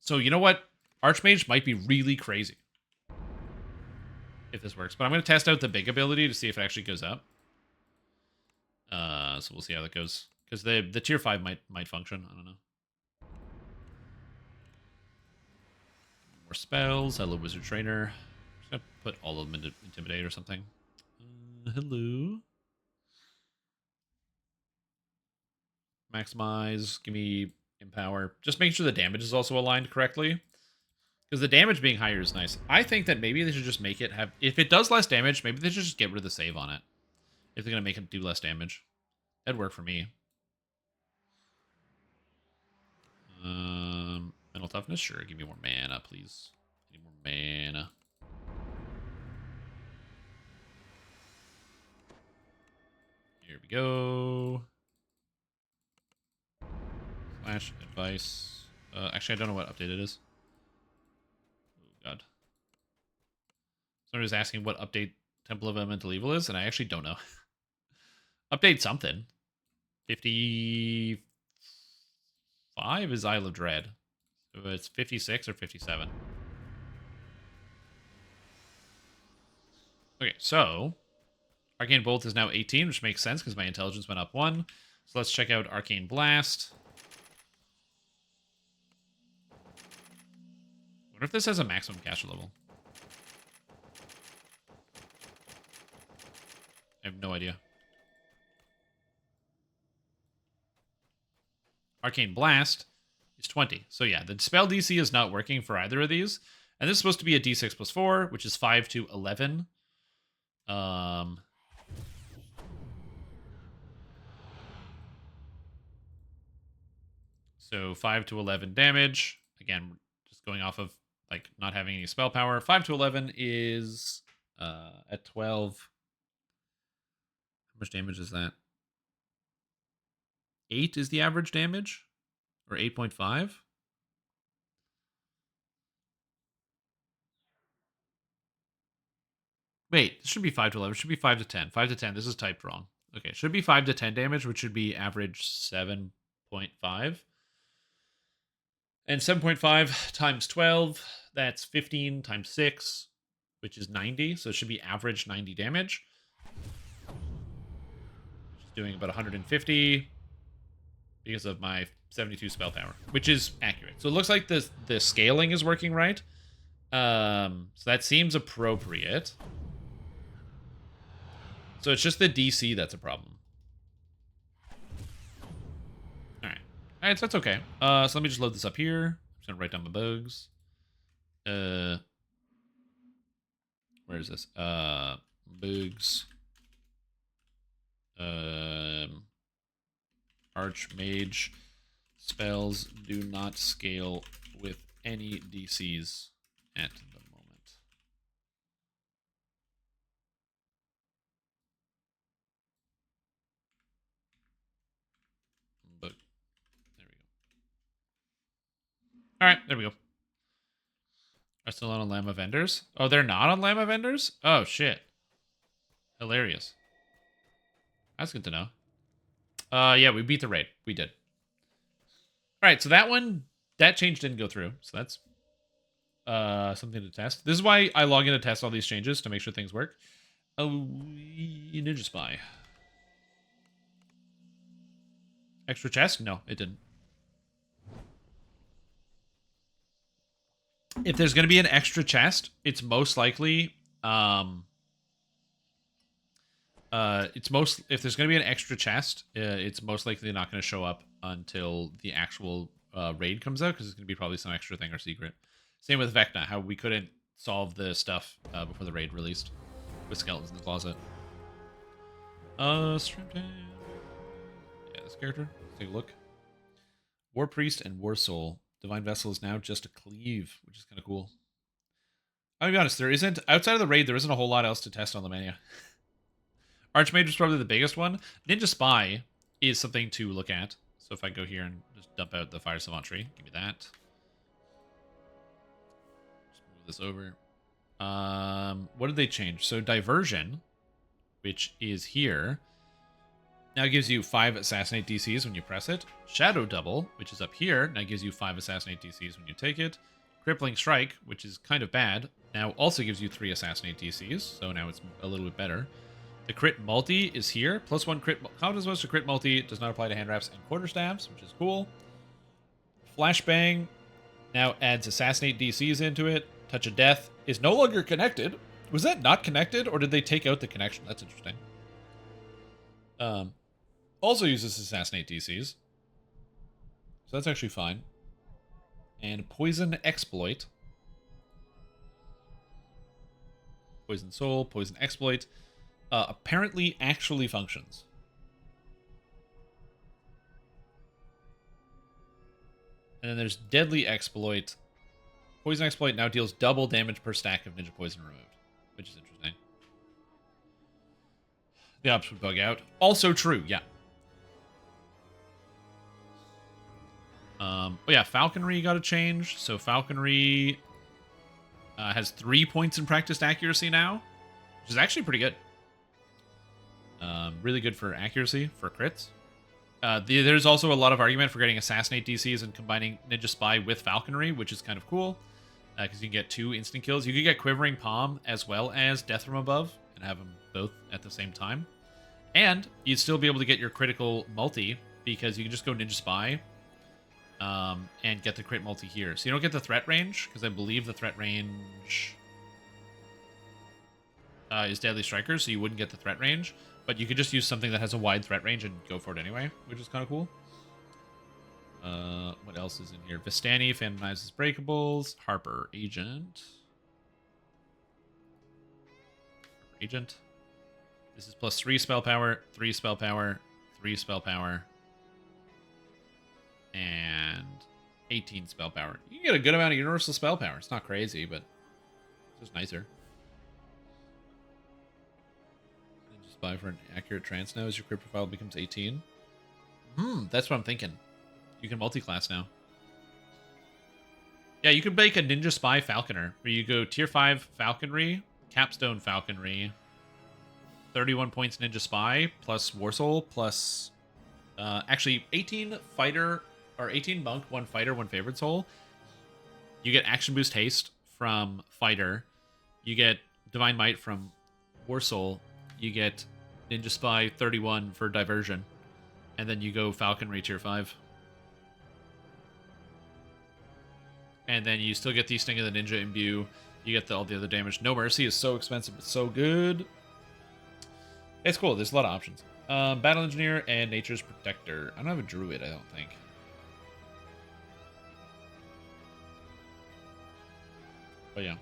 So you know what? Archmage might be really crazy if this works. But I'm going to test out the big ability to see if it actually goes up. So we'll see how that goes. Because the tier 5 might function. I don't know. More spells. Hello, Wizard Trainer. Just going to put all of them into Intimidate or something. Hello. Maximize. Give me Empower. Just make sure the damage is also aligned correctly. Because the damage being higher is nice. I think that maybe they should just make it have... If it does less damage, maybe they should just get rid of the save on it. If they're going to make it do less damage. That'd work for me. Mental toughness? Sure, give me more mana, please. Need more mana. Here we go. Slash advice. Actually, I don't know what update it is. Oh, God. Someone was asking what update Temple of Elemental Evil is, and I actually don't know. Update something. 55 is Isle of Dread. So it's 56 or 57. Okay, so Arcane Bolt is now 18, which makes sense because my intelligence went up 1. So let's check out Arcane Blast. I wonder if this has a maximum caster level. I have no idea. Arcane Blast is 20. So yeah, the spell DC is not working for either of these. And this is supposed to be a d6 plus 4, which is 5 to 11. So 5 to 11 damage. Again, just going off of like not having any spell power. 5 to 11 is at 12. How much damage is that? 8 is the average damage? Or 8.5? Wait, it should be 5 to 11. It should be 5 to 10. 5 to 10. This is typed wrong. Okay, it should be 5 to 10 damage, which should be average 7.5. And 7.5 times 12, that's 15 times 6, which is 90. So it should be average 90 damage. Just doing about 150 because of my 72 spell power, which is accurate. So it looks like the scaling is working right. So that seems appropriate. So it's just the DC that's a problem. Alright. Alright, so that's okay. So let me just load this up here. I'm just gonna write down my bugs. Where is this? Bugs. Archmage spells do not scale with any DCs at the moment. All right, there we go. Are still on Llama vendors? Oh, they're not on Llama vendors? Oh, shit. Hilarious. That's good to know. Yeah, we beat the raid. We did. All right, so that change didn't go through. So that's something to test. This is why I log in to test all these changes to make sure things work. Oh, Ninja Spy. Extra chest? No, it didn't. If there's going to be an extra chest, it's most likely if there's going to be an extra chest, it's most likely not going to show up until the actual raid comes out, because it's going to be probably some extra thing or secret. Same with Vecna, how we couldn't solve the stuff before the raid released with skeletons in the closet. Stream time. Yeah, this character. Let's take a look. War Priest and War Soul. Divine Vessel is now just a cleave, which is kind of cool. I'll be honest, there isn't, outside of the raid, there isn't a whole lot else to test on the menu. Archmage is probably the biggest one. Ninja Spy is something to look at. So if I go here and just dump out the Fire Savantry, give me that. Just move this over. What did they change? So Diversion, which is here, now gives you 5 Assassinate DCs when you press it. Shadow Double, which is up here, now gives you 5 Assassinate DCs when you take it. Crippling Strike, which is kind of bad, now also gives you 3 Assassinate DCs, so now it's a little bit better. The crit multi is here. +1 crit. How does most to crit multi does not apply to hand wraps and quarterstaffs, which is cool. Flashbang now adds Assassinate DCs into it. Touch of Death is no longer connected. Was that not connected, or did they take out the connection? That's interesting. Also uses Assassinate DCs. So that's actually fine. And Poison Exploit. Poison Soul, Poison Exploit. Apparently actually functions. And then there's Deadly Exploit. Poison Exploit now deals double damage per stack of Ninja Poison removed, which is interesting. The ops would bug out. Also true, yeah. Oh yeah, Falconry got a change. So Falconry has 3 points in practiced accuracy now, which is actually pretty good. Really good for accuracy, for crits. There's also a lot of argument for getting Assassinate DCs and combining Ninja Spy with Falconry, which is kind of cool, because you can get 2 instant kills. You can get Quivering Palm as well as Death from Above, and have them both at the same time. And you'd still be able to get your critical multi, because you can just go Ninja Spy and get the crit multi here. So you don't get the threat range, because I believe the threat range is Deadly Striker, so you wouldn't get the threat range. But you could just use something that has a wide threat range and go for it anyway, which is kind of cool. What else is in here? Vistani, Phantomizes Breakables. Harper, Agent. Agent. This is +3 spell power, 3 spell power, 3 spell power, and 18 spell power. You can get a good amount of universal spell power. It's not crazy, but it's just nicer. Spy for an accurate trance now as your crit profile becomes 18. That's what I'm thinking. You can multi-class now. Yeah, you can make a Ninja Spy Falconer, where you go Tier 5 Falconry, Capstone Falconry, 31 points Ninja Spy, plus War Soul, plus actually 18 Fighter, or 18 Monk, 1 Fighter, 1 Favorite Soul. You get Action Boost Haste from Fighter. You get Divine Might from War Soul. You get Ninja Spy 31 for Diversion. And then you go Falconry Tier 5. And then you still get the Sting of the Ninja Imbue. You get all the other damage. No Mercy is so expensive, but so good. It's cool. There's a lot of options. Battle Engineer and Nature's Protector. I don't have a Druid, I don't think. But yeah.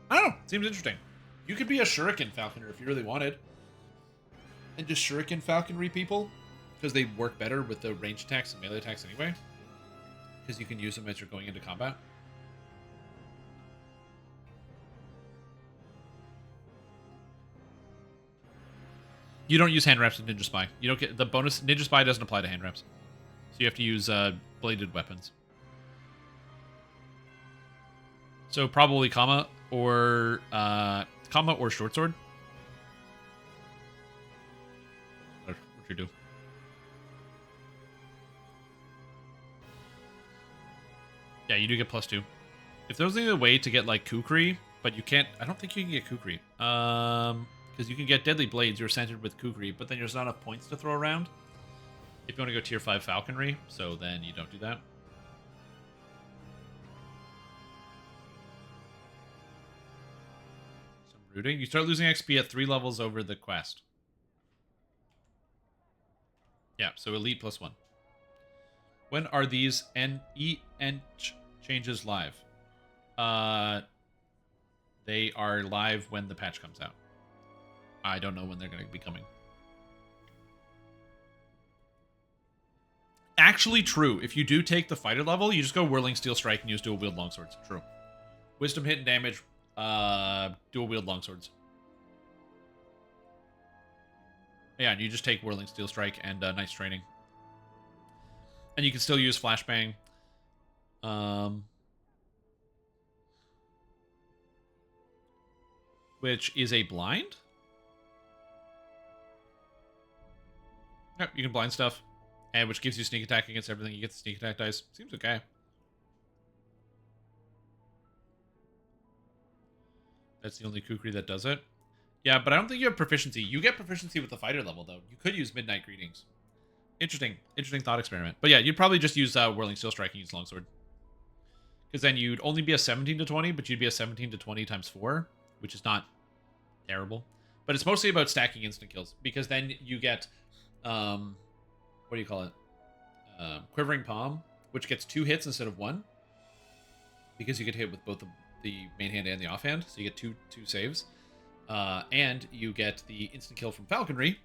I don't know. Seems interesting. You could be a Shuriken Falconer if you really wanted. And just Shuriken Falconry people. Because they work better with the range attacks and melee attacks anyway. Because you can use them as you're going into combat. You don't use hand wraps with Ninja Spy. You don't get the bonus. Ninja Spy doesn't apply to hand wraps. So you have to use bladed weapons. So probably comma or short sword. What you do? Yeah, you do get +2. If there was any way to get like Kukri, but you can't. I don't think you can get Kukri. Because you can get Deadly Blades. You're centered with Kukri, but then there's not enough points to throw around. If you want to go tier 5 Falconry, so then you don't do that. Some rooting. You start losing XP at 3 levels over the quest. Yeah, so Elite +1. When are these changes live? They are live when the patch comes out. I don't know when they're going to be coming. Actually true. If you do take the fighter level, you just go Whirling Steel Strike and use dual wield longswords. True. Wisdom hit and damage, dual wield longswords. Yeah, and you just take Whirling Steel Strike and Nice Training. And you can still use Flashbang. Which is a blind? Yep, you can blind stuff. And which gives you sneak attack against everything. You get the sneak attack dice. Seems okay. That's the only Kukri that does it. Yeah, but I don't think you have proficiency. You get proficiency with the fighter level, though. You could use Midnight Greetings. Interesting thought experiment. But yeah, you'd probably just use Whirling Steel Strike and use Longsword. Because then you'd only be a 17 to 20, but you'd be a 17 to 20 times 4, which is not terrible. But it's mostly about stacking instant kills. Because then you get... what do you call it? Quivering Palm, which gets 2 hits instead of 1. Because you get hit with both the main hand and the offhand. So you get two saves. And you get the instant kill from Falconry,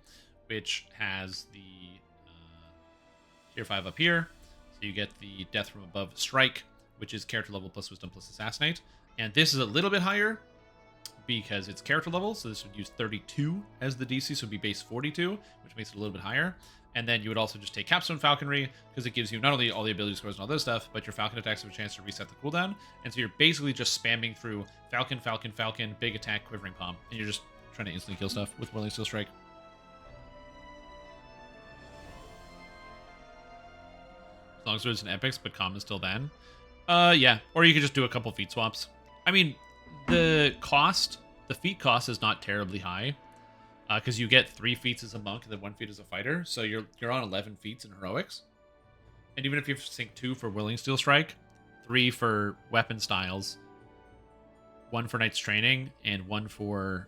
which has the tier 5 up here. So you get the Death from Above Strike, which is character level plus Wisdom plus Assassinate. And this is a little bit higher because it's character level. So this would use 32 as the DC, so it would be base 42, which makes it a little bit higher. And then you would also just take Capstone Falconry, because it gives you not only all the ability scores and all this stuff, but your Falcon attacks have a chance to reset the cooldown. And so you're basically just spamming through Falcon, Falcon, Falcon, big attack, Quivering Palm. And you're just trying to instantly kill stuff with Whirling Steel Strike. Longswords and Epics, but common still then. Yeah. Or you could just do a couple feat swaps. I mean, the feat cost is not terribly high. Because you get 3 feats as a monk and then 1 feat as a fighter, so you're on 11 feats in heroics. And even if you sync 2 for Whirling Steel Strike, 3 for weapon styles, 1 for Knight's Training, and 1 for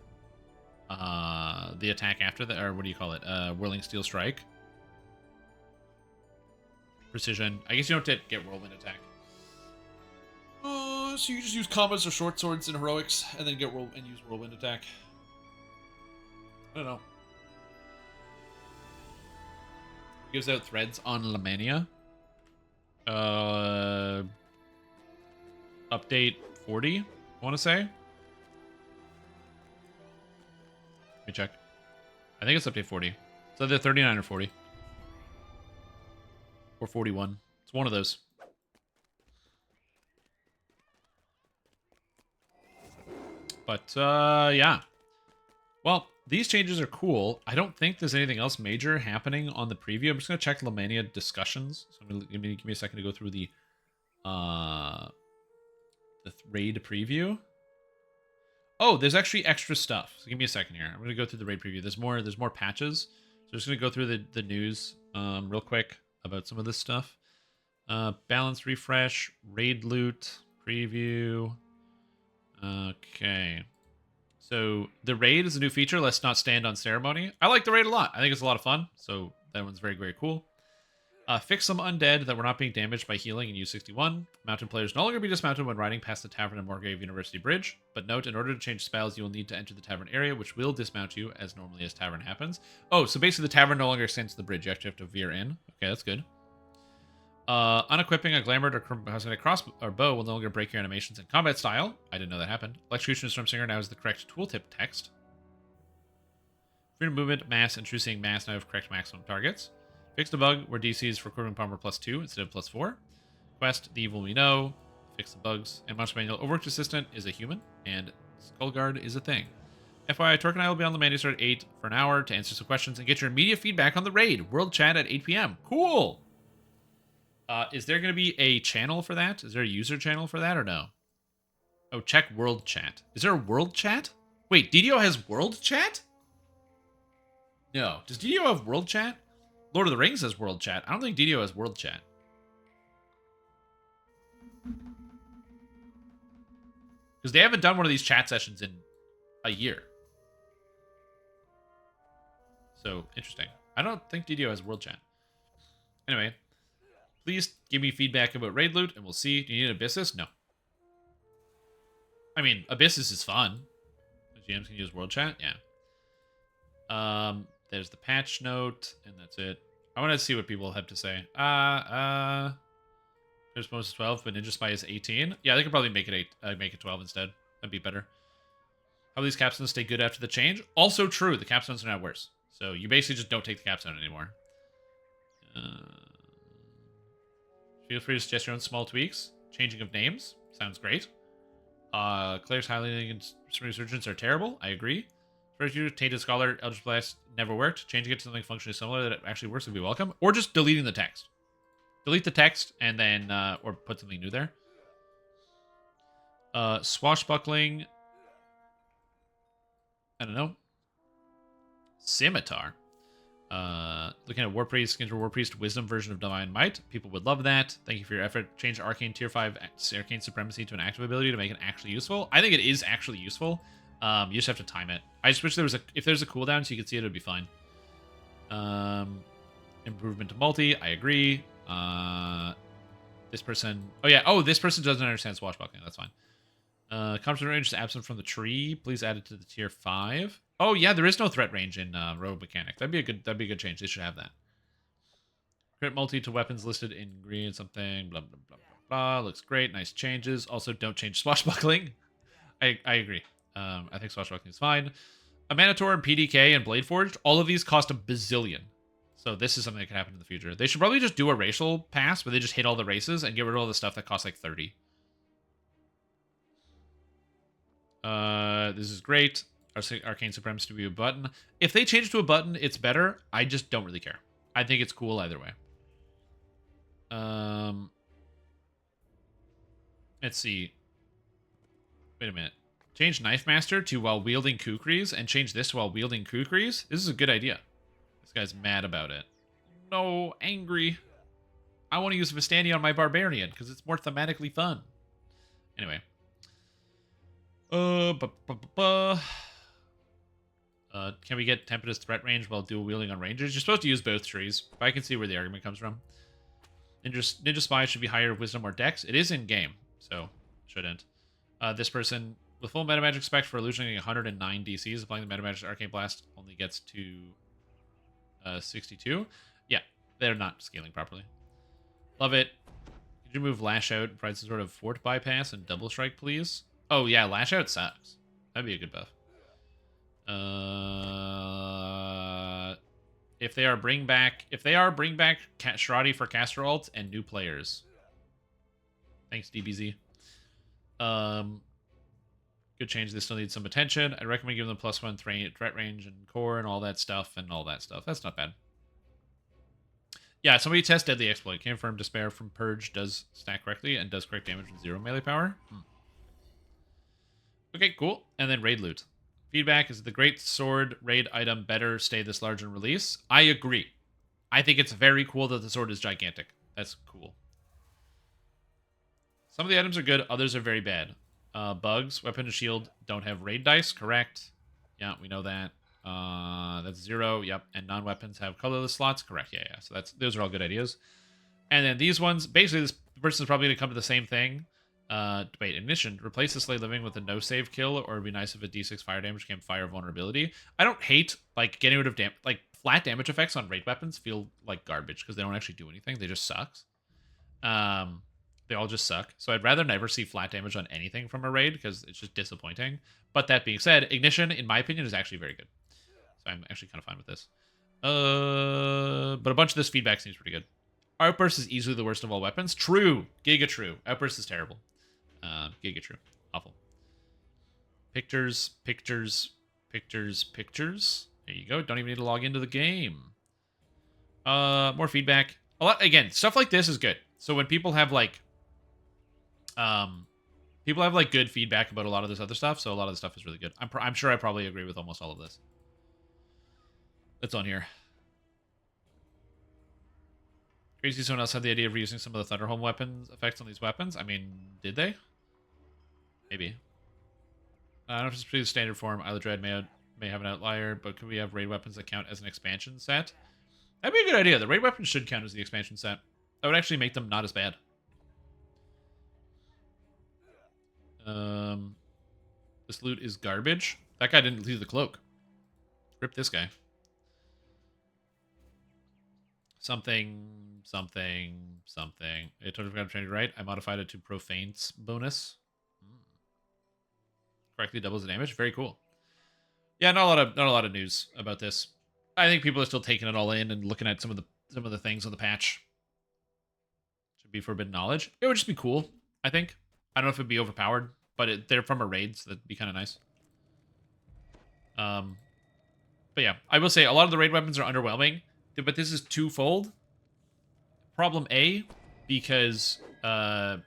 the attack after that, or what do you call it? Whirling Steel Strike. Precision. I guess you don't get Whirlwind Attack. So you just use combos or short swords in heroics, and then use Whirlwind Attack. I don't know. Gives out threads on Lamania. Update 40, I want to say. Let me check. I think it's update 40. It's either 39 or 40. Or 41. It's one of those. But, yeah. Well, these changes are cool. I don't think there's anything else major happening on the preview. I'm just going to check Lamania discussions. So give me a second to go through the raid preview. Oh, there's actually extra stuff. So give me a second here. I'm going to go through the raid preview. There's more patches. So I'm just going to go through the news real quick about some of this stuff. Balance refresh, raid loot, preview. Okay. So the raid is a new feature. Let's not stand on ceremony. I like the raid a lot. I think it's a lot of fun. So that one's very, very cool. Fix some undead that were not being damaged by healing in U61. Mountain players no longer be dismounted when riding past the tavern and Morgrave University Bridge. But note, in order to change spells, you will need to enter the tavern area, which will dismount you as normally as tavern happens. Oh, so basically the tavern no longer extends to the bridge. You actually have to veer in. Okay, that's good. Unequipping a glamored or cosmetic cross or bow will no longer break your animations in combat style. I didn't know that happened. Electrocution Storm Singer now has the correct tooltip text. Freedom movement, mass, and true seeing mass now have correct maximum targets. Fixed a bug where DCs for Quivering Palmer +2 instead of +4. Quest, the evil we know. Fix the bugs. And Monster Manual, Overworked Assistant is a human, and Skullguard is a thing. FYI, Torque and I will be on the Mandy Start at 8 for an hour to answer some questions and get your immediate feedback on the raid. World chat at 8 p.m. Cool! Is there going to be a channel for that? Is there a user channel for that or no? Oh, check world chat. Is there a world chat? Wait, DDO has world chat? No. Does DDO have world chat? Lord of the Rings has world chat. I don't think DDO has world chat. Because they haven't done one of these chat sessions in a year. So, interesting. I don't think DDO has world chat. Anyway, please give me feedback about raid loot, and we'll see. Do you need Abyssus? No. I mean, Abyssus is fun. The GMs can use world chat, yeah. There's the patch note, and that's it. I want to see what people have to say. There's bonus 12, but Ninja Spy is 18. Yeah, they could probably make it make it 12 instead. That'd be better. How these capstones stay good after the change? Also true. The capstones are not worse. So you basically just don't take the capstone anymore. Feel free to suggest your own small tweaks. Changing of names. Sounds great. Claire's highlighting and resurgence are terrible. I agree. First, you Tainted Scholar, Eldritch Blast never worked. Changing it to something functionally similar that actually works would be welcome. Or just deleting the text. Delete the text and then, or put something new there. Swashbuckling. I don't know. Scimitar. Looking at War Priest, Skinner War Priest, Wisdom version of Divine Might. People would love that. Thank you for your effort. Change Arcane Tier 5 Arcane Supremacy to an active ability to make it actually useful. I think it is actually useful. You just have to time it. I just wish there was if there's a cooldown so you could see it, it'd be fine. Improvement to multi. I agree. This person. Oh yeah. Oh, this person doesn't understand swashbuckling. That's fine. Combat range is absent from the tree. Please add it to the tier 5. Oh yeah, there is no threat range in rogue mechanic. That'd be a good change. They should have that. Crit multi to weapons listed in green something. Blah blah blah blah blah. Looks great. Nice changes. Also, don't change swashbuckling. I agree. I think swashbuckling is fine. A Manator and PDK and Blade Forged. All of these cost a bazillion. So this is something that could happen in the future. They should probably just do a racial pass where they just hit all the races and get rid of all the stuff that costs like 30. This is great. Arcane Supremacy to be a button. If they change it to a button, it's better. I just don't really care. I think it's cool either way. Let's see. Wait a minute. Change Knife Master to while wielding kukris and change this while wielding kukris. This is a good idea. This guy's mad about it. No, angry. I want to use Vistani on my Barbarian because it's more thematically fun. Anyway. Can we get Tempest threat range while dual wielding on rangers? You're supposed to use both trees, but I can see where the argument comes from. Ninja Spy should be higher Wisdom or Dex. It is in game, so shouldn't. This person with full meta magic spec for illusioning 109 DCs, applying the meta magic Arcane Blast only gets to 62. Yeah, they're not scaling properly. Love it. Could you move Lash Out and provide some sort of fort bypass and double strike, please? Oh yeah, Lash Out sucks. That'd be a good buff. If they are bring back Shrati for caster ult and new players. Thanks, DBZ. Good change. This still needs some attention. I'd recommend giving them +1 threat range and core and all that stuff. That's not bad. Yeah, somebody test Deadly Exploit. Confirm Despair from Purge does stack correctly and does correct damage with 0 melee power. Okay, cool. And then raid loot. Feedback is the Great Sword raid item better stay this large in release. I agree. I think it's very cool that the sword is gigantic. That's cool. Some of the items are good, others are very bad. Bugs, weapon and shield don't have raid dice, correct. Yeah, we know that. That's 0, yep. And non-weapons have colorless slots, correct. Yeah. So those are all good ideas. And then these ones, basically this person's probably going to come to the same thing. Wait, ignition. Replace the Slay Living with a no-save kill, or it'd be nice if a d6 fire damage became fire vulnerability. I don't hate, like, getting rid of flat damage effects on raid weapons feel like garbage, because they don't actually do anything. They just sucks. They all just suck. So I'd rather never see flat damage on anything from a raid, because it's just disappointing. But that being said, ignition, in my opinion, is actually very good. So I'm actually kind of fine with this. But a bunch of this feedback seems pretty good. Outburst is easily the worst of all weapons. True. Giga true. Outburst is terrible. Giga true. Awful. Pictures, pictures, pictures, pictures. There you go. Don't even need to log into the game. More feedback. A lot, again, stuff like this is good. So when people have like good feedback about a lot of this other stuff, so a lot of the stuff is really good. I'm sure I probably agree with almost all of this that's on here. Crazy someone else had the idea of reusing some of the Thunderhome weapons effects on these weapons. I mean, did they? Maybe. I don't know if it's pretty standard form. Isla Dread may have an outlier, but could we have raid weapons that count as an expansion set? That'd be a good idea. The raid weapons should count as the expansion set. That would actually make them not as bad. This loot is garbage. That guy didn't leave the cloak. Rip this guy. Something, something, something. I totally forgot to change it right. I modified it to Profane's bonus. Correctly doubles the damage. Very cool. Yeah, not a lot of news about this. I think people are still taking it all in and looking at some of the things on the patch. Should be forbidden knowledge. It would just be cool, I think. I don't know if it'd be overpowered, but they're from a raid, so that'd be kind of nice. But yeah, I will say a lot of the raid weapons are underwhelming, but this is twofold. Problem A, because they're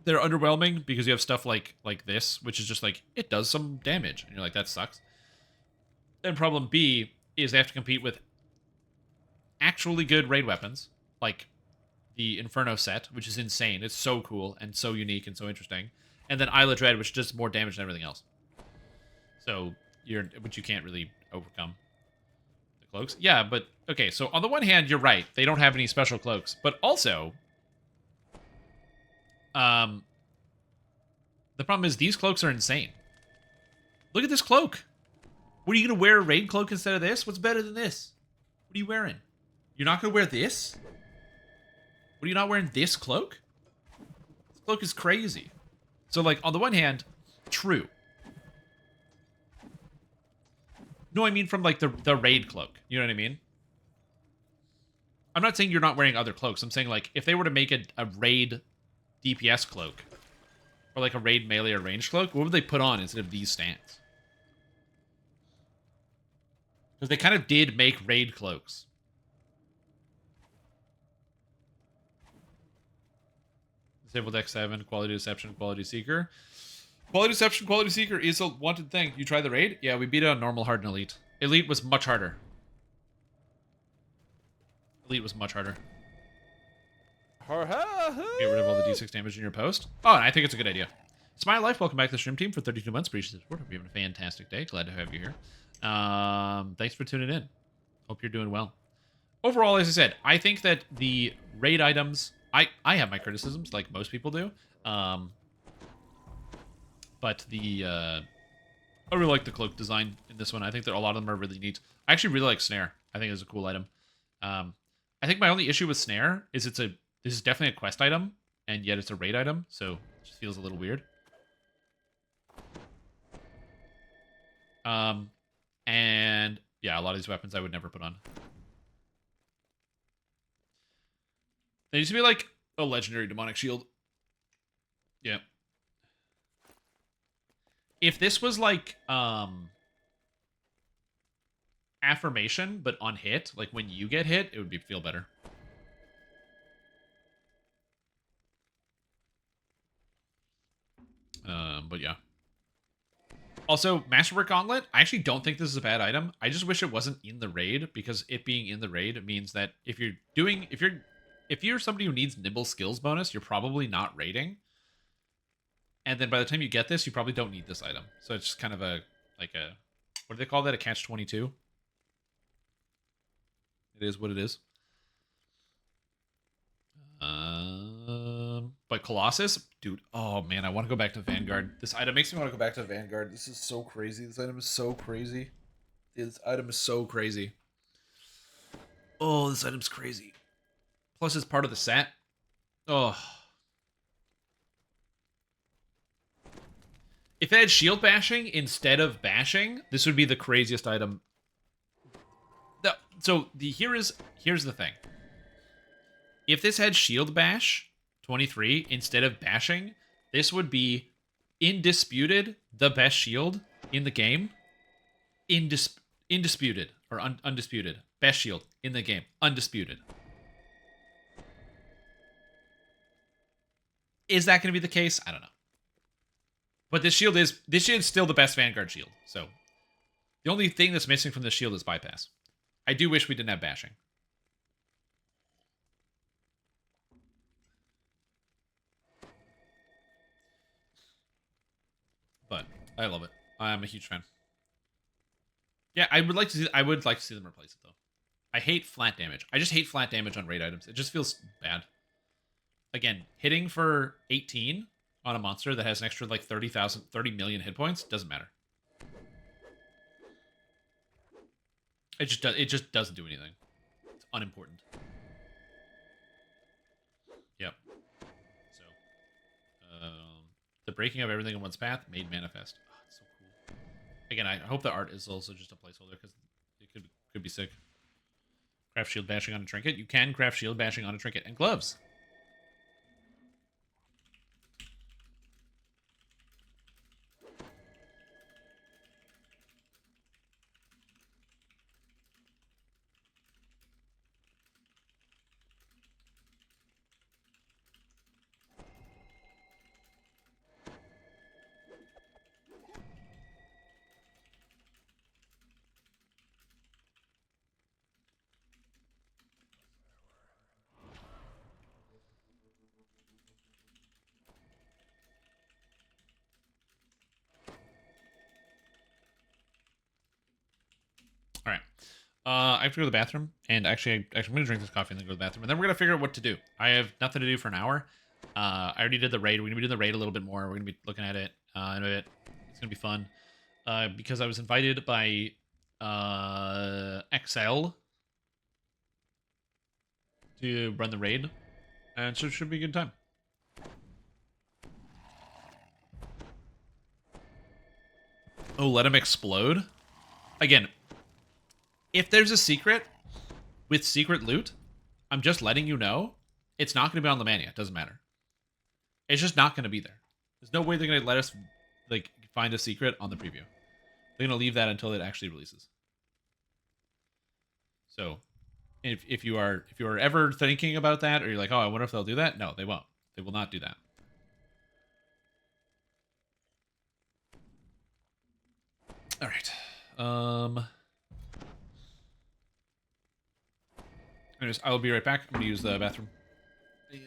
underwhelming because you have stuff like this, which is just like, it does some damage. And you're like, that sucks. And problem B is they have to compete with actually good raid weapons, like the Inferno set, which is insane. It's so cool and so unique and so interesting. And then Isla Dread, which does more damage than everything else. So, which you can't really overcome. The cloaks? Yeah, but, okay, so on the one hand, you're right. They don't have any special cloaks. But also, the problem is these cloaks are insane. Look at this cloak. What are you going to wear, a raid cloak instead of this? What's better than this? What are you wearing? You're not going to wear this? What, are you not wearing this cloak? This cloak is crazy. So, like, on the one hand, true. No, I mean from, like, the raid cloak. You know what I mean? I'm not saying you're not wearing other cloaks. I'm saying, like, if they were to make a raid DPS cloak, or, like, a raid melee or range cloak, what would they put on instead of these stands? Because they kind of did make raid cloaks. Disabled X7, Quality Deception, Quality Seeker. Quality Deception, Quality Seeker is a wanted thing. You try the raid? Yeah, we beat it on normal, hard, and elite. Elite was much harder. Elite was much harder. Get rid of all the D6 damage in your post. Oh, and I think it's a good idea. Smile Life, welcome back to the stream team for 32 months. Appreciate the support. Hope you're having a fantastic day. Glad to have you here. Thanks for tuning in. Hope you're doing well. Overall, as I said, I think that the raid items, I have my criticisms, like most people do. But I really like the cloak design in this one. I think that a lot of them are really neat. I actually really like Snare. I think it's a cool item. I think my only issue with Snare is this is definitely a quest item, and yet it's a raid item, so it just feels a little weird. And yeah, a lot of these weapons I would never put on. They used to be like a legendary demonic shield. Yeah. If this was like affirmation, but on hit, like when you get hit, it would feel better. But yeah. Also, Masterwork Gauntlet, I actually don't think this is a bad item. I just wish it wasn't in the raid, because it being in the raid means that if you're somebody who needs Nimble Skills bonus, you're probably not raiding. And then by the time you get this, you probably don't need this item. So it's just kind of what do they call that? A catch-22? It is what it is. But Colossus, dude, oh man, I want to go back to Vanguard. This item makes me want to go back to Vanguard. This is so crazy. This item is so crazy. This item is so crazy. Oh, this item's crazy. Plus, it's part of the set. Oh. If it had shield bashing instead of bashing, this would be the craziest item. Here's the thing. If this had shield bash 23 instead of bashing, this would be indisputed the best shield in the game. Indisputed or undisputed. Best shield in the game. Undisputed. Is that going to be the case? I don't know. But this shield's still the best Vanguard shield. So the only thing that's missing from the shield is bypass. I do wish we didn't have bashing. But I love it. I'm a huge fan. Yeah, I would like to see them replace it though. I hate flat damage. I just hate flat damage on raid items. It just feels bad. Again, hitting for 18 on a monster that has an extra like 30 million hit points doesn't matter. It just doesn't do anything. It's unimportant. Yep. So, the breaking of everything in one's path made manifest. Oh, it's so cool. Again, I hope the art is also just a placeholder because it could be sick. Craft shield bashing on a trinket. You can craft shield bashing on a trinket and gloves. All right. I have to go to the bathroom, and actually, I'm going to drink this coffee and then go to the bathroom, and then we're going to figure out what to do. I have nothing to do for an hour. I already did the raid. We're going to be doing the raid a little bit more. We're going to be looking at it in a bit. It's going to be fun. Because I was invited by XL to run the raid, and so it should be a good time. Oh, let him explode? Again, if there's a secret with secret loot, I'm just letting you know, it's not going to be on Lemania. It doesn't matter. It's just not going to be there. There's no way they're going to let us like find a secret on the preview. They're going to leave that until it actually releases. So, if you are ever thinking about that, or you're like, oh, I wonder if they'll do that, no, they won't. They will not do that. All right. Anyways, I will be right back. I'm going to use the bathroom. And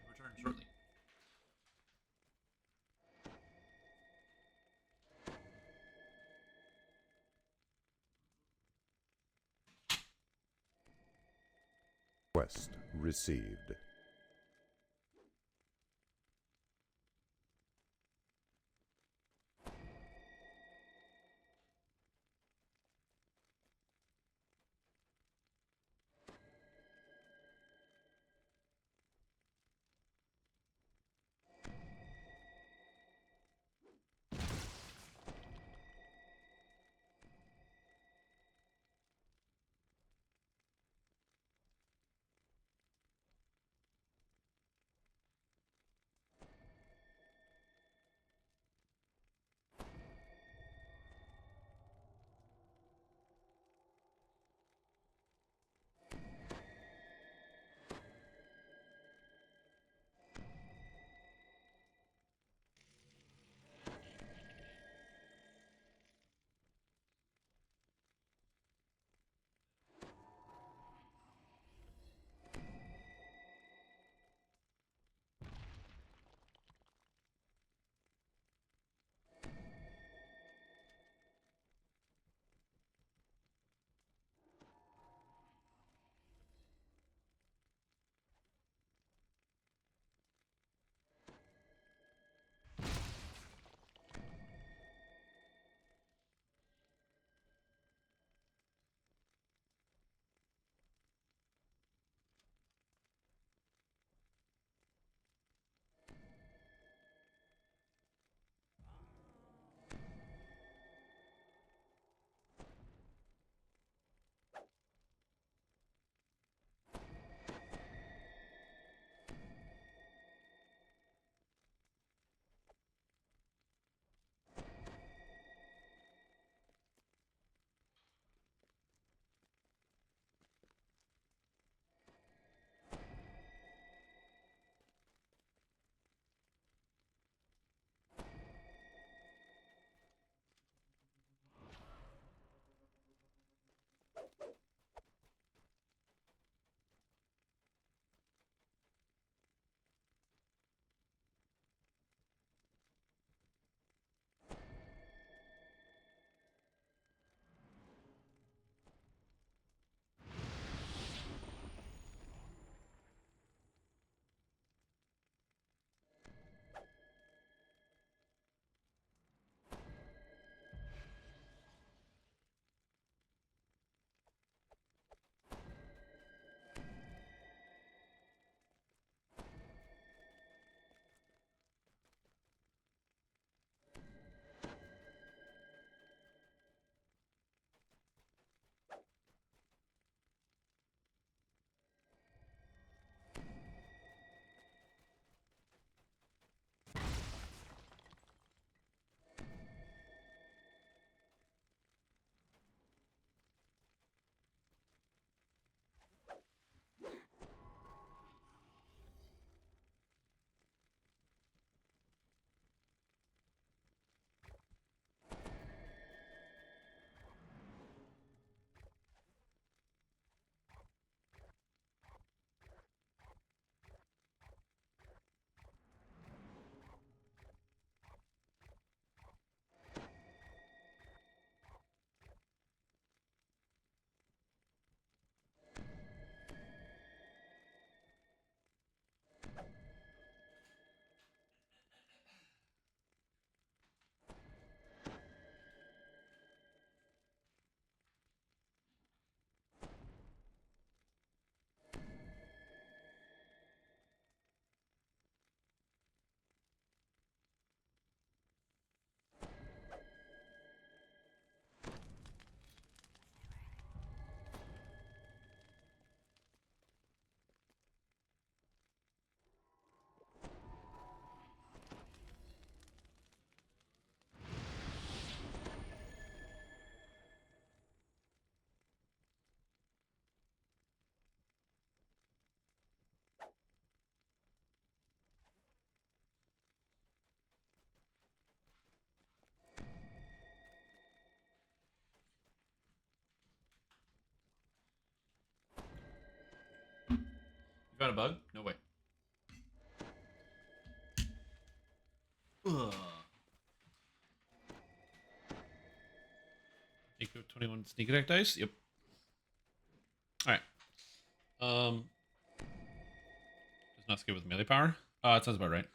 return shortly. Quest received. Found a bug? No way. Ugh. Eco 21 sneak attack dice? Yep. Alright. Does not scale with melee power? It sounds about right.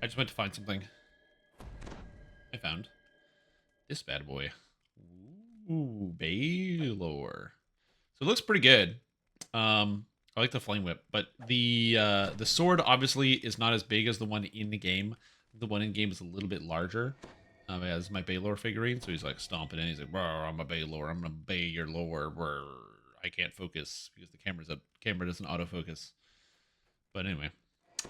I just went to find something. I found this bad boy. Ooh, Baylor. So it looks pretty good. I like the flame whip, but the sword obviously is not as big as the one in the game. The one in game is a little bit larger. As my Baylor figurine, so he's like stomping in. He's like, "I'm a Baylor. I'm gonna bay your lore." I can't focus because the camera doesn't autofocus. But anyway,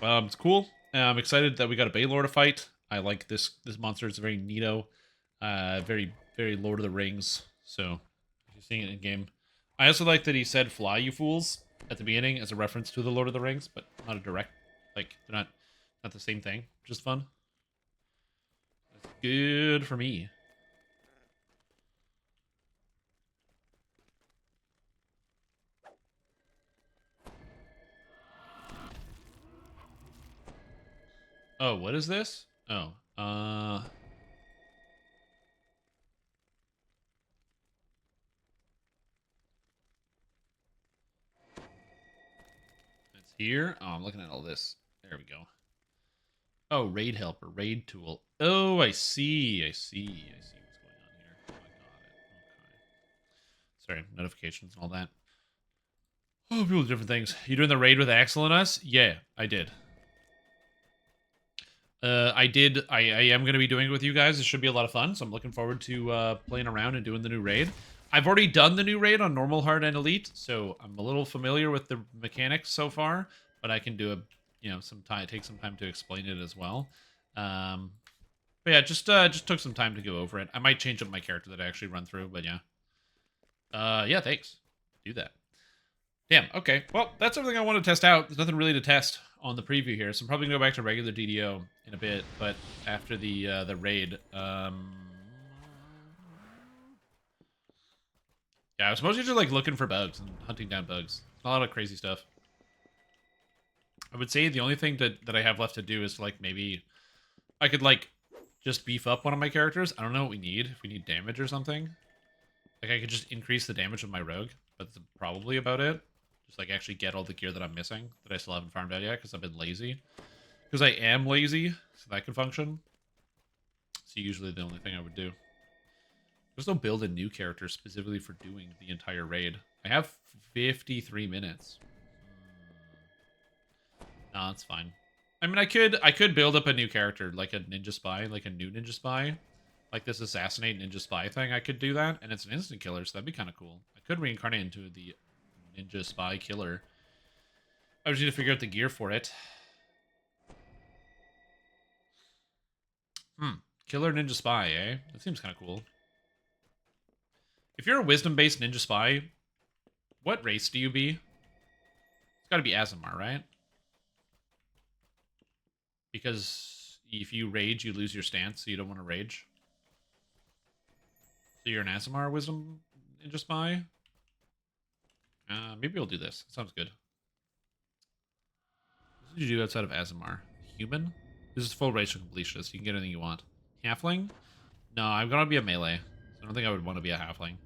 it's cool. I'm excited that we got a Baylor to fight. I like this monster. It's very neato, very Lord of the Rings. So if you're seeing it in game, I also like that he said "Fly, you fools" at the beginning as a reference to the Lord of the Rings, but not a direct. Like they're not the same thing. Just fun. That's good for me. Oh, what is this? Oh, it's here. Oh, I'm looking at all this. There we go. Oh, raid helper, raid tool. Oh, I see what's going on here. Oh, I got it. Okay. Sorry, notifications and all that. Oh, people do different things. You doing the raid with Axel and us? Yeah, I did. I did. I am going to be doing it with you guys. It should be a lot of fun, so I'm looking forward to playing around and doing the new raid. I've already done the new raid on normal, hard, and elite, so I'm a little familiar with the mechanics so far, but I can do take some time to explain it as well. But yeah, just took some time to go over it. I might change up my character that I actually run through, but yeah. Yeah, thanks. Do that. Damn, okay. Well, that's everything I want to test out. There's nothing really to test on the preview here, so I'm probably going to go back to regular DDO in a bit, but after the raid. Yeah, I was mostly just like looking for bugs and hunting down bugs. A lot of crazy stuff. I would say the only thing that I have left to do is like maybe I could like just beef up one of my characters. I don't know what we need. If we need damage or something. Like I could just increase the damage of my rogue, but that's probably about it. Just like actually get all the gear that I'm missing that I still haven't farmed out yet because I've been lazy. Because I am lazy, so that can function. It's usually the only thing I would do. There's no build a new character specifically for doing the entire raid. I have 53 minutes. No, that's fine. I mean, I could build up a new character, like a ninja spy, like a new ninja spy. Like this assassinate ninja spy thing, I could do that, and it's an instant killer, so that'd be kind of cool. I could reincarnate into the ninja spy killer. I just need to figure out the gear for it. Killer ninja spy, eh? That seems kind of cool. If you're a wisdom-based ninja spy, what race do you be? It's gotta be Azamar, right? Because if you rage, you lose your stance, so you don't want to rage. So you're an Azamar wisdom ninja spy? Maybe we'll do this. That sounds good. What did you do outside of Azamar? Human? This is full racial completionist. You can get anything you want. Halfling? No, I'm gonna be a melee. So I don't think I would want to be a halfling.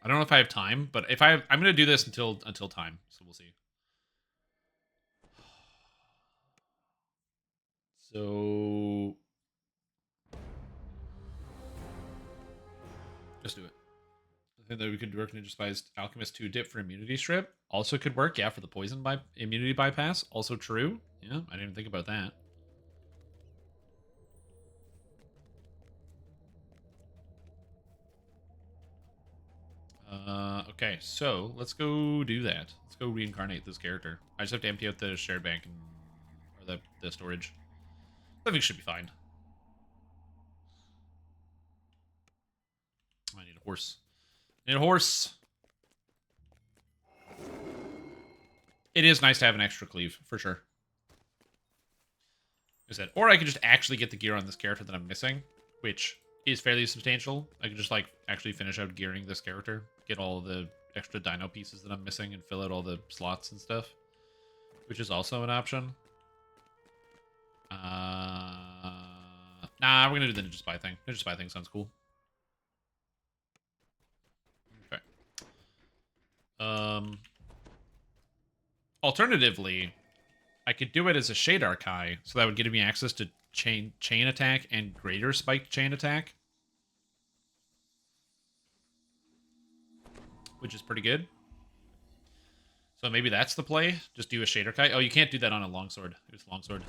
I don't know if I have time, but if I'm gonna do this until time, so we'll see. So let's do it. I think that we could work Ninja Spy's Alchemist 2 dip for immunity strip. Also could work, yeah, for the poison immunity bypass. Also true. Yeah, I didn't even think about that. Okay, so let's go do that. Let's go reincarnate this character. I just have to empty out the shared bank or the storage. I think it should be fine. I need a horse. I need a horse. It is nice to have an extra cleave, for sure. Like I said, or I could just actually get the gear on this character that I'm missing, which is fairly substantial. I could just like actually finish out gearing this character, get all the extra dino pieces that I'm missing, and fill out all the slots and stuff, which is also an option. Nah, we're gonna do the Ninja Spy thing. Ninja Spy thing sounds cool. Okay. Alternatively, I could do it as a Shade Archai, so that would give me access to chain attack and greater spiked chain attack, which is pretty good. So maybe that's the play. Just do a Shade Archai. Oh, you can't do that on a longsword. It's longsword.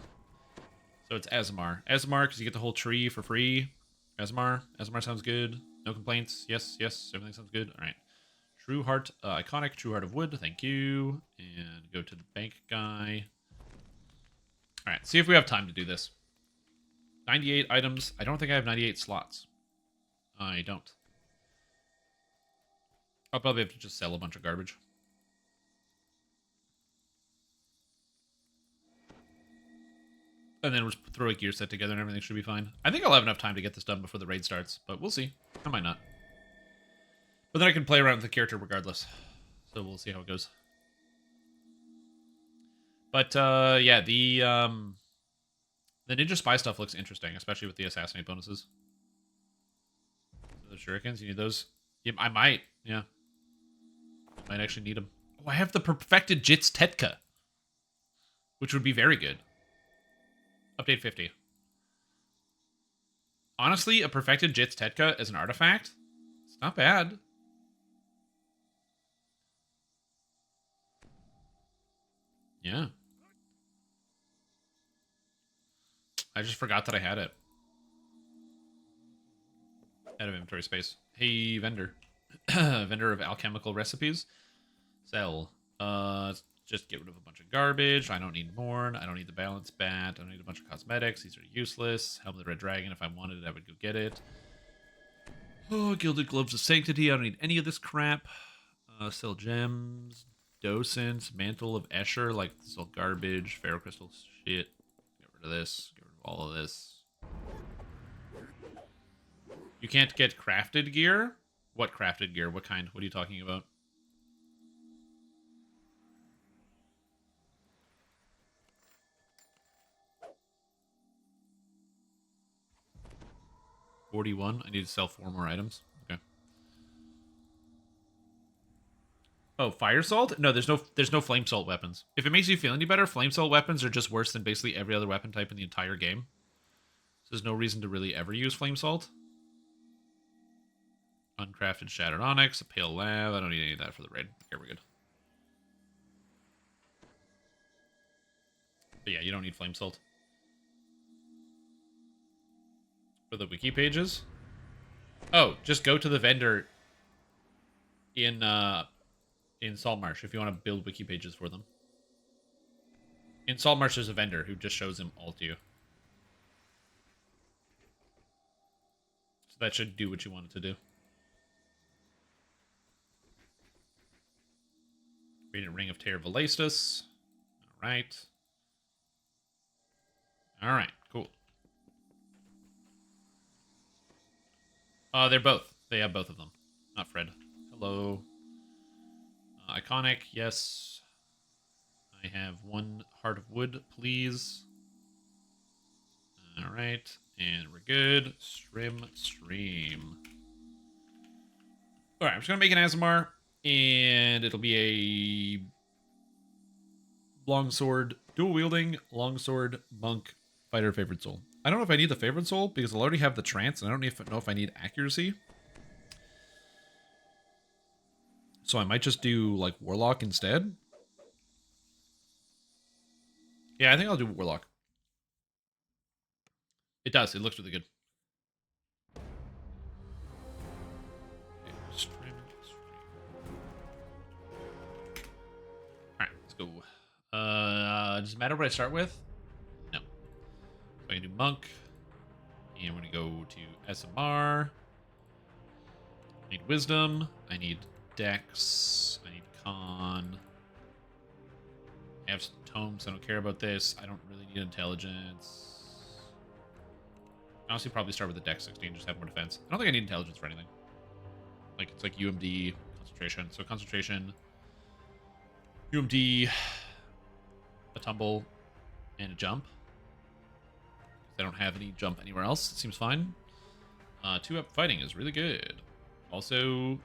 So it's Asmar. Asmar, because you get the whole tree for free. Asmar. Asmar sounds good. No complaints. Yes, yes. Everything sounds good. All right. True Heart, iconic. True Heart of Wood. Thank you. And go to the bank guy. All right. See if we have time to do this. 98 items. I don't think I have 98 slots. I don't. I'll probably have to just sell a bunch of garbage. And then we'll throw a gear set together and everything should be fine. I think I'll have enough time to get this done before the raid starts, but we'll see. I might not. But then I can play around with the character regardless. So we'll see how it goes. But, yeah, the Ninja Spy stuff looks interesting, especially with the Assassinate bonuses. The shurikens, you need those? Yeah, I might, yeah. I might actually need them. Oh, I have the Perfected Jits Tetka, which would be very good. Update 50. Honestly, a Perfected Jits Tetka as an artifact, it's not bad. Yeah. I just forgot that I had it. Out of inventory space. Hey, vendor. Vendor of alchemical recipes. Sell. Just get rid of a bunch of garbage. I don't need Morn. I don't need the Balance Bat. I don't need a bunch of cosmetics. These are useless. Helm of the Red Dragon. If I wanted it, I would go get it. Oh, Gilded Gloves of Sanctity. I don't need any of this crap. Sell gems. Docents. Mantle of Escher. Like, this is all garbage. Ferro crystals. Shit. Get rid of this. Get rid of all of this. You can't get crafted gear? What crafted gear? What kind? What are you talking about? $41. I need to sell 4 more items. Okay. Oh, fire salt? No, there's no flame salt weapons. If it makes you feel any better, flame salt weapons are just worse than basically every other weapon type in the entire game. So there's no reason to really ever use flame salt. Uncrafted shattered onyx, a pale lav. I don't need any of that for the raid. Okay, we're good. But yeah, you don't need flame salt. For the wiki pages? Oh, just go to the vendor in Saltmarsh if you want to build wiki pages for them. In Saltmarsh, there's a vendor who just shows them all to you. So that should do what you want it to do. Radiant Ring of Terror Valastus. Alright. Alright, cool. They're both. They have both of them. Not Fred. Hello. Iconic, yes. I have 1 Heart of Wood, please. Alright, and we're good. Stream. Alright, I'm just gonna make an Azamar, and it'll be a longsword, dual-wielding, longsword, monk, fighter, favorite soul. I don't know if I need the favorite soul, because I'll already have the trance, and I don't know if I need accuracy. So I might just do, like, Warlock instead. Yeah, I think I'll do Warlock. It does. It looks really good. Alright, let's go. Does it matter what I start with? No. So I can do Monk. And we're going to go to SMR. I need Wisdom. I need Dex. I need Con. I have some tomes. I don't care about this. I don't really need Intelligence. honestly probably start with the dex 16, just have more defense. I don't think I need intelligence for anything. Like, it's like UMD, concentration. So concentration, UMD, a tumble, and a jump. I don't have any jump anywhere else. It seems fine. 2-up fighting is really good. Also,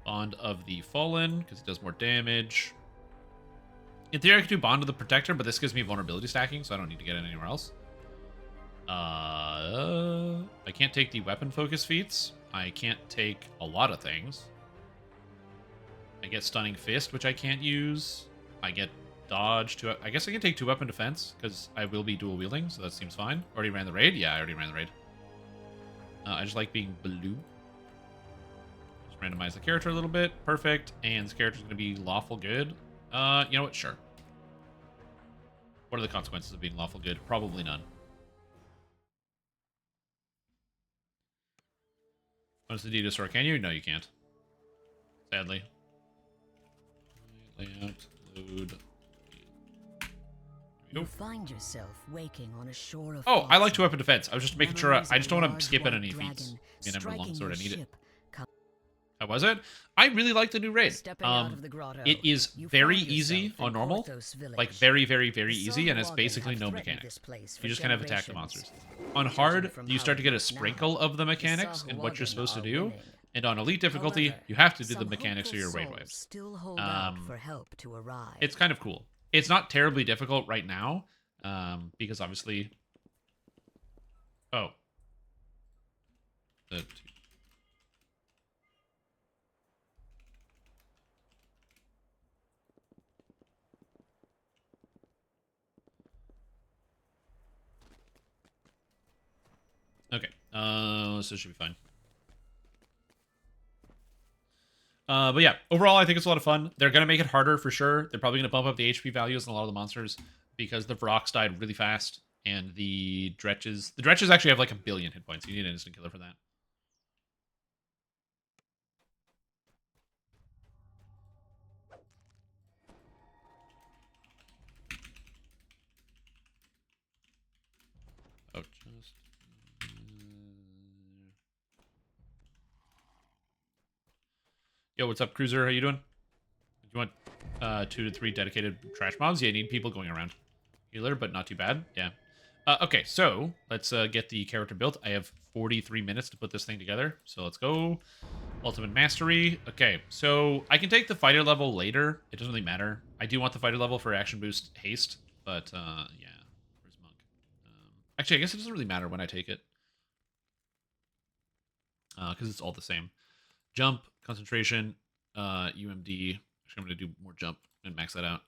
Bond of the Fallen, because it does more damage. In theory, I could do Bond of the Protector, but this gives me vulnerability stacking, so I don't need to get it anywhere else. I can't take the weapon focus feats. I can't take a lot of things. I get Stunning Fist, which I can't use. I get Dodge. I guess I can take 2-weapon defense, because I will be dual wielding, so that seems fine. Already ran the raid? Yeah, I already ran the raid. I just like being blue. Just randomize the character a little bit. Perfect. And this character's going to be lawful good. You know what? Sure. What are the consequences of being lawful good? Probably none. What's the DDO store? Can you? No, you can't. Sadly. Layout. Load. You find yourself waking on a shore of I like 2-weapon defense. I was just making sure. I just don't want to skip at any feats. Me and long sword, I need it. How was it? I really like the new raid. It is very easy on normal. Like, very, very, very easy, and it's basically no mechanics. You just kind of attack the monsters. On hard, you start to get a sprinkle of the mechanics and what you're supposed to do. And on elite difficulty, you have to do the mechanics or your raid waves. It's kind of cool. It's not terribly difficult right now, because obviously... Oh. Okay, so it should be fine. But yeah, overall, I think it's a lot of fun. They're going to make it harder for sure. They're probably going to bump up the HP values in a lot of the monsters because the Vrox died really fast. And the Dretches... The Dretches actually have like 1 billion hit points. You need an instant killer for that. Oh, just... Yo, what's up, Cruiser? How you doing? Do you want 2 to 3 dedicated trash mobs? Yeah, you need people going around. Healer, but not too bad. Yeah. Okay, so let's get the character built. I have 43 minutes to put this thing together, so let's go. Ultimate Mastery. Okay, so I can take the fighter level later. It doesn't really matter. I do want the fighter level for action boost haste, but yeah. Where's Monk? Actually, I guess it doesn't really matter when I take it. Because it's all the same. Jump, concentration, UMD. Actually, I'm going to do more jump and max that out.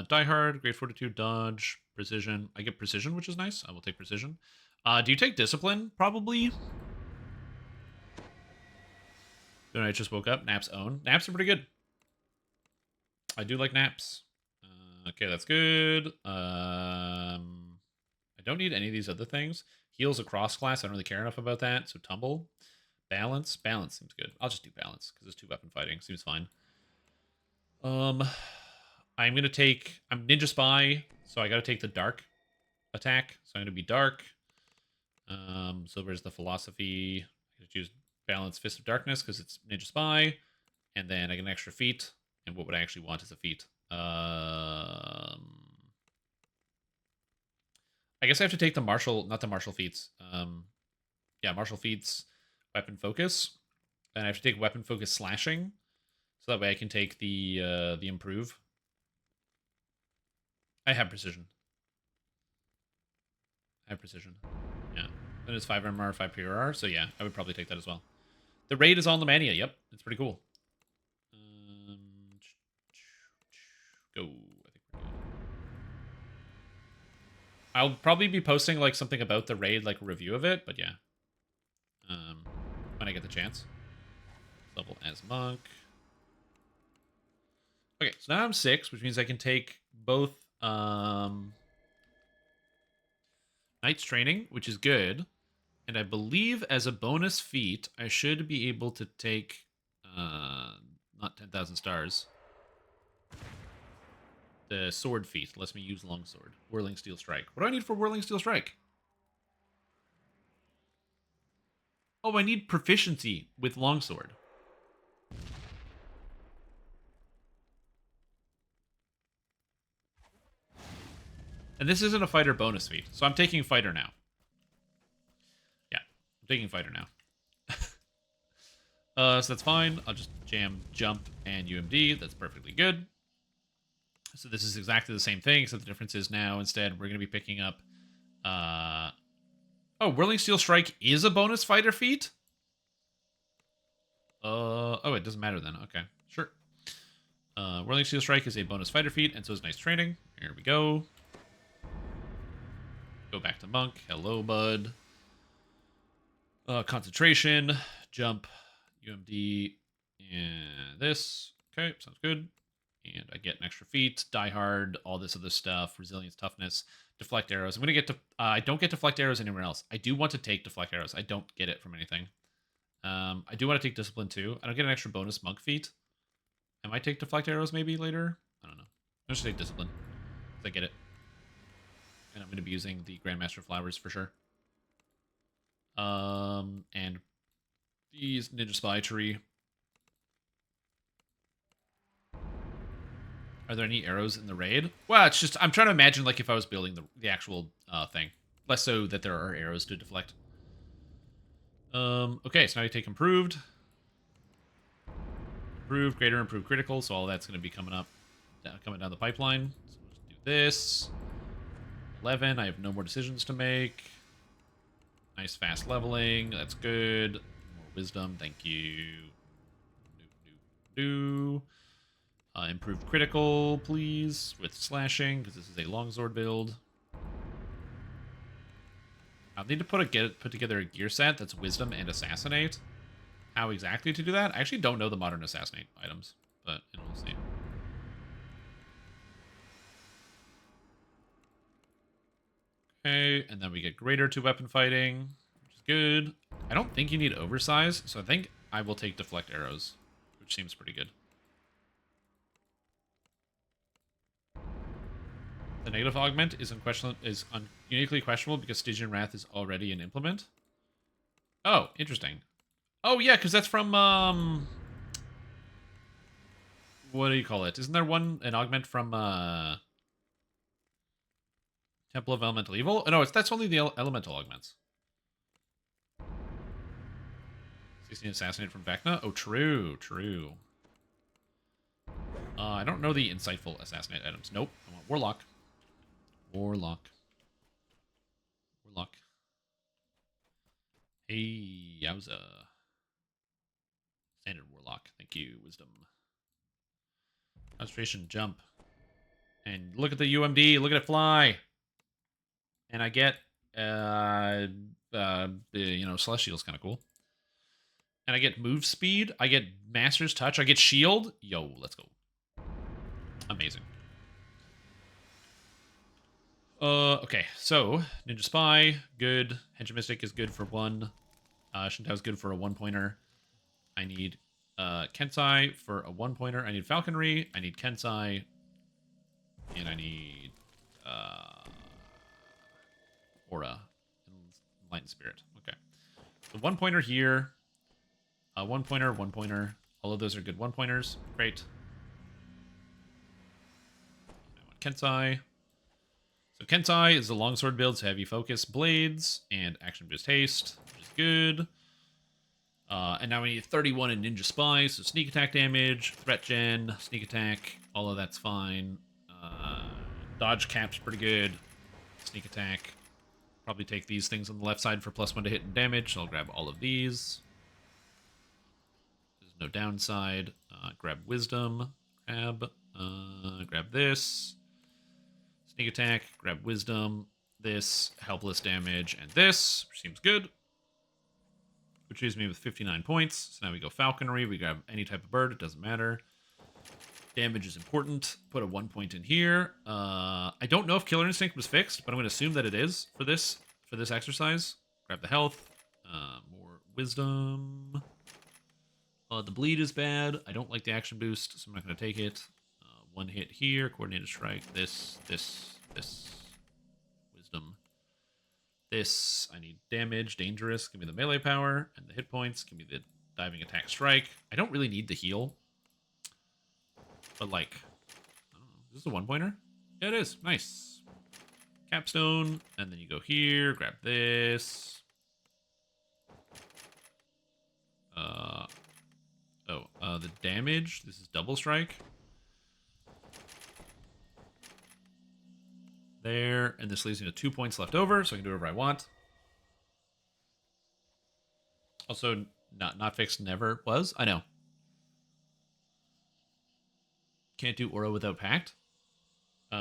Die Hard, Great Fortitude, Dodge, Precision. I get Precision, which is nice. I will take Precision. Do you take Discipline? Probably. Then I just woke up. Naps own. Naps are pretty good. I do like naps. Okay, that's good. I don't need any of these other things. Heals across class. I don't really care enough about that. So Tumble. Balance. Balance seems good. I'll just do balance because it's 2-weapon fighting. Seems fine. I'm going to take... I'm Ninja Spy, so I got to take the dark attack. So I'm going to be dark. So where's the philosophy? I can choose balance Fist of Darkness because it's Ninja Spy. And then I get an extra feat. And what would I actually want is a feat? I guess I have to take the martial... Not the martial feats. Yeah, martial feats... Weapon focus, and I have to take weapon focus slashing, so that way I can take the improve. I have precision. I have precision. Yeah, then it's 5 MR, 5 PRR. So yeah, I would probably take that as well. The raid is on the Mania. Yep, it's pretty cool. Go. I think we're good. I'll probably be posting like something about the raid, like a review of it. But yeah. When I get the chance. Level as monk. Okay, so now I'm 6, which means I can take both Knight's Training, which is good. And I believe as a bonus feat, I should be able to take not 10,000 stars. The sword feat lets me use longsword. Whirling Steel Strike. What do I need for Whirling Steel Strike? Oh, I need proficiency with longsword. And this isn't a fighter bonus feat, so I'm taking fighter now. Yeah, I'm taking fighter now. So that's fine. I'll just jam jump and UMD. That's perfectly good. So this is exactly the same thing, except the difference is now instead we're going to be picking up... Oh, Whirling Steel Strike is a bonus fighter feat? Oh, it doesn't matter then. Okay, sure. Whirling Steel Strike is a bonus fighter feat, and so is Nice Training. Here we go. Go back to Monk. Hello, bud. Concentration, jump, UMD, and this. Okay, sounds good. And I get an extra feat, Die Hard, all this other stuff, Resilience, Toughness, Deflect Arrows. I'm going to get to... I don't get Deflect Arrows anywhere else. I do want to take Deflect Arrows. I don't get it from anything. I do want to take Discipline too. I don't get an extra bonus Monk feat. I might take Deflect Arrows maybe later. I don't know. I'm just going to take Discipline. Because I get it. And I'm going to be using the Grandmaster Flowers for sure. And these Ninja Spy Tree. Are there any arrows in the raid? Well, it's just, I'm trying to imagine like if I was building the actual thing. Less so that there are arrows to deflect. Okay, so now you take improved. Improved, greater, improved critical, so all that's going to be coming up, coming down the pipeline. So we'll just do this. 11, I have no more decisions to make. Nice fast leveling, that's good. More wisdom, thank you. Improved critical, please, with slashing, because this is a longsword build. I'll need to put together a gear set that's wisdom and assassinate. How exactly to do that? I actually don't know the modern assassinate items, but we'll see. Okay, and then we get greater to weapon fighting, which is good. I don't think you need oversize, so I think I will take deflect arrows, which seems pretty good. The negative augment is uniquely questionable because Stygian Wrath is already an implement. Oh, interesting. Oh yeah, because that's from what do you call it? Isn't there an augment from Temple of Elemental Evil? Oh, no, that's only the elemental augments. 16 assassinate from Vecna? Oh, true. I don't know the insightful assassinate items. Nope. I want Warlock. Hey, yowza. Standard Warlock. Thank you, Wisdom. Concentration, jump. And look at the UMD. Look at it fly. And I get, Celestial's kind of cool. And I get move speed. I get Master's Touch. I get shield. Yo, let's go. Amazing. Okay, so Ninja Spy, good. Henshin Mystic is good for 1. Shintao is good for a 1-pointer. I need Kensai for a 1-pointer. I need Falconry. I need Kensai. And I need Aura and Light and Spirit. Okay. So 1-pointer here. 1-pointer, 1-pointer. All of those are good 1-pointers. Great. I want Kensai. So Kensai is the longsword build, so heavy focus, blades, and action boost haste, which is good. And now we need 31 in Ninja Spy, so sneak attack damage, threat gen, sneak attack, all of that's fine. Dodge cap's pretty good. Sneak attack. Probably take these things on the left side for +1 to hit and damage, so I'll grab all of these. There's no downside. Grab wisdom. Grab this. Sneak attack, grab wisdom, this, helpless damage, and this, which seems good. Which leaves me with 59 points. So now we go falconry, we grab any type of bird, it doesn't matter. Damage is important. Put a 1 point in here. I don't know if Killer Instinct was fixed, but I'm going to assume that it is for this exercise. Grab the health. More wisdom. The bleed is bad. I don't like the action boost, so I'm not going to take it. one hit here. Coordinated strike. This. Wisdom. This. I need damage. Dangerous. Give me the melee power and the hit points. Give me the diving attack strike. I don't really need the heal. But like, I don't know. Is this a one-pointer? Yeah, it is. Nice. Capstone. And then you go here. Grab this. The damage. This is double strike. There. And this leaves me with 2 points left over, so I can do whatever I want. Also, not fixed never was. I know. Can't do aura without pact. Wait.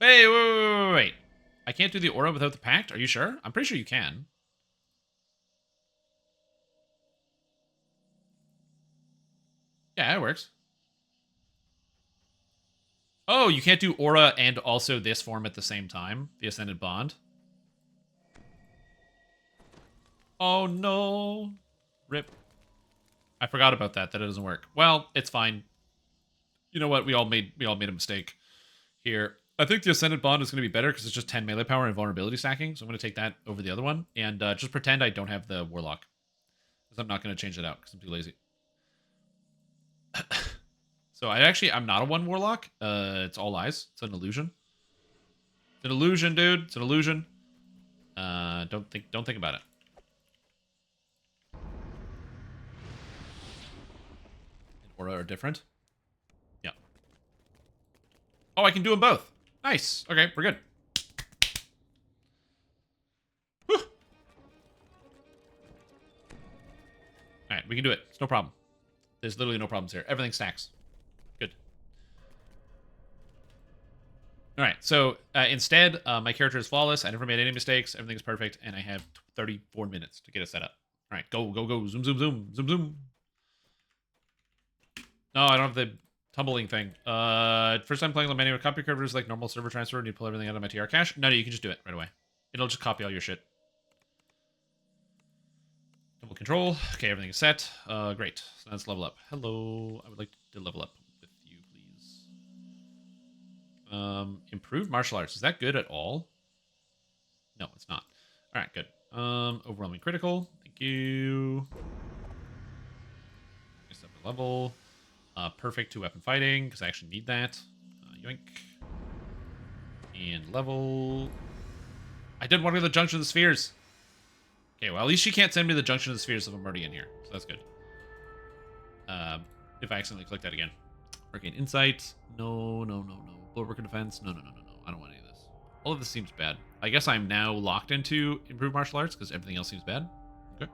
I can't do the aura without the pact? Are you sure? I'm pretty sure you can. Yeah, it works. Oh, you can't do aura and also this form at the same time? The Ascended Bond? Oh, no. Rip. I forgot about that. That it doesn't work. Well, it's fine. You know what? We all made a mistake here. I think the Ascended Bond is going to be better because it's just 10 melee power and vulnerability stacking. So I'm going to take that over the other one. And just pretend I don't have the Warlock. Because I'm not going to change it out because I'm too lazy. So I'm not a 1 Warlock. It's all lies. It's an illusion. It's an illusion, dude. It's an illusion. Don't think about it. And aura are different. Yeah. Oh, I can do them both. Nice. Okay, we're good. Whew. All right, we can do it. It's no problem. There's literally no problems here. Everything stacks. Good. All right, so instead, my character is flawless. I never made any mistakes. Everything's perfect, and I have 34 minutes to get it set up. All right, go. Zoom. No, I don't have the tumbling thing. First time playing the menu with copy curves like normal server transfer. Need to pull everything out of my TR cache. No, you can just do it right away. It'll just copy all your shit. Double control. Okay, everything is set. Great. So let's level up. Hello. I would like to level up with you, please. Improved martial arts. Is that good at all? No, it's not. All right, good. Overwhelming critical. Thank you. Next up a level. Perfect 2-weapon fighting, because I actually need that. Yoink. And level. I didn't want to go to the Junction of the Spheres. Okay, well, at least she can't send me the Junction of the Spheres if I'm already in here. So that's good. If I accidentally click that again. Arcane Insight. No. Bulwark Defense. No. I don't want any of this. All of this seems bad. I guess I'm now locked into Improved Martial Arts because everything else seems bad. Okay.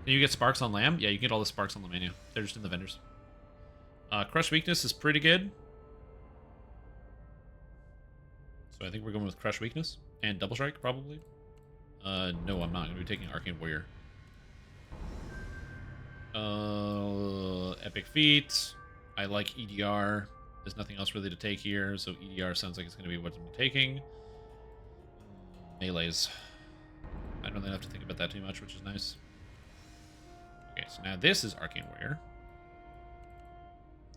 Can you get Sparks on Lamb? Yeah, you can get all the Sparks on the menu. They're just in the vendors. Crush Weakness is pretty good. So I think we're going with Crush Weakness. And Double Strike, probably. No, I'm not going to be taking Arcane Warrior. Epic Feat. I like EDR. There's nothing else really to take here, so EDR sounds like it's going to be what I'm taking. Melees. I don't really have to think about that too much, which is nice. Okay, so now this is Arcane Warrior.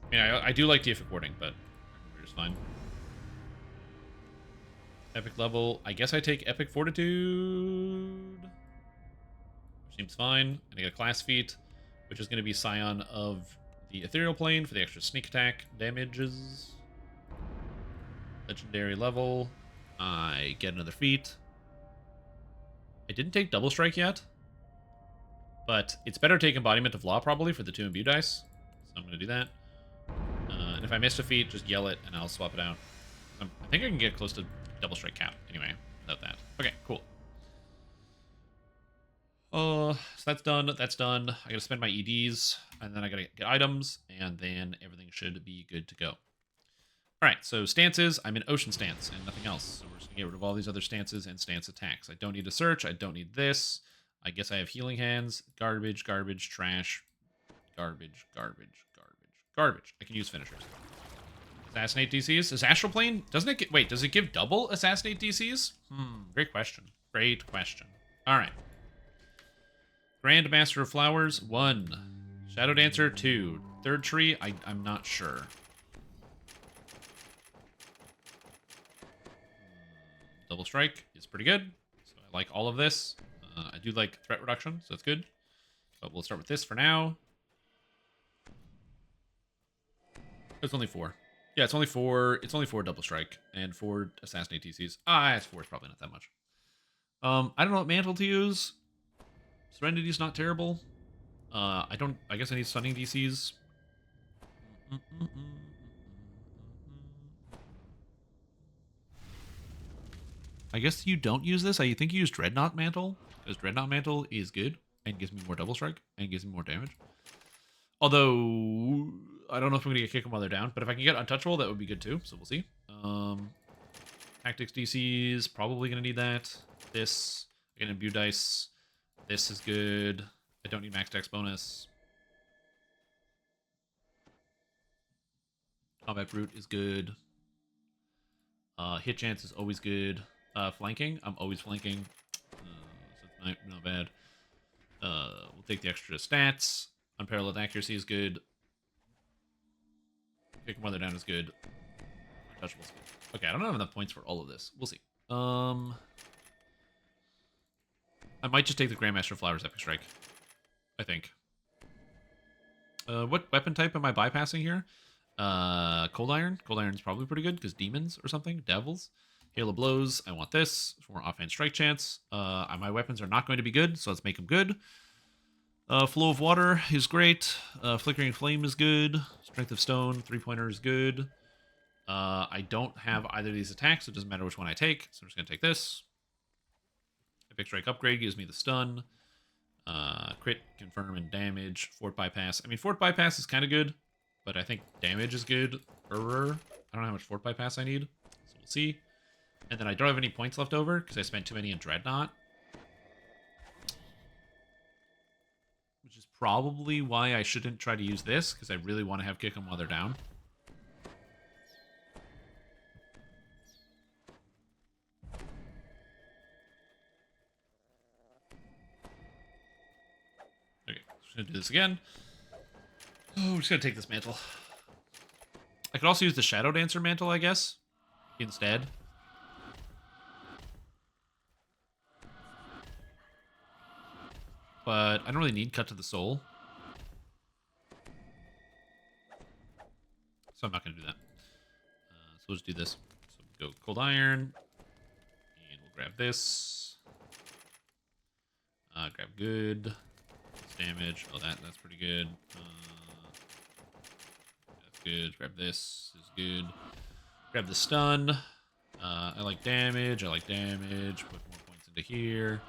I mean, I do like Deific Warding, but Arcane Warrior's fine. Epic level. I guess I take Epic Fortitude. Seems fine. And I get a class feat, which is going to be Scion of the Ethereal Plane for the extra sneak attack damages. Legendary level. I get another feat. I didn't take Double Strike yet, but it's better to take Embodiment of Law probably for the 2 imbue dice. So I'm going to do that. And if I missed a feat, just yell it and I'll swap it out. I think I can get close to Double Strike cap anyway without that. Okay, cool. So that's done. That's done. I gotta spend my EDs, and then I gotta get items, and then everything should be good to go. Alright, so stances. I'm in Ocean Stance and nothing else. So we're just gonna get rid of all these other stances and stance attacks. I don't need to search. I don't need this. I guess I have Healing Hands. Garbage, trash. Garbage. I can use finishers. Assassinate DCs? Is Astral Plane? Doesn't it get... Wait, does it give double Assassinate DCs? Great question. Alright. Grand Master of Flowers, 1. Shadow Dancer, 2. third tree, I'm not sure. Double strike is pretty good. So I like all of this. I do like threat reduction, so that's good. But we'll start with this for now. It's only 4. Yeah, it's only 4. It's only 4 double strike and 4 assassinate DCs. It's 4 is probably not that much. I don't know what mantle to use. Serenity's not terrible. I guess I need stunning DCs. I guess you don't use this. I think you use Dreadnought Mantle, because Dreadnought Mantle is good and gives me more double strike and gives me more damage. Although, I don't know if I'm going to get kick them while they're down, but if I can get Untouchable, that would be good too, so we'll see. Tactics DCs, probably going to need that. This, I get Imbue Dice. This is good. I don't need Max Dex bonus. Combat Brute is good. Hit chance is always good. Flanking, I'm always flanking. So it's not bad. We'll take the extra stats. Unparalleled accuracy is good. Kick them while they're down is good. Untouchable is good. Okay, I don't have enough points for all of this. We'll see. I might just take the Grandmaster Flowers Epic Strike. I think. What weapon type am I bypassing here? Cold Iron. Cold Iron is probably pretty good because demons or something. Devils. Hail of Blows. I want this for more offhand strike chance. My weapons are not going to be good, so let's make them good. Flow of Water is great. Flickering Flame is good. Strength of Stone, 3-pointer is good. I don't have either of these attacks, so it doesn't matter which one I take, so I'm just going to take this. Epic Strike Upgrade gives me the stun. Crit, confirm, and damage. Fort Bypass. I mean, Fort Bypass is kind of good, but I think damage is good. I don't know how much Fort Bypass I need, so we'll see. And then I don't have any points left over because I spent too many in Dreadnought. Which is probably why I shouldn't try to use this, because I really want to have kick them while they're down. Okay, just going to do this again. Oh, I'm just going to take this mantle. I could also use the Shadow Dancer mantle, I guess, instead. But I don't really need Cut to the Soul. So I'm not going to do that. So we'll just do this. So we'll go Cold Iron. And we'll grab this. Grab good. Damage. Oh, that's pretty good. That's good. Grab this. This is good. Grab the stun. I like damage. I like damage. Put more points into here.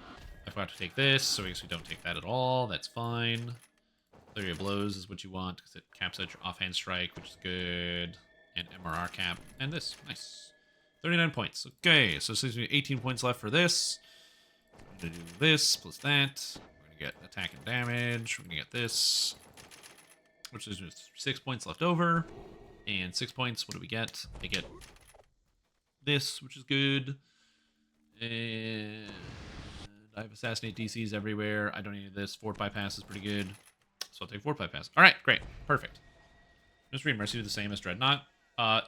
I forgot to take this, so I guess we don't take that at all. That's fine. Flurry of Blows is what you want, because it caps out your offhand strike, which is good. And MRR cap. And this. Nice. 39 points. Okay, so it leaves me 18 points left for this. I'm going to do this plus that. We're going to get attack and damage. We're going to get this. Which is just 6 points left over. And 6 points, what do we get? I get this, which is good. And I have Assassinate DCs everywhere. I don't need this. Fort Bypass is pretty good. So I'll take Fort Bypass. All right, great. Perfect. Does Read Mercy do the same as Dreadnought?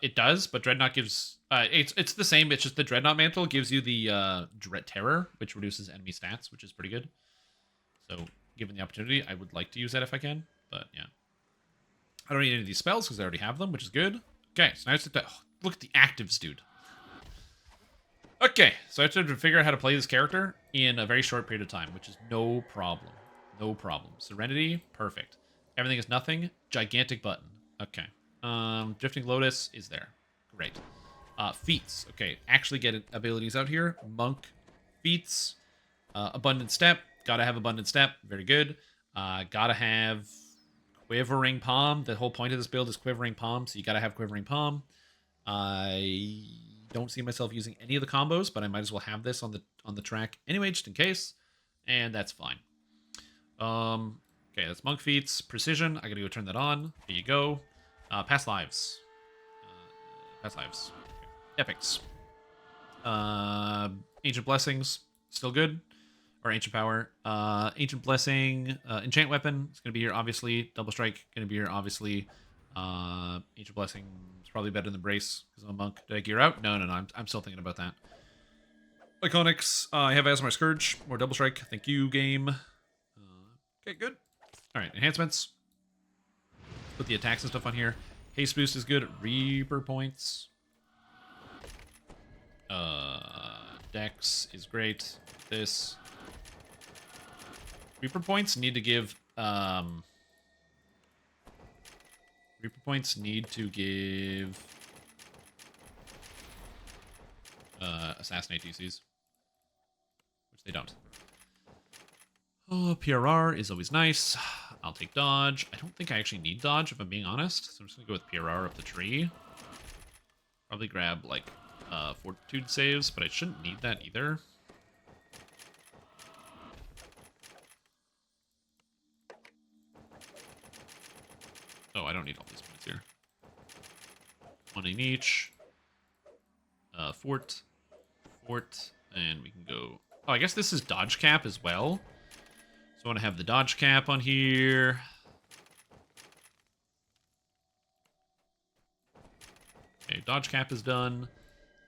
It does, but Dreadnought gives... it's the same. It's just the Dreadnought Mantle gives you the Dread Terror, which reduces enemy stats, which is pretty good. So, given the opportunity, I would like to use that if I can. But, yeah. I don't need any of these spells because I already have them, which is good. Okay, so now it's... look at the actives, dude. Okay, so I have to figure out how to play this character in a very short period of time, which is no problem. No problem. Serenity, perfect. Everything is nothing, gigantic button. Okay. Drifting Lotus is there. Great. Feats. Okay, actually get abilities out here. Monk feats. Abundant Step. Gotta have Abundant Step. Very good. Gotta have Quivering Palm. The whole point of this build is Quivering Palm, so you gotta have Quivering Palm. I don't see myself using any of the combos, but I might as well have this on the track anyway, just in case. And that's fine. Okay, that's Monk Feats. Precision. I gotta go turn that on. Here you go. Past Lives. Past Lives. Okay. Epics. Ancient Blessings. Still good. or Ancient Power. Ancient Blessing, Enchant Weapon is going to be here, obviously. Double Strike going to be here, obviously. Ancient Blessing is probably better than Brace because I'm a monk. Did I gear out? No, I'm still thinking about that. Iconics, I have Asmar Scourge, more Double Strike. Thank you, game. Okay, good. All right, enhancements. Put the attacks and stuff on here. Haste boost is good. Reaper points. Dex is great. This. Reaper points need to give. Reaper points need to give. Assassinate DCs, which they don't. Oh, PRR is always nice. I'll take dodge. I don't think I actually need dodge, if I'm being honest. So I'm just going to go with PRR up the tree. Probably grab, like, fortitude saves, but I shouldn't need that either. Oh, I don't need all these points here. One in each. Fort, and we can go... Oh, I guess this is dodge cap as well. So I want to have the dodge cap on here. Okay, dodge cap is done.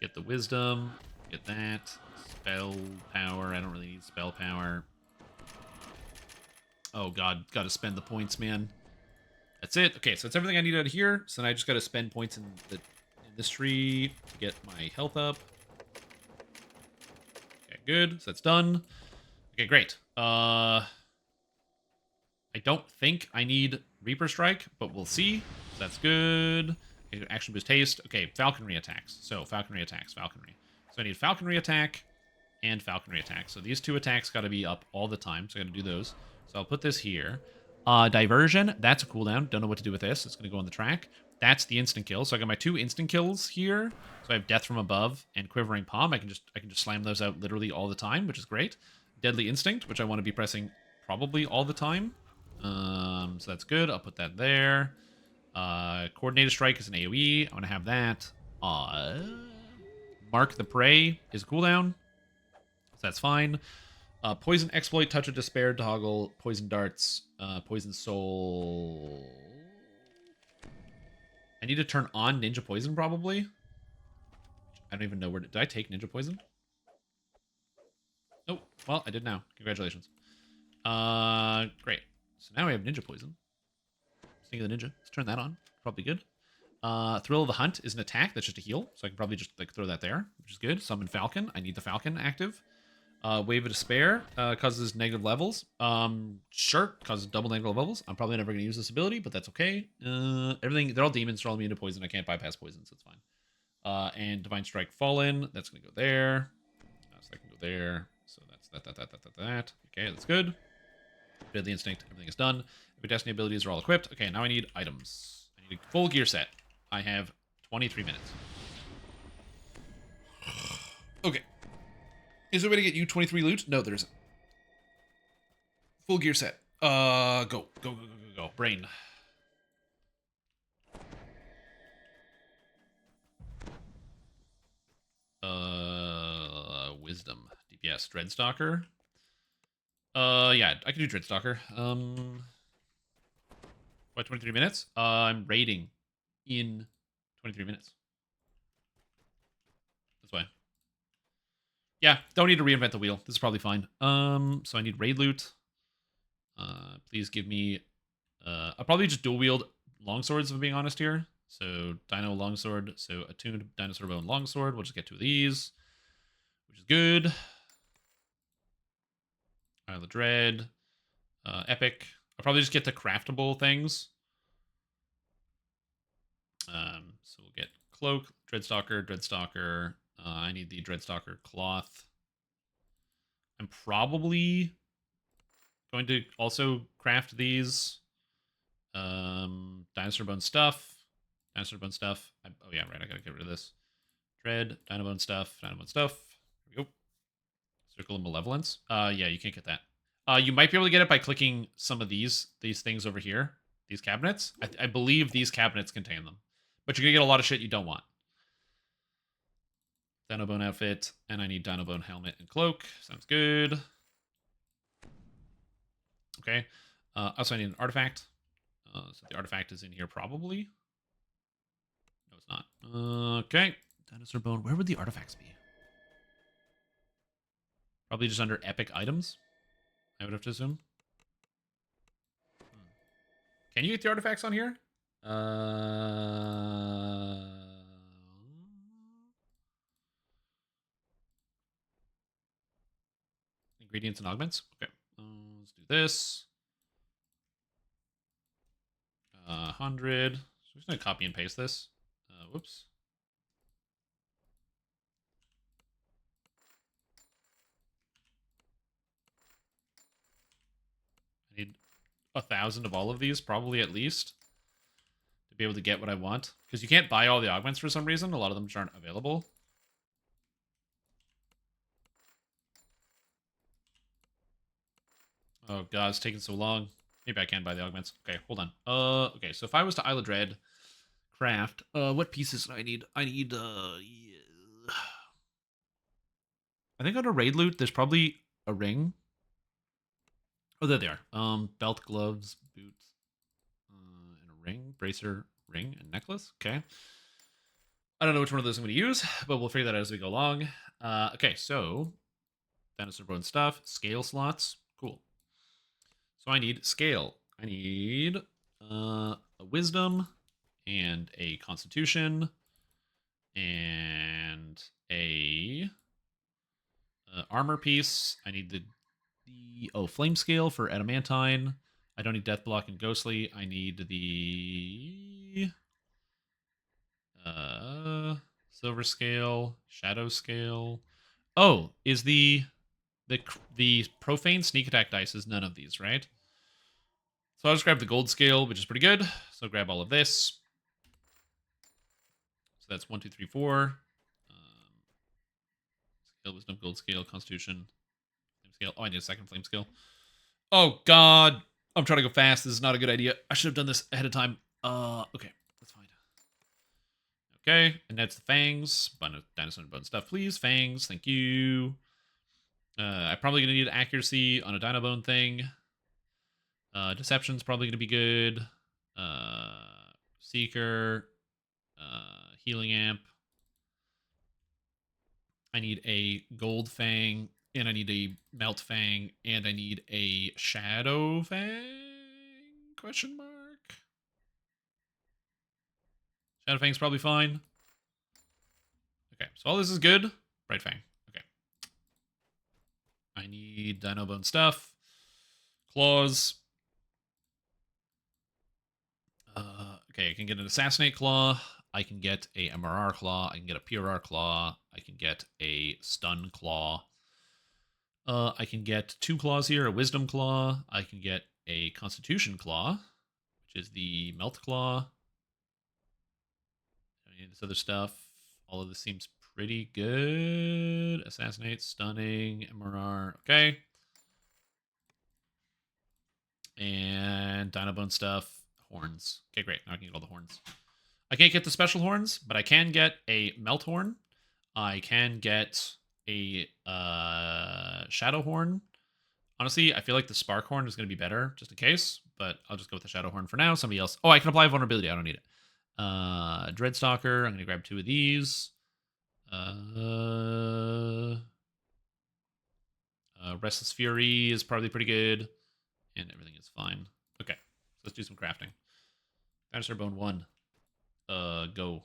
Get the wisdom. Get that. Spell power. I don't really need spell power. Oh god, gotta spend the points, man. That's it. Okay, so that's everything I need out of here. So then I just gotta spend points in this tree to get my health up. Okay, good. So that's done. Okay, great. I don't think I need Reaper Strike, but we'll see. So that's good. Okay, action boost haste. Okay, falconry attacks. So falconry attacks, falconry. So I need falconry attack and falconry attack. So these two attacks got to be up all the time. So I got to do those. So I'll put this here. Diversion. That's a cooldown. Don't know what to do with this. It's going to go on the track. That's the instant kill. So I got my 2 instant kills here. So I have Death from Above and Quivering Palm. I can just slam those out literally all the time, which is great. Deadly Instinct, which I want to be pressing probably all the time. So that's good. I'll put that there. Coordinated Strike is an AoE. I want to have that. Mark the Prey is a cooldown. So that's fine. Poison Exploit, Touch of Despair, Toggle, Poison Darts, Poison Soul. I need to turn on Ninja Poison, probably. I don't even know where... Did I take Ninja Poison? Oh, well, I did now. Congratulations. Great. So now we have Ninja Poison. Think of the Ninja. Let's turn that on. Probably good. Thrill of the Hunt is an attack. That's just a heal. So I can probably just like throw that there, which is good. Summon Falcon. I need the Falcon active. Wave of Despair causes negative levels. Sure, causes double negative levels. I'm probably never going to use this ability, but that's okay. Everything, they're all demons. They're all immune to poison. I can't bypass poison, so it's fine. And Divine Strike Fallen. That's going to go there. So that can go there. So that's that. Okay, that's good. Deadly Instinct. Everything is done. My Destiny abilities are all equipped. Okay, now I need items. I need a full gear set. I have 23 minutes. Okay. Is there a way to get you 23 loot? No, there isn't. Full gear set. Go. Brain. Wisdom. DPS. Dreadstalker. Yeah, I can do Dreadstalker. What, 23 minutes? I'm raiding in 23 minutes. That's why. Yeah, don't need to reinvent the wheel. This is probably fine. So I need raid loot. Please give me... I'll probably just dual wield longswords, if I'm being honest here. So Dino Longsword. So attuned Dinosaur Bone Longsword. We'll just get 2 of these, which is good. Isle of Dread. Epic. I'll probably just get the craftable things. So we'll get Cloak, Dreadstalker. I need the Dreadstalker Cloth. I'm probably going to also craft these. Dinosaur Bone stuff. Oh yeah, right, I gotta get rid of this. Dread, Dino Bone stuff. Here we go. Circle of Malevolence. Yeah, you can't get that. You might be able to get it by clicking some of these things over here. These cabinets. I believe these cabinets contain them. But you're going to get a lot of shit you don't want. Dino Bone outfit. And I need Dino Bone helmet and cloak. Sounds good. Okay. Also, I need an artifact. So the artifact is in here probably. No, it's not. Okay. Dinosaur bone. Where would the artifacts be? Probably just under epic items, I would have to assume. Can you get the artifacts on here? Ingredients and augments. Okay. Let's do this. 100. So I'm just going to copy and paste this. Whoops. I need 1,000 of all of these, probably at least, to be able to get what I want. Because you can't buy all the augments for some reason. A lot of them just aren't available. Oh god, it's taking so long. Maybe I can buy the augments. Okay, hold on. Okay, so if I was to Isle of Dread craft, what pieces do I need? I need, yeah. I think on a raid loot, there's probably a ring. Oh, there they are. Belt, gloves, boots, and a ring, bracer, ring, and necklace. Okay. I don't know which one of those I'm going to use, but we'll figure that out as we go along. Okay, so dinosaur bone stuff, scale slots, cool. So I need scale. I need a wisdom and a constitution and a armor piece. I need the flame scale for adamantine. I don't need death block and ghostly. I need the silver scale, shadow scale. Oh, is the profane sneak attack dice is none of these, right? So I'll just grab the gold scale, which is pretty good. So grab all of this. So that's 1, 2, 3, 4. Scale, wisdom, gold scale, constitution, flame scale. Oh, I need a second flame scale. Oh god, I'm trying to go fast. This is not a good idea. I should have done this ahead of time. Okay, that's fine. Okay, and that's the fangs. Dinosaur and bone stuff, please. Fangs, thank you. I'm probably gonna need accuracy on a dino bone thing. Deception's probably gonna be good. Seeker, healing amp. I need a gold fang, and I need a melt fang, and I need a shadow fang? Question mark. Shadow fang's probably fine. Okay, so all this is good. Bright fang. Okay. I need dino bone stuff. Claws. Okay, I can get an assassinate claw. I can get a MRR claw. I can get a PRR claw. I can get a stun claw. I can get 2 claws here, a wisdom claw. I can get a constitution claw, which is the melt claw. I need this other stuff. All of this seems pretty good. Assassinate, stunning, MRR. Okay. And Dinobone stuff. Horns. Okay, great. Now I can get all the horns. I can't get the special horns, but I can get a melt horn. I can get a shadow horn. Honestly, I feel like the spark horn is going to be better, just in case. But I'll just go with the shadow horn for now. Somebody else. Oh, I can apply vulnerability. I don't need it. Dreadstalker. I'm going to grab 2 of these. Restless Fury is probably pretty good. And everything is fine. Okay, so let's do some crafting. Dinosaur Bone 1. Go.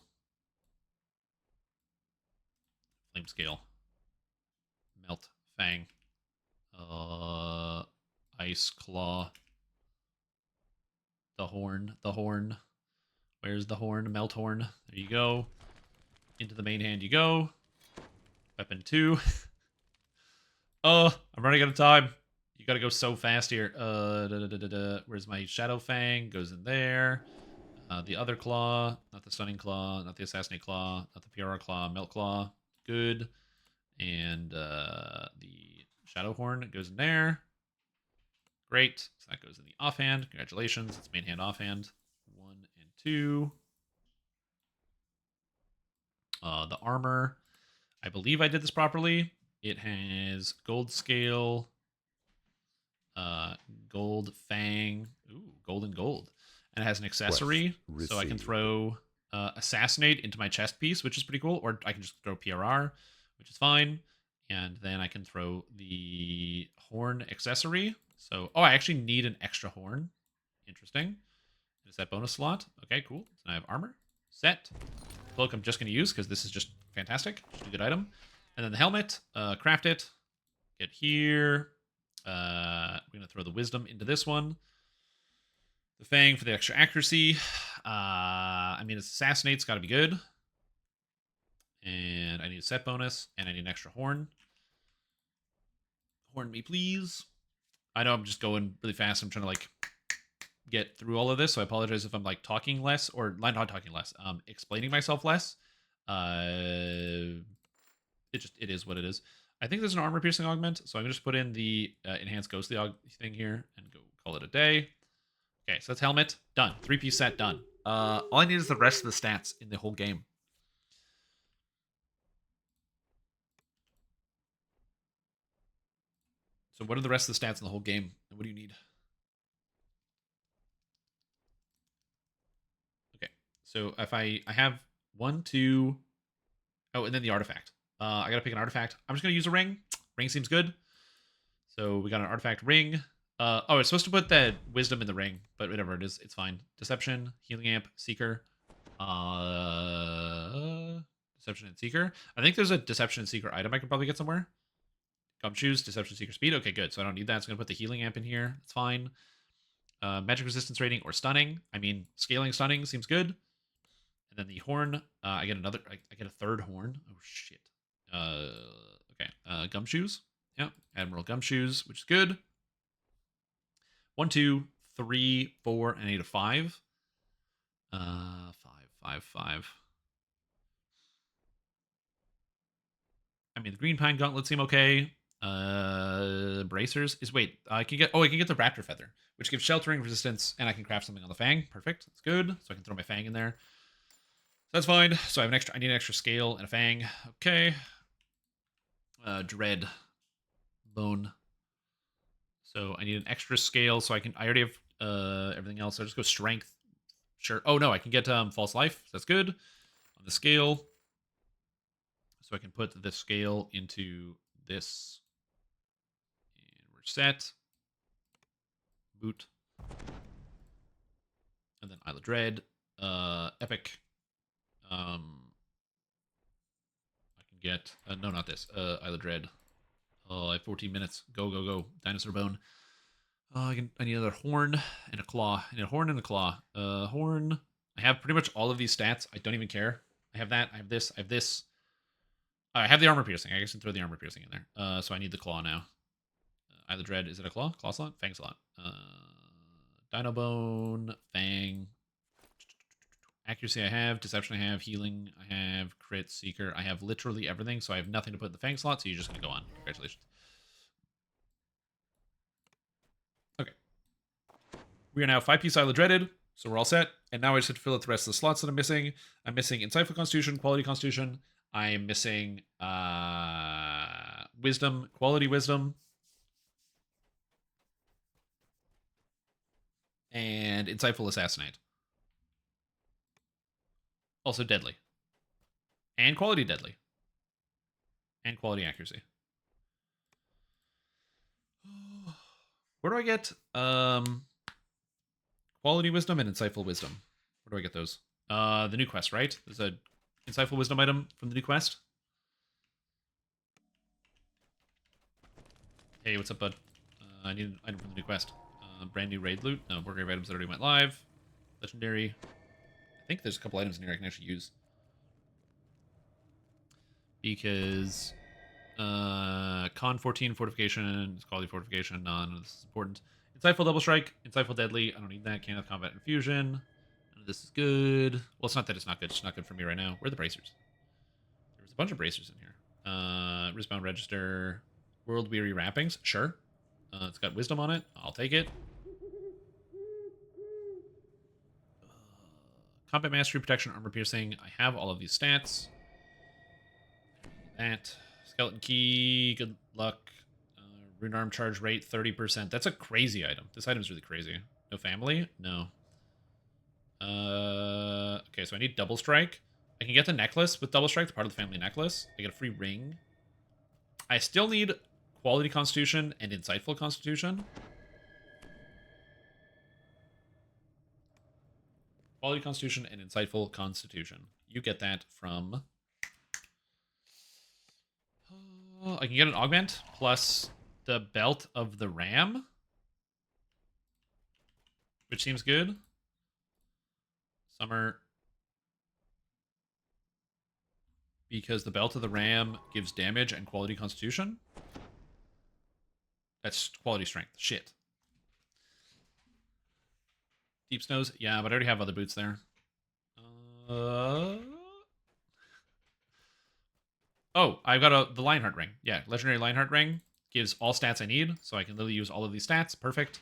Flame Scale. Melt Fang. Ice Claw. The horn. The horn. Where's the horn? Melt horn. There you go. Into the main hand you go. Weapon 2. I'm running out of time. You gotta go so fast here. Where's my Shadow Fang? Goes in there. The other claw. Not the Stunning Claw. Not the Assassinate Claw. Not the PRR Claw. Melt Claw. Good. And the Shadow Horn goes in there. Great. So that goes in the offhand. Congratulations. It's main hand offhand. 1 and 2. The armor. I believe I did this properly. It has gold scale, Gold Fang. Ooh, gold and gold. And it has an accessory, so I can throw Assassinate into my chest piece, which is pretty cool. Or I can just throw PRR, which is fine. And then I can throw the horn accessory. So, oh, I actually need an extra horn. Interesting. Is that bonus slot? Okay, cool. So I have armor. Set. Cloak I'm just going to use because this is just fantastic. Just a good item. And then the helmet. Craft it. Get here. We're going to throw the wisdom into this one. The fang for the extra accuracy. I mean, assassinate's got to be good. And I need a set bonus. And I need an extra horn. Horn me, please. I know I'm just going really fast. I'm trying to, like, get through all of this, so I apologize if I'm, like, talking less. Or not talking less. Explaining myself less. It is what it is. I think there's an armor piercing augment, so I'm going to just put in the enhanced ghostly thing here and go call it a day. Okay, so that's helmet. Done. 3-piece set done. All I need is the rest of the stats in the whole game. So what are the rest of the stats in the whole game? And what do you need? Okay, so if I have 1, 2... Oh, and then the artifact. I got to pick an artifact. I'm just going to use a ring. Ring seems good. So we got an artifact ring. Oh, it's supposed to put that wisdom in the ring, but whatever it is, it's fine. Deception, healing amp, seeker. Deception and seeker. I think there's a deception and seeker item I could probably get somewhere. Gumshoes, deception, seeker, speed. Okay, good. So I don't need that. So I'm gonna put the healing amp in here. That's fine. Magic resistance rating or stunning. I mean, scaling stunning seems good. And then the horn. I get another. I get a third horn. Oh shit. Okay. Gumshoes. Yeah. Admiral Gumshoes, which is good. 1, 2, 3, 4, and I need a 5. 5, 5, 5. I mean, the green pine gauntlets seem okay. Bracers is wait. I can get. Oh, I can get the raptor feather, which gives sheltering resistance, and I can craft something on the fang. Perfect. That's good. So I can throw my fang in there. That's fine. So I have an extra. I need an extra scale and a fang. Okay. Dread bone. So I need an extra scale, so I already have everything else. So I'll just go strength. Sure. Oh no, I can get false life. That's good. On the scale. So I can put the scale into this. And we're set. Boot. And then Isle of Dread. Epic. I can get no, not this. Isle of Dread. I have 14 minutes. Go, go, go. Dinosaur bone. I need another horn and a claw. I need a horn and a claw. Horn. I have pretty much all of these stats. I don't even care. I have that. I have this. I have this. I have the armor piercing. I guess I can throw the armor piercing in there. So I need the claw now. Isle of Dread. Is it a claw? Claw slot? Fang slot. Dino bone. Fang. Accuracy I have. Deception I have. Healing I have. Crit. Seeker. I have literally everything. So I have nothing to put in the Fang slot. So you're just going to go on. Congratulations. Okay. We are now 5-piece Isle of Dreaded. So we're all set. And now I just have to fill out the rest of the slots that I'm missing. I'm missing Insightful Constitution. Quality Constitution. I am missing Wisdom. Quality Wisdom. And Insightful Assassinate. Also Deadly. And Quality Deadly. And Quality Accuracy. Where do I get Quality Wisdom and Insightful Wisdom? Where do I get those? The new quest, right? There's a Insightful Wisdom item from the new quest. Hey, what's up, bud? I need an item from the new quest. Brand new raid loot. No, Wargrave items that already went live. Legendary. I think there's a couple items in here I can actually use. Because Con 14 fortification, quality fortification, none. This is important. Insightful double strike, insightful deadly. I don't need that. Can't have combat infusion. None of this is good. Well, it's not that it's not good. It's not good for me right now. Where are the bracers? There's a bunch of bracers in here. Wristbound register. World weary wrappings. Sure. It's got wisdom on it. I'll take it. Combat mastery, protection, armor piercing. I have all of these stats. That skeleton key. Good luck. Rune arm charge rate 30%. That's a crazy item. This item's really crazy. No family? No. Okay, so I need double strike. I can get the necklace with double strike, the part of the family necklace. I get a free ring. I still need quality constitution and insightful constitution. Quality constitution and insightful constitution. You get that from... I can get an augment plus the belt of the ram, which seems good. Summer. Because the belt of the ram gives damage and quality constitution. That's quality strength. Shit. Deep snows? Yeah, but I already have other boots there. Oh, I've got the Lionheart ring. Yeah, legendary Lionheart ring gives all stats I need, so I can literally use all of these stats. Perfect.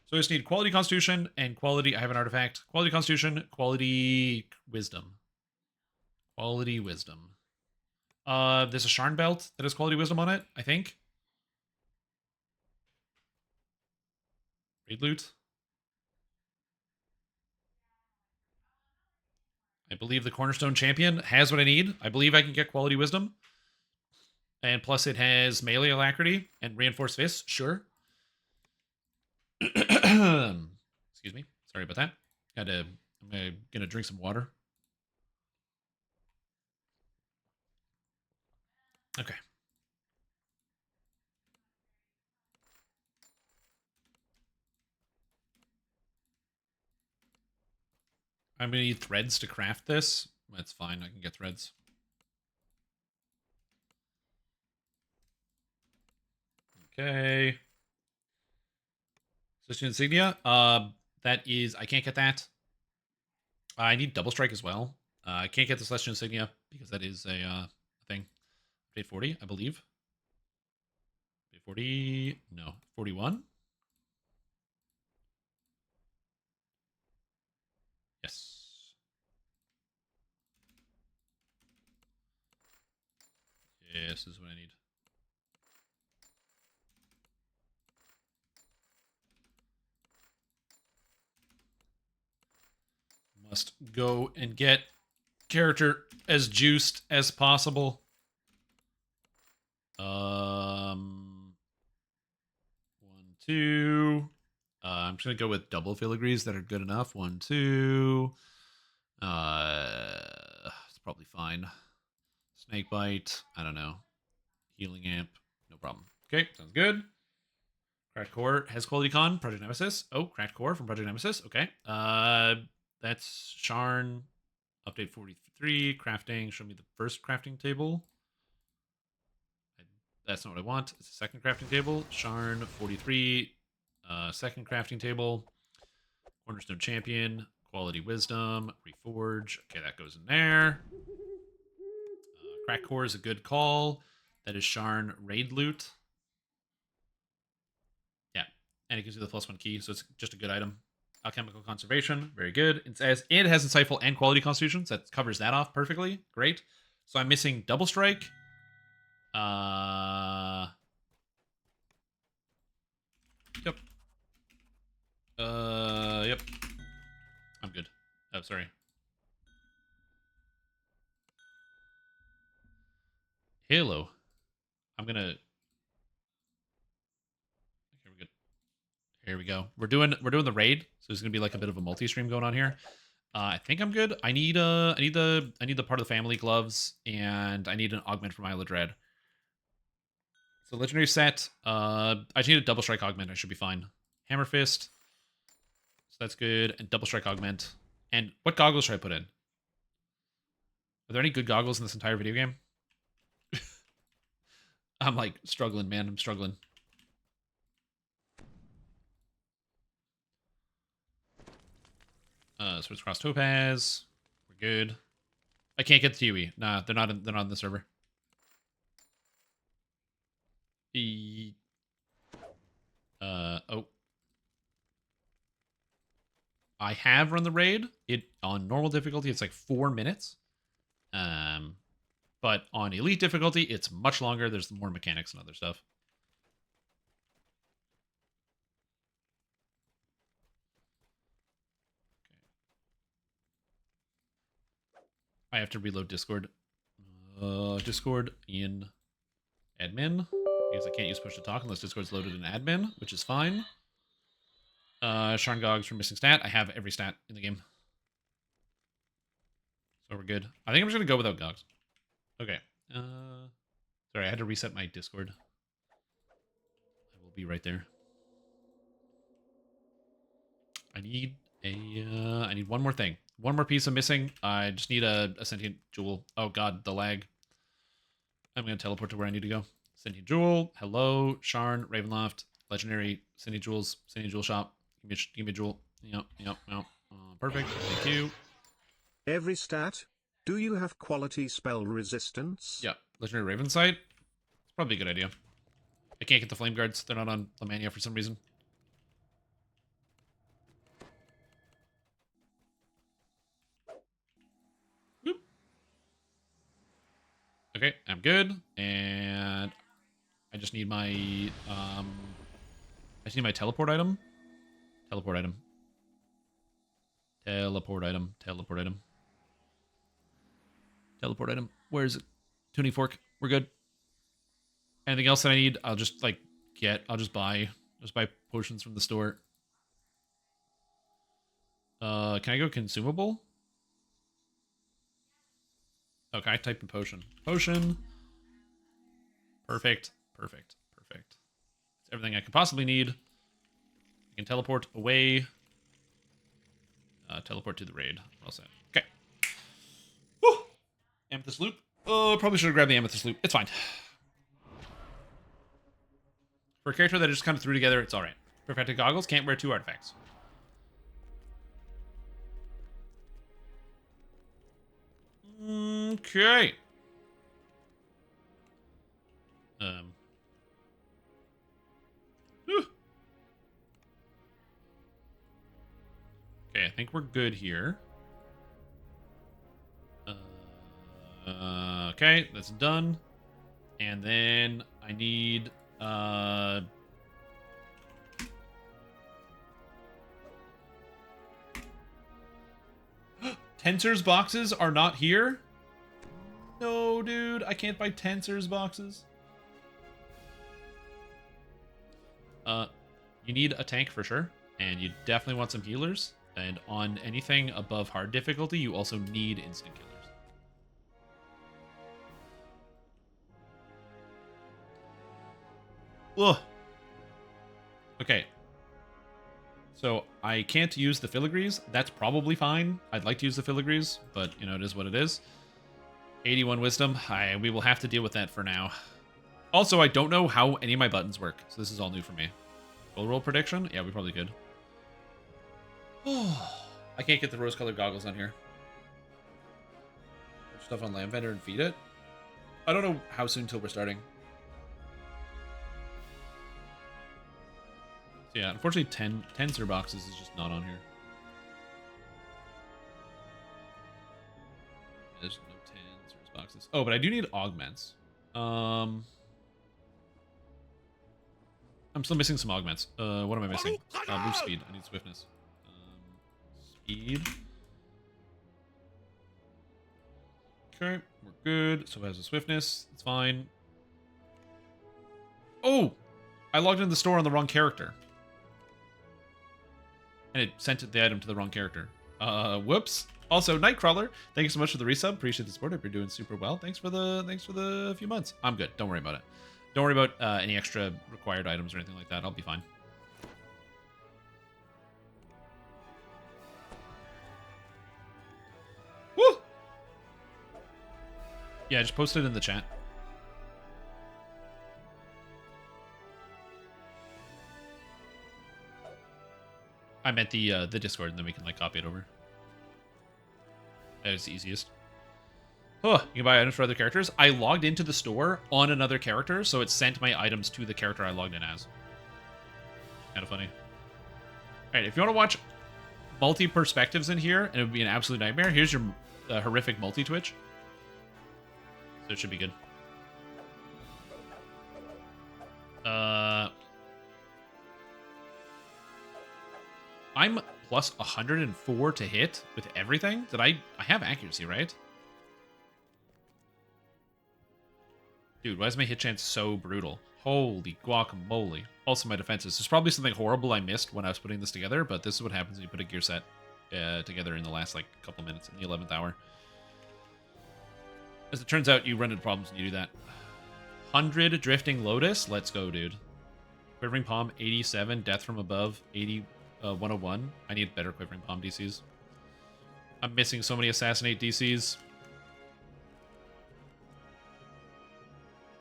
So I just need quality constitution and quality... I have an artifact. Quality constitution, quality wisdom. Quality wisdom. There's a Sharn belt that has quality wisdom on it, I think. Raid loot. I believe the Cornerstone Champion has what I need. I believe I can get quality wisdom. And plus it has melee alacrity and reinforced fists. Sure. Excuse me. Sorry about that. I'm gonna drink some water. Okay. I'm gonna need threads to craft this. That's fine. I can get threads. Okay. Celestial Insignia. That is... I can't get that. I need double strike as well. I can't get the Celestial Insignia because that is a thing. Update 40, I believe. Update 40... No. 41? Yes. Yes, this is what I need. Must go and get character as juiced as possible. 1, 2. I'm just gonna go with double filigrees that are good enough. 1, 2. It's probably fine. Snake bite. I don't know. Healing amp. No problem. Okay, sounds good. Cracked core has quality con. Project Nemesis. Oh, cracked core from Project Nemesis. Okay. That's Sharn. Update 43. Crafting. Show me the first crafting table. That's not what I want. It's a second crafting table. Sharn 43. Second crafting table. Cornerstone Champion. Quality Wisdom. Reforge. Okay, that goes in there. Crack Core is a good call. That is Sharn Raid Loot. Yeah, and it gives you the +1 key, so it's just a good item. Alchemical Conservation, very good. It has Insightful and Quality Constitution, so that covers that off perfectly. Great. So I'm missing Double Strike. Yep. Yep. I'm good. Oh, sorry. Halo. I'm gonna... Here we go. Here we go. We're doing the raid, so there's gonna be like a bit of a multi-stream going on here. I think I'm good. I need the part of the family gloves, and I need an augment from Isle of Dread. So legendary set. I just need a double strike augment. I should be fine. Hammer fist. So that's good. And double strike augment. And what goggles should I put in? Are there any good goggles in this entire video game? I'm like struggling, man. I'm struggling. Swords Cross Topaz. We're good. I can't get the Tiwi. Nah, they're not on the server. Oh. I have run the raid. It on normal difficulty, it's like 4 minutes. But on elite difficulty, it's much longer. There's more mechanics and other stuff. I have to reload Discord. Discord in admin. Because I can't use push to talk unless Discord's loaded in admin, which is fine. Sharn Gogs for missing stat. I have every stat in the game. So we're good. I think I'm just going to go without Gogs. Okay. Sorry, I had to reset my Discord. I will be right there. I need one more thing. One more piece I'm missing. I just need a sentient jewel. Oh god, the lag. I'm going to teleport to where I need to go. Sentient jewel. Hello, Sharn, Ravenloft, legendary sentient jewels, sentient jewel shop. Give me a jewel. Yep. Perfect. Thank you. Every stat. Do you have quality spell resistance? Yeah, legendary Raven sight. It's probably a good idea. I can't get the flame guards. They're not on Lamania for some reason. Boop. Okay, I'm good. And I just need my teleport item. Teleport item. Teleport item. Teleport item. Teleport item. Where is it? Tuning fork. We're good. Anything else that I need, I'll just like I'll just buy potions from the store. Can I go consumable? Okay, I typed in potion. Potion. Perfect. Perfect. Perfect. It's everything I could possibly need. I can teleport away. Teleport to the raid. We're all set. Okay. Woo! Amethyst loop. Oh, probably should have grabbed the amethyst loop. It's fine. For a character that I just kind of threw together, it's alright. Perfected goggles, can't wear 2 artifacts. Okay. Whew. Okay, I think we're good here. Okay, that's done. And then I need Tensors boxes are not here? No, dude, I can't buy Tensors boxes. You need a tank for sure, and you definitely want some healers. And on anything above hard difficulty, you also need instant killers. Ugh. Okay. So I can't use the filigrees. That's probably fine. I'd like to use the filigrees, but you know, it is what it is. 81 wisdom. We will have to deal with that for now. Also, I don't know how any of my buttons work, so this is all new for me. Full roll prediction? Yeah, we probably could. I can't get the rose-colored goggles on here. Put stuff on Lamb Vendor and feed it? I don't know how soon till we're starting. So yeah, unfortunately, Tensor boxes is just not on here. There's no Tensor boxes. Oh, but I do need augments. I'm still missing some augments. What am I missing? Move speed. I need swiftness. Speed. Okay, we're good. So it has a swiftness. It's fine. Oh! I logged into the store on the wrong character. And it sent the item to the wrong character. Whoops. Also, Nightcrawler, thank you so much for the resub. Appreciate the support. Hope you're doing super well. Thanks for the few months. I'm good. Don't worry about it. Don't worry about any extra required items or anything like that. I'll be fine. Woo! Yeah, just post it in the chat. I meant the Discord, and then we can like copy it over. That is the easiest. Oh, you can buy items for other characters. I logged into the store on another character, so it sent my items to the character I logged in as. Kind of funny. Alright, if you want to watch multi-perspectives in here, and it would be an absolute nightmare, here's your horrific multi-twitch. So it should be good. I'm plus 104 to hit with everything. I have accuracy, right? Dude, why is my hit chance so brutal? Holy guacamole. Also, my defenses. There's probably something horrible I missed when I was putting this together, but this is what happens when you put a gear set together in the last, like, couple minutes in the 11th hour. As it turns out, you run into problems when you do that. 100 Drifting Lotus? Let's go, dude. Quivering Palm, 87. Death from Above, 101. I need better Quivering Palm DCs. I'm missing so many Assassinate DCs.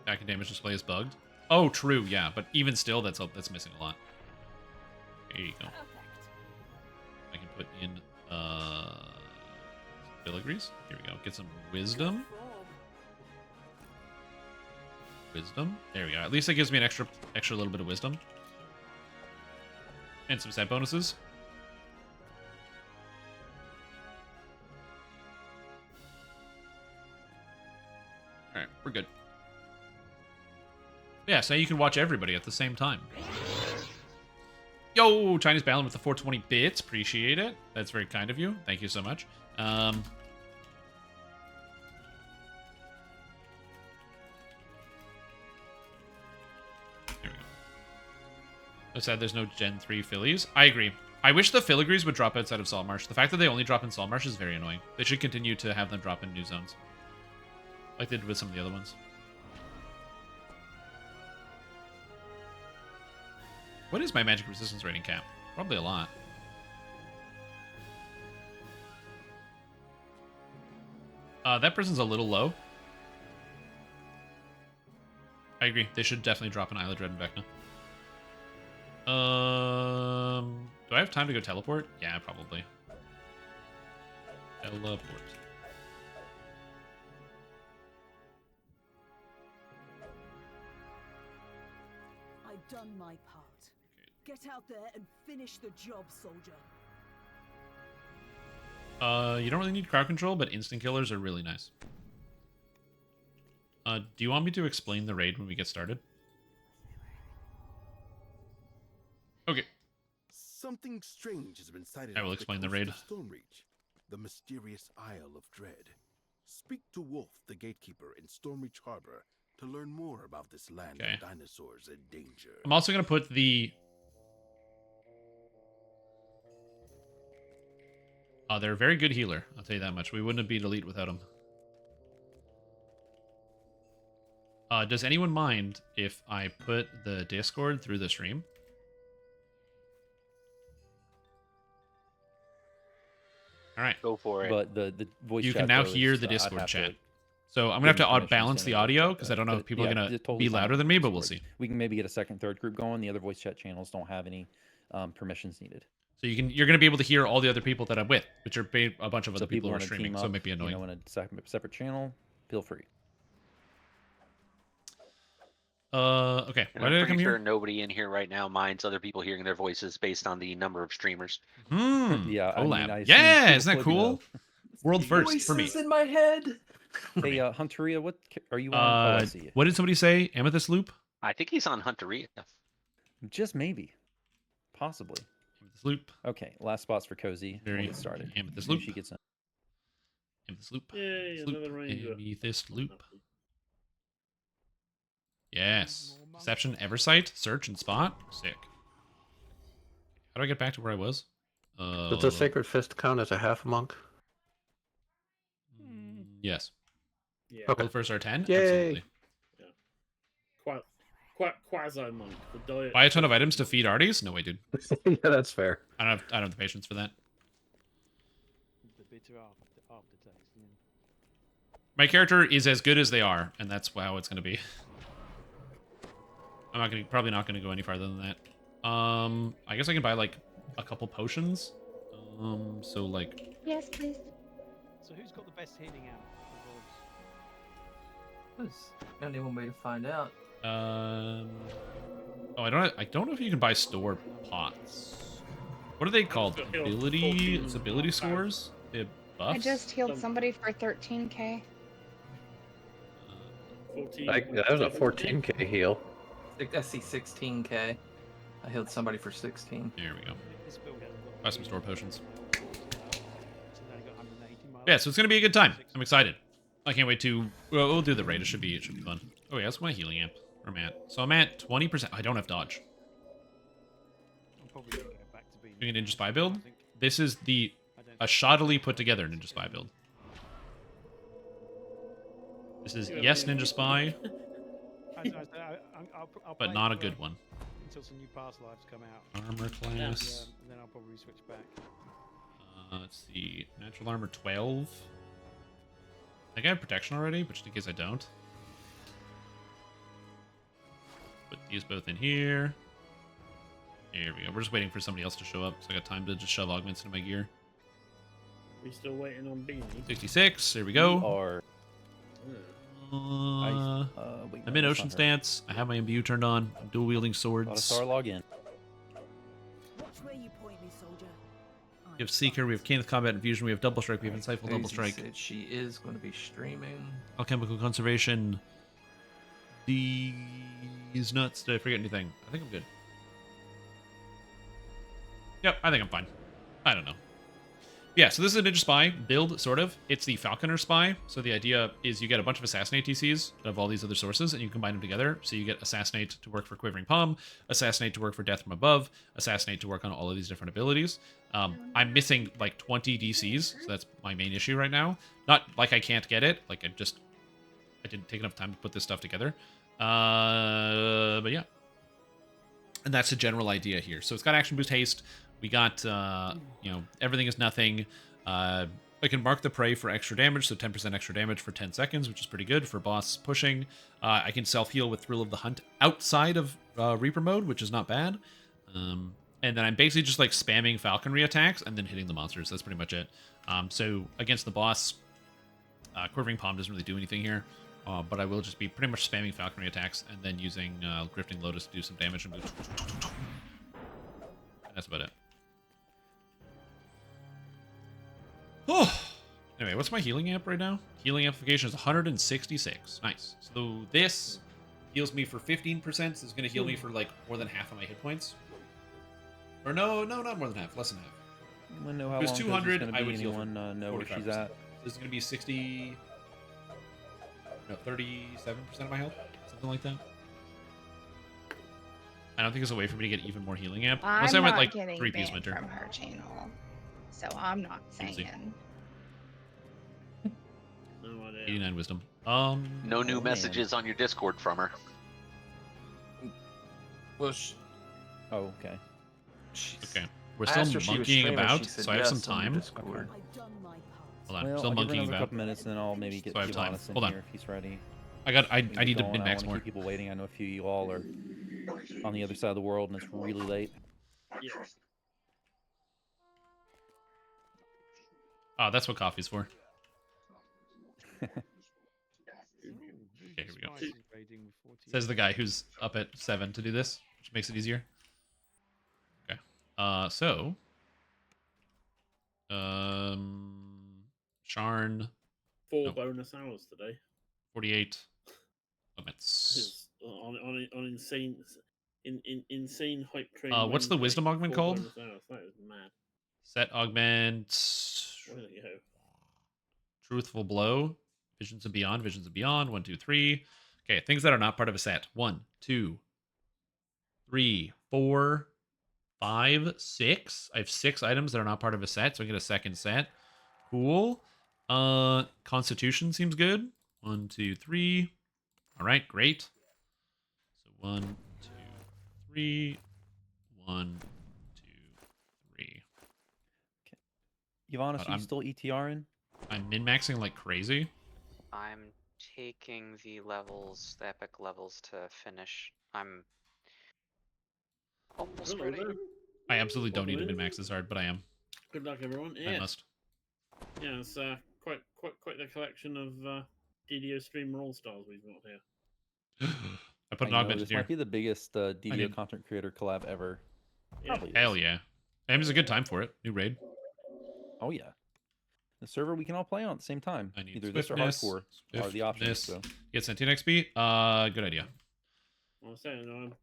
Attack and damage display is bugged. Oh, true, yeah, but even still, that's missing a lot. There you go. I can put in filigrees. Here we go. Get some wisdom. Wisdom. There we go. At least it gives me an extra little bit of wisdom. And some set bonuses. Alright, we're good. Yeah, so you can watch everybody at the same time. Yo, Chinese Balin with the 420 bits. Appreciate it. That's very kind of you. Thank you so much. There we go. That's sad there's no Gen 3 fillies. I agree. I wish the filigrees would drop outside of Saltmarsh. The fact that they only drop in Saltmarsh is very annoying. They should continue to have them drop in new zones. Like they did with some of the other ones. What is my magic resistance rating cap? Probably a lot. That person's a little low. I agree. They should definitely drop an Isle of Dread and Vecna. Do I have time to go teleport? Yeah, probably. Teleport. I've done my part. Get out there and finish the job, soldier. You don't really need crowd control, but instant killers are really nice. Do you want me to explain the raid when we get started? Okay. Something strange has been sighted. I will explain the raid. Stormreach, the mysterious Isle of Dread. Speak to Wolf, the gatekeeper in Stormreach Harbor, to learn more about this land of dinosaurs in danger. I'm also going to put the... they're a very good healer, I'll tell you that much. We wouldn't have beat Elite without them. Does anyone mind if I put the Discord through the stream? Alright. Go for it. But the voice you chat can now though, hear is, the Discord chat. to So I'm going to have to give balance permissions the and audio, because I don't know if people are going to totally be fine louder with than me, but we'll Discord. see. We can maybe get a second, third group going. The other voice chat channels don't have any permissions needed. So you're going to be able to hear all the other people that I'm with, which are a bunch of other So people who are wanna streaming, team so it up, might be annoying. You know, in a separate channel, feel free. Okay. And Why did I I'm come pretty sure here? nobody in here right now minds other people hearing their voices based on the number of streamers. Yeah, collab. I assume Yeah, people isn't that plug it cool? up. World first for me. Voices in my head. Hey, Hunteria, what are you on? Oh, I see you. What did somebody say? Amethyst Loop? I think he's on Hunteria. Just maybe, possibly. Amethyst Loop. Okay, last spots for Cozy. We'll Very get started. Amethyst Maybe Loop. She gets in. Amethyst Loop. Yay, Amethyst Loop. another ranger. Amethyst Loop. Yes. Deception, Eversight, Search, and Spot. Sick. How do I get back to where I was? Does the Sacred Fist count as a half monk? Yes. Yeah. Okay. First R10? Yay. Absolutely. Quasi monk. The diet. Buy a ton of items to feed arties? No way, dude. Yeah, that's fair. I don't have the patience for that. The bitter aftertaste. My character is as good as they are, and that's how it's going to be. I'm probably not going to go any farther than that. I guess I can buy like a couple potions. So like. Yes, please. So who's got the best healing out of the boys? There's only one way to find out. Oh, I don't know if you can buy store pots. What are they called? Ability? It's ability scores? They have buffs? I just healed somebody for 13k. That was a 14k heal. I see 16k. I healed somebody for 16. There we go. Buy some store potions. Yeah, so it's gonna be a good time. I'm excited. I can't wait to. Well, we'll do the raid. It should be fun. Oh yeah, that's my healing amp. Where I'm at. So I'm at 20%. I don't have dodge. I'm probably going to go back to being Doing a Ninja Spy I build. think. This is a shoddily put together Ninja Spy build. This is yes Ninja Spy, I'll but play not it a good one. until some new past lives come out. Armor class. And then I'll probably switch back. Let's see. Natural armor 12. I think I have protection already, but just in case I don't. Put these both in here. Here we go. We're just waiting for somebody else to show up, so I got time to just shove augments into my gear. We still waiting on Beanie. 66. There we go. Or I'm in Ocean stance. I have my MBU turned on. I'm dual wielding swords. Star log in. Watch where you point me, soldier. We have Seeker, we have Keeneth Combat Infusion, we have Double Strike, we have Insightful Double Strike. Said she is going to be streaming. Alchemical Conservation. These nuts. Did I forget anything? I think I'm good. Yep, I think I'm fine. I don't know. Yeah, so this is a Ninja Spy build, sort of. It's the Falconer Spy. So the idea is you get a bunch of Assassinate TCs of all these other sources, and you combine them together. So you get Assassinate to work for Quivering Palm, Assassinate to work for Death from Above, Assassinate to work on all of these different abilities. I'm missing like 20 DCs, so that's my main issue right now. Not like I can't get it, like I didn't take enough time to put this stuff together. But yeah. And that's the general idea here. So it's got Action Boost Haste. We got, everything is nothing. I can mark the prey for extra damage, so 10% extra damage for 10 seconds, which is pretty good for boss pushing. I can self-heal with Thrill of the Hunt outside of Reaper mode, which is not bad. And then I'm basically just like spamming falconry attacks and then hitting the monsters. That's pretty much it. So against the boss, Quivering Palm doesn't really do anything here. But I will just be pretty much spamming falconry attacks and then using Grifting Lotus to do some damage. And that's about it. Oh, anyway, what's my healing amp right now? Healing amplification is 166. Nice. So this heals me for 15%. This is going to heal me for like more than half of my hit points. Or no, not more than half. Less than half. You want to know how If it was long 200, I would heal. anyone know where she's at? This is going to be 37% of my health, something like that. I don't think there's a way for me to get even more healing amp. Unless I went like 3-piece winter. From her channel, so I'm not saying. 89 wisdom. No new messages on your Discord from her. Well, oh, okay. Okay. We're still monkeying about, so I have some time. Okay. Hold on, Well, still I'll give it monkeying another about. couple minutes, and then I'll maybe get So I have time. Giovannis in Hold on. here if he's ready. I need to going. min max I don't wanna more. keep people waiting. I know a few of you all are on the other side of the world, and it's really late. Yes. Oh, that's what coffee's for. Okay, here we go. Says the guy who's up at 7 to do this, which makes it easier. Okay. Sharn. 4 bonus hours today. 48 limits. On insane, insane hype train. What's the wisdom augment 4 called? bonus hours. That is mad. Set augment. Where did it go? Truthful blow. Visions and beyond. Visions and beyond. 1, 2, 3. Okay, things that are not part of a set. 1, 2, 3, 4, 5, 6. I have 6 items that are not part of a set, so I get a second set. Cool. Constitution seems good. 1, 2, 3. All right, great. So 1, 2, 3. 1, 2, 3. Giovannis, are you still ETRing? I'm min-maxing like crazy. I'm taking the levels, the epic levels to finish. I'm almost ready. I absolutely don't need to min-max this hard, but I am. Good luck, everyone. I Yeah. must. Yeah, it's quite the collection of DDO streamer all stars we've got here. I put an know, augmented this here. might be the biggest DDO did. content creator collab ever. Probably is. Hell yeah. And it was a good time for it. New raid. Oh yeah. The server we can all play on at the same time. I need Either this or swiftness, hardcore are the options. So. Get sentient XP. Good idea. I was saying,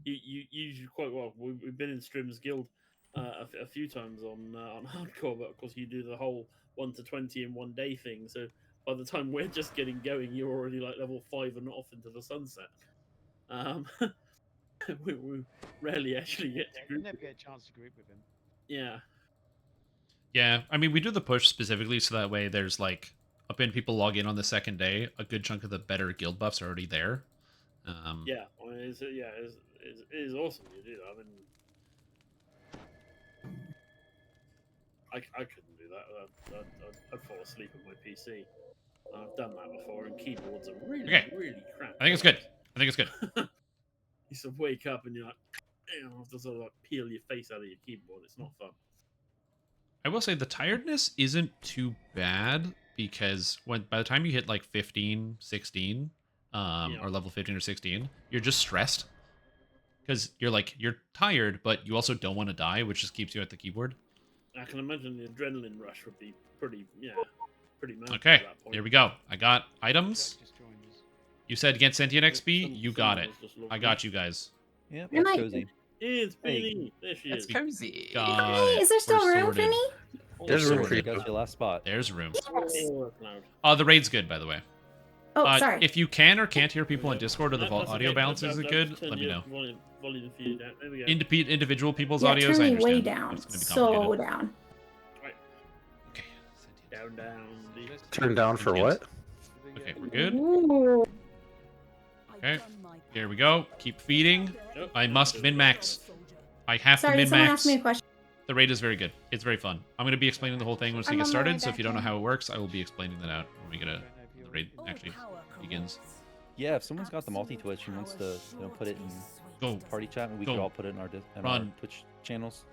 you usually quite well. We've been in Streamers Guild a few times on hardcore, but of course you do the whole 1 to 20 in one day thing. So by the time we're just getting going, you're already like level 5 and off into the sunset. We rarely actually get to group. Never get a chance to group with him. Yeah. Yeah, I mean, we do the push specifically so that way there's like, up in people log in on the second day, a good chunk of the better guild buffs are already there. Yeah, I mean, it is awesome you do that. I mean, I couldn't do that. I'd fall asleep on my PC. I've done that before, and keyboards are really, really crap. I think it's good. I think it's good. You sort of wake up and you're like, you have to sort of like peel your face out of your keyboard. It's not fun. I will say the tiredness isn't too bad because by the time you hit like 15, 16, or level 15 or 16, you're just stressed because you're tired, but you also don't want to die, which just keeps you at the keyboard. I can imagine the adrenaline rush would be pretty mad. Okay, at that point. here we go. I got items. You said get sentient XP. You got it. I got you guys. Yeah, Am I- cozy. It's Beanie. There she is. It's cozy. Got Hey, it. is there still We're room for sorted. me? There's room for you. Got your last spot. There's room. Yes. The raid's good, by the way. Oh, sorry. If you can or can't hear people on Discord or the audio balance isn't good, let me know. Volume for you down. There we go. Individual people's Yeah, audios, turn I me way understand. down. It's gonna be So complicated. down. Down. Turn down for what? Okay, we're good. Ooh. Okay, here we go. Keep feeding. I must min-max. I have Sorry, to did someone min-max. ask me a question? The raid is very good. It's very fun. I'm going to be explaining the whole thing once we I'm get on my way started, so if back you don't know in. how it works, I will be explaining that out when we get the raid actually begins. Yeah, if someone's got the multi-Twitch and wants to put it in party chat, and we could all put it in our Twitch channels.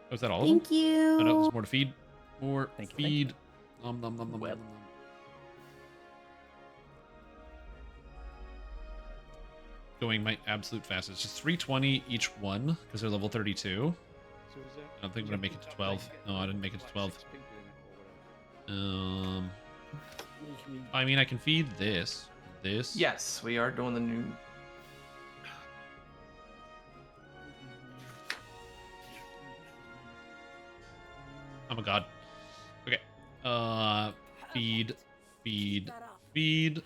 Was that all of Thank them? you. Oh, no, there's more to feed. More Thank you. feed. Nom, nom, nom, nom, nom, nom. Going my absolute fastest. Just 320 each one because they're level 32. I don't think I'm gonna make it to 12. No, I didn't make it to 12. I mean, I can feed this. This. Yes, we are doing the new. Oh my god. Okay. Feed. Okay.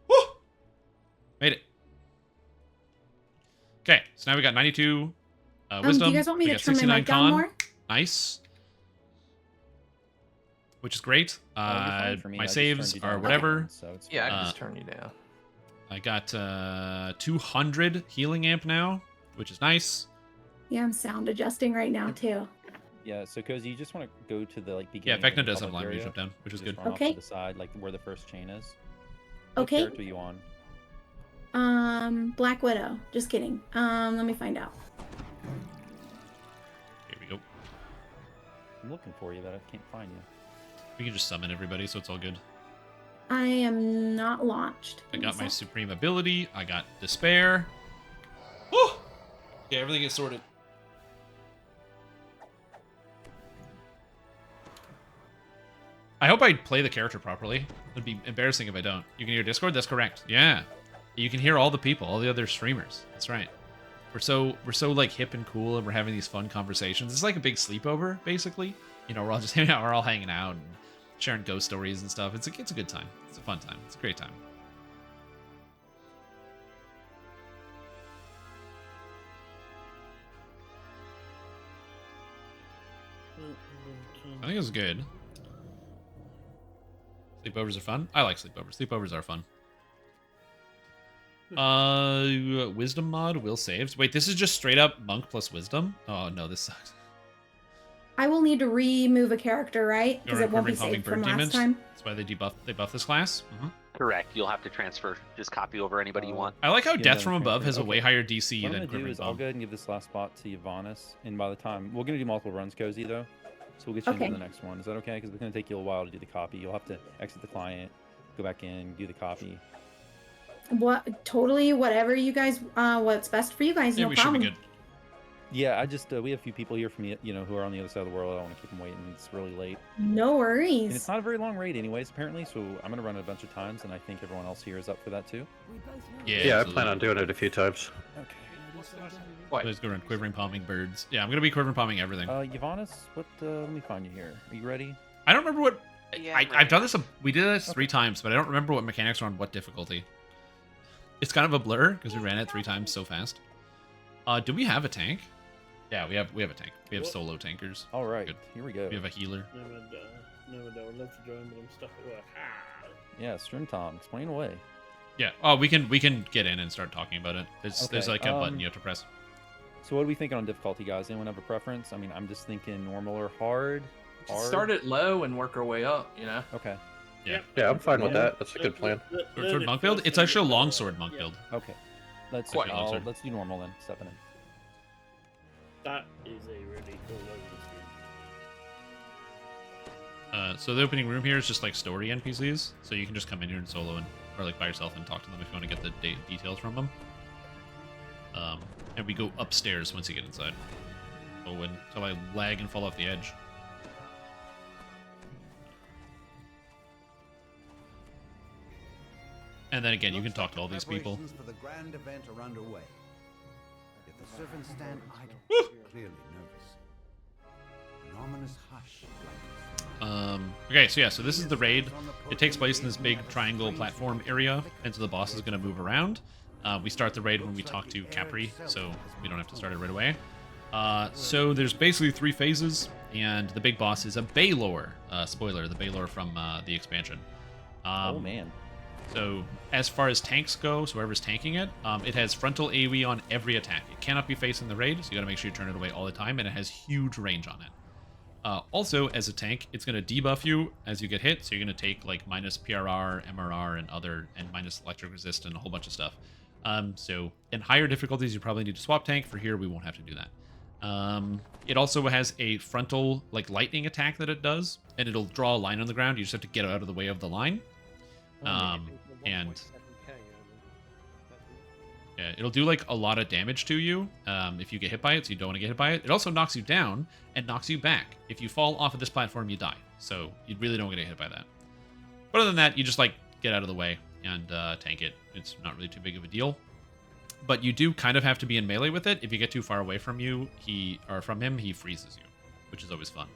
Woo! Made it. Okay, so now we got 92 wisdom. Do you guys want me we to got turn my 69 mic down con. more? Nice. Which is great. you're fine for me. I My just saves turned you are down. whatever. So it's Yeah, I fine. can just turn you down. I got 200 healing amp now, which is nice. Yeah, I'm sound adjusting right now too. Yeah, so Cozy, you just want to go to the beginning. Vecna of the does have public line area, jump down, which is just good. run off Okay. to the side, like where the first chain is. What Okay. character are you on? Black Widow. Just kidding. Let me find out. Here we go. I'm looking for you, but I can't find you. We can just summon everybody, so it's all good. I am not launched. I got my supreme ability. I got despair. Woo! Okay, everything is sorted. I hope I play the character properly. It'd be embarrassing if I don't. You can hear Discord? That's correct. Yeah. You can hear all the people, all the other streamers. That's right. We're so like hip and cool, and we're having these fun conversations. It's like a big sleepover, basically. You know, we're all just hanging out, we're all hanging out and sharing ghost stories and stuff. It's a good time. It's a fun time. It's a great time. I think it was good. Sleepovers are fun. I like sleepovers. Sleepovers are fun. Wisdom mod will saves. Wait, this is just straight up monk plus wisdom? Oh no, this sucks. I will need to remove a character, right? Because it won't be Recovering saved from bird last demons. time. That's why they buff this class. Correct. You'll have to transfer. Just copy over anybody you want. I like how Yeah, Death then from Above transfer. has a Okay. way higher DC What I'm than gonna do Quivering is I'll Palm. go ahead and give this last spot to Yvanis, and by the time we're gonna do multiple runs, Cozy, though, so we'll get you Okay. into the next one. Is that okay? Because it's gonna take you a while to do the copy. You'll have to exit the client, go back in, do the copy. Totally, whatever you guys, what's best for you guys, Yeah, no we problem. should be good. Yeah, I just we have a few people here from who are on the other side of the world. I don't want to keep them waiting. It's really late. No And worries. it's not a very long raid, anyways. Apparently, so I'm gonna run it a bunch of times, and I think everyone else here is up for that too. Yeah, I plan on doing it a few times. Okay. What? Let's go around quivering palming birds. Yeah, I'm gonna be quivering palming everything. Yvanis, what? Let me find you here. Are you ready? I don't remember what. Yeah, I've done this. We did this 3 times, but I don't remember what mechanics are on what difficulty. It's kind of a blur because we ran it 3 times so fast. Do we have a tank? Yeah, we have a tank. We have solo tankers. All right, Good. here we go. We have a healer. No, I would love to join, but I'm stuck at work. Yeah, Stream Tom, explain away. Yeah. Oh, we can get in and start talking about it. There's like a button you have to press. So what are we thinking on difficulty, guys? Anyone have a preference? I mean, I'm just thinking normal or hard. Start it low and work our way up. You know. Okay. Yeah. Yeah, I'm fine with that. That's a good plan. Sword monk build? It's actually a longsword monk build. Okay. Let's do normal then. Stepping in. That is a really cool overview. So the opening room here is just like story NPCs, so you can just come in here and solo or like by yourself and talk to them if you want to get the details from them. And we go upstairs once you get inside. Oh, until I lag and fall off the edge. And then again, you can talk to all these people. For the grand event are underway. If the servants stand idle, clearly nervous. An ominous hush. Okay, so this is the raid. It takes place in this big triangle platform area, and so the boss is going to move around. We start the raid when we talk to Capri, so we don't have to start it right away. So there's basically 3 phases, and the big boss is a Baylor. Spoiler, the Baylor from the expansion. Oh, man. So as far as tanks go, so whoever's tanking it, it has frontal AoE on every attack. It cannot be facing the raid, so you got to make sure you turn it away all the time, and it has huge range on it. Also, as a tank, it's going to debuff you as you get hit, so you're going to take like minus PRR, MRR, and minus electric resist and a whole bunch of stuff. So in higher difficulties, you probably need to swap tank. For here, we won't have to do that. It also has a frontal like lightning attack that it does, and it'll draw a line on the ground. You just have to get out of the way of the line. And yeah, it'll do like a lot of damage to you if you get hit by it, so you don't want to get hit by it. It also knocks you down and knocks you back. If you fall off of this platform, you die. So you really don't want to get hit by that. But other than that, you just like get out of the way and tank it. It's not really too big of a deal. But you do kind of have to be in melee with it. If you get too far away from him, he freezes you, which is always fun.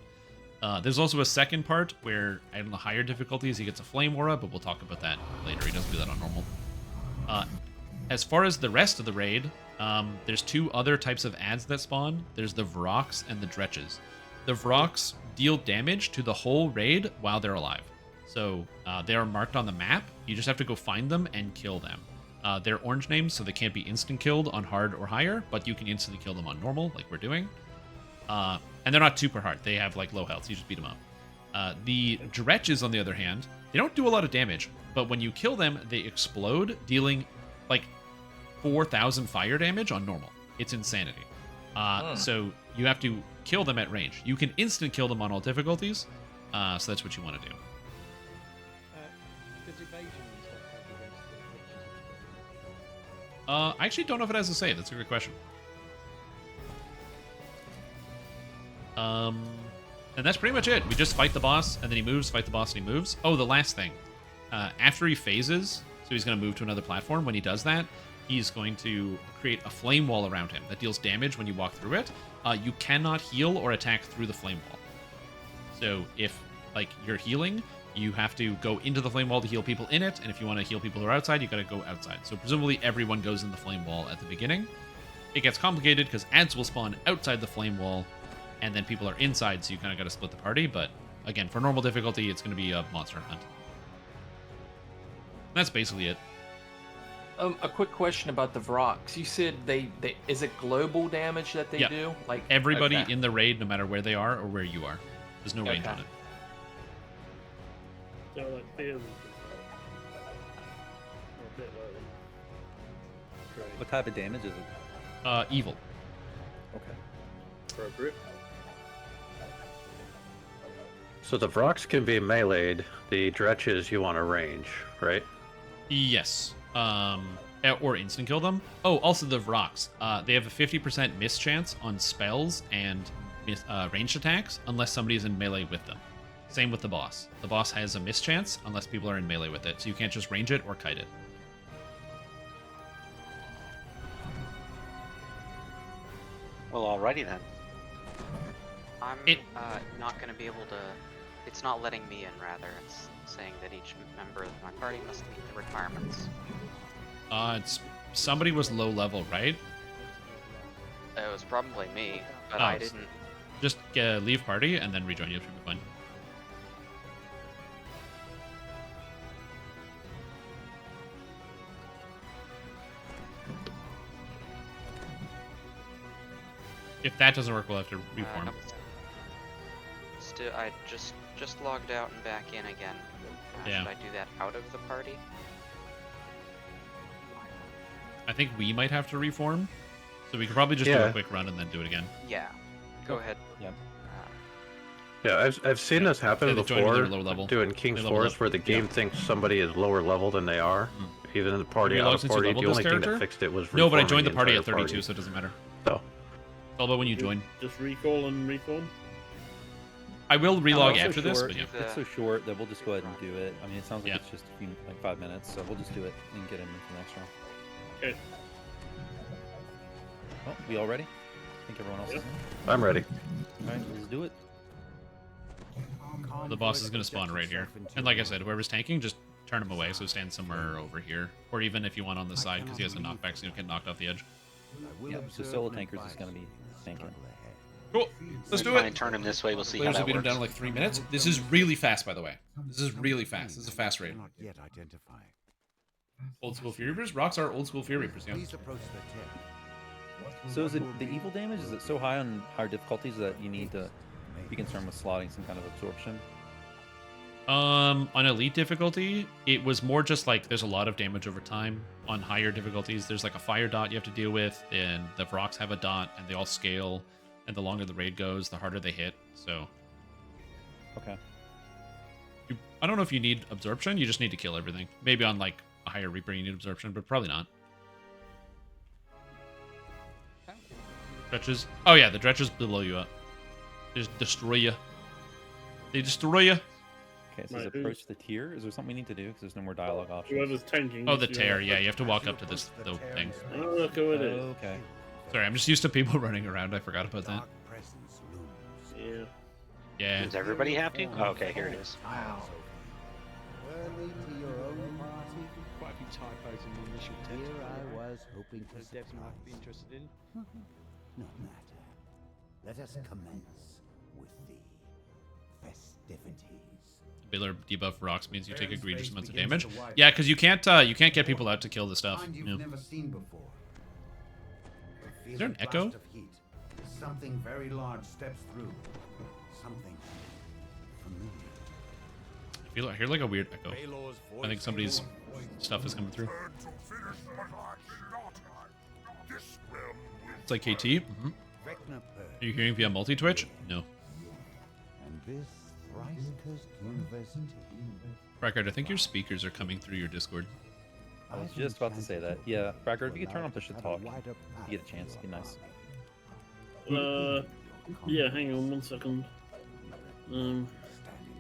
There's also a second part where, on the higher difficulties, he gets a flame aura, but we'll talk about that later. He doesn't do that on normal. As far as the rest of the raid, there's 2 other types of ads that spawn. There's the Vroks and the Dretches. The Vroks deal damage to the whole raid while they're alive. So they are marked on the map. You just have to go find them and kill them. They're orange names, so they can't be instant killed on hard or higher, but you can instantly kill them on normal, like we're doing. And they're not super hard. They have like low health, so you just beat them up. The Dretches, on the other hand, they don't do a lot of damage, but when you kill them, they explode, dealing like 4,000 fire damage on normal. It's insanity. So you have to kill them at range. You can instant kill them on all difficulties, so that's what you want to do. Does evasion and stuff have against the I actually don't know if it has a save. That's a good question. And that's pretty much it. We just fight the boss, and then he moves, fight the boss, and he moves. Oh, the last thing. After he phases, so he's going to move to another platform. When he does that, he's going to create a flame wall around him that deals damage when you walk through it. You cannot heal or attack through the flame wall. So if, like, you're healing, you have to go into the flame wall to heal people in it, and if you want to heal people who are outside, you got to go outside. So presumably everyone goes in the flame wall at the beginning. It gets complicated because ads will spawn outside the flame wall, and then people are inside, so you kind of got to split the party. But again, for normal difficulty, it's going to be a monster hunt. That's basically it. A quick question about the Vroks. You said they is it global damage that they do? Like everybody in the raid, no matter where they are or where you are. There's no range on it. So like beers a bit lower than What type of damage is it? Evil. Okay. appropriate. So the Vroks can be meleeed. The Dretches you want to range, right? Yes. Or instant kill them. Oh, also the Vroks. They have a 50% miss chance on spells and ranged attacks unless somebody is in melee with them. Same with the boss. The boss has a miss chance unless people are in melee with it, so you can't just range it or kite it. Well, alrighty then. I'm not going to be able to... It's not letting me in, rather. It's saying that each member of my party must meet the requirements. It's somebody was low level, right? It was probably me, but I didn't... Just leave party and then rejoin. You should be fine. If that doesn't work, we'll have to reform. Nope. Still, I just logged out and back in again. Yeah. Should I do that out of the party? I think we might have to reform, so we could probably just do a quick run and then do it again. Yeah. Go ahead. Yep. Yeah, I've seen this happen before. Low level. Doing King's Forest, where the game thinks somebody is lower level than they are, even in the party, out of party. The only thing that fixed it was no, but I joined the party entire at 32, party. so it doesn't matter. So it's all about when you join. Just recall and reform. I will relog It's so after this, short- but yeah. It's so short that we'll just go ahead and do it. I mean, it sounds like it's just a few, like 5 minutes, so we'll just do it and get in for the next round. Okay. Oh, we all ready? I think everyone else is in. I'm ready. Alright, let's do it. The boss is going to spawn right here. And like I said, whoever's tanking, just turn him away, so stand somewhere over here. Or even if you want on the side, because he has a knockback, so you'll get knocked off the edge. Yeah, so solo tankers is going to be tanking. Cool. Let's do Try it. and turn him this way. We'll see how Players that will beat him works. down in like 3 minutes. This is really fast, by the way. This is really fast. This is a fast raid. Not yet identify. Old school Fury Reapers? Rocks are old school Fury Reapers, yeah. Please approach the tip. So is it the evil damage? Is it so high on higher difficulties that you need to be concerned with slotting some kind of absorption? On elite difficulty, it was more just like there's a lot of damage over time. On higher difficulties, there's like a fire dot you have to deal with, and the rocks have a dot, and they all scale. And the longer the raid goes, the harder they hit. So, okay. I don't know if you need absorption. You just need to kill everything. Maybe on like a higher Reaper, you need absorption, but probably not. Dretches. Oh yeah, the dretches blow you up. They just destroy you. They destroy you. Okay, so approach the tier. Is there something we need to do? Because there's no more dialogue options. Whoever's tanking. Oh, the tear. Yeah, you have to walk up to the thing. Oh, go with it. Okay. Sorry, I'm just used to people running around. I forgot about that. Yeah. Yeah. Does everybody have to? Oh, okay, here it is. Wow. Early to your own party. Quite a few typos in the initial text. Here I was hoping to Devs might be interested in. No matter. Let us commence with the festivities. Baylor debuff rocks means you take egregious amounts of damage. Yeah, because you can't get people out to kill the stuff. You've Yeah. never seen before. Is there an echo? Something very large steps through. Something familiar. I hear like a weird echo. I think somebody's stuff is coming through. It's like KT. Mm-hmm. Are you hearing via multi-twitch? No. And this thrice-cursed university. Brackard, I think your speakers are coming through your Discord. I was just about to say that. Yeah, Brackard, if you could turn on push to talk, if you get a chance, it'd be nice. Yeah, hang on 1 second.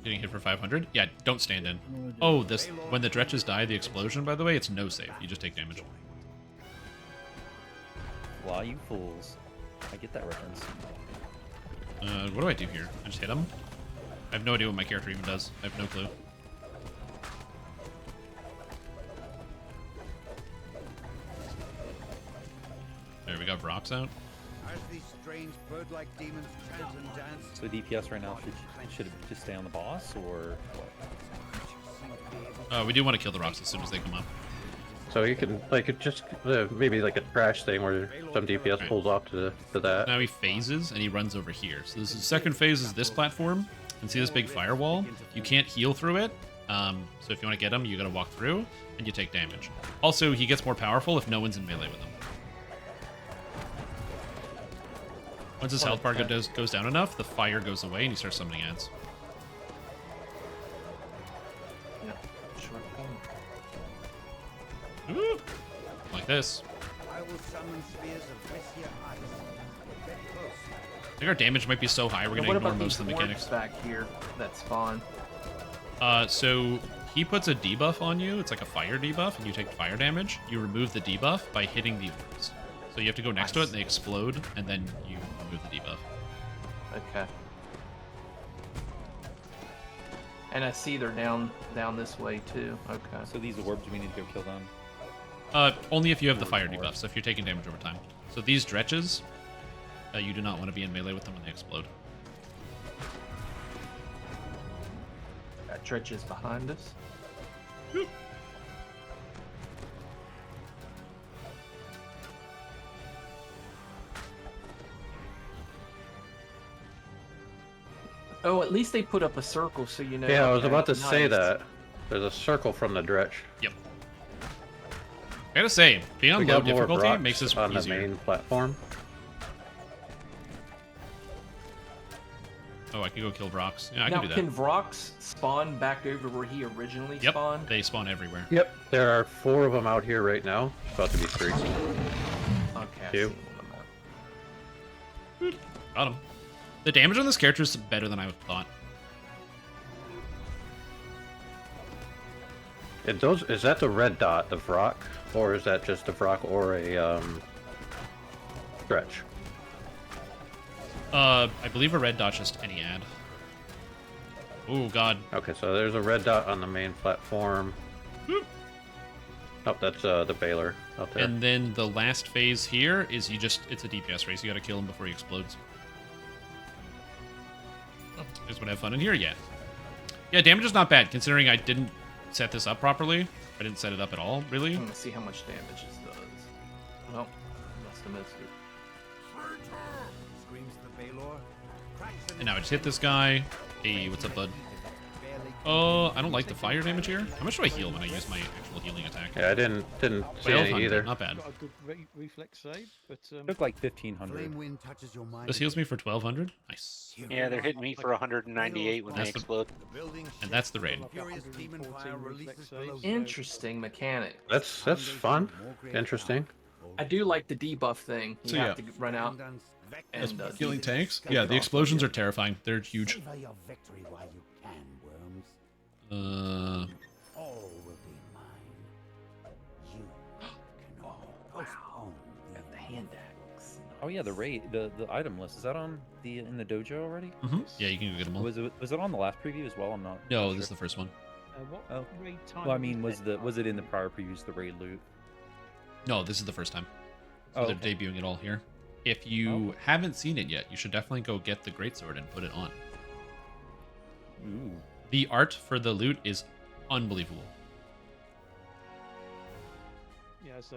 Getting hit for 500? Yeah, don't stand in. Oh, this when the dretches die, the explosion, by the way, it's no save. You just take damage. Fly, you fools. I get that reference. What do I do here? I just hit him? I have no idea what my character even does. I have no clue. There, we got rocks out. As these strange bird-like demons chant and dance. So DPS right now should it just stay on the boss or what? We do want to kill the rocks as soon as they come up. So you can like just maybe like a trash thing where some DPS pulls off to that. Now he phases and he runs over here. So this is second phase is this platform. And see this big firewall? You can't heal through it. So if you want to get him, you got to walk through and you take damage. Also, he gets more powerful if no one's in melee with him. Once his health bar goes down enough, the fire goes away and he starts summoning ads. Ooh, like this. I will summon spheres of Vessia ice. Get close. I think our damage might be so high we're gonna ignore most of the mechanics. Back here that spawn? So he puts a debuff on you. It's like a fire debuff, and you take fire damage. You remove the debuff by hitting the orbs. So you have to go next to it and they explode, and then you remove the debuff. Okay. And I see they're down this way too. Okay. So these orbs, we need to go kill them. Only if you have the fire debuff, so if you're taking damage over time. So these dretches, you do not want to be in melee with them when they explode. Got dretches behind us. Oh, at least they put up a circle so you know. Yeah, I was okay, about to nice. say that. There's a circle from the dretch. Yep. I gotta say, being on We low got more difficulty Brocs makes this on easier. the main platform. Oh, I can go kill Vrox. Yeah, I Now, can do that. can Vrox spawn back over where he originally Yep, spawned? they spawn everywhere. Yep, there are 4 of them out here right now. It's about to be 3. Okay, I see Two. one of them. Got him. The damage on this character is better than I thought. And those, is that the red dot, the Vrock? Or is that just a Vrock or a dretch? I believe a red dot's just any ad. Oh god. Okay, so there's a red dot on the main platform. Oh, that's the Baylor out there. And then the last phase here is it's a DPS race. You gotta kill him before he explodes. You guys wanna have fun in here? Yeah. Yeah, damage is not bad, considering I didn't set this up properly. I didn't set it up at all, really. I'm gonna see how much damage this does. Well, must have missed it. And now I just hit this guy. Hey, what's up, bud? Oh, I don't like the fire damage here. How much do I heal when I use my actual healing attack? Yeah, I didn't see any either. Not bad. Got a good reflex save, but Took like 1,500. This heals me for 1,200. Nice. Yeah, they're hitting me for 198 when they explode. And that's the raid. Interesting mechanic. That's fun. Interesting. I do like the debuff thing. You So, have yeah. to run out and Healing tanks? Yeah, the explosions are terrifying. They're huge. the hand axe. Oh yeah, the raid, the item list, is that on in the dojo already? Mhm. Yeah, you can go get them all. Was it on the last preview as well? I'm not. No, sure. this is the first one. what Oh. raid time Well, I mean, was it in the prior previews the raid loot? No, this is the first time. So Oh, they're okay. debuting it all here. If you haven't seen it yet, you should definitely go get the greatsword and put it on. Ooh. The art for the loot is unbelievable. Yeah, so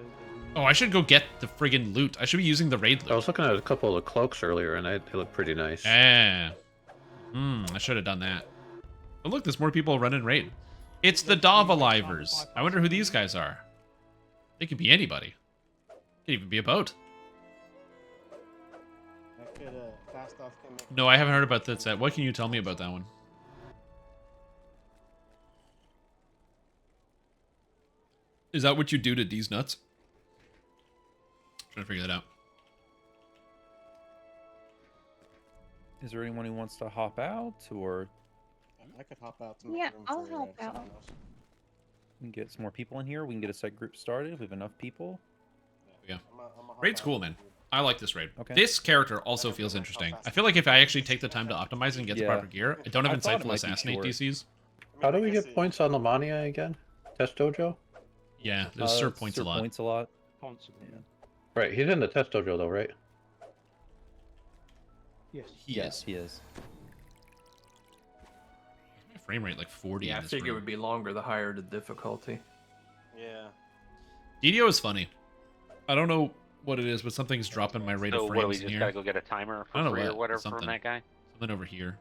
Oh, I should go get the friggin' loot. I should be using the raid I loot. was looking at a couple of the cloaks earlier, and they look pretty nice. Yeah. I should have done that. Oh, look, there's more people running raid. It's the Davalivers. I wonder who these guys are. They could be anybody. Could even be a boat. No, I haven't heard about that set. What can you tell me about that one? Is that what you do to these nuts? Trying to figure that out. Is there anyone who wants to hop out, or I could hop out. To make Yeah, room I'll for, help someone out. else. we can get some more people in here? We can get a set group started. We have enough people. Yeah. I'm gonna hop Raid's out. cool, man. I like this raid. Okay. This character also feels interesting. I feel like if I actually take the time to optimize and get the Yeah. proper gear, I don't have I thought it insightful might be assassinate short. DCs. How do we get points on Lamania again? Test dojo? Yeah, there's Sir points a Sir lot. Points a lot. Constantly. Yeah. Right, he's in the test dojo though, right? Yes. Yes, he is. My frame rate like 40 Yeah, I in this figure it room. would be longer the higher the difficulty. Yeah. DDO is funny. I don't know what it is, but something's dropping my rate So of what do we frames in just here. gotta go get a timer I don't for know free or what, whatever something. from that guy? Something over here.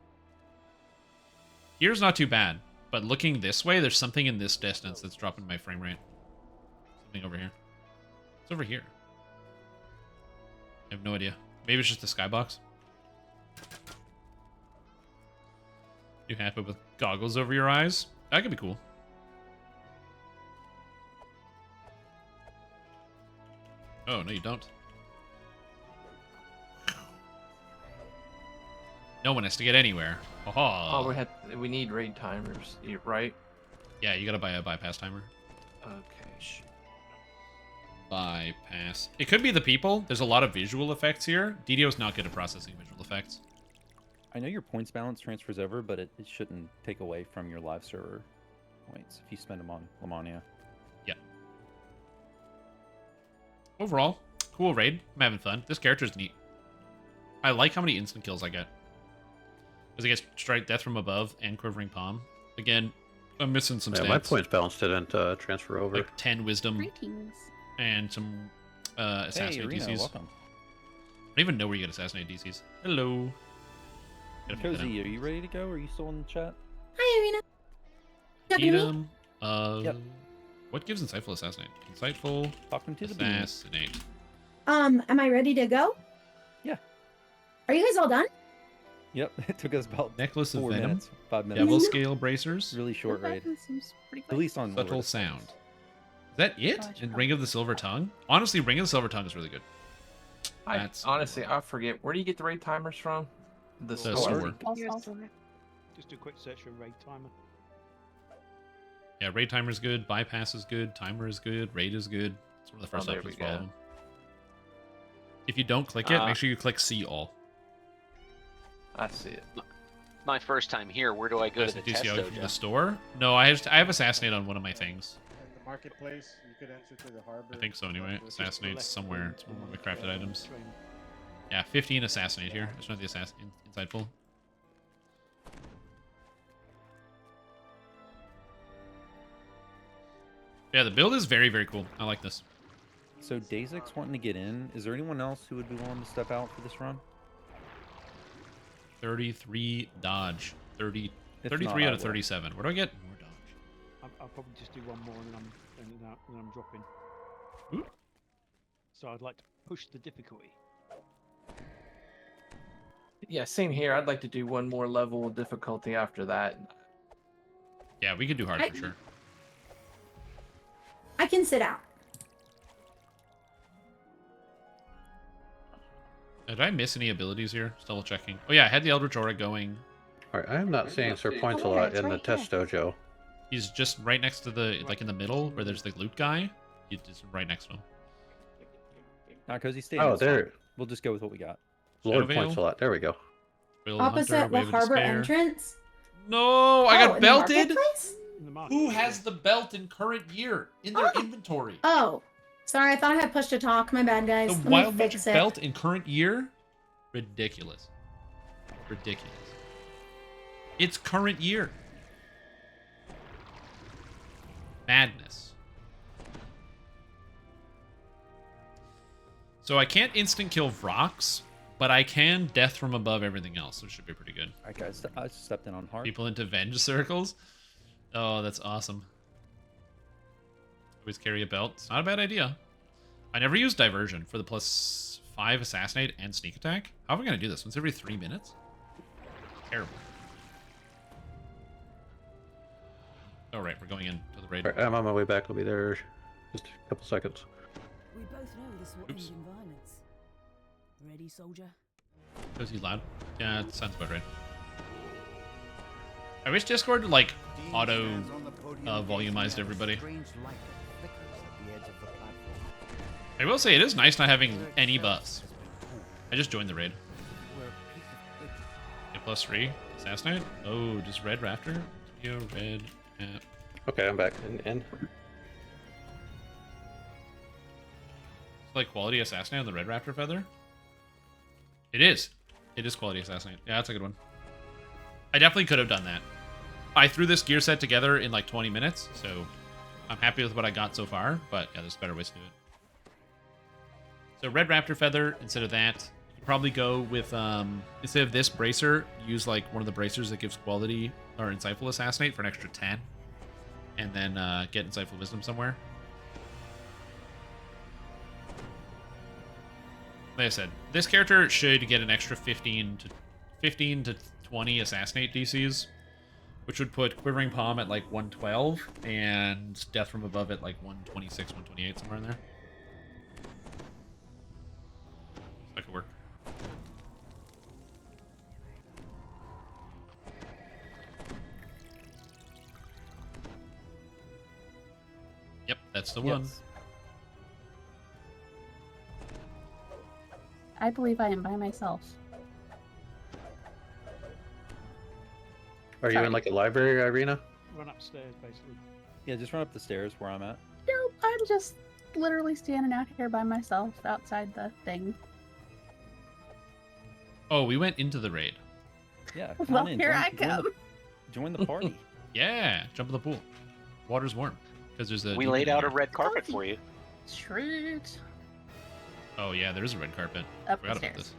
Here's not too bad, but looking this way, there's something in this distance that's dropping my frame rate. Something over here. It's over here. I have no idea. Maybe it's just the skybox. You happy with goggles over your eyes? That could be cool. Oh, no, you don't. No one has to get anywhere. Oh, we need raid timers, right? Yeah, you gotta buy a bypass timer. Okay. Bypass. It could be the people. There's a lot of visual effects here. DDO's not good at processing visual effects. I know your points balance transfers over, but it shouldn't take away from your live server points if you spend them on Lamania. Yeah. Overall, cool raid. I'm having fun. This character's neat. I like how many instant kills I get. Because I get strike, death from above, and quivering palm. Again, I'm missing some stats. My points balance didn't transfer over. Like 10 wisdom. Greetings. And some assassinate hey, Irina, DCs. Welcome. I don't even know where you get assassinate DCs. Hello. Cozy, are you ready to go? Are you still in the chat? Hi, Irina. Need him. Yep. What gives insightful assassinate? Insightful. Talking to the assassinate. Am I ready to go? Yeah. Are you guys all done? Yep. It took us about Necklace of 4 Venom. minutes, 5 minutes. Devil scale bracers. Really short raid. Seems pretty quick. At least on Subtle Lord. sound. Is that it? Gotcha. And Ring of the Silver Tongue? Honestly, Ring of the Silver Tongue is really good. Honestly, I forget. Where do you get the raid timers from? The store. Just do a quick search for raid timer. Yeah, raid timer is good. Bypass is good. Timer is good. Raid is good. It's one of the first options for all of them. If you don't click it, make sure you click see all. I see it. My first time here. Where do I go to the test DCO from dojo? the store? No, I have assassinate on one of my things. In the marketplace, you could enter through the harbor. I think so anyway. Assassinate's somewhere. It's one of my crafted items. Yeah, 15 assassinate here. It's not the insightful. Yeah, the build is very, very cool. I like this. So Dazix wanting to get in. Is there anyone else who would be willing to step out for this run? 33 dodge. 33 not, out of 37. Where do I get more dodge? I'll probably just do one more and then I'm dropping. Ooh. So I'd like to push the difficulty. Yeah, same here. I'd like to do one more level of difficulty after that. Yeah, we could do hard for sure. I can sit out. Did I miss any abilities here? Just double checking. Oh yeah, I had the Eldritch Aura going. Alright, I am not seeing Sir Points a lot in the test dojo. He's just right next to the, like in the middle, where there's the loot guy. He's just right next to him. Not Cozy, stay. Oh, there. We'll just go with what we got. Lord Points a lot. There we go. Opposite the harbor entrance. No, I got in the belted. marketplace? Who has the belt in current year in their inventory? Oh, sorry. I thought I had push to talk. My bad, guys. The Let me Wild fix Magic it. belt in current year? Ridiculous. Ridiculous. It's current year. Madness. So I can't instant kill Vrox, but I can death from above everything else, which should be pretty good. Alright guys, I stepped in on hard. People into venge circles. Oh, that's awesome. Always carry a belt. It's not a bad idea. I never use diversion for the +5 assassinate and sneak attack. How am I going to do this? Once every 3 minutes? Terrible. Oh, right. We're going into the raid. Right, I'm on my way back. I'll be there just a couple seconds. We both know this will end in violence. Ready, soldier? Was he loud? Yeah, it sounds about right. I wish Discord like auto volumized everybody. I will say it is nice not having any buffs. I just joined the raid. Okay, +3 assassinate. Oh, just red rafter. Yo, red. Okay, I'm back in. Like quality assassinate on the red raptor feather. It is. It is quality assassinate. Yeah, that's a good one. I definitely could have done that. I threw this gear set together in like 20 minutes, so I'm happy with what I got so far, but yeah, there's better ways to do it. So red raptor feather instead of that. You could probably go with, instead of this bracer, use like one of the bracers that gives quality or insightful assassinate for an extra 10. And then get insightful wisdom somewhere. Like I said, this character should get an extra 15 to 20 assassinate DCs, which would put Quivering Palm at like 112 and Death from Above at like 126, 128, somewhere in there. That could work. Yep, that's the one. I believe I am by myself. Are you in like a library, Irina? Run upstairs, basically. Yeah, just run up the stairs where I'm at. Nope, I'm just literally standing out here by myself outside the thing. Oh, we went into the raid. Yeah, come well, on in. Here I come. Join the party. Yeah, jump in the pool. Water's warm because there's a. We laid out a red carpet for you. Sweet. Oh yeah, there is a red carpet. Up Forgot the about stairs. this.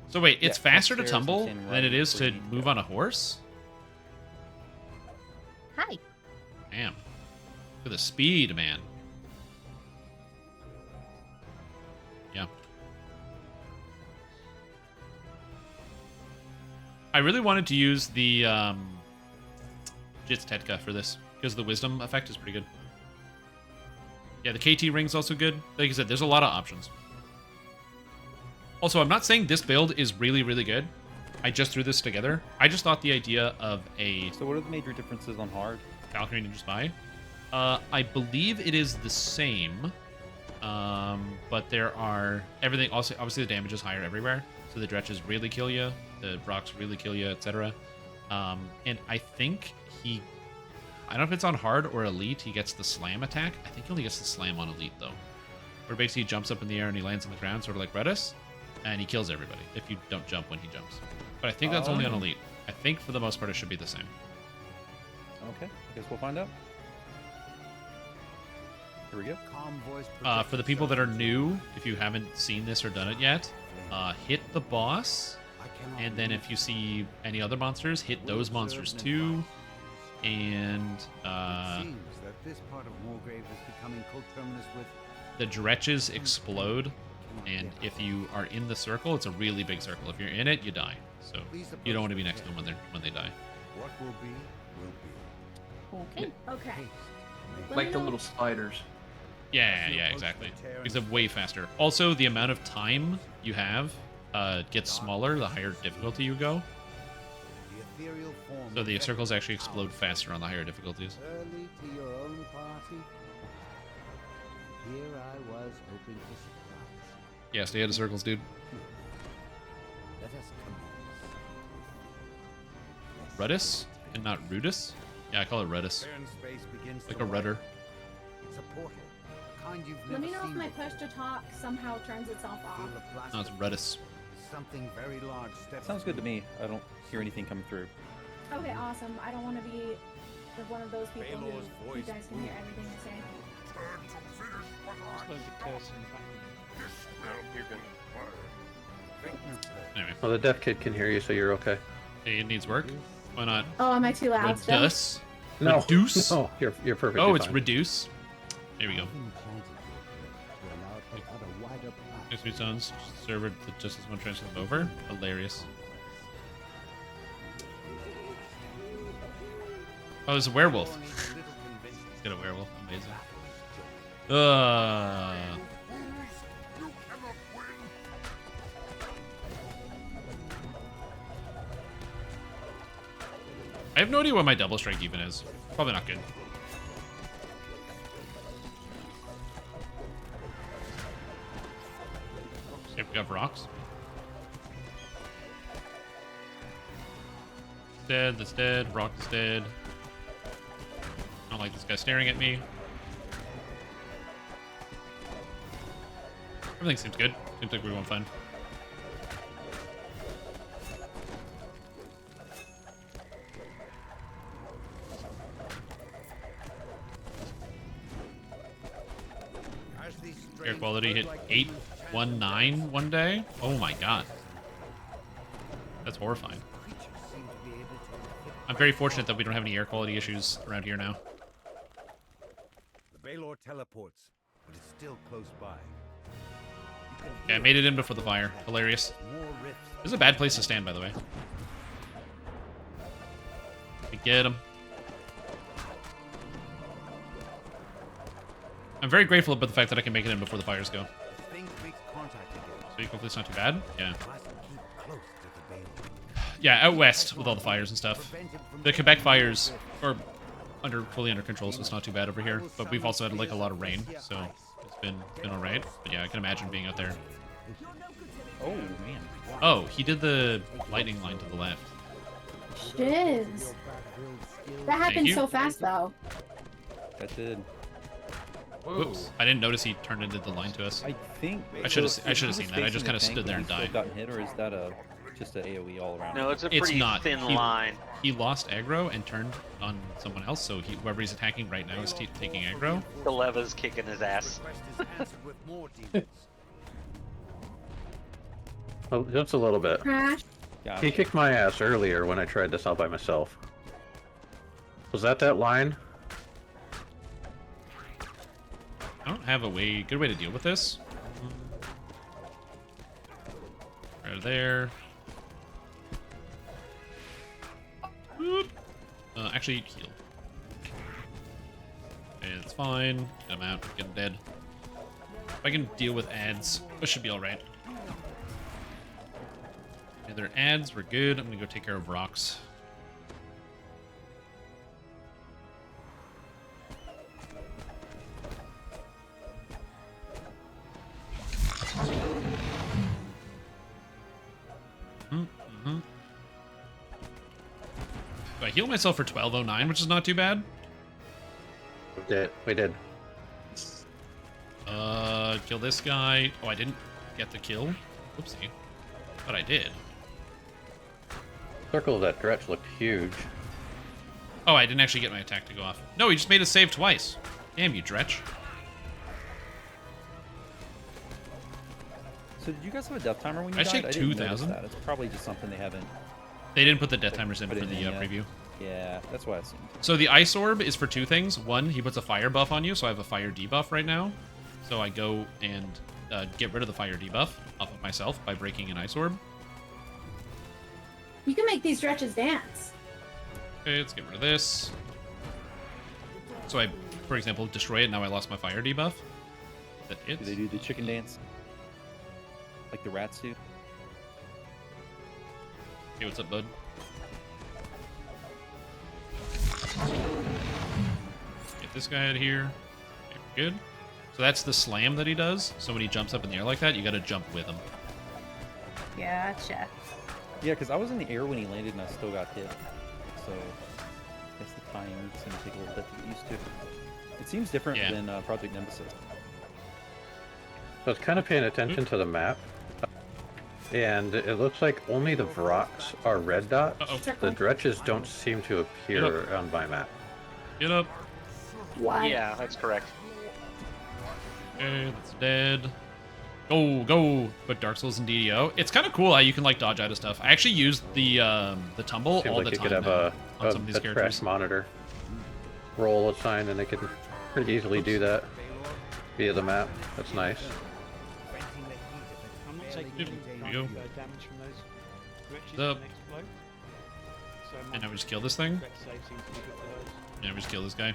So wait, it's faster to tumble right than it is to move on a horse? Hi. Damn. Look at the speed, man. Yeah. I really wanted to use the Jits Tetka for this because the wisdom effect is pretty good. Yeah, the KT ring's also good. Like I said, there's a lot of options. Also, I'm not saying this build is really, really good. I just threw this together. I just thought the idea of a... So what are the major differences on hard? Valkyrie Ninja Spy. I believe it is the same. But there are... Everything... Also, obviously, the damage is higher everywhere. So the Dretches really kill you. The Rocks really kill you, etc. And I think he... I don't know if it's on hard or elite. He gets the slam attack. I think he only gets the slam on elite, though. Where basically he jumps up in the air and he lands on the ground, sort of like Redis. And he kills everybody if you don't jump when he jumps. But I think that's only on elite. I think for the most part it should be the same. Okay, I guess we'll find out. Here we go. For the people that are new, if you haven't seen this or done it yet, hit the boss. And then if you see any other monsters, hit those monsters too. And the Dretches explode. And if you are in the circle, it's a really big circle. If you're in it, you die. So you don't want to be next to them when they die. What will be, will be. Okay. Okay. Like the little spiders. Yeah, exactly. Because they're way faster. Also, the amount of time you have gets smaller the higher difficulty you go. So the circles actually explode faster on the higher difficulties. Early to your own party. Here I was hoping to surprise. Yeah, stay out of circles, dude. Let us Rudis and not Rudis? Yeah, I call it Rudis. Like a rudder. It's a portal. Kind you've Let me never know if seen my before. push to talk somehow turns itself off. No, it's Rudis. Something very large steps. Sounds good to me. I don't hear anything coming through. Okay, awesome. I don't want to be one of those people who you guys can hear everything I say. Anyway. Well, the deaf kid can hear you, so you're okay. Hey, it needs work. Why not? Oh, am I too loud still? Reduce? No. Reduce? No, you're perfect. Oh, it's reduce. There we go. Next week zones, server just as one transfer them over. Hilarious. Oh, there's a werewolf. He's got a werewolf. Amazing. I have no idea what my double strike even is. Probably not good. Okay, we got rocks. Dead, that's dead. Rock is dead. I don't like this guy staring at me. Everything seems good. Seems like we're going fine. Air quality hit 819 one day. Oh my god. That's horrifying. I'm very fortunate that we don't have any air quality issues around here now. The Baylor teleports, but it's still close by. Yeah, I made it in before the fire. Hilarious. This is a bad place to stand, by the way. We get him. I'm very grateful about the fact that I can make it in before the fires go. So hopefully it's not too bad. Yeah. Yeah, out west with all the fires and stuff. The Quebec fires are fully under control, so it's not too bad over here. But we've also had like a lot of rain, so it's been alright. But yeah, I can imagine being out there. Oh, man. Oh, he did the lightning line to the left. Shiz. That happened so fast, though. That did. Whoops! I didn't notice he turned into the line to us. I think I should have seen that. I just kind of stood there and died. Gotten hit, or is that just an AOE all around? No, it's a pretty thin line. He lost aggro and turned on someone else, so whoever he's attacking right now is taking aggro. The Leva's kicking his ass. Oh, just a little bit. He kicked my ass earlier when I tried this out by myself. Was that line? I don't have a good way to deal with this. Right there. Whoop. Actually, heal. It's fine. Get him out. Get him dead. If I can deal with ads, this should be alright. Okay, they're ads. We're good. I'm gonna go take care of rocks. I heal myself for 1209, which is not too bad. We did. Kill this guy. Oh, I didn't get the kill. Whoopsie. But I did. Circle of that Dretch looked huge. Oh, I didn't actually get my attack to go off. No, he just made us save twice. Damn you, Dretch. So did you guys have a death timer when you I died? take 2,000. It's probably just something they haven't. They didn't put the death timers in for the preview. Yeah, that's what I assumed. So the Ice Orb is for two things. One, he puts a fire buff on you, so I have a fire debuff right now. So I go and get rid of the fire debuff off of myself by breaking an Ice Orb. You can make these stretches dance. Okay, let's get rid of this. So I, for example, destroy it. Now I lost my fire debuff. Is that it? Do they do the chicken dance? Like the rats do? Hey, what's up, bud? Get this guy out of here. Okay, we're good. So that's the slam that he does. So when he jumps up in the air like that, you gotta jump with him. Gotcha. Yeah, because I was in the air when he landed and I still got hit. So I guess the timing's gonna take a little bit to get used to. It seems different than Project Nemesis. I was kind of paying attention to the map. And it looks like only the Vroks are red dots. The Dretches don't seem to appear on my map. Get up. Why? Yeah, that's correct. Okay, that's dead. Go! Put Dark Souls in DDO. It's kind of cool how you can like dodge out of stuff. I actually used the tumble Seems all like the you time could have now on some of these a characters. trash monitor roll assign, and they can pretty easily do that via the map. That's nice. I'm not taking any damage from those glitches Up. the next blow. So And now we just kill this thing. Ret save seems to be good for those. Yeah, we just kill this guy.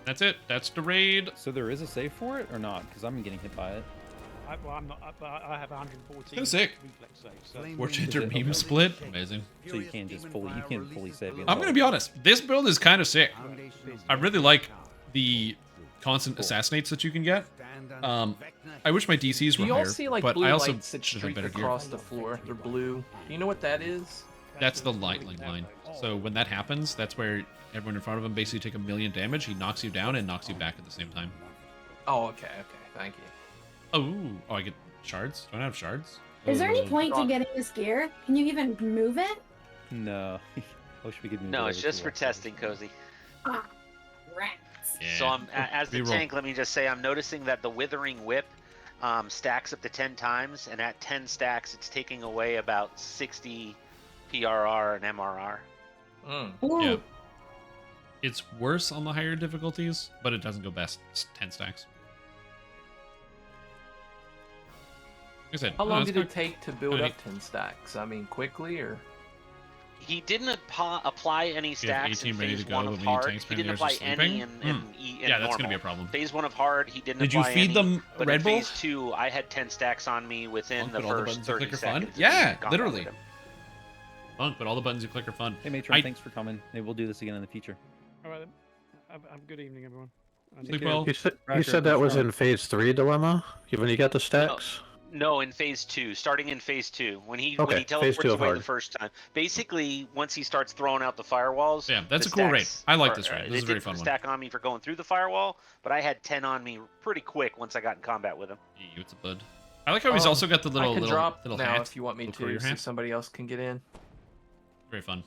That's it. That's the raid. So there is a save for it or not? Because I'm getting hit by it. I'm not, but I have 114 Kinda sick. reflex save. So Warchanger beam split. Amazing. So you can't just fully save against I'm gonna be honest. This build is kind of sick. I really like the constant assassinates that you can get. I wish my DCs were Do you all higher, see like but blue I also lights that should have streak better gear. across the floor? They're blue. Do you know what that is? That's the lightning line. So when that happens, that's where everyone in front of him basically take 1,000,000 damage. He knocks you down and knocks you back at the same time. Oh, okay, thank you. Oh, I get shards? Don't I have shards? Is there any point to getting this gear? Can you even move it? No. I wish we could move No, it it's over just to for us. testing, Cozy. Ah, rats. Yeah. So as the Reroll. tank, let me just say I'm noticing that the Withering Whip stacks up to 10 times, and at 10 stacks, it's taking away about 60 PRR and MRR. Yeah. It's worse on the higher difficulties, but it doesn't go best 10 stacks. Like I said, How long that's did it kinda- take to build kinda up 10 stacks? I mean, quickly or? He didn't apply any You have stacks in 18 ready phase to go, 1 but of we need hard. tanks He playing didn't theirs apply just any sleeping? in Yeah, that's gonna normal. be a problem. Phase 1 of hard, he didn't Did you apply feed any, them but Red in Bull? phase 2, I had 10 stacks on me within the But all the first buttons you 30 click are seconds. fun? of Yeah, being in combat literally. with him. Fun, but all the buttons you click are fun. Hey, Matron, thanks for coming. Maybe we'll do this again in the future. All right then. Have a good evening, everyone. Sleep well. You said that was in phase 3 dilemma. When you got the stacks. No, in phase 2, starting in phase 2, when he Okay, phase 2 teleports of away hard. the first time. Basically, once he starts throwing out the firewalls, Yeah, that's the a cool raid. stacks I like are- this raid. It This is a very didn't fun one. stack on me for going through the firewall, but I had 10 on me pretty quick once I got in combat with him. It's a bud. I like how he's also got the little I can little drop little now hat. if you want me little courier to, so hat. somebody else can get in. Very fun.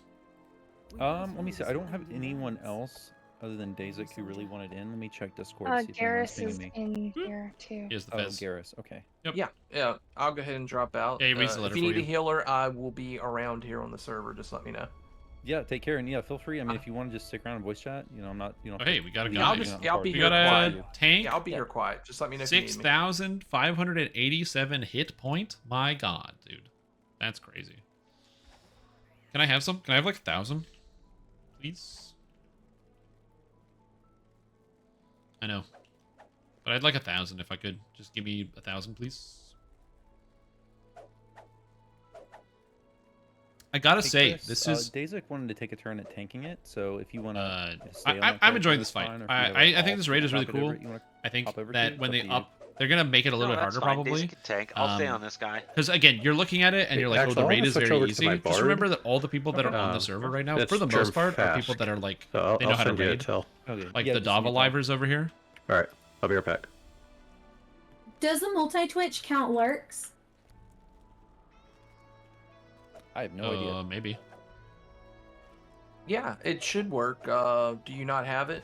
Let me see. I don't have anyone else other than Dazik who really wanted in. Let me check Discord to see if anyone's Garrus pinging is me. in here too. Here's the Oh, fez. Garrus. Okay. Yeah, I'll go ahead and drop out. Yeah, he reads the letter if you need for a healer, I will be around here on the server. Just let me know. Yeah, take care, and yeah, feel free. I mean, if you want to just stick around and voice chat, you know, I'm not. You know. Oh, hey, we got a Yeah, guy. I'll be we here got a quiet. tank. Yeah, I'll be here quiet. Just let me know if you need me. 6,587 hit point. My God, dude, that's crazy. Can I have some? Can I have like 1,000, please? I know, but I'd like 1,000 if I could. Just give me 1,000, please. I gotta say, Chris, this is. Dazik wanted to take a turn at tanking it, so if you want to stay on I'm enjoying this fight. I think this raid is really pop it over, cool. you wanna I think pop over that to? when It's they up to you. they're gonna make it a little No, bit that's harder fine. probably. Daisy can tank. I'll stay on this guy. Because again, you're looking at it and you're like, Axel, oh, the I raid wanna is switch very over to easy. my Just bard. remember that all the people that are on the server right now, it's for the most Germ part, are people Fask. that are like So they know I'll how to send you a raid. tell. Okay. Like Yeah, the just send me a tell. Davalivers over here. All right, I'll be right back. Does the multi-twitch count lurks? I have no idea. Maybe. Yeah, it should work. Do you not have it?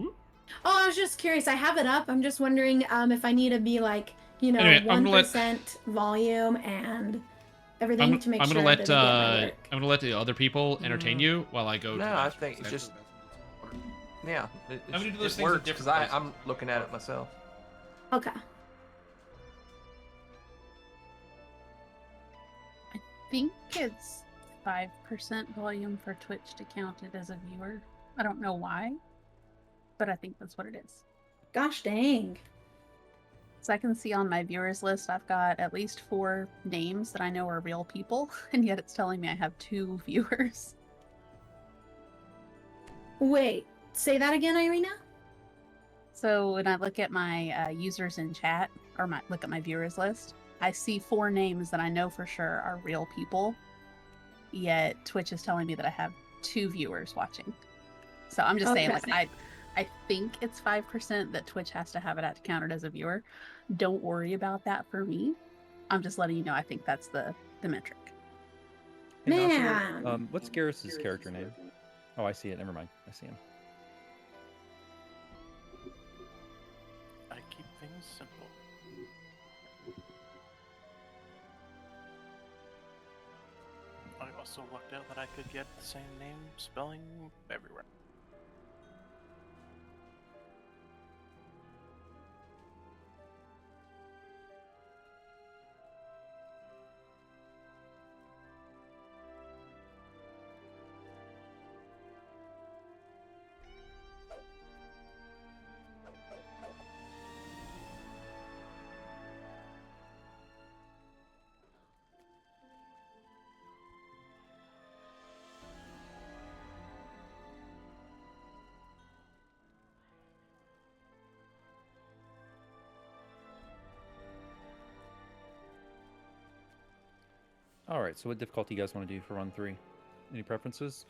Oh, I was just curious. I have it up. I'm just wondering if I need to be like, you know, Anyway, I'm 1% volume and everything to make I'm sure gonna let that I get my lurk. I'm gonna let the other people entertain Mm. you while I go. No, to I think it's just. Yeah, I'm gonna do those it things in works different because places. I'm looking at it myself. Okay. I think it's 5% volume for Twitch to count it as a viewer. I don't know why, but I think that's what it is. Gosh dang. So I can see on my viewers list, I've got at least 4 names that I know are real people, and yet it's telling me I have 2 viewers. Wait, say that again, Irina? So when I look at my users in chat, or look at my viewers list, I see 4 names that I know for sure are real people, yet Twitch is telling me that I have 2 viewers watching. So I'm just saying, Okay. like, I think it's 5% that Twitch has to have it at to count it as a viewer. Don't worry about that for me. I'm just letting you know I think that's the metric. Hey, Nasser, Man. what's Garrus's character name? Oh, I see it. Never mind. I see him. I keep things simple. I also worked out that I could get the same name spelling everywhere. All right. So, what difficulty you guys want to do for run 3? Any preferences?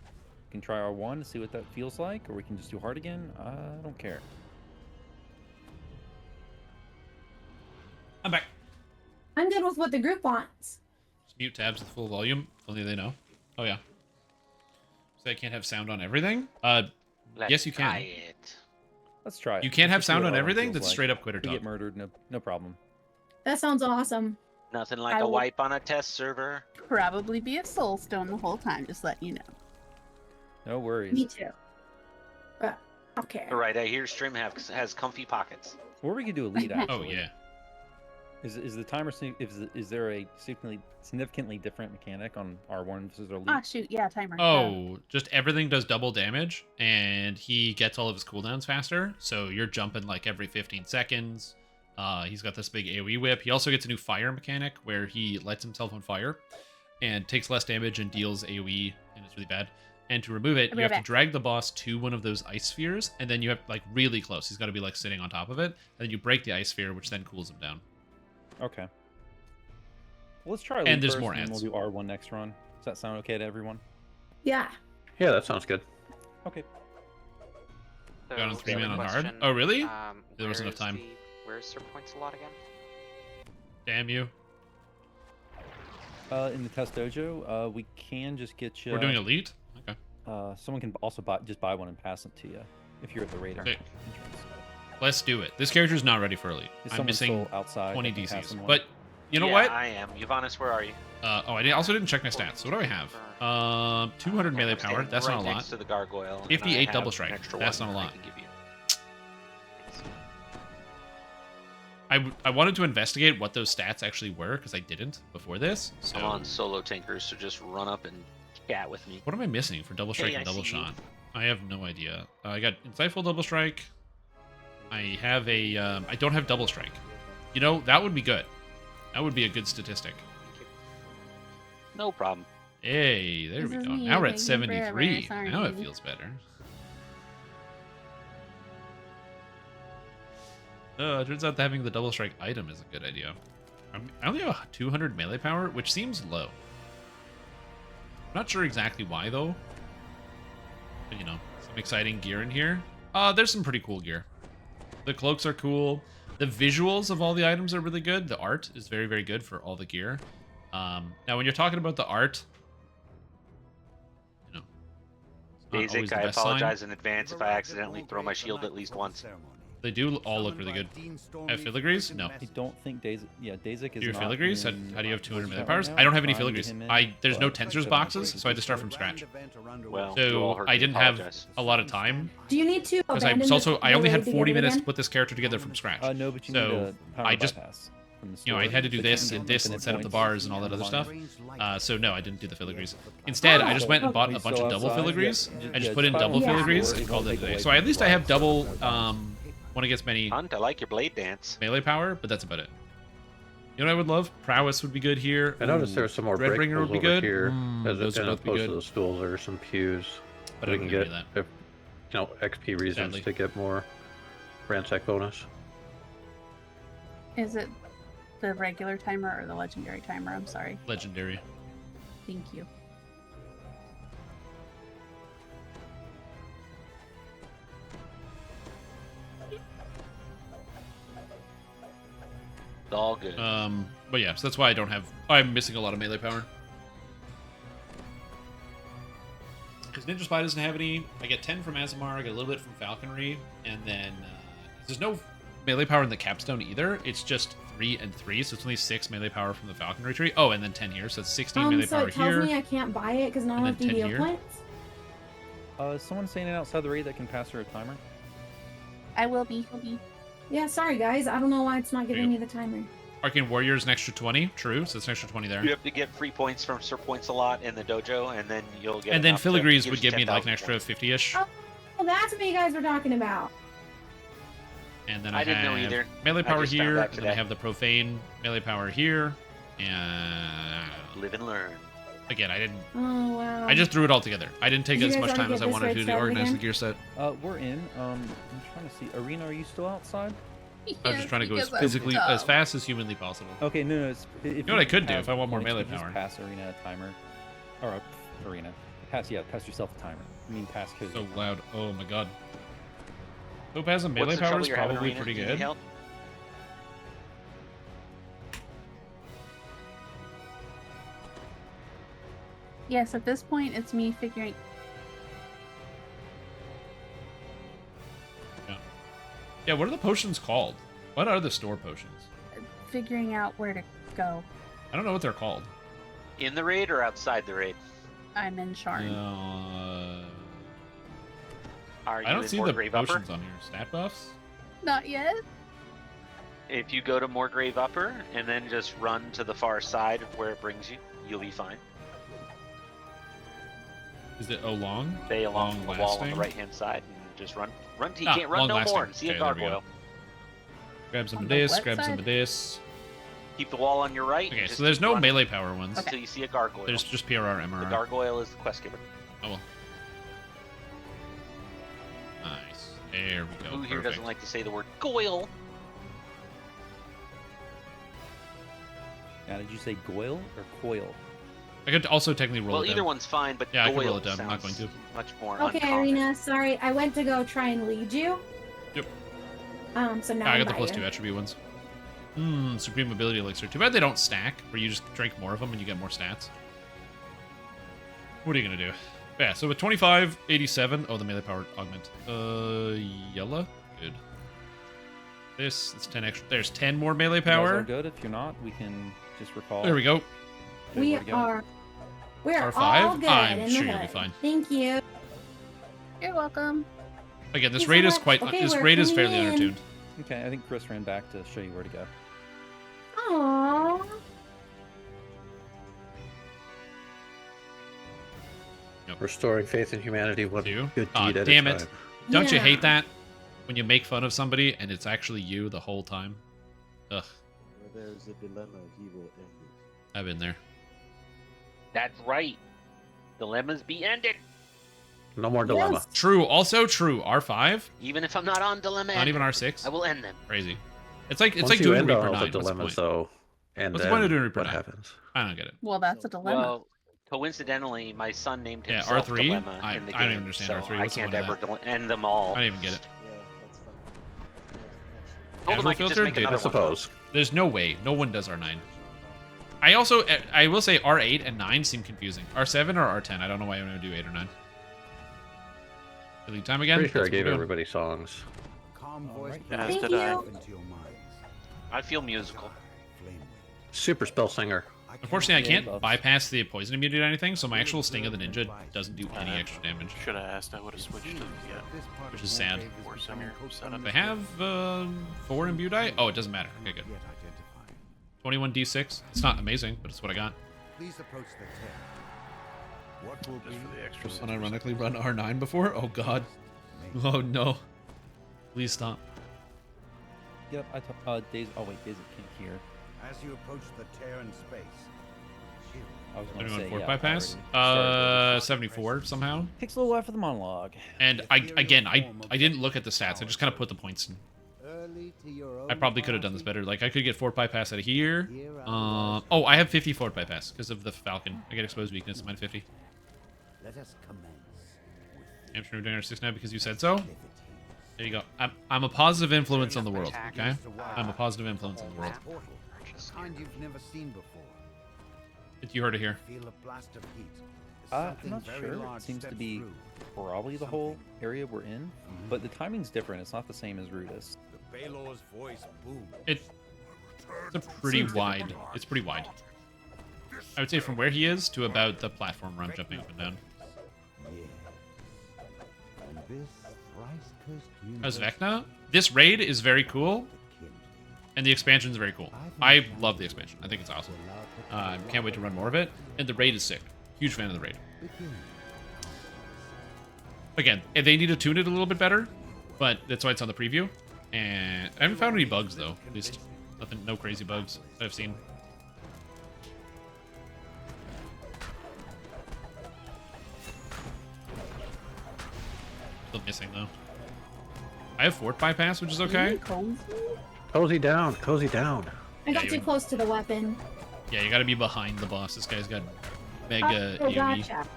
We can try R1 to see what that feels like, or we can just do hard again. I don't care. I'm back. I'm good with what the group wants. Just mute tabs with full volume. Only they know. Oh yeah. So I can't have sound on everything? Yes, you can. Let's try it. You can't have Let's just see sound what on R1 everything? feels That's like. straight up quitter We talk. get murdered. No problem. That sounds awesome. Nothing like I a will- wipe on a test server. Probably be a soul stone the whole time, just letting you know. No worries. Me too. But okay. All right, I hear Stream has comfy pockets. Or we could do a lead. Actually. Oh yeah. Is the timer is there a significantly different mechanic on R1 versus our lead? Ah, shoot, yeah, timer. Oh, just everything does double damage, and he gets all of his cooldowns faster. So you're jumping like every 15 seconds. He's got this big AoE whip. He also gets a new fire mechanic where he lights himself on fire and takes less damage and deals AoE, and it's really bad. And to remove it, I'll you be have right to back. drag the boss to one of those ice spheres, and then you have like really close. He's got to be like sitting on top of it, and then you break the ice sphere, which then cools him down. Okay. Well, let's try. And there's first, more and then ads. we'll do R1 next run. Does that sound okay to everyone? Yeah. Yeah, that sounds good. Okay. So, Got on we have 3-man a on hard? question, Oh, really? There wasn't where enough is time. Where's Sir Points a lot again? Damn you. In the test dojo, we can just get you. We're doing elite? Okay. Someone can also just buy one and pass it to you if you're at the radar Okay. entrance. Let's do it. This character's not ready for elite. Is I'm someone missing still outside 20 that can pass DCs. them one? But you know yeah, what? I am. Yvanis, where are you? I also didn't check my stats. So what do I have? 200 melee I'm power. standing That's right not a lot. next to the gargoyle. and 58 I double have strike. an extra That's one not a that I lot. can give you. I wanted to investigate what those stats actually were because I didn't before this. So I'm on solo tankers, so just run up and chat with me. what am I missing for double strike Hey, and I double see you. shot? I have no idea. I got insightful double strike. I have a. I don't have double strike. You know that would be good. That would be a good statistic. No problem. Hey, there This we is go. me Now we're at taking 73. forever, Now it sorry. feels better. Turns out that having the double strike item is a good idea. I only have 200 melee power, which seems low. I'm not sure exactly why, though. But, you know, some exciting gear in here. There's some pretty cool gear. The cloaks are cool. The visuals of all the items are really good. The art is very, very good for all the gear. Now, when you're talking about the art, you know, it's not always Basic, the I best sign. apologize in advance if I accidentally throw my shield at least once. They do all look really good. Filigrees? No. I don't think Dazik. Yeah, Dazik is. Do your not filigrees? in How do you have 200 melee right powers? now. I don't have any Trying to get filigrees. him in, There's no but tensors so boxes, so I had to start from scratch. Well, you all So heard I me didn't have apologize. a lot of time Do you need to because I abandon also I only had the 40 raid minutes to again? put this character together from scratch. No, but you so need a power I just bypass from the you know I store. had to do But this you and can this and infinite set up the points bars and all that other on stuff. mine. So no, I didn't do the filigrees. Instead, I just went and bought a bunch of double filigrees. I just put in double filigrees and called it a day. So at least I have double one against many Hunt, I like your blade dance. melee power, but that's about it. You know what I would love? Prowess would be good here. I noticed there's some more Redbringer would breakables be over good. here, Those as would both be opposed to good. the stools. There are some pews But I we don't can have get, any of if, you know, XP reasons Sadly. to get more ransack bonus. Is it the regular timer or the legendary timer? I'm sorry. Legendary. Thank you. It's all good. But yeah, so that's why I don't have. I'm missing a lot of melee power. Because Ninja Spy doesn't have any. I get 10 from Azamar, I get a little bit from Falconry, and then there's no melee power in the capstone either. It's just 3 and 3, so it's only 6 melee power from the Falconry tree. Oh, and then 10 here, so it's 16 melee So power it tells here. me I can't buy it because I don't And have then 10 DDO here. points? Is someone standing outside the raid that can pass her a timer? I will be. Yeah, sorry guys. I don't know why it's not giving me the timer. Arcane Warrior is an extra 20, true, so it's an extra 20 there. You have to get free points from Sir Points a lot in the dojo, and then you'll get. And then enough to Filigrees give would you give me like an 10,000 extra points. 50-ish. Oh, that's what you guys were talking about. And then I I didn't know have either. melee I power just found here, out and then I today. have the profane melee power here, and Live and learn. again, I didn't. Oh wow. I just threw it all together. I didn't take Did as you much guys time already as I get this wanted raid to started organize the again? gear set. We're in. I'm trying to see. Arena, are you still outside? I was just trying to go as because I'm physically, dumb. as fast as humanly possible. Okay, no. If You know what I could do have if I want more points, melee you just power? pass Arena a timer, or Arena. Pass yourself a timer. I mean, pass Cozy. So loud. Oh my god. Hope has a melee What's the power trouble is you're having, probably Arena? pretty Do you need good. help? Yes, at this point, it's me figuring. Yeah, what are the potions called? What are the store potions? Figuring out where to go. I don't know what they're called. In the raid or outside the raid? I'm in Sharn. Are you I don't in see more the grave upper? potions on here. Stat buffs? Not yet. If you go to more grave upper and then just run to the far side of where it brings you, you'll be fine. Is it long? Stay along the wall on the lasting? right hand side and just run. Run till you Ah, can't run no long more lasting. and see Okay, a there we go. gargoyle. Grab some On of the this, what grab some side? of this. Keep the wall on your right. and Okay, just so there's keep no running melee power ones. until you see a gargoyle. There's just PRR, The MRR. gargoyle is the quest giver. Oh well. There we go. Who here Perfect. doesn't like to say the word goyle? Now, did you say goyle or coil? I could also technically roll it Well, down. either one's fine, but Yeah, I can goyle roll it down. I'm not sounds going to. much more Okay, uncommon. Irina, sorry. I went to go try and lead you. Yep. So now I I'm got the by +2 you. attribute ones. Supreme Ability Elixir. Too bad they don't stack, where you just drink more of them and you get more stats. What are you going to do? Yeah, so with 25, 87... Oh, the melee power augment. Yellow? Good. This, it's 10 extra. There's 10 more melee You guys power. are good. If you're not, we can just recall. There we go. We are R5? all good I'm in sure the you'll be hood. fine. Thank you. You're welcome. Again, this Thanks so raid is much. quite... Okay, this we're raid is coming fairly in. undertuned. Okay, I think Chris ran back to show you where to go. Aww. Restoring faith in humanity. What good deed at a Damn it. time. Don't you Yeah. hate that? When you make fun of somebody and it's actually you the whole time? Ugh. Where there is a dilemma, he will end it. I've been there. That's right. Dilemmas be ended. No more dilemma. True. Also true. R5? Even if I'm not on dilemma, Not even R6? I will end them. Crazy. It's like Once like you doing end Reaper all 9. the What's the dilemmas, point? though, and What's the then point of doing Reaper what 9? happens? I don't get it. Well, that's a dilemma. Well, coincidentally, my son named Yeah, himself R3? Dilemma I in the don't game, even understand so R3. I What's the can't point of ever that? end them all. I don't even get it. Yeah, that's fun. Told him I could just make Dude, another I suppose. There's no way. No one does R9. I also, I will say R8 and 9 seem confusing. R7 or R10? I don't know why I'm going to do 8 or 9. Lead time again? Pretty sure I That's what gave we're doing. everybody songs. Calm voice. As Thank did you. I. Into your minds. I feel musical. Flame Super spell singer. Unfortunately, I Yeah, can't buffs. bypass the poison immunity or anything, so my actual Sting of the Ninja doesn't do any extra damage. Should have asked. I would have switched to the Which is sad. worse in your setup. They have 4 imbue die? Oh, it doesn't matter. Okay, good. 21d6. It's not amazing, but it's what I got. Please approach the tent. What will Just be for the extra. Unironically run R9 before? Oh god. Oh no. Please stop. Yep, I took Days. Oh wait, Days of King here. as you approach the Terran space? Chill. I was going to Anyone say, fort yeah, bypass? I already started. 74 somehow. Takes a little while for the monologue. And I didn't look at the stats. I just kind of put the points in. Early to your own I probably could have done this better. Like, I could get fort bypass out of here. Here I Oh, I have 50 fort bypass because of the Falcon. I get exposed weakness, mine 50. Let us commence. I'm sure we're doing our 6 now because you said so. There you go. I'm a positive influence on the world, okay? I'm a positive influence on the world. Kind you've never seen before. You heard it here. Feel a blast of heat. I'm not sure. It seems to be probably the whole area we're in, but the timing's different. It's not the same as Rudis. The Baelor's voice boomed. It's a pretty wide. It's pretty wide. I would say from where he is to about the platform where I'm jumping up and down. And this thrice-cursed How's universe Vecna? This raid is very cool, and the expansion is very cool. I love the expansion. I think it's awesome. Can't wait to run more of it. And the raid is sick. Huge fan of the raid. Again, they need to tune it a little bit better, but that's why it's on the preview. And I haven't found any bugs though. At least nothing, no crazy bugs that I've seen. Still missing though. I have fort bypass, which is okay. Cozy down, cozy down. I got you too would- close to the weapon. Yeah, you gotta be behind the boss. This guy's got mega Oh, AoE. gotcha.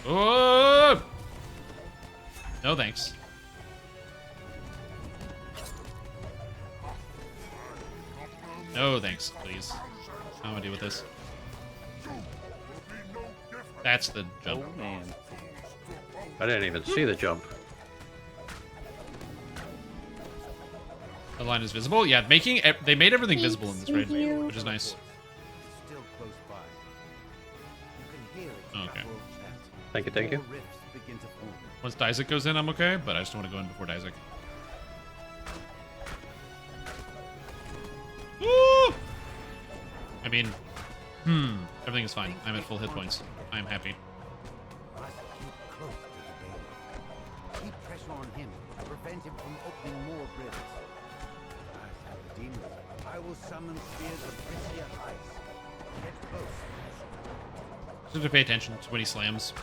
Oh! No thanks. No thanks, please. I don't want to deal with this. That's the jump. Oh man. I didn't even see the jump. The line is visible. Yeah, they made everything visible in this raid, Thank you. which is nice. still close by. You can hear its Okay. guttural chant. Thank you, thank you. More rifts begin to form. Once Dizek goes in, I'm okay, but I just don't want to go in before Dizek. Woo! I mean, everything is fine. I'm at full hit points. I'm happy. Must keep close to the Baelor. Keep pressure on him to prevent him from opening more rifts. As have the demons, I will summon spheres of Brissia ice. Get close. Just have to pay attention to when he slams.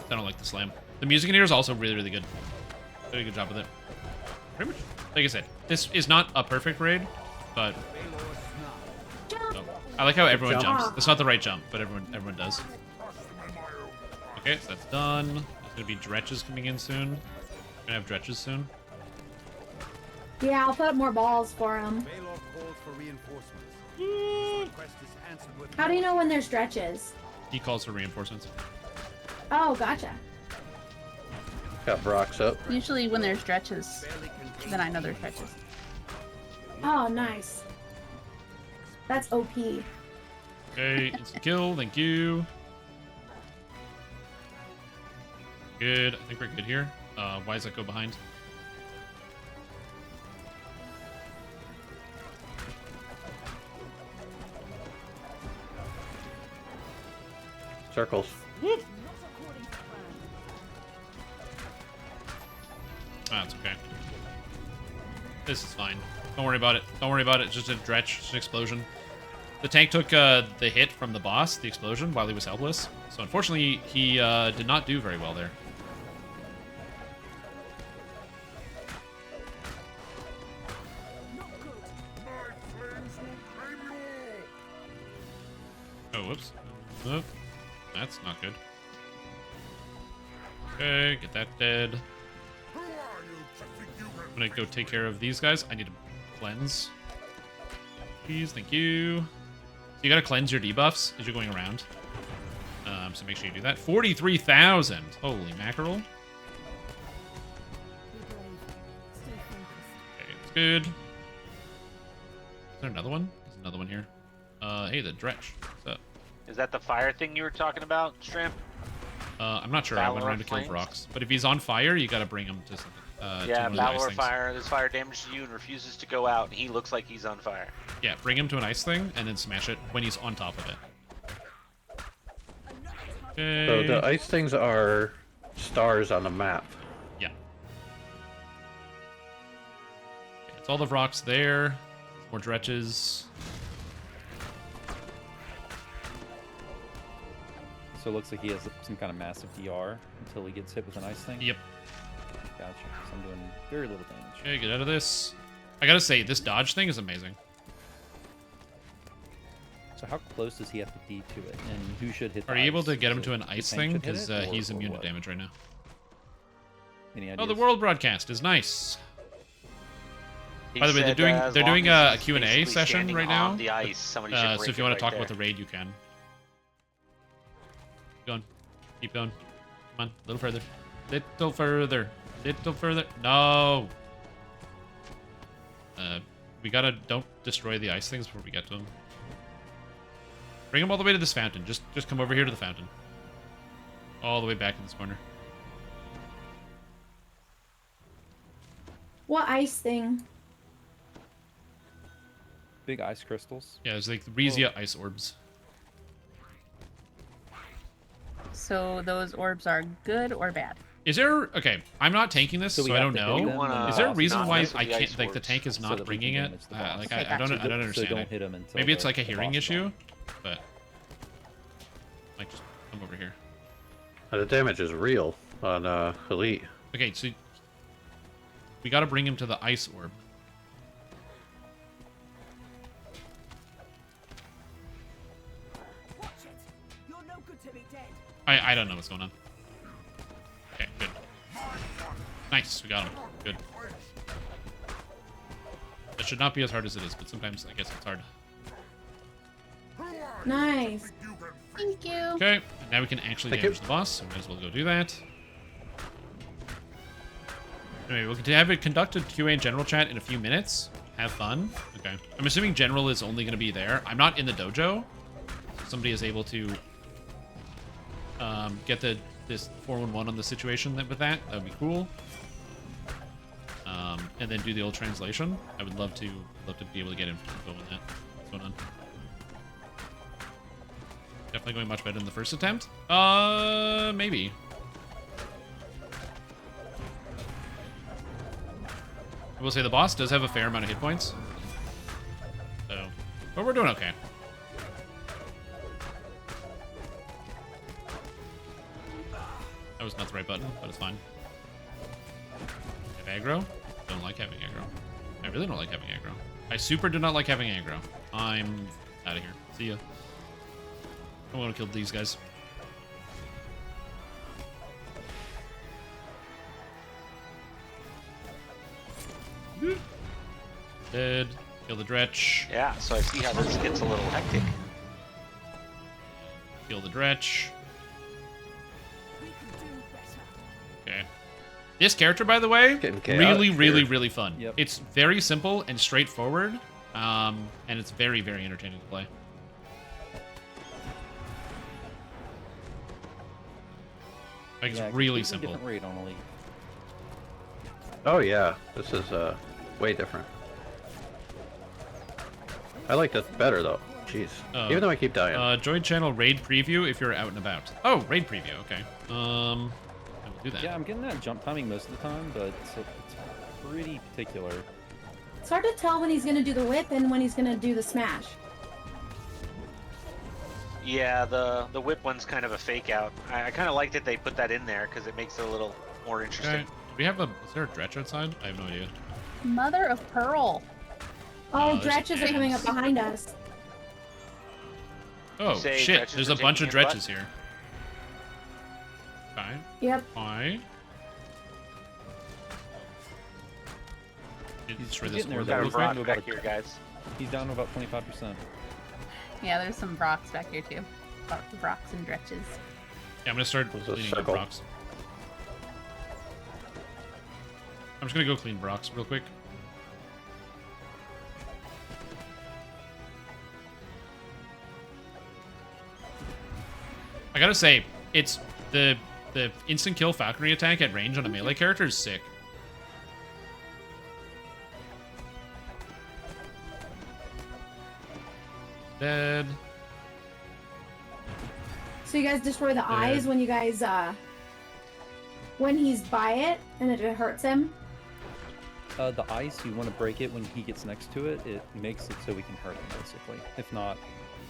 I don't like the slam. The music in here is also really, really good. Did a good job with it. Pretty much, like I said, this is not a perfect raid, but oh, I like how everyone jumps. It's not the right jump, but everyone does. Okay, so that's done. There's gonna be dretches coming in soon. We're gonna have dretches soon. Yeah, I'll put up more balls for him. How do you know when there's stretches? He calls for reinforcements. Oh, gotcha. Got Brock's up. Usually when there's stretches, then I know there's stretches. Oh, nice. That's OP. Okay, instant kill. Thank you. Good. I think we're good here. Why does that go behind? Circles. Whoop. Ah, it's okay. This is fine. Don't worry about it. Don't worry about it. Just a dretch, just an explosion. The tank took the hit from the boss, the explosion, while he was helpless. So unfortunately, he did not do very well there. Oh, whoops. Oh, that's not good. Okay, get that dead. I'm gonna go take care of these guys. I need to cleanse. Please, thank you. So you gotta cleanse your debuffs as you're going around. So make sure you do that. 43,000! Holy mackerel. Okay, it's good. Is there another one? There's another one here. Hey, the dretch. What's up? Is that the fire thing you were talking about, Shrimp? I'm not sure. I went around to kill rocks. But if he's on fire, you gotta bring him to something. Yeah, Valor Fire. This fire damages you and refuses to go out, and he looks like he's on fire. Yeah, bring him to an ice thing, and then smash it when he's on top of it. Okay. So the ice things are stars on the map. Yeah. Okay, it's all the rocks there. More dretches. So it looks like he has some kind of massive DR until he gets hit with an ice thing? Yep. Gotcha. So I'm doing very little damage. Okay, get out of this. I gotta say, this dodge thing is amazing. So how close does he have to be to it? And who should hit the Are you able ice? to get him Is to it an the ice tank thing? should hit Because it, he's or immune to what? damage right now. Any ideas? Oh, the world broadcast is nice. He By the way, they're said, doing as they're long doing as a he's Q&A basically session standing right now. on the ice, somebody should So break if you it want to right talk about there. the raid, you can. Keep going. Keep going. Come on, a little further. Little further. Little further. No. We gotta don't destroy the ice things before we get to them. Bring them all the way to this fountain. Just come over here to the fountain. All the way back in this corner. What ice thing? Big ice crystals. Yeah, there's like the Rezia ice orbs. So those orbs are good or bad? Is there... Okay, I'm not tanking this, so I don't know. Is there a reason why I can't... Like, the tank is not bringing it? Like, I don't understand So don't it. hit him until Maybe it's the- like a the hearing boss issue, but... Like, just come over here. The damage is real on Elite. Okay, so... We gotta bring him to the ice orb. I don't know what's going on. Okay, good. Nice, we got him. Good. That should not be as hard as it is, but sometimes I guess it's hard. Nice. Thank you. Okay, and now we can actually damage the boss, so we might as well go do that. Anyway, we'll have it conducted QA and general chat in a few minutes. Have fun. Okay. I'm assuming general is only going to be there. I'm not in the dojo. Somebody is able to get this 411 on the situation with that. That would be cool. And then do the old translation. I would love to be able to get info on that. What's going on? Definitely going much better than the first attempt. Maybe. I will say the boss does have a fair amount of hit points. So, but we're doing okay. That was not the right button, but it's fine. Have aggro? Don't like having aggro. I really don't like having aggro. I super do not like having aggro. I'm out of here. See ya. I want to kill these guys. Dead. Kill the Dretch. Yeah, so I see how this gets a little hectic. Kill the Dretch. Okay. This character, by the way, really fun. Yep. It's very simple and straightforward, and it's very, very entertaining to play. Like, it's really simple. Different rate on Elite. Oh yeah, this is way different. I like this better though. Jeez. Even though I keep dying. Join channel raid preview if you're out and about. Oh, raid preview. Okay. I will do that. Yeah, I'm getting that jump timing most of the time, but it's pretty particular. It's hard to tell when he's gonna do the whip and when he's gonna do the smash. Yeah, the whip one's kind of a fake out. I kind of like that they put that in there because it makes it a little more interesting. Okay. Do we have is there a Dretch outside? I have no idea. Mother of Pearl. Oh, Dretches are coming up behind us. Oh, shit. There's a bunch of Dretches here. Fine. Yep. Fine. He's this getting there. Got a rock back here, guys. He's down to about 25%. Yeah, there's some rocks back here too. Rocks and Dretches. Yeah, I'm gonna start cleaning up rocks. I'm just gonna go clean rocks real quick. I gotta say, it's the instant kill falconry attack at range on a melee character is sick. Dead. So you guys destroy the eyes when you guys when he's by it and it hurts him? The ice, you want to break it when he gets next to it. It makes it so we can hurt him, basically. If not...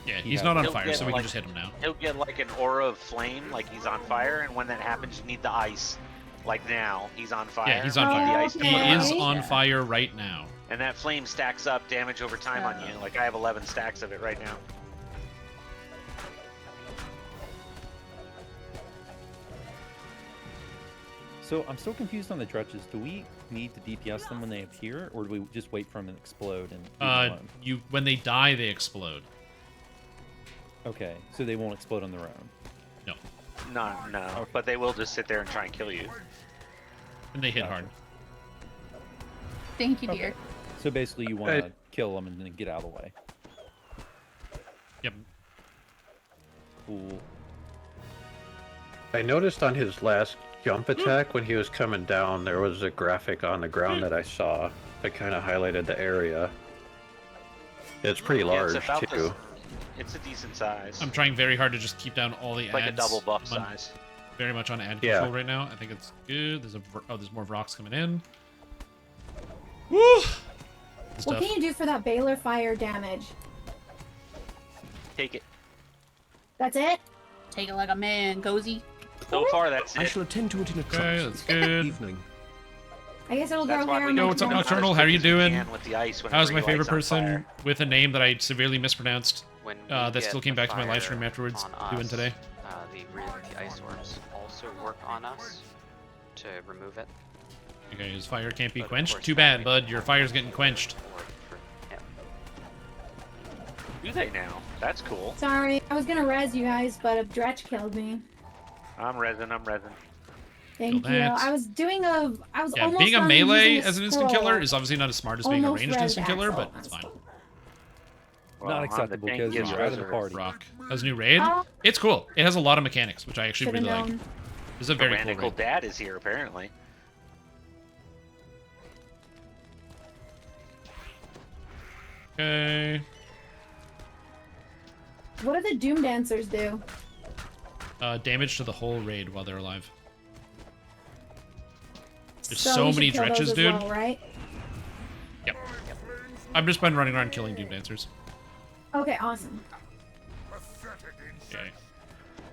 Yeah, he's not on fire, so we can just hit him now. He'll get like an aura of flame, like he's on fire, and when that happens, you need the ice. Like now, he's on fire. Yeah, he's on fire. He is on fire right now. And that flame stacks up damage over time on you. Like I have 11 stacks of it right now. So I'm still confused on the Dretches. Do we need to DPS them when they appear, or do we just wait for them to explode and leave them alone? When they die, they explode. Okay, so they won't explode on their own. No. No. Okay. But they will just sit there and try and kill you. And they hit hard. Thank you, dear. Okay. So basically, you want to kill them and then get out of the way. Yep. Cool. I noticed on his last jump attack when he was coming down, there was a graphic on the ground that I saw that kind of highlighted the area. It's pretty large, too. It's a decent size. I'm trying very hard to just keep down all the ads. Like a double buff size. Very much on ad control right now. I think it's good. There's more rocks coming in. Woo! What can you do for that Baylor fire damage? Take it. That's it? Take it like a man, cozy. So far, that's it. I shall attend to it in a okay, that's good. evening. I guess it'll grow hair. Yo, what's up, Nocturnal? How are you doing? How's my favorite person fire. with a name that I severely mispronounced that still came back to my live stream fire afterwards on doing us, today? The ice orbs also work on us to remove it. Okay, his fire can't be But of quenched. course Too that bad, bud. Your fire's getting quenched. Do they now? That's cool. Sorry, I was gonna res you guys, but a Dretch killed me. I'm resin. Thank you. I was almost being a done melee using as an instant killer is obviously not as smart as being a ranged instant killer, but it's fine. Well, not acceptable because you're out of the party. Rock has a new raid. It's cool. It has a lot of mechanics, which I actually really like. This is a very cool Tyrannical raid. Dad is here apparently. Okay. What do the Doom Dancers do? Damage to the whole raid while they're alive. There's So so we should many kill those Dretches, as dude. well, right? Yep. I've just been running around killing Doom Dancers. Okay, awesome. Okay.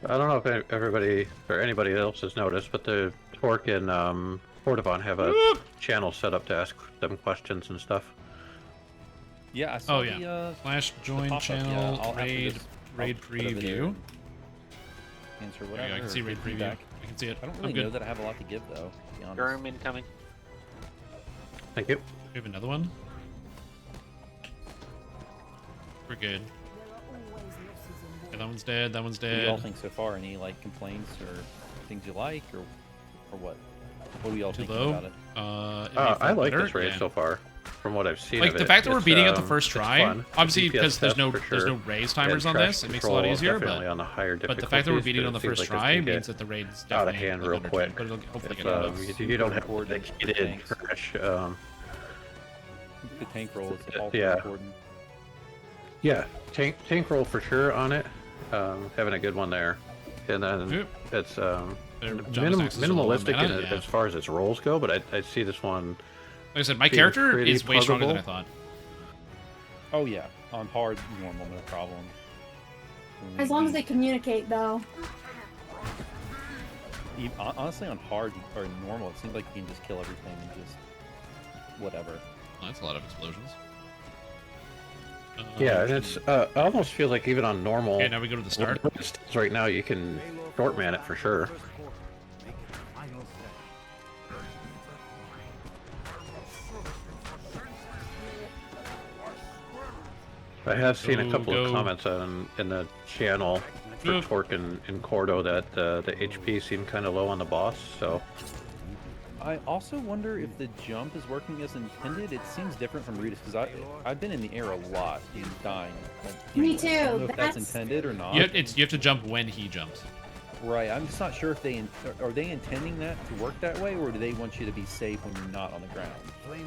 I don't know if everybody or anybody else has noticed, but the Torque and Portavon have a channel set up to ask them questions and stuff. Yeah, I saw Slash join pop-up. channel Yeah, raid I'll put it over there preview. and answer whatever. I can see raid preview. feedback. I can see it. I don't really know that I have a lot to give though. To be honest. Germ incoming. Thank you. We have another one. We're good. Okay, that one's dead. That one's What do dead. you all think so far? Any like complaints or things you like, or what? What do you all think about it? I like this raid so far, from what I've seen. Like of the it. fact that we're It's, beating it the first it's try, fun. obviously DPS because there's no test for raise sure. timers And on this, trash it makes it a lot control easier. definitely on the higher But the fact that we're difficulties, beating it on the because it first seems like try this can means get that the raid's out of definitely hand like, real under quick. 10, but it'll hopefully If, get out of you don't have to get in trash. The tank roll is all Yeah. important. Yeah, tank roll for sure on it. Having a good one there, and then it's minimalistic mana, in as far as its rolls go. But I see this one. Like I said, my being character pretty is way stronger than I pluggable. thought. Oh yeah, on hard, normal, no problem. As long as they communicate, though. Honestly, on hard or normal, it seems like you can just kill everything and just whatever. Well, that's a lot of explosions. Yeah, and it's I almost feel like even on normal. Okay, now we go to the start. Right now, you can short man it for sure. I have seen a couple of comments in the channel for Torque and Cordo that the HP seemed kind of low on the boss, so. I also wonder if the jump is working as intended. It seems different from Rudis because I've been in the air a lot and dying. Like, Me I don't know too. if that's intended or not. You have to jump when he jumps. Right. I'm just not sure if are they intending that to work that way, or do they want you to be safe when you're not on the ground?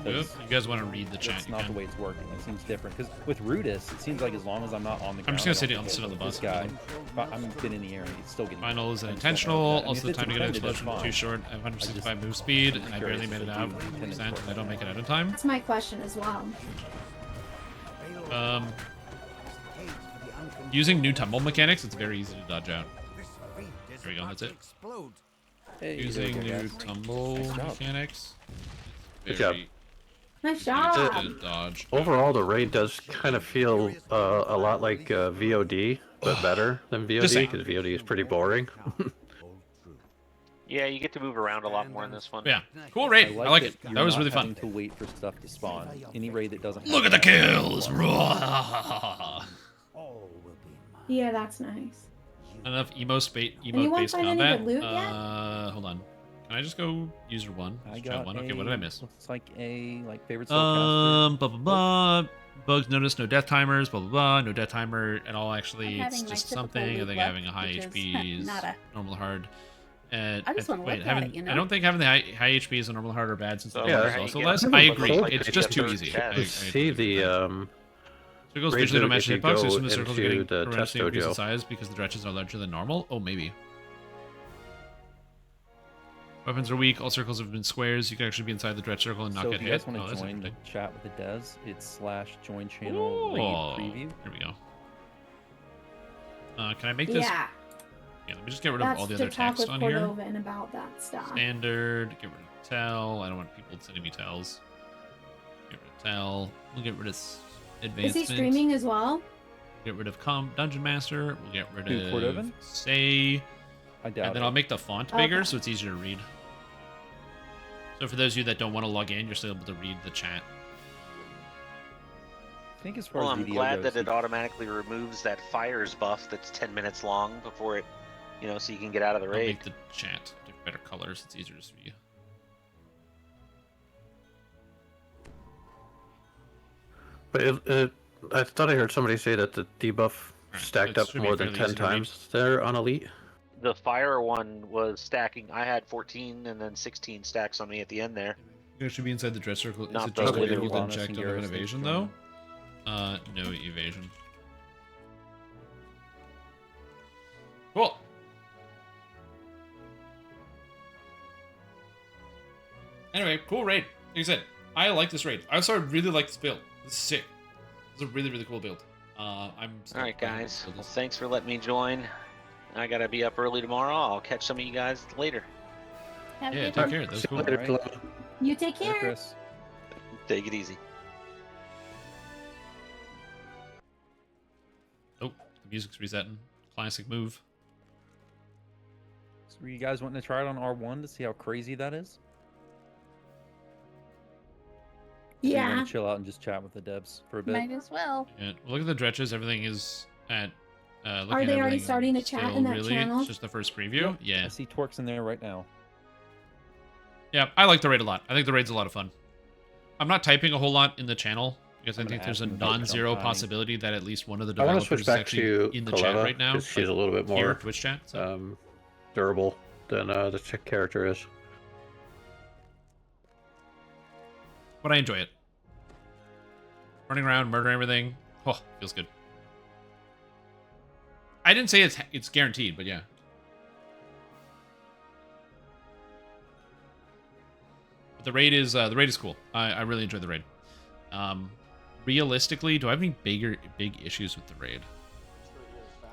You guys want to read the chat? That's not the way it's working. It seems different because with Rudis, it seems like as long as I'm not on the ground, I'm just gonna sit on the bus. This guy, I'm been in the air and he's still getting. Final is I'm intentional. just like that. I mean, Also, if the it's time to get an intended, explosion that's too fine. short. I have 165 move speed, and I barely made it out 100%, and I don't make it out in time. That's my question as well. Using new tumble mechanics, it's very easy to dodge out. There we go. That's it. Hey, Using new tumble mechanics. Good job. Nice Easy job. to dodge. Overall, the raid does kind of feel a lot like VOD, but better than VOD because VOD is pretty boring. Yeah, you get to move around a lot more in this one. Yeah, cool raid. I like it. You're That was not really fun. having to wait for stuff to spawn. Any raid that doesn't. Look at the kills! Yeah, that's nice. Enough Anyone emote-based find any combat. good loot yet? Hold on. Can I just go user one? I Just try got one. Okay, what did I miss? Looks like a favorite soulcaster. Blah blah blah. Bugs notice, no death timers. Blah blah blah. No death timer at all. Actually, I'm it's having my just typical something. I loot think left, having a high which is HP is nada. normal hard. I just wanna wait, look at it, you know? I don't think having the high HP and normal hard are bad since the Yeah, normal is also less. I agree. It's just too easy. See the Circles raid visually don't loot match if you hitboxes. go Some of the circles are into getting the test horrendously increased in dojo. size because the dredges are larger than normal. Oh, maybe. Weapons are weak. All circles have been squares. You can actually be inside the dredge circle and not So get if you hit. guys want Oh, to that's join the interesting. chat with the devs, it's /join channel raid preview. Here we go. Can I make this? Yeah. Yeah, let me just get rid of That's all the to other talk text with on here. Cordovan about that stuff. Standard. Get rid of tell. I don't want people sending me tells. Get rid of tell. We'll get rid of Is advancement. he streaming as well? Get rid of dungeon master. We'll get rid Who, of Cordovan? say. I doubt And then it. I'll make the font Okay. bigger so it's easier to read. So for those of you that don't want to log in, you're still able to read the chat. I think as far Well, as I'm DDO glad goes, that it automatically removes that fires buff that's 10 minutes long before it, so you can get out of the I'll raid. make the chat better colors. It's easier to see. But I thought I heard somebody say that the debuff stacked that up should be more than fairly 10 easy to read. times there on Elite. The fire one was stacking. I had 14 and then 16 stacks on me at the end there. You should be inside the dress circle. Is Not it just the able literal to check bonus on and an Eurus evasion that's though? No evasion. Cool. Anyway, cool raid. Like I said, I like this raid. I also really like this build. This is sick. It's a really, really cool build. I'm All right, guys. Well, thanks for letting me join. I gotta be up early tomorrow. I'll catch some of you guys later. Have a Yeah, good take one. care. That was cool. Later, Right. Kaleva. You take care. Later, Chris. Take it easy. Oh, the music's resetting. Classic move. So were you guys wanting to try it on R1 to see how crazy that is? Or do you Yeah. want to chill out and just chat with the devs for a bit? Might as well. Yeah, look at the dretches. Everything is at. Are Looking they at already everything starting to chat still, in that really. channel? It's just the first preview. Yep. Yeah. I see Torx in there right now. Yeah, I like the raid a lot. I think the raid's a lot of fun. I'm not typing a whole lot in the channel because I I'm gonna think there's a ask him about non-zero jump timing. possibility that at least one of the I want to developers switch is back actually to in the Kaleva, chat right now. 'cause she's a little bit here, more Twitch chat. So. durable than the character is. But I enjoy it. Running around, murdering everything. Oh, feels good. I didn't say it's guaranteed, but yeah. But the raid is cool. I really enjoyed the raid. Realistically, do I have any big issues with the raid?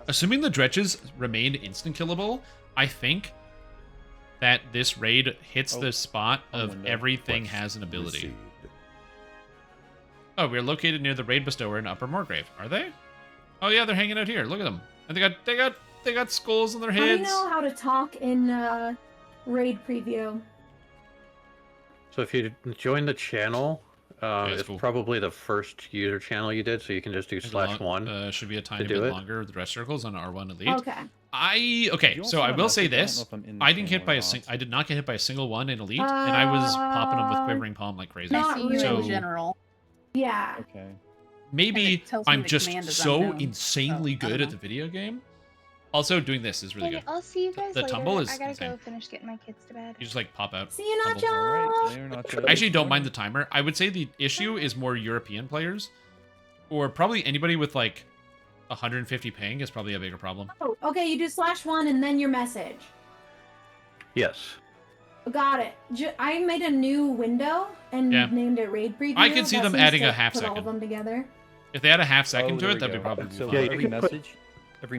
Assuming the dretches remain instant killable, I think that this raid hits the spot of everything has an ability. Oh, we're located near the raid bestower in Upper Moorgrave. Are they? Oh yeah, they're hanging out here. Look at them. And they got skulls on their How do heads. you know how to talk in raid preview? So if you join the channel, that's it's cool. probably the first user channel you did, so you can just do /1. Should be a tiny do bit it. longer with the rest circles on R1 Elite. Okay. Okay, You so also I have will say message. I don't this: know if I'm in the I didn't get channel by or a not. I did not get hit by a single one in Elite, and I was popping them with quivering palm like crazy. Not I see you so in general. Yeah. Okay. maybe And it tells me I'm the just command is so unknown, insanely so I good don't at the video game. Also, doing this is really Okay, good. I'll see you guys The later. tumble is I gotta insane. go finish getting my kids to bed. You just like pop out. See you, tumble. Nacho. I actually don't mind the timer. I would say the issue is more European players, or probably anybody with like 150 ping is probably a bigger problem. Oh, okay, you do /1 and then your message. Yes. Got it. I made a new window and Yeah. named it raid preview. I could see That them seems adding to a half put all second. of them together. If they had a half second to there it, we that'd be go. probably So fine. every message,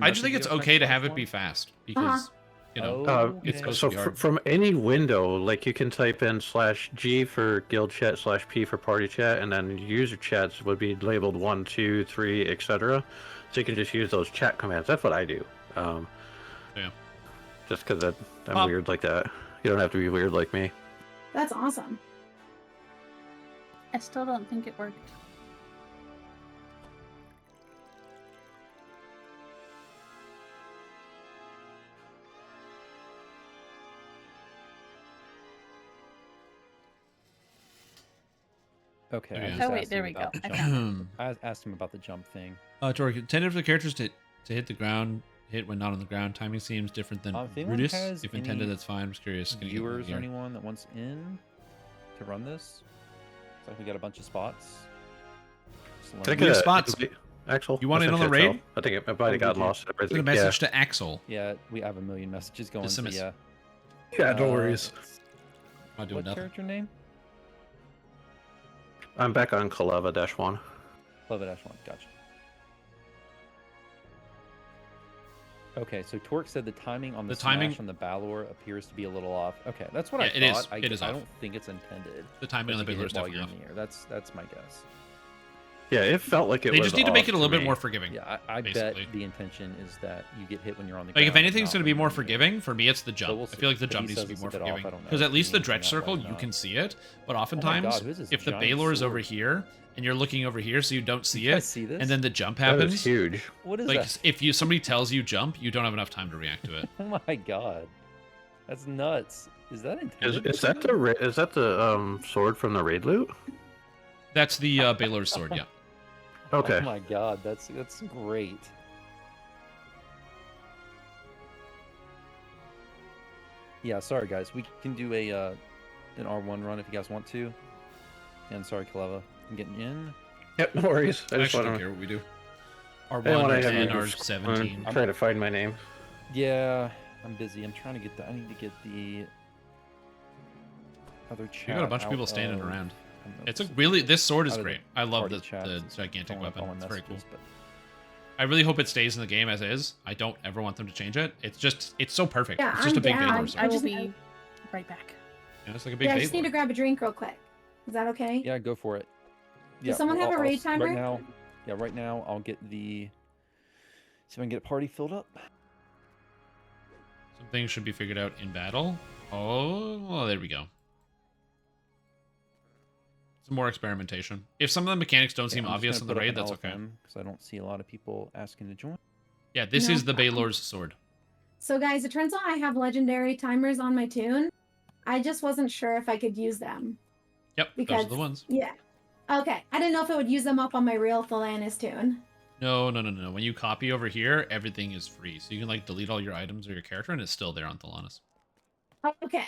I just think it's okay to have it be fast because you know it's supposed so to be hard. from any window, like you can type in /G for guild chat, /P for party chat, and then user chats would be labeled 1, 2, 3, etc. So you can just use those chat commands. That's what I do. Yeah. Just because I'm weird like that. You don't have to be weird like me. That's awesome. I still don't think it worked. Okay. Yeah. I just Oh, wait, asked there him we go. about the I jump. found I asked him about the jump thing. Torque, intended for the characters to hit the ground, hit when not on the ground. Timing seems different than If anyone Brutus. has If intended, any that's fine. I'm just curious. Can you get Viewers or here? anyone that wants in to run this? Looks like we got a bunch of spots. Just Take We have a- spots. Axel. You want I in on sent the you a raid? tell. I think it might have got lost. Send a message to Axel. Yeah, we have a million messages going. So Simus. yeah. Yeah, no worries. Not doing What nothing. character name? I'm back on Kaleva -1. Kaleva -1. Gotcha. Okay, so Torque said the timing on the, timing- smash on the Balor appears to be a little off. Okay, that's what Yeah, I it is. thought. It is I off. don't think it's intended. The timing on that the you Balor get is while definitely you're in the air. That's my guess. Yeah, it felt like it They was just need to make off it a little bit me. more forgiving. Yeah, I bet basically. the intention is that you get hit when you're on the Like, ground. if anything's going to be more forgiving, for me, it's the jump. we'll I see. feel like the If jump he needs to says be it's more a bit off, forgiving. I don't know Because if at least the he dredge means that, circle, why you not? can see it. But God, oftentimes, who's this if the giant Balor is sword? over here, and you're looking over here, so you don't see You it, guys see this? and then the jump That happens. is huge. What is like, that? if somebody tells you jump, you don't have enough time to react to it. Oh my god, that's nuts. Is that intended? Is that the sword from the raid loot? That's the Balor's sword, yeah. Okay. Oh my god, that's great. Yeah, sorry guys, we can do an R1 run if you guys want to. And sorry, Kaleva, I'm getting in. Yep, no worries. I just actually don't want care what we do. I R1, want to have R10, you R17. I'm trying to find my name. Yeah, I'm busy. I'm trying to get I need to get the other chat. You got a bunch of out people standing of- around. I don't know, It's a really this sword is out of great. the I love party the chats. gigantic Don't wanna weapon. call It's them very cool. messages, but I really hope it stays in the game as is. I don't ever want them to change it. It's so perfect. Yeah, It's just I'm a big down. Baylor sword. I will be right back. Yeah, it's like a big Yeah, I just need Baylor. to grab a drink real quick. Is that okay? Yeah, go for it. Does someone have a raid timer? Right now, yeah, right now I'll get the. See if I can get a party filled up. Some things should be figured out in battle. Oh, well, there we go. Some more experimentation. If some of the mechanics don't seem obvious in the raid, that's okay. Because I don't see a lot of people asking to join. Yeah, this is the Baylor's sword. So guys, it turns out I have legendary timers on my tune. I just wasn't sure if I could use them. Yep, because, those are the ones. Yeah. Okay, I didn't know if it would use them up on my real Thelanis tune. No. When you copy over here, everything is free. So you can like delete all your items or your character and it's still there on Thelanis. Okay.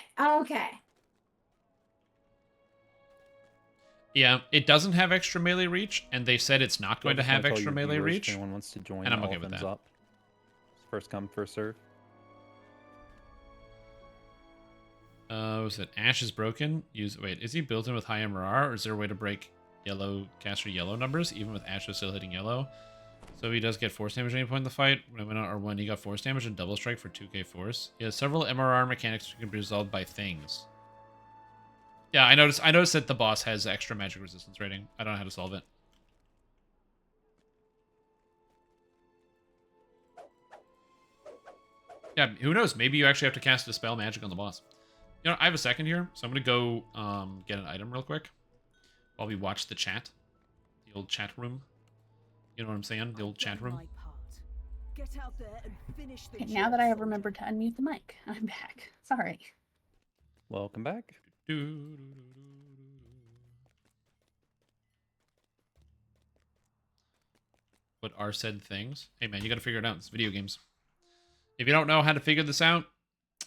Yeah, it doesn't have extra melee reach, and they said it's not going to have extra melee reach. If anyone wants to join, and I'm okay with that. Up. First come, first serve. Was it Ash is broken? Wait, is he built in with high MRR, or is there a way to break caster yellow numbers, even with Ash still hitting yellow? So he does get force damage at any point in the fight, when he got force damage and double strike for 2k force. He has several MRR mechanics that can be resolved by things. Yeah, I noticed that the boss has extra magic resistance rating. I don't know how to solve it. Yeah, who knows? Maybe you actually have to cast Dispel Magic on the boss. You know, I have a second here, so I'm going to go get an item real quick while we watch the chat. The old chat room. You know what I'm saying? The old chat room. Get out there and finish the Okay, now that I have remembered to unmute the mic, I'm back. Sorry. Welcome back. What are said things? Hey man, you gotta figure it out. It's video games. If you don't know how to figure this out,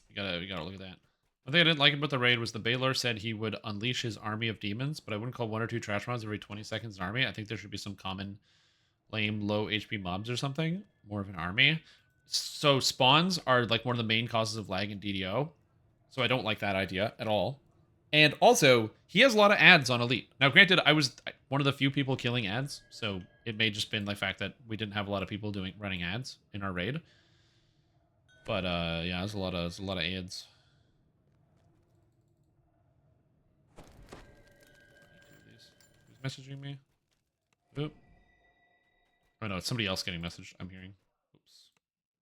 you gotta look at that. One thing I didn't like about the raid was the Baylor said he would unleash his army of demons, but I wouldn't call 1 or 2 trash mobs every 20 seconds an army. I think there should be some common, lame, low HP mobs or something. More of an army. So spawns are like one of the main causes of lag in DDO. So I don't like that idea at all. And also, he has a lot of ads on Elite. Now, granted, I was one of the few people killing ads, so it may just been the fact that we didn't have a lot of people running ads in our raid. But yeah, there's a lot of ads. Who's messaging me? Oop. Oh no, it's somebody else getting messaged. I'm hearing. Oops.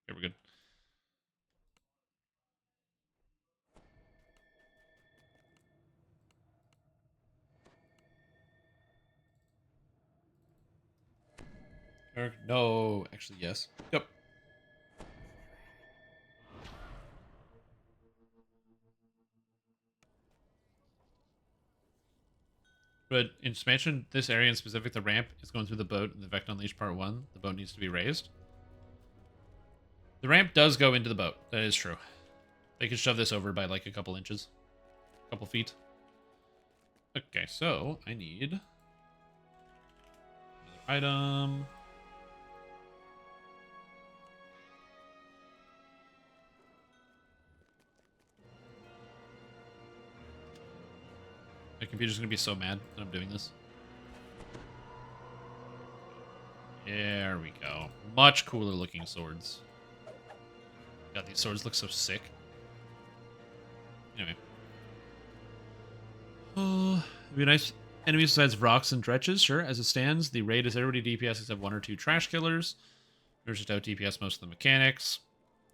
Okay, we're good. No, actually, yes. Yep. But in expansion, this area in specific, the ramp is going through the boat in the Vect Unleashed Part 1. The boat needs to be raised. The ramp does go into the boat. That is true. They could shove this over by like a couple inches. A couple feet. Okay, so I need another item. My computer's gonna be so mad that I'm doing this. There we go. Much cooler looking swords. God, these swords look so sick. Anyway. Oh, it'd be nice. Enemies besides Vrox and Dretches, sure. As it stands, the raid is everybody DPS except 1 or 2 trash killers. There's just out DPS most of the mechanics.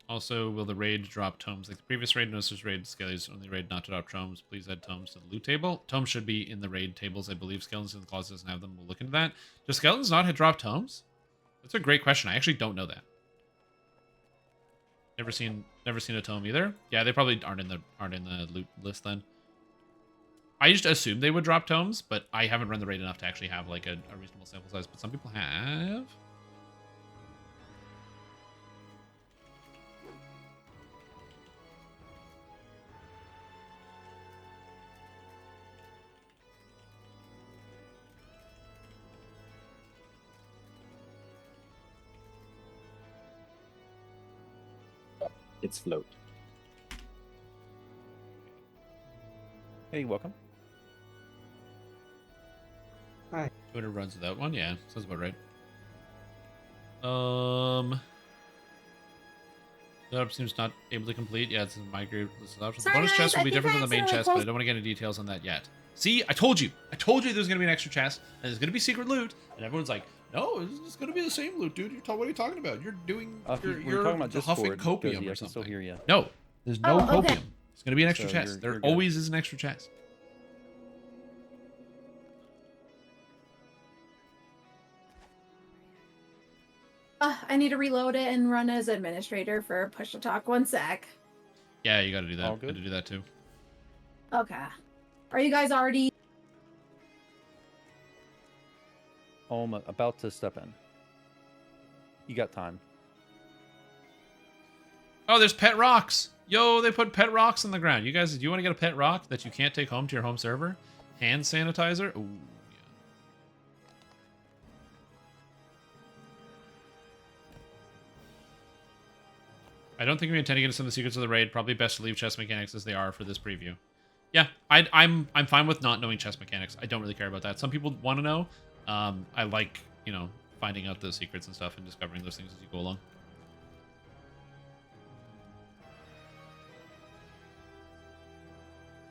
Also, will the raid drop tomes like the previous raid? Notice there's raid skellies only raid not to drop tomes. Please add tomes to the loot table. Tomes should be in the raid tables, I believe. Skeletons in the closet doesn't have them. We'll look into that. Do skeletons not have drop tomes? That's a great question. I actually don't know that. Never seen a tome either. Yeah, they probably aren't in the loot list then. I just assumed they would drop tomes, but I haven't run the raid enough to actually have like a reasonable sample size. But some people have. It's float. Hey, welcome. Hi. Twitter runs that one? Yeah, sounds about right. Setup seems not able to complete. Yeah, it's migrate. The Sorry, bonus guys, chest will I be think different I from the main accidentally chest, but I closed- don't want to get into details on that yet. See, I told you. I told you there's going to be an extra chest, and there's going to be secret loot, and everyone's like, no, it's going to be the same loot, dude. What are you talking about? You're doing, you're talking about huffing Discord, copium Josie, I or can still something. hear you. No, there's no Oh, okay. copium. It's going to be an extra So chest. There you're good. always is an extra chest. I need to reload it and run as administrator for push to talk. 1 sec. Yeah, you got to do that. All Got good. to do that too. Okay. Are you guys already? Oh, I'm about to step in. You got time. Oh, there's pet rocks. Yo, they put pet rocks on the ground. You guys, do you want to get a pet rock that you can't take home to your home server? Hand sanitizer? Ooh. I don't think we intend to get into some of the secrets of the raid. Probably best to leave chess mechanics as they are for this preview. Yeah, I'm fine with not knowing chess mechanics. I don't really care about that. Some people want to know. I like, you know, finding out those secrets and stuff and discovering those things as you go along.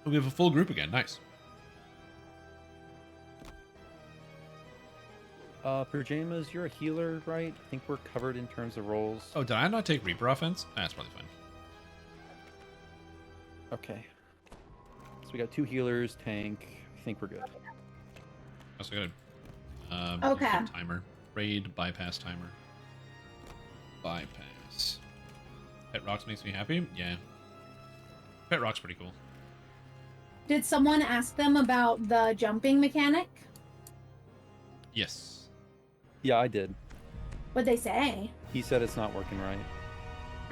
Oh, we have a full group again. Nice. Pajamas, you're a healer, right? I think we're covered in terms of roles. Oh, did I not take Reaper offense? That's probably fine. Okay. So we got 2 healers, tank. I think we're good. Also got a Okay. timer. Raid bypass timer. Bypass. Pet rocks makes me happy. Yeah. Pet rocks pretty cool. Did someone ask them about the jumping mechanic? Yes. Yeah, I did. What'd they say? He said it's not working right.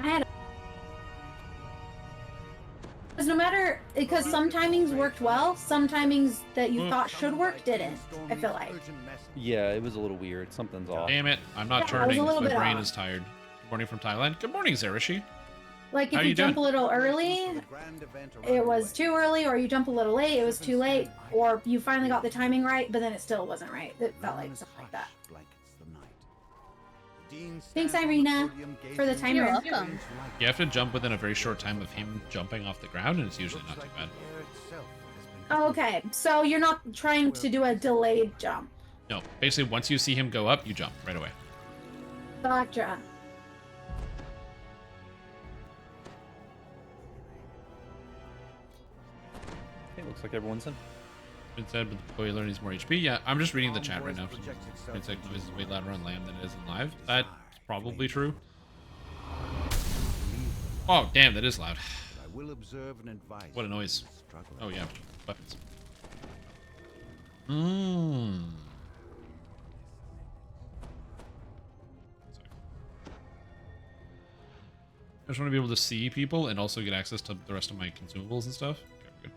I had. Because no matter, because some timings worked well, some timings that you thought should work didn't. I feel like. Yeah, it was a little weird. Something's off. Damn it. I'm not Yeah, it was a turning. little My bit brain off. is tired. Good morning from Thailand. Good morning, Zerishi. Like How if you you jump doing? a little early, it was too early, or you jump a little late, it was too late, or you finally got the timing right, but then it still wasn't right. It felt like something like that. Thanks, Irina, for the timer. You're welcome. You have to jump within a very short time of him jumping off the ground, and it's usually not too bad. Oh, okay, so you're not trying to do a delayed jump. No, basically, once you see him go up, you jump right away. Gotcha. It looks like everyone's in. Been said, but the boiler needs more HP. Yeah, I'm just reading the chat right now. It's like noise is way louder on LAM than it is in live. That's probably true. Oh, damn, that is loud. I will observe and advise. What a noise. Oh, yeah. Weapons. I just want to be able to see people and also get access to the rest of my consumables and stuff. Okay, good.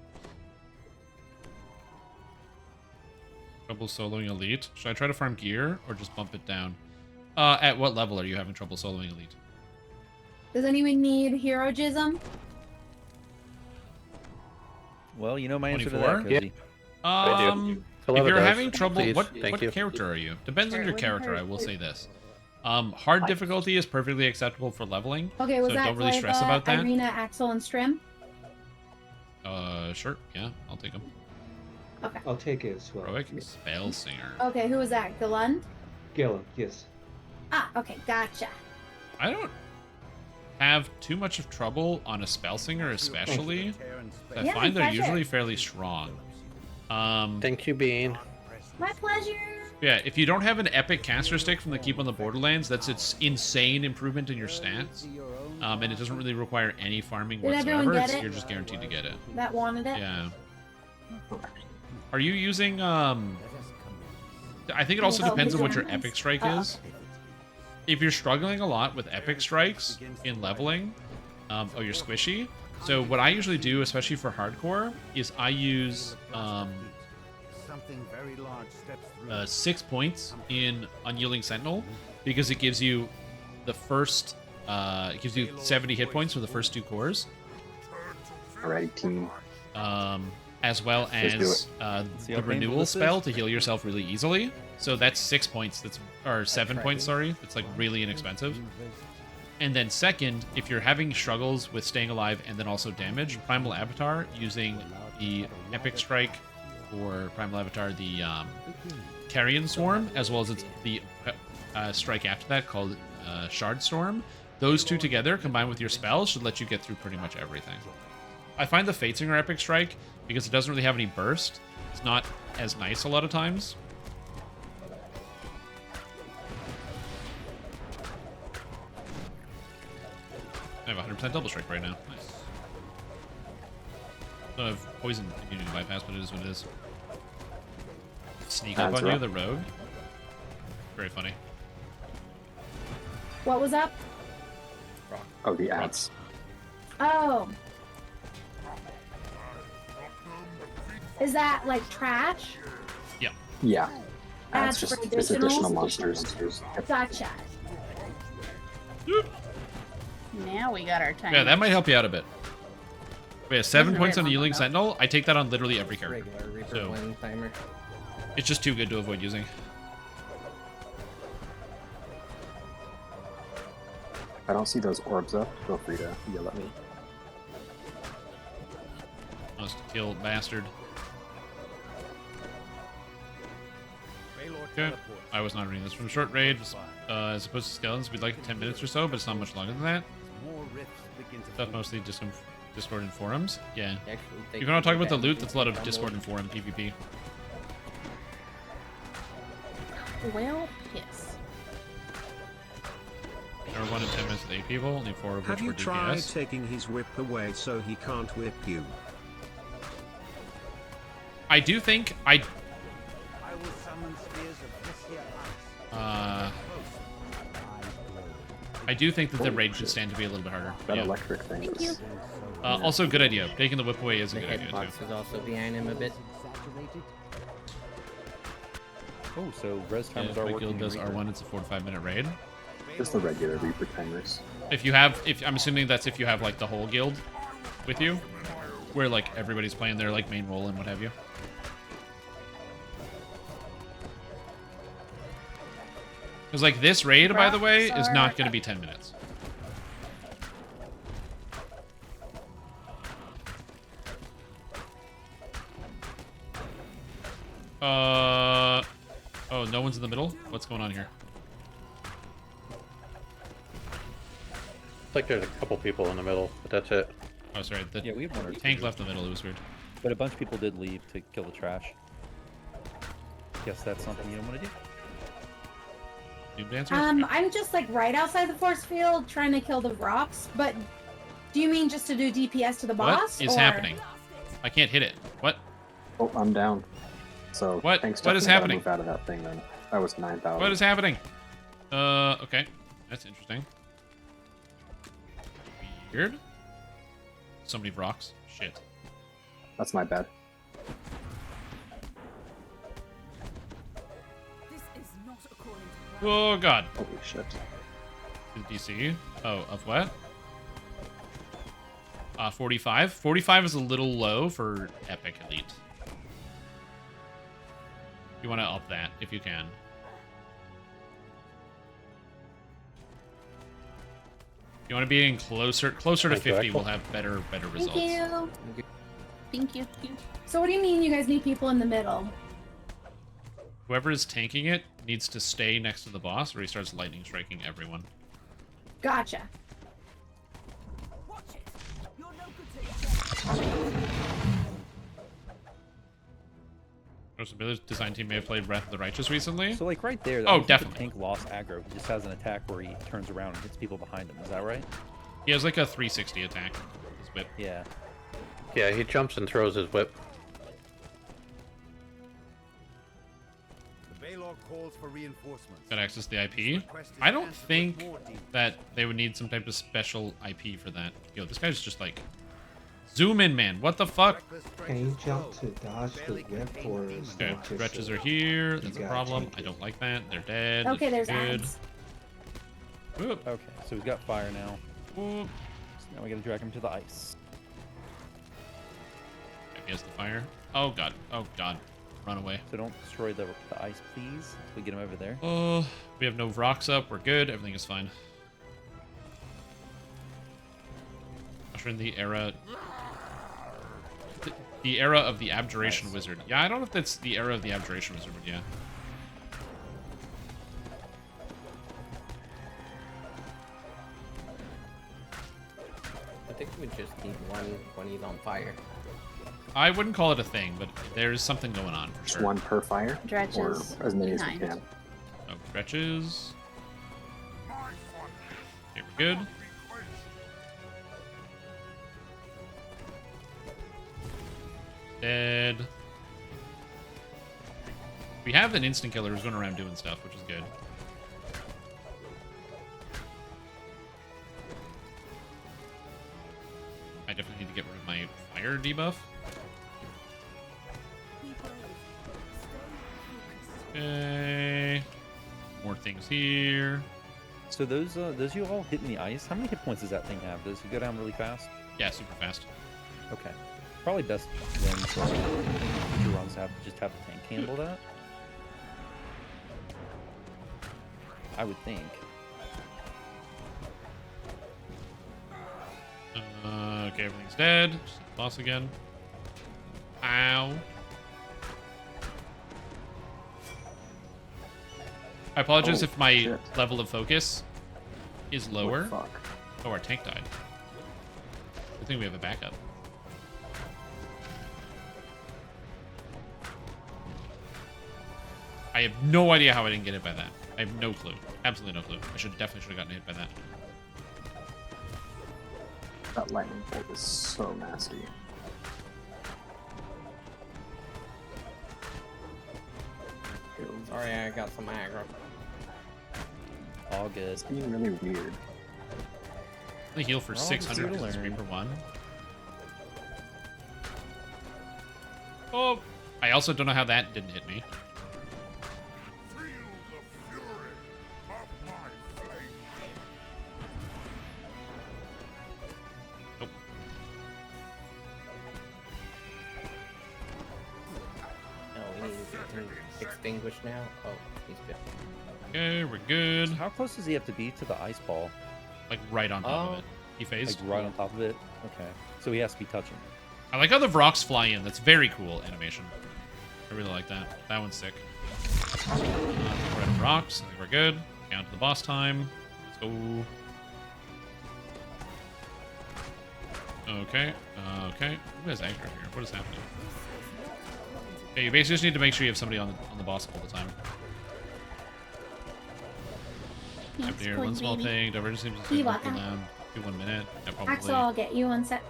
Trouble soloing elite. Should I try to farm gear or just bump it down? At what level are you having trouble soloing elite? Does anyone need heroism? Well, you know my answer to 24? that, Cozy. I do. If Kaleva you're does. having trouble, Please. what Thank you. character are you? Depends on Sure, your wouldn't character, hurt. I will say this. Hard difficulty is perfectly acceptable for leveling. Okay, was so that don't really stress Glaiva, about that. Irina, Axel, and Strim? Sure, yeah, I'll take them. Okay. I'll take it as well. Heroic Spell Singer. Okay, who was that? Galund? Gillen, yes. Ah, okay, gotcha. I don't have too much of trouble on a Spell Singer, especially. I Yeah, find they're pleasure. usually fairly strong. Thank you, Bean. My pleasure. Yeah, if you don't have an epic caster stick from the Keep on the Borderlands, that's its insane improvement in your stats. And it doesn't really require any farming Did everyone whatsoever. get it? You're just guaranteed to get it. That wanted it? Yeah. Are you using I think it also Oh, depends on what your pajamas? epic strike Oh, is. If you're struggling a lot with epic strikes in leveling, or you're squishy. So what I usually do, especially for hardcore, is I use Something very large steps through. 6 points in Unyielding Sentinel because it gives you the first it gives you 70 hit points for the first 2 cores. Alright, team. as well Just do as See the how painful renewal this is? spell to heal yourself really easily. So that's 6 points. Or 7 points. Sorry, that's like really inexpensive. And then second, if you're having struggles with staying alive and then also damage, Primal Avatar using the Epic Strike or Primal Avatar, the Carrion Swarm, as well as the strike after that called Shard Storm. Those two together, combined with your spells, should let you get through pretty much everything. I find the Fatesinger Epic Strike, because it doesn't really have any burst, it's not as nice a lot of times. I have 100% double strike right now. Nice. Don't have poison immunity bypass, but it is what it is. Sneak up That's on you, rough. the rogue. Very funny. What was up? Oh, the ads. Oh. Is that like trash? Yeah. Yeah. Ads That's for just it's additional additionals? monsters. Gotcha. Now we got our time. Yeah, that might help you out a bit. We have 7 Wasn't points on very the long Yielding Sentinel. I take that on literally every character. Regular Reaper So win timer. it's just too good to avoid using. If I don't see those orbs up, feel free to yell at me. Must kill bastard. Okay. I was not reading this from short raid. As opposed to skeletons, we'd like 10 minutes or so, but it's not much longer than that. Stuff mostly Discord and forums. Yeah. If you want to talk about the loot, that's a lot of Discord and forum PvP. Well, yes. There were 1 in 10 minutes with 8 people, only 4 of which Have you were tried DPS. taking his whip away so he can't whip you? I do think I do think that the raid should stand to be a little bit harder. That Yeah. electric thing Thank is... you. Also, good idea. Taking the whip away is a The good idea, hitbox too. is also behind him a bit. Oh, so res Yeah, timers if are my working. guild in does Reaper. R1, it's a 4 to 5 minute raid. Just the regular Reaper timers. If you have, I'm assuming that's if you have like the whole guild with you, where like everybody's playing their like main role and what have you. Because like this raid, by the way, is not going to be 10 minutes. Oh, no one's in the middle? What's going on here? It's like there's a couple people in the middle, but that's it. Oh, sorry. The Yeah, we have one or two. tank left in the middle. It was weird. But a bunch of people did leave to kill the trash. Guess that's something you don't want to do. Noob dancer? I'm just like right outside the force field trying to kill the rocks, but do you mean just to do DPS to the boss? What is or... happening? I can't hit it. What? Oh, I'm down. So What? thanks What is Stephanie, gotta happening? Move out of that thing then. That was 9,000. What is happening? Okay. That's interesting. Weird. So many rocks. Shit. That's my bad. Oh god. Holy shit. DC. Oh, of what? 45. 45 is a little low for Epic Elite. You want to up that if you can. You want to be in closer to 50. We'll have better results. Thank you. Thank you. So what do you mean you guys need people in the middle? Whoever is tanking it needs to stay next to the boss, or he starts lightning striking everyone. Gotcha. Billy's design team may have played Wrath of the Righteous recently. So like right there, that Oh, looks like the definitely. tank lost aggro. He just has an attack where he turns around and hits people behind him. Is that right? He has like a 360 attack. His whip. Yeah. Yeah, he jumps and throws his whip. The Baylor calls for reinforcements. Got access to the IP. I don't think that they would need some type of special IP for that. Yo, this guy's just like zoom in, man. What the fuck? Can you jump to dodge the whip or is Okay, that just wretches a- are here. you That's a gotta problem. take I don't like that. They're dead. Okay, That's there's good. ads. Whoop. Okay, so he's got fire now. Whoop. So now we gotta drag him to the ice. He has the fire. Oh god. Oh god. Run away. So don't destroy the ice, please. We get him over there. Oh, we have no rocks up. We're good. Everything is fine. Usher in the era. The era of the Abjuration Wizard. Yeah, I don't know if that's the era of the Abjuration Wizard, but yeah. I think we just need one when he's on fire. I wouldn't call it a thing, but there's something going on for Just sure. one per fire? Dredges Or as many behind. as we can. Oh, stretches. Okay, we're good. Dead. We have an instant killer who's going around doing stuff, which is good. I definitely need to get rid of my fire debuff. Okay. More things here. So those you all hit in the ice. How many hit points does that thing have? Does it go down really fast? Yeah, super fast. Okay. Probably best then for future runs to just have the tank handle that. I would think. Okay, everything's dead. Just hit the boss again. Ow. I apologize if my level of focus is lower. Oh, our tank died. Good thing we have a backup. I have no idea how I didn't get hit by that. I have no clue. Absolutely no clue. I definitely should have gotten hit by that. That lightning bolt is so nasty. Sorry, I got some aggro. All good. It's being really weird. The heal for 600 is 3 per 1. Oh, I also don't know how that didn't hit me. Nope. No, we need to get him extinguished now. Oh, he's good. Okay, we're good. How close does he have to be to the ice ball? Like right on top of it. He phased. Like right on top of it? Okay. So he has to be touching. I like how the rocks fly in. That's very cool animation. I really like that. That one's sick. We're out of rocks. I think we're good. Down to the boss time. Let's go. Okay. Okay. Who has aggro here? What is happening? Okay, you basically just need to make sure you have somebody on the boss all the time. Up here, one small thing. Divergence seems to be down. Do 1 minute. Yeah, probably. Axel, I'll get you one sec.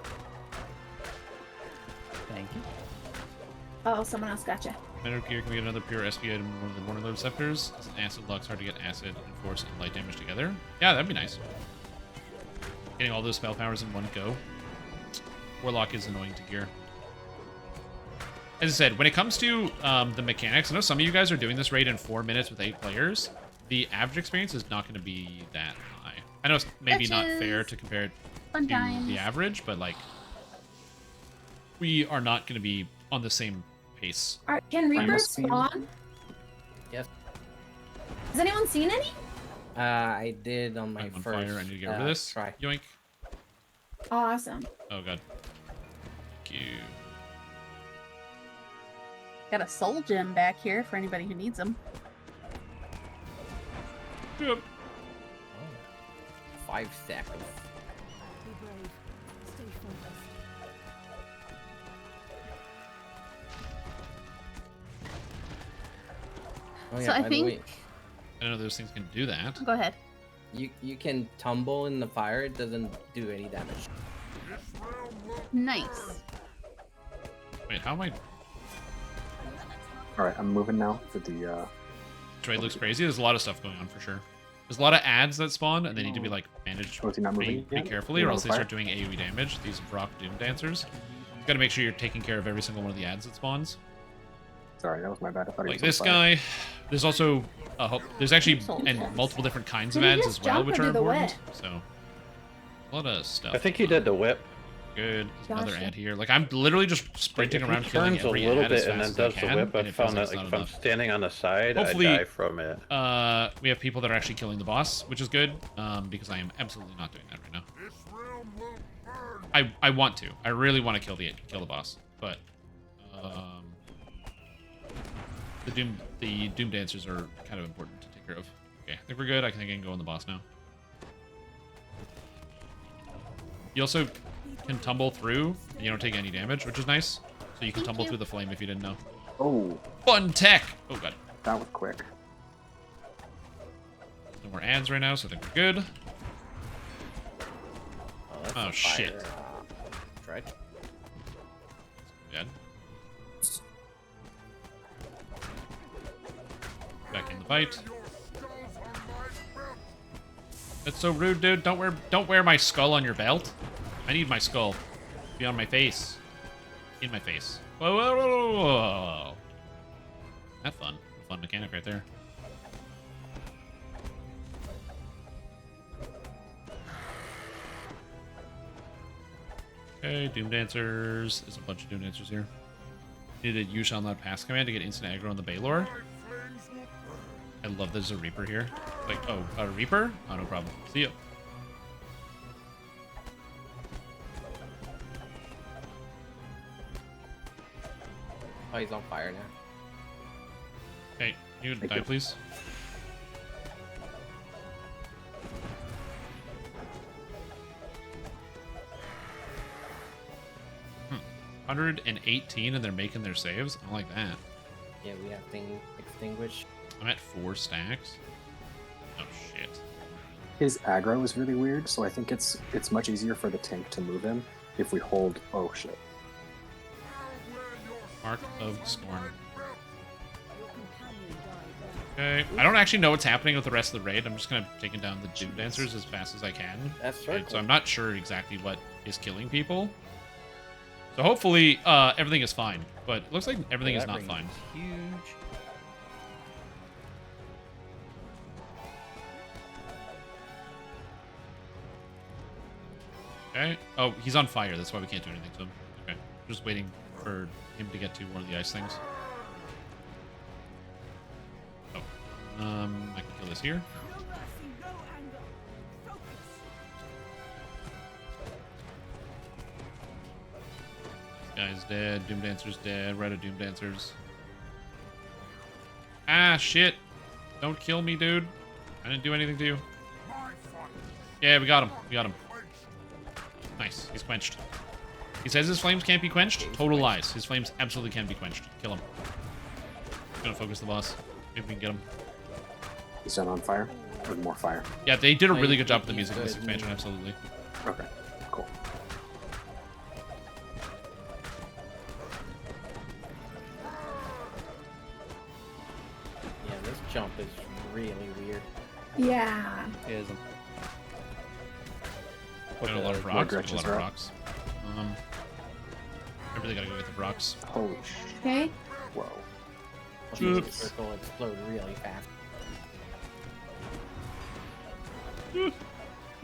Thank you. Oh, someone else got you. Metal gear can be another pure SP item in one of the Warner receptors. It's an acid luck's hard to get acid and force and light damage together. Yeah, that'd be nice. Getting all those spell powers in one go. Warlock is annoying to gear. As I said, when it comes to the mechanics, I know some of you guys are doing this raid in 4 minutes with 8 players. The average experience is not going to be that high. I know it's maybe not fair to compare it to the average, but like, we are not going to be on the same pace. Can Reapers spawn? Yes. Has anyone seen any? I did on my I'm on first fire. I need to get rid of this. try. Yoink. Awesome. Oh god. Thank you. Got a soul gem back here for anybody who needs them. Yep. 5 seconds. Be brave. Stay focused. Oh, yeah, So I by the think- way, I don't know those things can do that. Go ahead. you can tumble in the fire. It doesn't do any damage. Nice. Wait, how am I... Alright, I'm moving now to the Trade looks crazy. There's a lot of stuff going on for sure. There's a lot of ads that spawn, and they need to be like managed Oh, is he not pretty moving yet? carefully, You or on else they fire? start doing AoE damage. These Rock Doom Dancers. You gotta make sure you're taking care of every single one of the ads that spawns. Sorry, that was my bad. I thought he Like was this on fire. guy. There's also there's actually multiple different kinds of Did he ads just as well, jump which or are do the important. whip? So a lot of stuff. I think he did the whip. Good. There's another Gotcha. ad here. Like, I'm literally just sprinting If around he killing turns a every little ad as bit and fast then as I does the can, whip, and I it feels found like that it's like not if I'm enough. standing on the side, Hopefully, I die from it. we have people that are actually killing the boss, which is good, because I am absolutely not doing that right now. I want to. I really want to kill the boss, but the Doom Dancers are kind of important to take care of. Okay, I think we're good. I think I can go on the boss now. You also can tumble through. And you don't take any damage, which is nice. So you can tumble through the flame if you didn't know. Oh. Fun tech! Oh, God. That was quick. No more ads right now, so I think we're good. Oh, shit. Right. Dead. Back in the fight. That's so rude, dude. Don't wear my skull on your belt. I need my skull. Be on my face. In my face. Whoa, whoa, whoa, whoa, whoa. That's fun. Fun mechanic right there. Okay, Doom Dancers. There's a bunch of Doom Dancers here. Needed a You Shall Not Pass command to get instant aggro on the Baylor. I love there's a Reaper here. Like, oh, a Reaper? Oh, no problem. See ya. Oh, he's on fire now. Hey, you die, please. Hmm. 118 and they're making their saves? I don't like that. Yeah, we have thing extinguished. I'm at 4 stacks. Oh, shit. His aggro is really weird, so I think it's much easier for the tank to move him if we hold... Oh, shit. Mark of Scorn. Okay, I don't actually know what's happening with the rest of the raid. I'm just kind of taking down the Doom Dancers as fast as I can. That's right. right. So I'm not sure exactly what is killing people. So hopefully everything is fine. But it looks like everything is not fine. Huge. Okay. Oh, he's on fire. That's why we can't do anything to him. Okay. Just waiting for him to get to one of the ice things. Oh. I can kill this here. Guy's dead. Doom Dancer's dead. Red of Doom Dancers. Ah, shit. Don't kill me, dude. I didn't do anything to you. Yeah, we got him. We got him. Nice. He's quenched. He says his flames can't be quenched. Total lies. His flames absolutely can be quenched. Kill him. I'm gonna focus the boss. Maybe we can get him. He's done on fire? Or more fire? Yeah, they did a really good job with the music in this expansion, absolutely. Okay, cool. Yeah, this jump is really weird. Yeah. It isn't. Got a lot of rocks. Got a lot of rocks. I really gotta go get the rocks. Holy shit. Okay. Whoa. The circle explode really fast.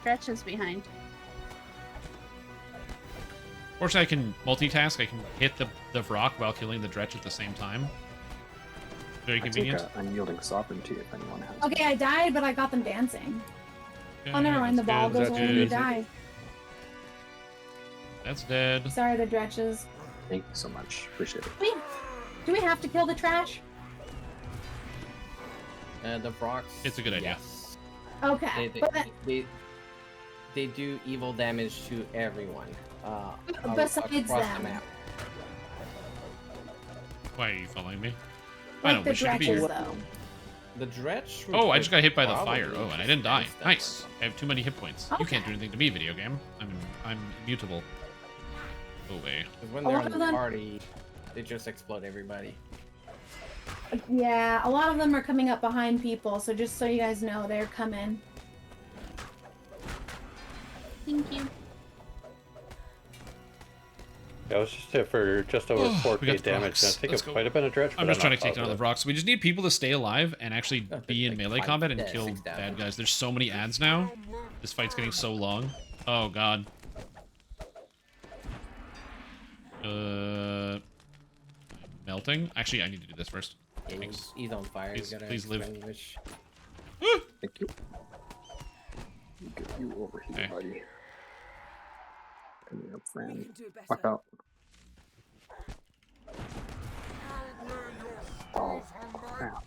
Dretch is behind. Fortunately, I can multitask. I can hit the rock while killing the Dretch at the same time. Very convenient. I take unyielding sovereignty if anyone has. Okay, I died, but I got them dancing. Okay, Oh, never mind. The ball goes away when you die. That's dead. Sorry, the Dretches. Thank you so much. Appreciate it. Do we have to kill the trash? The rocks. It's a good idea. Yes. Okay. They do evil damage to everyone. Besides across them. the map. Why are you following me? I Like know, the we should be here. Dretches, though. The dretch. Oh, I just got hit by the probably fire. Oh, and I didn't die. Nice. I have too many hit points. You can't do anything to me, video game. I'm immutable. Go away. Because when they're on the party, they just explode everybody. Yeah, a lot of them are coming up behind people, so just so you guys know, they're coming. Thank you. I was just hit for just over 4k damage. I think it's quite a bit of dredge. I'm just trying to take down the rocks. We just need people to stay alive and actually be in melee combat and kill bad guys. There's so many ads now. This fight's getting so long. Oh god. Melting. Actually, I need to do this first. Yeah, he's on fire. Please, You gotta please live. extinguish. Thank you. Get you over here, buddy. Come here, friend. Walk out. Oh, crap.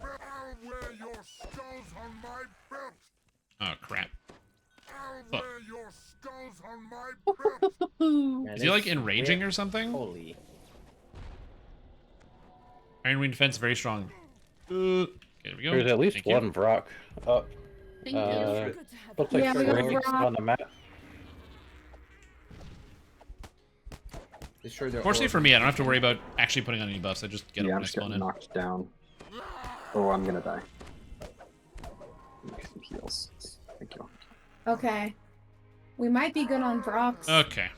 Oh, crap. Fuck. Man, Is he like this- enraging or something? Holy. Iron Wing defense very strong. Okay, there we go. There's at least Thank you. one Vrock up. Thank you. Looks like Yeah, we got a rings Vrock. on the map. Fortunately for me, I don't have to worry about actually putting on any buffs. I just get them Yeah, when I'm I just spawn getting in. knocked down. Oh, I'm gonna die. Make some heals. Thank you. Okay. We might be good on Brox. Okay.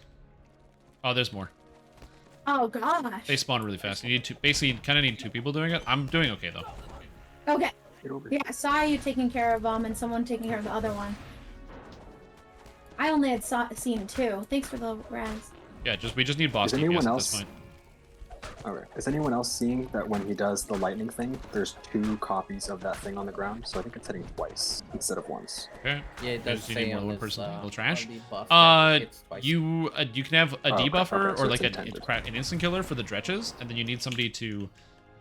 Oh, there's more. Oh gosh. They spawn really fast. You need to basically kind of need 2 people doing it. I'm doing okay though. Okay. Yeah, I saw you taking care of and someone taking care of the other one. I only had seen 2. Thanks for the res. Yeah, we just need boss Is anyone DPS at else? this point. Alright. Is anyone else seeing that when he does the lightning thing, there's 2 copies of that thing on the ground? So I think it's hitting twice instead of once. Okay. Yeah, it does Just you say need more on than one this, person to handle trash. on the buff that it hits twice. You can have a Oh, okay, debuffer okay, so or it's like intended. an instant killer for the dretches, and then you need somebody to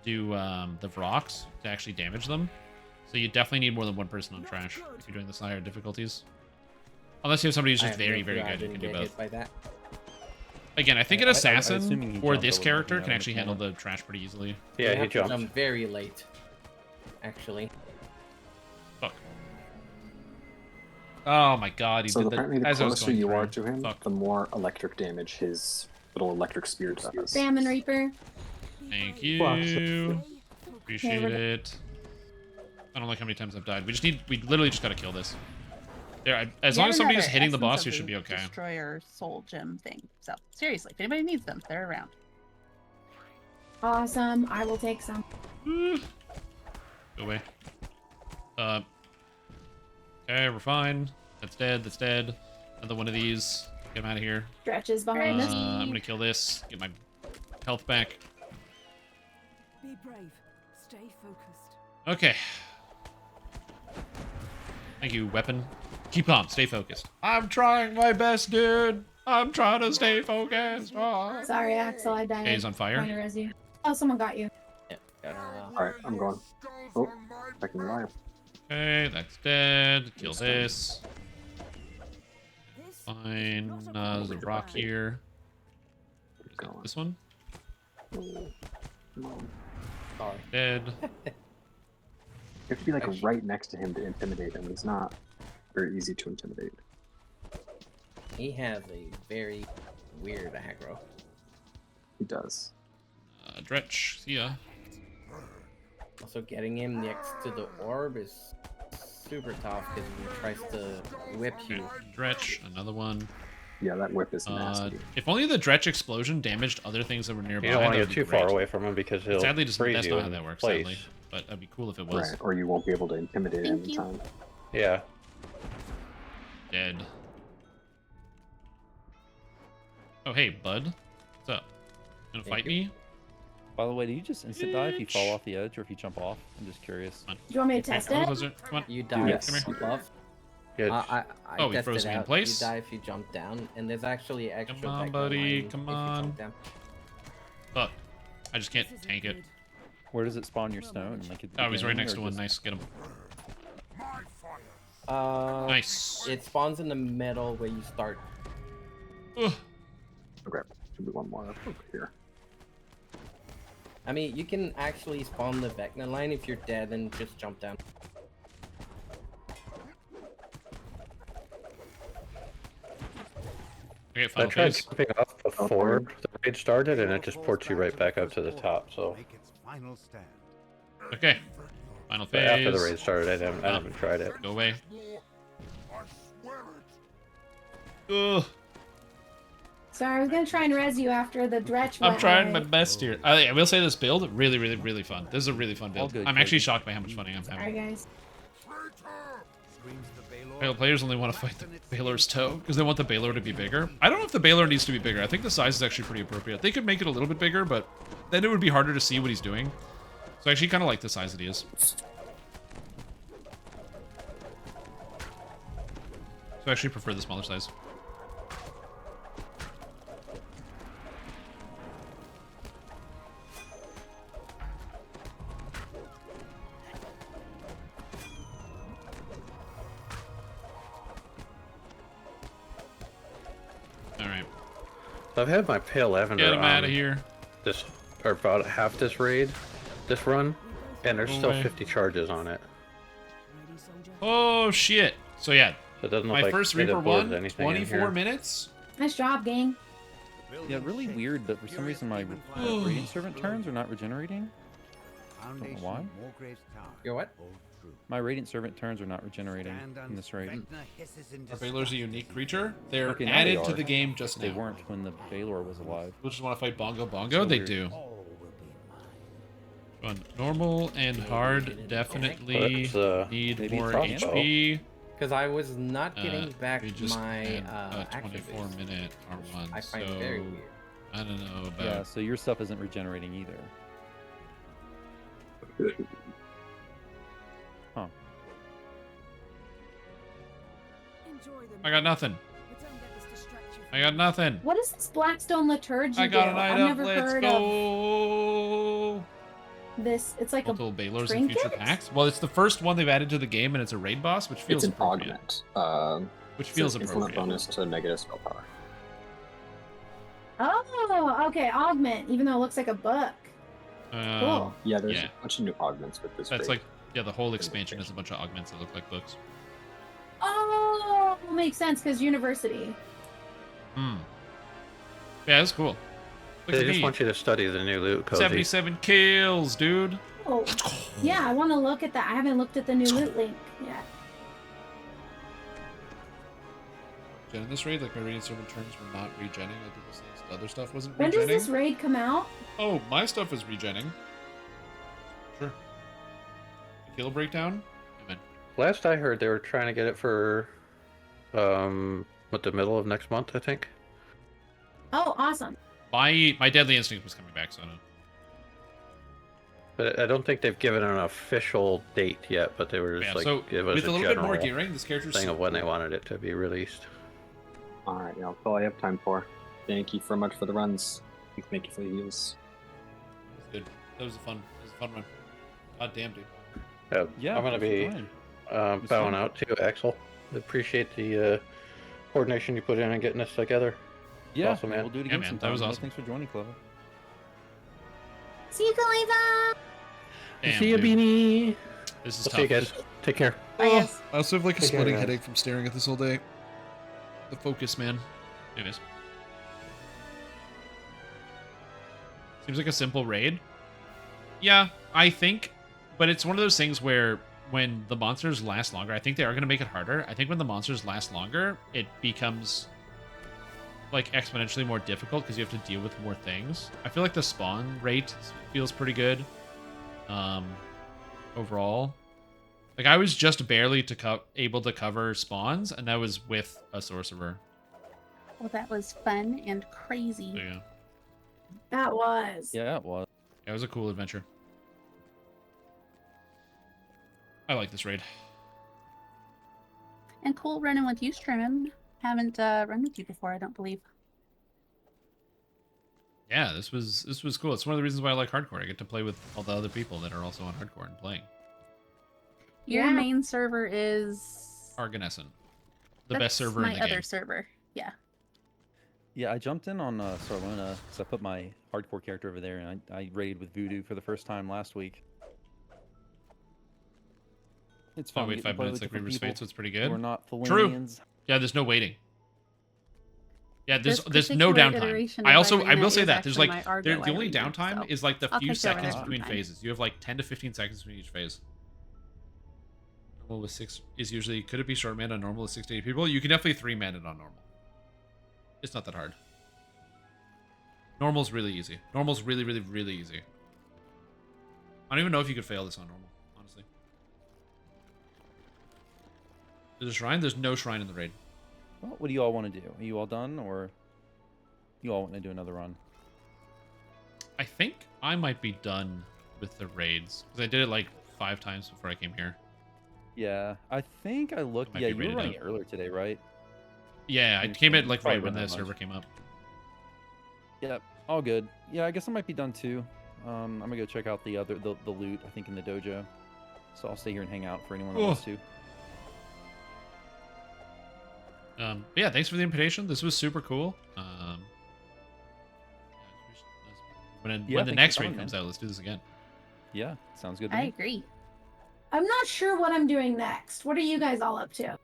do the Vrox to actually damage them. So you definitely need more than one person on trash if you're doing this higher difficulties. Unless you have somebody who's I just have very, no very clue, I good who can didn't do get both. hit by that. Again, I think an I'm assassin assuming he or jumped this over character the- can yeah, actually the handle camera. the trash pretty easily. Yeah, You he have to jumped. jump very late. Actually. Fuck. Oh my god, he So did apparently, the as I was closer going you through. are to him, Fuck. the more electric damage his little electric spear does. Salmon Reaper. Thank you. Okay, Appreciate we're good. it. I don't like how many times I've died. We literally just gotta kill this. There, as You long got as somebody's another hitting the Essence boss, of you should the be okay. Destroyer soul gem thing. So seriously, if anybody needs them, they're around. Awesome. I will take some. Go away. Okay, we're fine. That's dead. That's dead. Another one of these. Get him out of here. Stretches behind us. I'm gonna kill this. Get my health back. Be brave. Stay focused. Okay. Thank you, weapon. Keep calm. Stay focused. I'm trying my best, dude. I'm trying to stay focused. Oh. Sorry, Axel, I died. Okay, he's on fire. Trying to res you. Oh, someone got you. Alright, I'm going. Oh, I can live. Okay, that's dead. Kill this. Fine. There's a rock here. This one? Sorry. Dead. You have to be like right next to him to intimidate him. He's not very easy to intimidate. He has a very weird aggro. He does. Dretch, see ya. Also, getting him next to the orb is super tough because he tries to whip you. Dretch, another one. Yeah, that whip is nasty. If only the Dretch explosion damaged other things that were nearby. You don't want to that get would too be far great. away from him because he'll Sadly, freeze that's you not how in that works. place. Sadly, but that'd be cool if it was. Right, or you won't be able to intimidate him in time. Yeah. Dead. Oh hey, bud. What's up? Gonna fight me? By the way, do you just instant die if you fall off the edge or if you jump off? I'm just curious. Do you want me to test it? Come on. You die Yes. if you jump off. Good. I Oh, he tested froze me in out. place? You die if you jump down, and there's actually extra. Come on, back buddy, line come if you on. jump down. Fuck. I just can't tank it. Where does it spawn your stone? Like at the Oh, he's right beginning, next or to one. just- Nice, get him. Nice. It spawns in the middle where you start. Ugh. Okay, should be one more up over here. I mean, you can actually spawn the Vecna line if you're dead and just jump down. Okay, I final tried phase. jumping off before the raid started, and it just ports you right back up to the top. So Okay. Final but phase. after the raid started, I haven't tried it. Go away. Ugh. Sorry, I was gonna try and res you after the Dretch I'm went trying my away. best here. I will say this build, really, really, really fun. This is a really fun build. good, I'm actually Cody. shocked by how much fun I'm Sorry, having. guys. Players only want to fight the Baylor's toe because they want the Baylor to be bigger. I don't know if the Baylor needs to be bigger. I think the size is actually pretty appropriate. They could make it a little bit bigger, but then it would be harder to see what he's doing. So I actually kind of like the size that he is. So I actually prefer the smaller size. Alright. I've had my Pale Lavender Get him on out of here. this, or about half this raid, this run, and there's Go still away. 50 charges on it. Oh, shit. So yeah, So it doesn't look my like first they'd Reaper absorbed won, anything in 24 here. minutes. Nice job, gang. Yeah, really weird, but for some reason my Radiant Servant turns are not regenerating. I don't know why. Your what? My Radiant Servant turns are not regenerating in this raid. Are Baylor's a unique creature? They're Okay, now added they to are. the game just They now. weren't when the Baylor was alive. People just want to fight Bongo Bongo? So They weird. do. On normal and hard definitely Let's, need maybe more it's crossbow. HP. Because I was not getting back we just my had a 24 activists, minute R1, I find so very weird. I don't know about. Yeah, so your stuff isn't regenerating either. Huh. I got nothing. I got nothing. What is this Blackstone Liturgy I got do? an I've item. never Let's heard go. of this. It's like Multiple a Baylors in future trinket? packs. Well, it's the first one they've added to the game, and it's a raid boss, which feels It's an appropriate. augment. Which It's feels an infinite appropriate. bonus to negative spell power. Oh, okay. Augment, even though it looks like a book. Cool. Yeah, there's yeah. a bunch of new augments with this. That's raid. like, yeah, the whole expansion is a bunch of augments that look like books. Oh, makes sense because university. Hmm. Yeah, that's cool. Look They at just me. want you to study the new loot, Cozy. 77 kills, dude. Oh, yeah. I want to look at that. I haven't looked at the new loot link yet. Gen in this raid, like my Radiant Servant turns were not regenning. I think this other stuff wasn't When does regenning. this raid come out? Oh, my stuff is regenning. Sure. Kill breakdown? Amen. Last I heard, they were trying to get it for, what, the middle of next month, I think. Oh, awesome. My Deadly Instinct was coming back, so I don't know. But I don't think they've given an official date yet, but they were just Yeah, like, so it was with a a little bit more general gearing, this character's thing of when they super- wanted it to be released. Alright, yeah, that's all I have time for. Thank you so much for the runs. Thank you for the heals. Good. That was a fun run. God damn, dude. Yeah, I'm gonna thanks be for joining. bowing fun. out too, Axel. Appreciate the coordination you put in and getting this together. Yeah, Awesome, man. we'll do it Yeah, again man, sometime. that was Yeah, awesome. Thanks for joining, Clover. See you, Kaleva. Damn, See ya, dude. Beanie. This is We'll tough. see you guys. Take care. I also have like a Take care, splitting guys. headache from staring at this all day. The focus, man. Anyways. Seems like a simple raid. Yeah, I think, but it's one of those things where when the monsters last longer, I think they are going to make it harder. I think when the monsters last longer, it becomes like exponentially more difficult because you have to deal with more things. I feel like the spawn rate feels pretty good. Overall, like I was just barely able to cover spawns, and that was with a sorcerer. Well, that was fun and crazy. So, yeah. That was. Yeah, it was. Yeah, it was a cool adventure. I like this raid. And cool running with you, Streamin'. Haven't run with you before, I don't believe. Yeah, this was cool. It's one of the reasons why I like hardcore. I get to play with all the other people that are also on hardcore and playing. Your Yeah. main server is Arganescent. The That's best server my in the other game. server. Yeah. Yeah, I jumped in on Sarlona because I put my hardcore character over there, and I raided with Voodoo for the first time last week. It's Oh, fun. wait getting to 5 play minutes with like different Reaver's people Fate, so it's pretty who good. are not True. Felinians. Yeah, there's no waiting. Yeah, there's This no particular downtime. iteration I of also I Irina will say is that there's actually like my Argo the only Irina, downtime so is like the I'll few take care of seconds that between sometime. phases. You have like 10 to 15 seconds between each phase. Normal with 6 is usually, could it be short mana? Normal with 6 to 8 people. You can definitely 3 man it on normal. It's not that hard. Normal's really easy. Normal's really easy. I don't even know if you could fail this on normal, honestly. There's a shrine? There's no shrine in the raid. Well, what do you all want to do? Are you all done, or you all want to do another run? I think I might be done with the raids because I did it like 5 times before I came here. Yeah, I think I looked. Might Yeah, be you were rated running out. earlier today, right? Yeah, I came in like Probably right when wasn't the that much. server came up. Yep, all good. Yeah, I guess I might be done too. I'm gonna go check out the loot. I think in the dojo. So I'll stay here and hang out for anyone that wants to. But yeah, thanks for the invitation. This was super cool. When the next raid comes out, let's do this again. Yeah, sounds good to I me. agree. I'm not sure what I'm doing next. What are you guys all up to?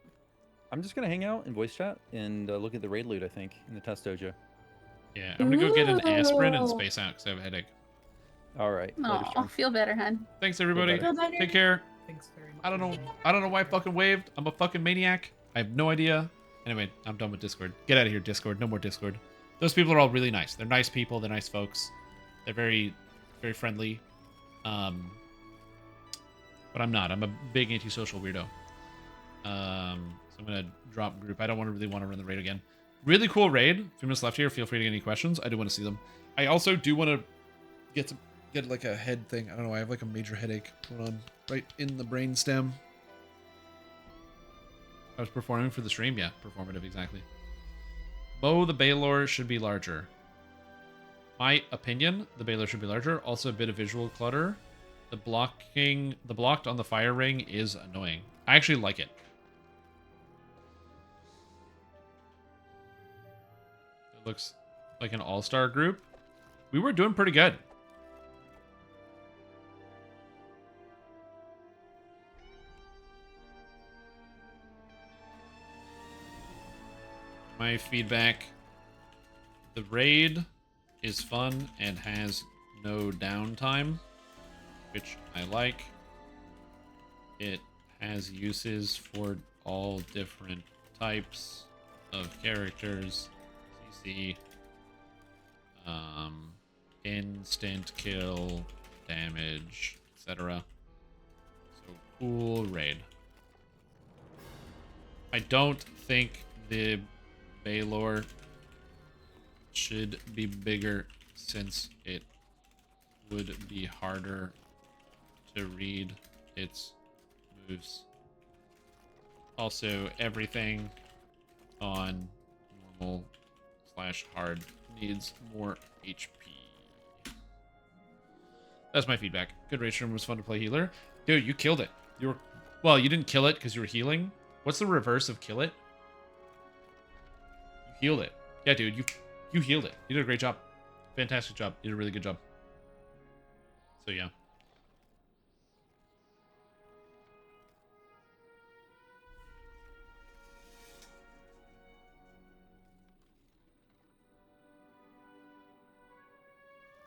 I'm just gonna hang out and voice chat and look at the raid loot. I think in the test dojo. Yeah, I'm gonna go get an aspirin and Ooh. space out because I have a headache. All right. Oh, feel better, hun. Thanks everybody. Feel better. Take care. Thanks very much. I don't know why I fucking waved. I'm a fucking maniac. I have no idea. Anyway, I'm done with Discord. Get out of here, Discord. No more Discord. Those people are all really nice. They're nice people. They're nice folks. They're very, very friendly. But I'm not. I'm a big antisocial weirdo. So I'm gonna drop group. I don't really want to run the raid again. Really cool raid. A few minutes left here. Feel free to get any questions. I do want to see them. I also do want to get like a head thing. I don't know. I have like a major headache going on right in the brain stem. I was performing for the stream. Yeah, performative, exactly. Mo, the Baylor should be larger. My opinion, the Baylor should be larger. Also a bit of visual clutter. The blocked on the fire ring is annoying. I actually like it. It looks like an all-star group. We were doing pretty good. My feedback. The raid is fun and has no downtime, which I like. It has uses for all different types of characters. CC. Instant kill, damage, etc. So cool raid. I don't think the Baylor should be bigger since it would be harder to read its moves. Also, everything on normal/hard needs more HP. That's my feedback. Good raid stream, was fun to play healer. Dude, you killed it. Well, you didn't kill it because you were healing. What's the reverse of kill it? You healed it. Yeah, dude, you healed it. You did a great job. Fantastic job. You did a really good job. So yeah.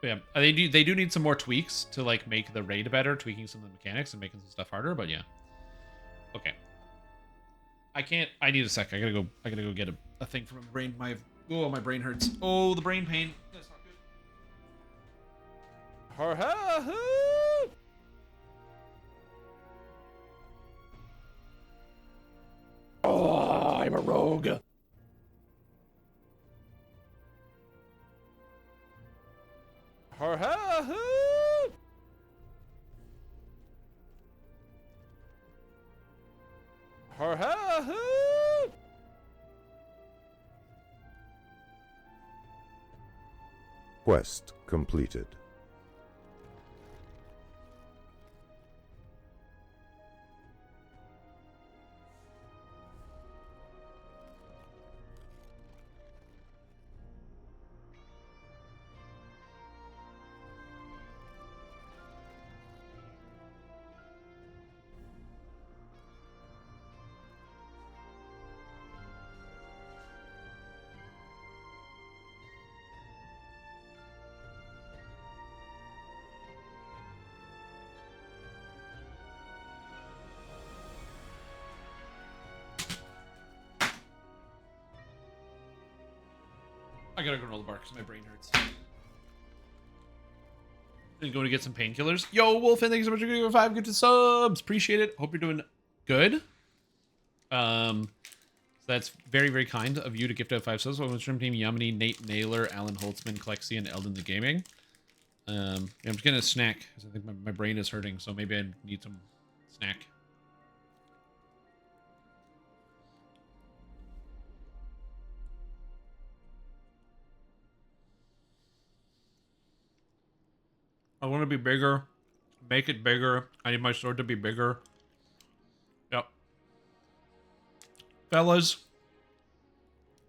But yeah, they do need some more tweaks to like make the raid better, tweaking some of the mechanics and making some stuff harder, but yeah. Okay. I need a sec. I gotta go get a thing from my brain. My brain hurts. Oh, the brain pain. That's not good. Oh, I'm a rogue. Quest completed. I gotta go roll the bar because my brain hurts. And going to get some painkillers. Yo, Wolfen, thank you so much for giving 5 gifted subs. Appreciate it. Hope you're doing good. So that's very, very kind of you to gift out 5 subs. Welcome to Stream Team Yamini, Nate Naylor, Alan Holtzman, Klexi, and Eldon the Gaming. Yeah, I'm just getting a snack because I think my brain is hurting, so maybe I need some snack. I want to be bigger. Make it bigger. I need my sword to be bigger. Yep. Fellas,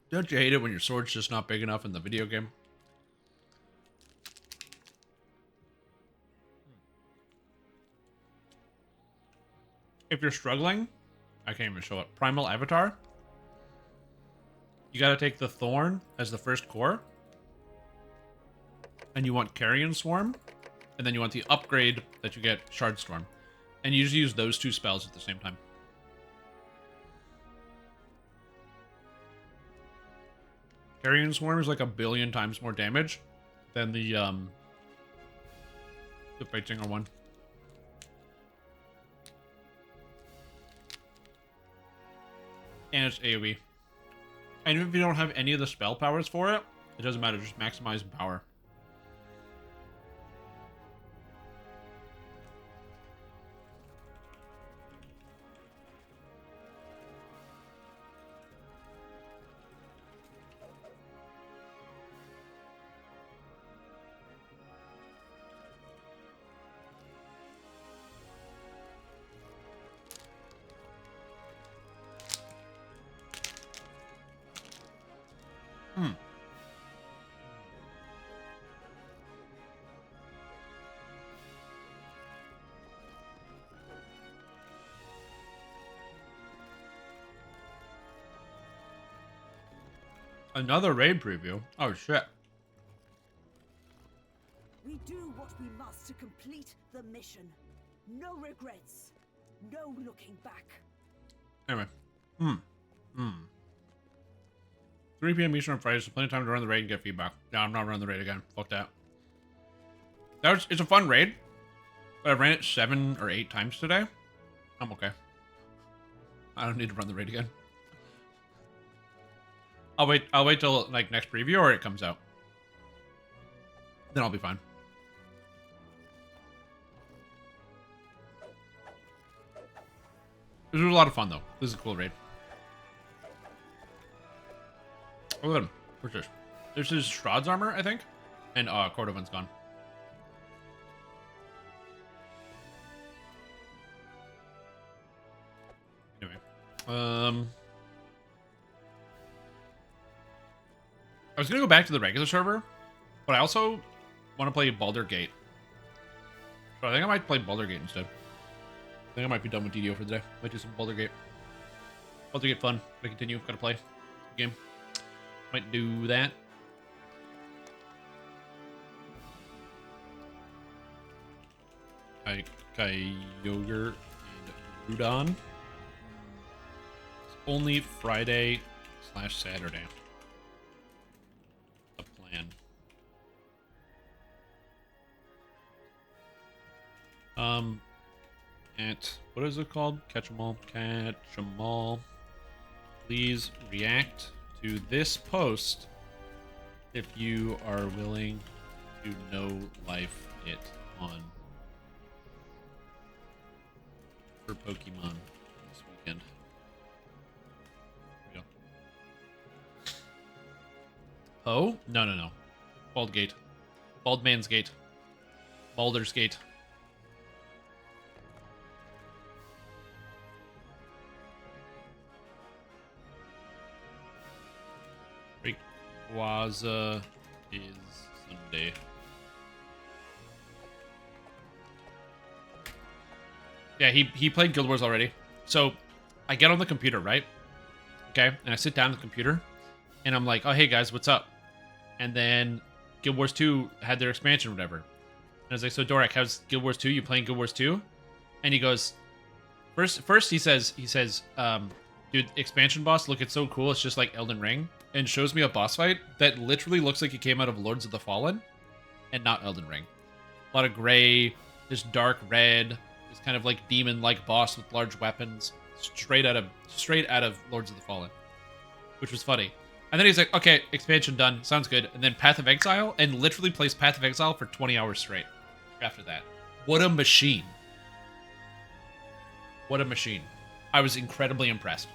don't you hate it when your sword's just not big enough in the video game? If you're struggling, I can't even show it. Primal Avatar. You gotta take the Thorn as the first core. And you want Carrion Swarm. And then you want the upgrade that you get, Shard Storm. And you just use those 2 spells at the same time. Carrion Swarm is like 1 billion times more damage than the Fate Singer one. And it's AoE. And if you don't have any of the spell powers for it, it doesn't matter, just maximize power. Another raid preview? Oh, shit. We do what we must to complete the mission. No regrets. No looking back. Anyway. 3 p.m. Eastern on Friday, so plenty of time to run the raid and get feedback. Yeah, I'm not running the raid again. Fuck that. It's a fun raid, but I've ran it 7 or 8 times today. I'm okay. I don't need to run the raid again. I'll wait till like next preview or it comes out. Then I'll be fine. This was a lot of fun though. This is a cool raid. Oh, look at him. Where's this? This is Strahd's armor, I think. And Cordovan's gone. Anyway. I was gonna go back to the regular server, but I also want to play Baldur's Gate. So I think I might play Baldur's Gate instead. I think I might be done with DDO for the day. Might do some Baldur's Gate. Baldur's Gate fun. Gotta continue. Gotta play. Game. Might do that. Kyogre and Rudon. It's only Friday/Saturday. The plan. What is it called? Catch 'em all. Catch 'em all. Please react to this post if you are willing to no life it on for Pokemon this weekend. Here we go. Oh? No. Bald Gate. Bald Man's Gate. Baldur's Gate. Rayquaza is Sunday. Yeah, he played Guild Wars already. So I get on the computer, right? Okay, and I sit down at the computer, and I'm like, oh, hey guys, what's up? And then Guild Wars 2 had their expansion or whatever. And I was like, so Dorak, how's Guild Wars 2? You playing Guild Wars 2? And he goes, first he says, dude, expansion boss, look, it's so cool, it's just like Elden Ring. And shows me a boss fight that literally looks like it came out of Lords of the Fallen and not Elden Ring. A lot of gray, this dark red, this kind of like demon-like boss with large weapons. straight out of Lords of the Fallen, which was funny. And then he's like, okay, expansion done, sounds good. And then Path of Exile, and literally plays Path of Exile for 20 hours straight after that. What a machine. What a machine. I was incredibly impressed.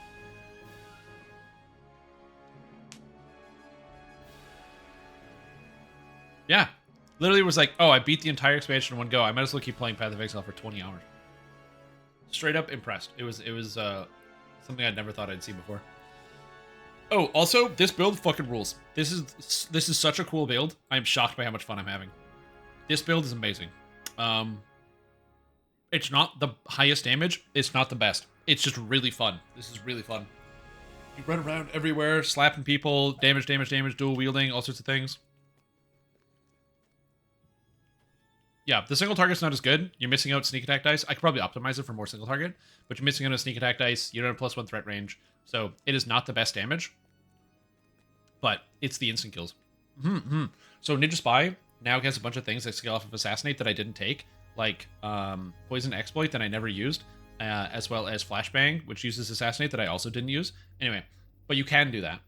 Yeah. Literally was like, oh, I beat the entire expansion in one go. I might as well keep playing Path of Exile for 20 hours. Straight up impressed. It was something I'd never thought I'd see before. Oh, also, this build fucking rules. This is such a cool build. I'm shocked by how much fun I'm having. This build is amazing. It's not the highest damage. It's not the best. It's just really fun. This is really fun. You run around everywhere, slapping people, damage, dual wielding, all sorts of things. Yeah, the single target's not as good. You're missing out sneak attack dice. I could probably optimize it for more single target, but you're missing out on sneak attack dice. You don't have +1 threat range, so it is not the best damage. But it's the instant kills. So Ninja Spy now gets a bunch of things that scale off of Assassinate that I didn't take, like Poison Exploit that I never used, as well as Flashbang, which uses Assassinate that I also didn't use. Anyway, but you can do that.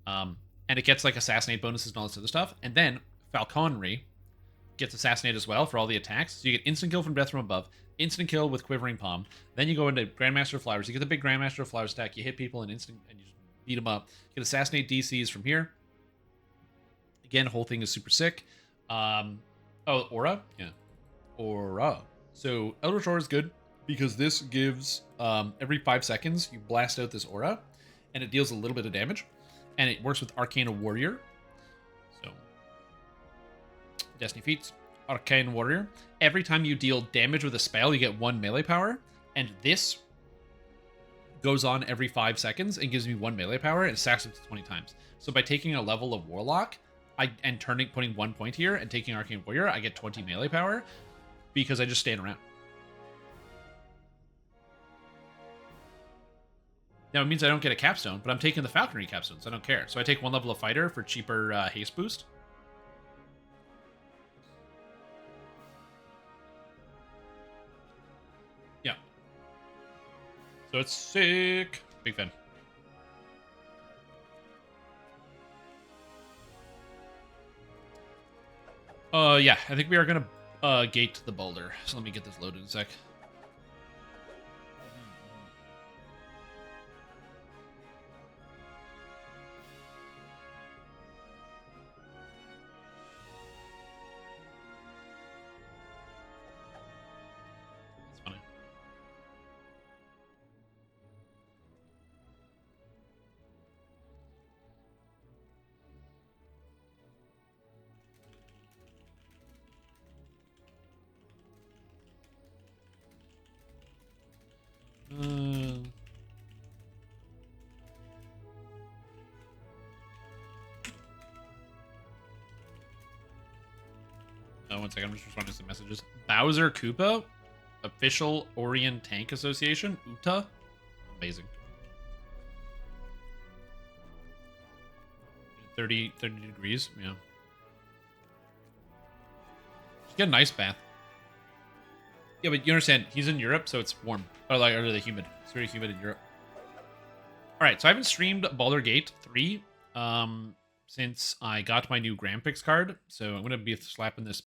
And it gets like Assassinate bonuses and all this other stuff. And then Falconry gets Assassinate as well for all the attacks. So you get instant kill from Death from Above, instant kill with Quivering Palm. Then you go into Grandmaster of Flowers. You get the big Grandmaster of Flowers attack. You hit people and instant, and you just beat them up. You get Assassinate DCs from here. Again, whole thing is super sick. Oh, Aura? Yeah. Aura. So Eldritch Aura is good because this gives, every 5 seconds, you blast out this Aura, and it deals a little bit of damage. And it works with Arcane Warrior. So, Destiny Feats, Arcane Warrior. Every time you deal damage with a spell, you get 1 melee power. And this goes on every 5 seconds and gives me 1 melee power and stacks up to 20 times. So by taking a level of Warlock putting 1 point here and taking Arcane Warrior, I get 20 melee power because I just stand around. Now it means I don't get a capstone, but I'm taking the Falconry capstones. I don't care. So I take 1 level of Fighter for cheaper haste boost. Yeah. So it's sick. Big fan. Yeah, I think we are gonna gate the boulder. So let me get this loaded in a sec. That's funny. One second, I'm just responding to some messages. Bowser Koopa, official Orient Tank Association, UTA, amazing. 30 degrees, yeah. Just get an ice bath. Yeah, but you understand, he's in Europe, so it's warm. Or like, or the humid. It's very humid in Europe. Alright, so I haven't streamed Baldur's Gate 3 since I got my new Grandpix card. So I'm going to be slapping this